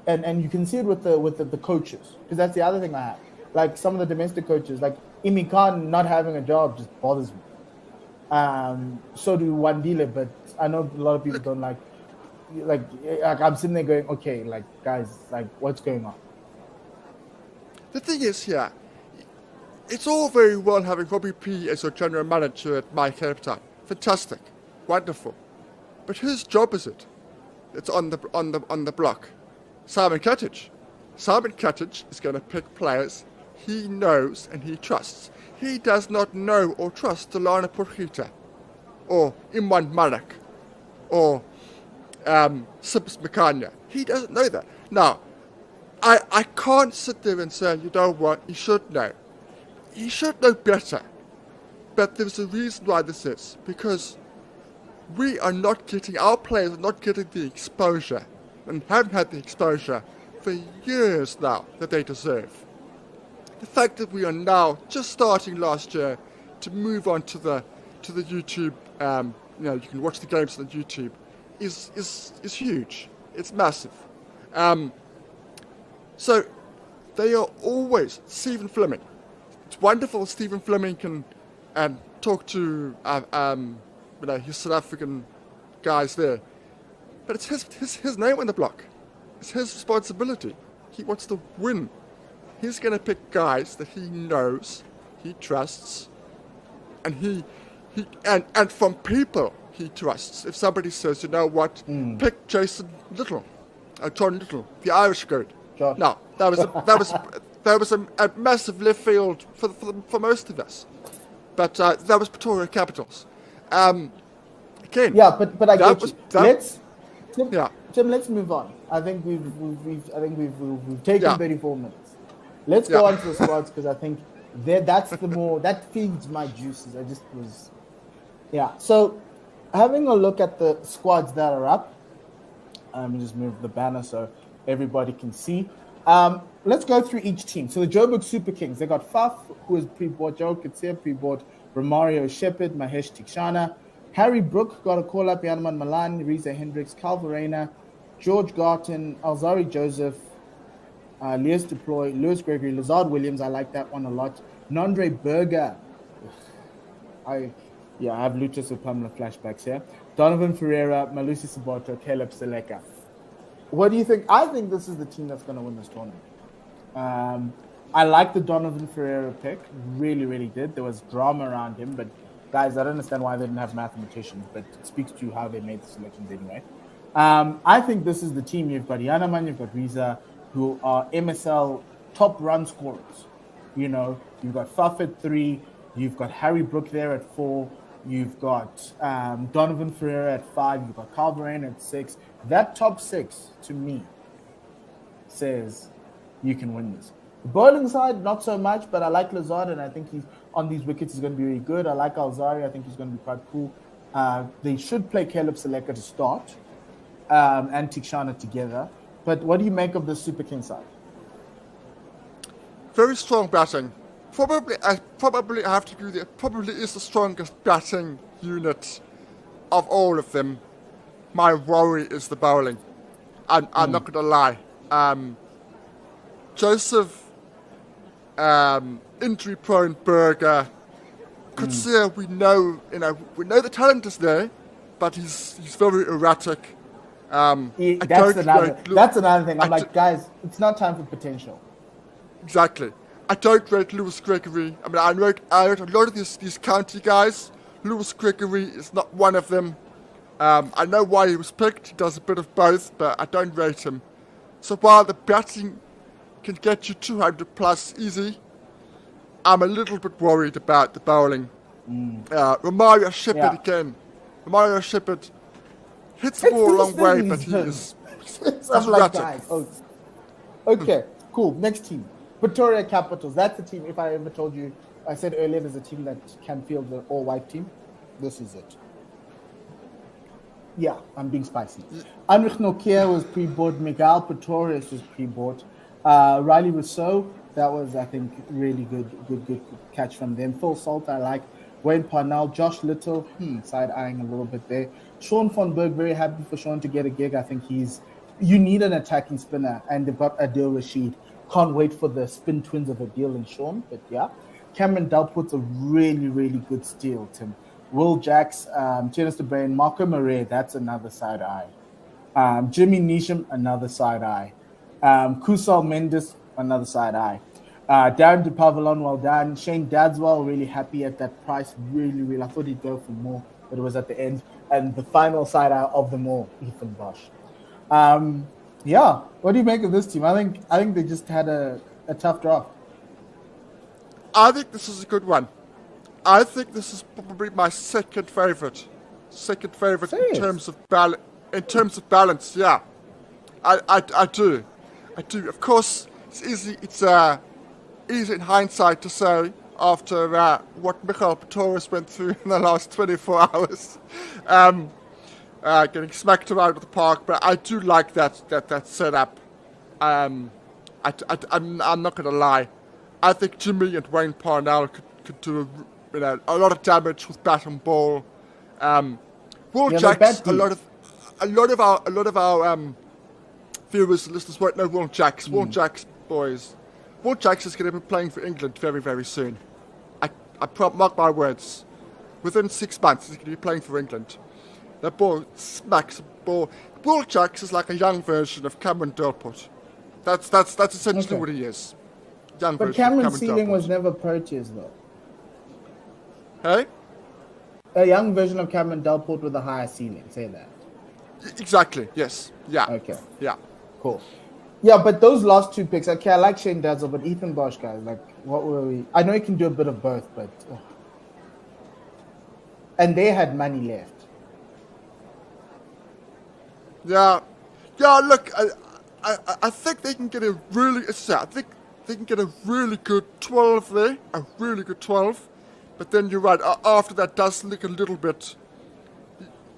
S5: And you can see it with the coaches, because that's the other thing I have. Like some of the domestic coaches, like Imi Khan not having a job just bothers me. So do Wandile, but I know a lot of people don't like I'm sitting there going, okay, like guys, like what's going on?
S9: The thing is here, it's all very well having Robbie P as your general manager at My Cape Town. Fantastic, wonderful, but whose job is it? It's on the block. Simon Cottage. Simon Cottage is going to pick players he knows and he trusts. He does not know or trust Delana Purhita or Imran Marak or Sibs Makanya. He doesn't know that. Now, I can't sit there and say, you know what, he should know. He should know better. But there's a reason why this is. Because our players are not getting the exposure and haven't had the exposure for years now that they deserve. The fact that we are now just starting last year to move on to the YouTube, you can watch the games on the YouTube, is huge. It's massive. So they are always Stephen Fleming. It's wonderful Stephen Fleming can talk to his South African guys there, but it's his name on the block. It's his responsibility. He wants to win. He's going to pick guys that he knows, he trusts, and and from people he trusts. If somebody says, you know what, pick Jason Little, John Little, the Irish goat. Now that was a massive left field for most of us, but that was Pretoria Capitals. Again,
S5: yeah, but I get you. Tim, let's move on. I think we've taken 34 minutes. Let's go on to the squads, because I think that feeds my juices. So having a look at the squads that are up, let me just move the banner so everybody can see. Let's go through each team. So the Joburg Super Kings, they got Faf, who is pre-bought, Joe Kitsia pre-bought, Romario Shepard, Mahesh Tikshana, Harry Brook got a call-up, Janman Malan, Reza Hendricks, Cal Verena, George Garton, Alzari Joseph, Leas Deploy, Lewis Gregory, Lazard Williams, I like that one a lot. Nondre Berger. I have Lucas with Pamela flashbacks here. Donovan Ferreira, Malusi Sabato, Caleb Seleka. What do you think? I think this is the team that's going to win this tournament. I like the Donovan Ferreira pick. Really, really did. There was drama around him, but guys, I don't understand why they didn't have mathematicians, but it speaks to how they made the selections anyway. I think this is the team. You've got Yanaman, you've got Riza, who are MSL top run scorers. You've You've got Faf at 3. You've got Harry Brook there at 4. You've got Donovan Ferreira at 5. You've got Carl Verheyen at 6. That top 6, to me, says you can win this. The bowling side, not so much, but I like Lazard, and I think he's on these wickets is going to be really good. I like Alzari. I think he's going to be quite cool. They should play Caleb Seleka to start and Tikshana together. But what do you make of the Super King side?
S9: Very strong batting. I have to agree that it probably is the strongest batting unit of all of them. My worry is the bowling. I'm not going to lie. Joseph, injury-prone Berger, Coetzee, we know the talent is there, but he's very erratic.
S5: That's another thing. I'm like, guys, it's not time for potential.
S9: Exactly. I don't rate Lewis Gregory. I mean, I rate a lot of these county guys. Lewis Gregory is not one of them. I know why he was picked. He does a bit of both, but I don't rate him. So while the batting can get you 200 plus easy, I'm a little bit worried about the bowling. Romario Shepherd again. Romario Shepherd hits the ball a long way, but he is erratic.
S5: Okay, cool. Next team. Pretoria Capitals. That's the team, if I ever told you, I said earlier there's a team that can field the all-white team. This is it. Yeah, I'm being spicy. Anrich Nokia was pre-bought. Miguel Pretorius was pre-bought. Riley Rousseau, that was, I think, really good catch from them. Phil Salt, I like. Wayne Parnell, Josh Little, side-eyeing a little bit there. Sean von Berg, very happy for Sean to get a gig. I think you need an attacking spinner, and they've got Adil Rashid. Can't wait for the spin twins of Adil and Sean, but yeah. Cameron Delport's a really, really good steal, Tim. Will Jacks, Janice DeBrain, Marco Murray, that's another side eye. Jimmy Neesham, another side eye. Kusal Mendes, another side eye. Darren de Pavillon, well done. Shane Dadswell, really happy at that price. Really, I thought he'd go for more, but it was at the end. And the final side eye of them all, Ethan Bosch. Yeah, what do you make of this team? I think they just had a tough draft.
S9: I think this is a good one. I think this is probably my second favorite in terms of balance. Yeah, I do. Of course, it's easy. It's easy in hindsight to say after what Michael Pretorius went through in the last 24 hours, getting smacked around with the park. But I do like that setup. I'm not going to lie. I think Jimmy and Wayne Parnell could do a lot of damage with bat and ball. Will Jacks, a lot of our viewers and listeners won't know Will Jacks. Will Jacks, boys. Will Jacks is going to be playing for England very, very soon. I mark my words. Within 6 months, he's going to be playing for England. That ball smacks the ball. Will Jacks is like a young version of Cameron Delport. That's essentially what he is.
S5: But Cameron's ceiling was never Proteas, though.
S9: Hey?
S5: A young version of Cameron Delport with a higher ceiling. Say that.
S9: Exactly. Yes. Yeah.
S5: Okay.
S9: Yeah.
S5: Cool. Yeah, but those last two picks, okay, I like Shane Dazzle, but Ethan Bosch, guys, like, what were we? I know he can do a bit of both, but... And they had money left.
S9: Yeah. Look, I think they can get a really... I think they can get a really good 12 there. A really good 12. But then you're right, after that does look a little bit...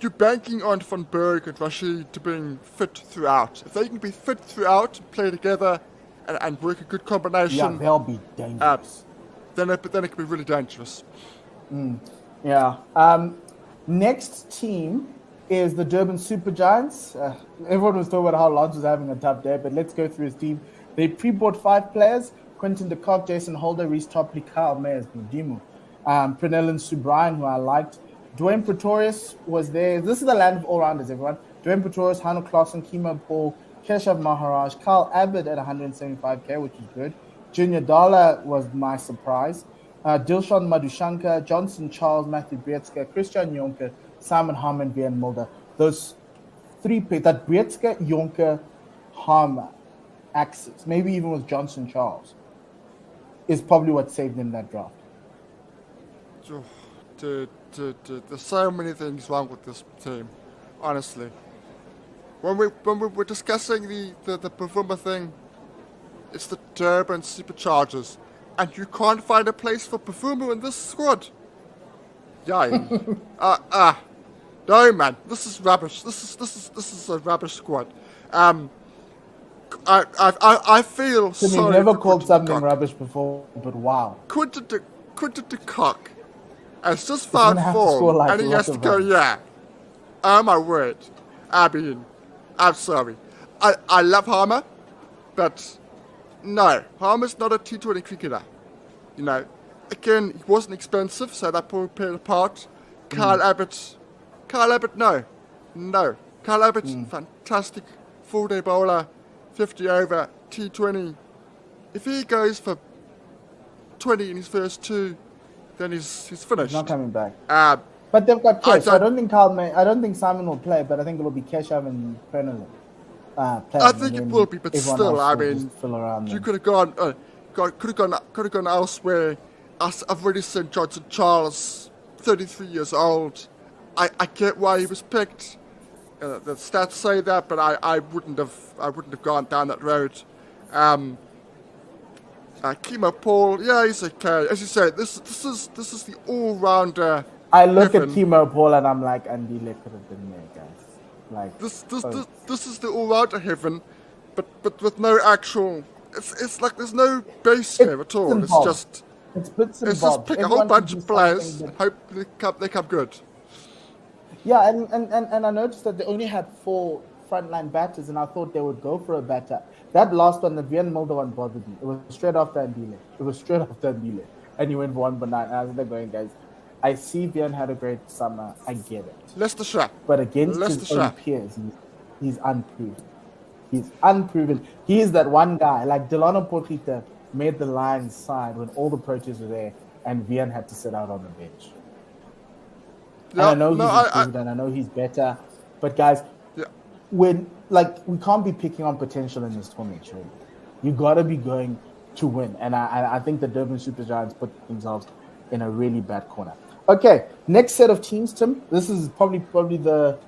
S9: You're banking on Van Berg and Rashid to being fit throughout. If they can be fit throughout, play together, and work a good combination...
S5: Yeah, they'll be dangerous.
S9: Then it can be really dangerous.
S5: Yeah. Next team is the Durban Super Giants. Everyone was talking about how Lance was having a tough day, but let's go through his team. They pre-bought 5 players: Quentin de Kock, Jason Holder, Reece Topley, Kyle Mayers, Mudimu, Prenellan Subrian, who I liked. Dwayne Pretorius was there. This is the land of all-rounders, everyone. Dwayne Pretorius, Hanno Klassen, Kimo Paul, Keshav Maharaj, Carl Abbott at 175k, which is good. Junior Dala was my surprise. Dilshan Madushanka, Johnson Charles, Matthew Brietzke, Christian Jonker, Simon Harmon, Vian Mulder. Those 3 picks, that Brietzke, Jonker, Harmer axis, maybe even with Johnson Charles. is probably what saved him that draft.
S9: Dude, there's so many things wrong with this team, honestly. When we were discussing the Bavuma thing, it's the Durban Superchargers, and you can't find a place for Bavuma in this squad. Yeah. No, man, this is rubbish. This is a rubbish squad. I feel
S5: Timmy
S9: sorry.
S5: Never
S9: for
S5: called
S9: Quinton
S5: something
S9: de Kock.
S5: rubbish before, but wow.
S9: Quinton de Kock has just
S5: gonna
S9: found
S5: have to score,
S9: form,
S5: like,
S9: and he
S5: lots
S9: has to
S5: of
S9: go,
S5: runs.
S9: yeah. Oh my word. I mean, I'm sorry. I love Harmer, but no, Harmer's not a T20 cricketer. You know, again, he wasn't expensive, so that played a part. Kyle Abbott, no. Kyle Abbott, fantastic full-day bowler, 50 over, T20. If he goes for 20 in his first two, then he's finished.
S5: He's not coming back.
S9: But
S5: they've got Kesh. I don't think Simon will play, but I think it'll be Keshav and Prenelin.
S9: I think it will be, but still, I mean, you could have gone elsewhere. I've already seen Johnson Charles, 33 years old. I get why he was picked. The stats say that, but I wouldn't have gone down that road. Kemo Paul, yeah, he's okay. As you say, this is the all-rounder.
S5: I look at Kemo Paul and I'm like, Andile could have been there, guys. Like
S9: this is the all-rounder heaven, but with no actual. It's like there's no base here at all. It's just pick a whole bunch of players and hope they come good.
S5: Yeah, and I noticed that they only had 4 frontline batters, and I thought they would go for a batter. That last one, the Vian Mulder one, bothered me. It was straight after Andile. And he went for 1 for 9. And I was there going, guys, I see Vian had a great summer. I get it.
S9: Leicestershire.
S5: But against his own peers, he's unproven. He's unproven. He is that one guy. Like Delano Potgieter made the Lions side when all the Proteas were there, and Vian had to sit out on the bench.
S9: Yeah,
S5: and I know he's improved, and I know he's better. But guys, we can't be picking on potential in this tournament, surely. You gotta be going to win. And I think the Durban Super Giants put themselves in a really bad corner. Okay, next set of teams, Tim. This is probably the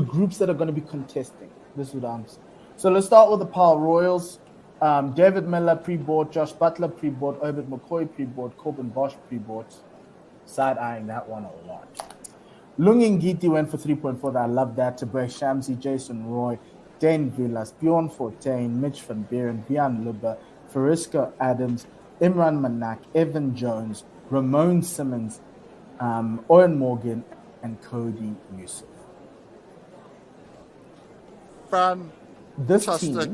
S5: groups that are going to be contesting. This is what I'm saying. So let's start with the Paarl Royals. David Miller pre-board, Josh Butler pre-board, Obed McCoy pre-board, Corbin Bosch pre-board. Side-eyeing that one a lot. Lungi Ngidi went for 3.4. I love that. Tabray Shamsi, Jason Roy, Dane Villas, Bjorn Fortuin, Mitch van Buren, Vian Lubbe, Fariska Adams, Imran Manak, Evan Jones, Ramon Simmons, Owen Morgan, and Cody Yusuf.
S9: Fantastic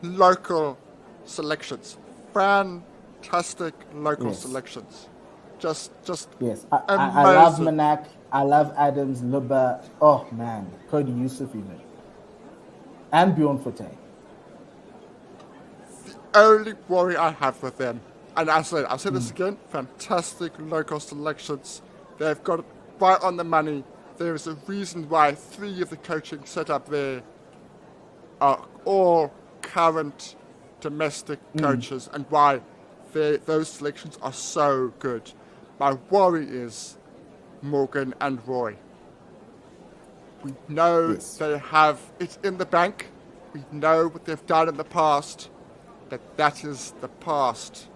S9: local selections. Fantastic local selections. Just
S5: yes. I love Manak. I love Adams, Lubbe. Oh man, Cody Yusuf even, and Bjorn Fortuin.
S9: The only worry I have with them, and I'll say this again, fantastic local selections. They've got it right on the money. There is a reason why 3 of the coaching setup there are all current domestic coaches, and why those selections are so good. My worry is Morgan and Roy. We know they have it in the bank. We know what they've done in the past. That is the past.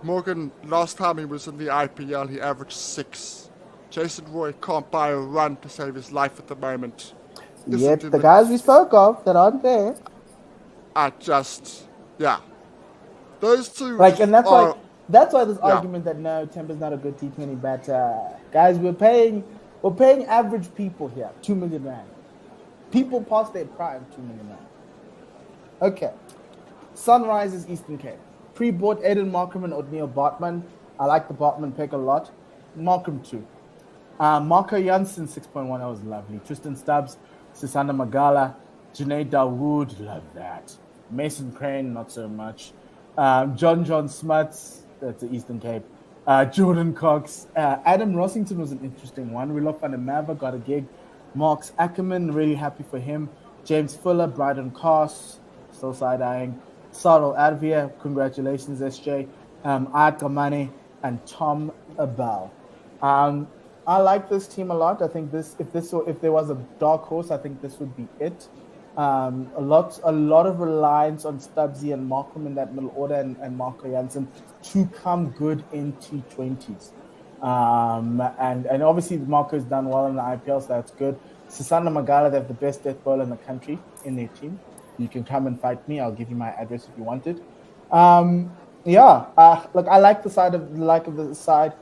S9: Morgan, last time he was in the IPL, he averaged 6. Jason Roy can't buy a run to save his life at the moment.
S5: Yet the guys we spoke of that aren't there.
S9: Those two.
S5: And that's why this argument that no, Temba's not a good T20 batter. Guys, we're paying average people here 2 million rand. People past their prime 2 million rand. Okay. Sunrisers Eastern Cape. Pre-bought Aiden Markham and Othniel Bartman. I like the Bartman pick a lot. Markham too. Marco Janssen 6.1, that was lovely. Tristan Stubbs, Sisanda Magala, Junaid Dawood, love that. Mason Crane, not so much. John Smuts, that's the Eastern Cape. Jordan Cox. Adam Rossington was an interesting one. Willow van der Merwe got a gig. Marks Ackerman, really happy for him. James Fuller, Bryden Cass, still side-eyeing. Saro Arvia, congratulations, SJ. Ayat Kamani and Tom Abel. I like this team a lot. I think if there was a dark horse, I think this would be it. A lot of reliance on Stubbsy and Markham in that middle order and Marco Jansen to come good in T20s. And obviously Marco's done well in the IPL, so that's good. Sisanda Magala, they have the best death bowler in the country in their team. You can come and fight me. I'll give you my address if you want it. Look, I like the side.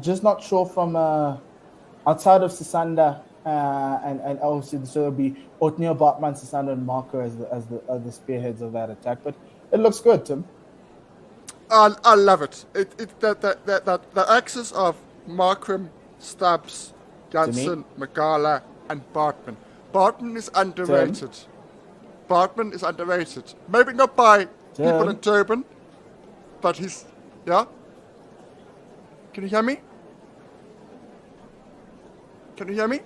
S5: Just not sure from outside of Sisanda and obviously so it'll be Othniel, Bartman, Sisanda, and Marco as the spearheads of that attack. But it looks good, Tim.
S9: I love it. The axis of Markram, Stubbs, Jansen, Magala, and Bartman. Bartman is underrated.
S5: Tim.
S9: Bartman is underrated. Maybe not by people in Durban, but he's... Yeah? Can you hear me? Can you hear me?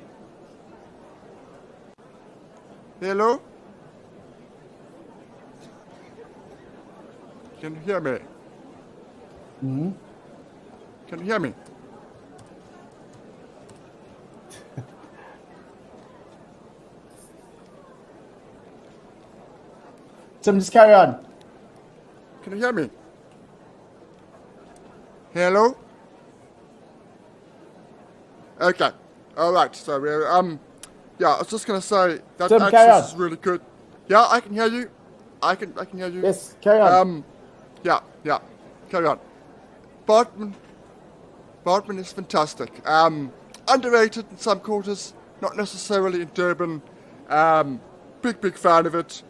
S9: Hello? Can you hear me?
S5: Mm-hmm.
S9: Can you hear me?
S5: Tim, just carry on.
S9: Can you hear me? Hello? Okay. All right. So we're yeah, I was just gonna say that
S5: Tim,
S9: access is really good. Yeah, I can hear you. I can hear you.
S5: Yes, carry on.
S9: Yeah. Carry on. Bartman is fantastic. Underrated in some quarters, not necessarily in Durban. Big fan of it.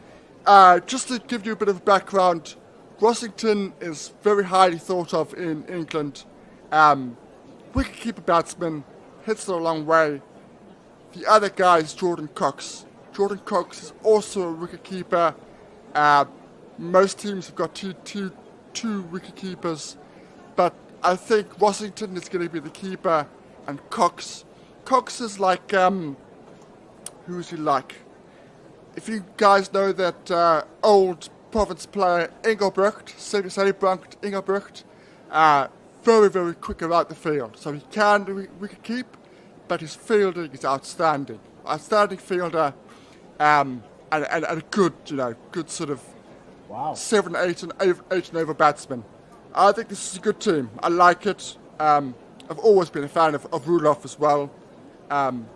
S9: Just to give you a bit of background, Rossington is very highly thought of in England. Wicketkeeper batsman, hits it a long way. The other guy is Jordan Cox. Jordan Cox is also a wicketkeeper. Most teams have got two wicketkeepers, but I think Rossington is going to be the keeper, and Cox is like who's he like? If you guys know that old Province player Engelbrecht, Engelbrecht, very quick around the field. So he can wicket keep, but his fielding is outstanding. Outstanding fielder, and a good sort of 7, 8 and over batsman. I think this is a good team. I like it. I've always been a fan of Roelof as well.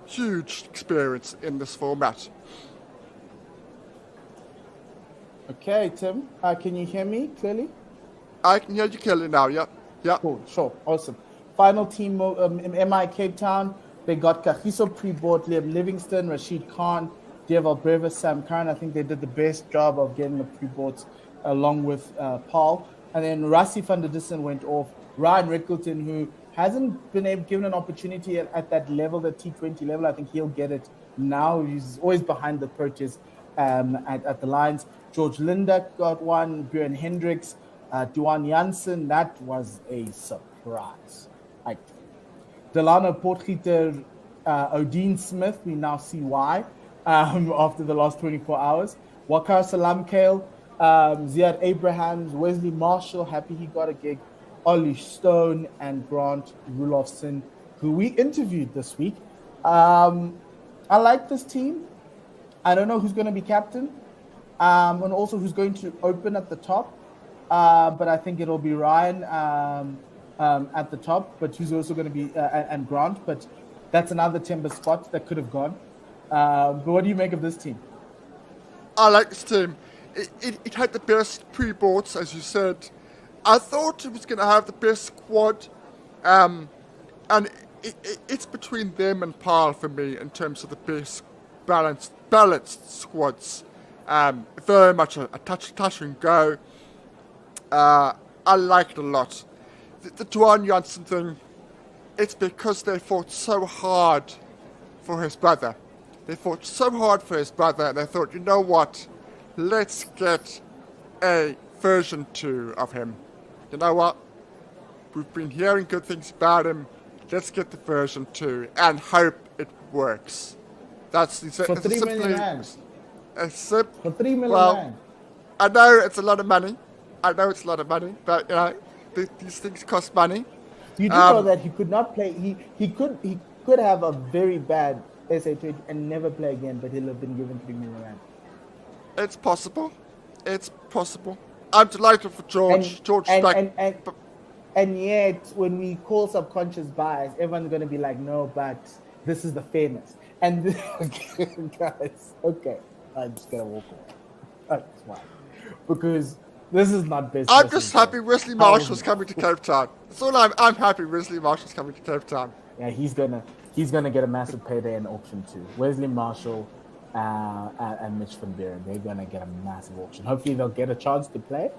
S9: Huge experience in this format.
S5: Okay, Tim, can you hear me clearly?
S9: I can hear you clearly now, yeah.
S5: Cool, sure, awesome. Final team, MI Cape Town, they got Kagiso Preboort, Liam Livingston, Rashid Khan, Deval Brevis, Sam Curran. I think they did the best job of getting the Preboorts along with Paul. And then Rassie van der Dussen went off. Ryan Rickleton, who hasn't been given an opportunity at that level, the T20 level, I think he'll get it now. He's always behind the Proteas at the lines. George Linder got one, Björn Hendricks, Duan Jansen, that was a surprise. Delano Potgieter, Odin Smith, we now see why after the last 24 hours. Waqar Salamkale, Ziad Abrahams, Wesley Marshall, happy he got a gig. Ollie Stone and Grant Rulofson, who we interviewed this week. I like this team. I don't know who's going to be captain. And also who's going to open at the top. But I think it'll be Ryan at the top, but who's also going to be, and Grant. But that's another timber spot that could have gone. But what do you make of this team?
S9: I like this team. It had the best pre-boards, as you said. I thought it was going to have the best squad. And it's between them and Paarl for me in terms of the best balanced squads. Very much a touch and go. I like it a lot. The Duan Jansen thing, it's because they fought so hard for his brother. They fought so hard for his brother, and they thought, you know what? Let's get a version 2 of him. You know what? We've been hearing good things about him. Let's get the version 2 and hope it works. That's
S5: for 3 million rands.
S9: For 3 million
S5: rands.
S9: I know it's a lot of money. But you know, these things cost money.
S5: You do know that he could not play. He could have a very bad SHH and never play again, but he'll have been given 3 million rand.
S9: It's possible. I'm delighted for George.
S5: And yet, when we call subconscious bias, everyone's going to be like, no, but this is the fairness. And guys, okay, I'm just going to walk away. That's why. Because this is not business.
S9: I'm just happy Wesley Marshall's coming to Cape Town. That's all I'm happy Wesley Marshall's coming to Cape Town.
S5: Yeah, he's gonna get a massive payday in auction too. Wesley Marshall and Mitch van Buren, they're gonna get a massive auction. Hopefully they'll get a chance to play.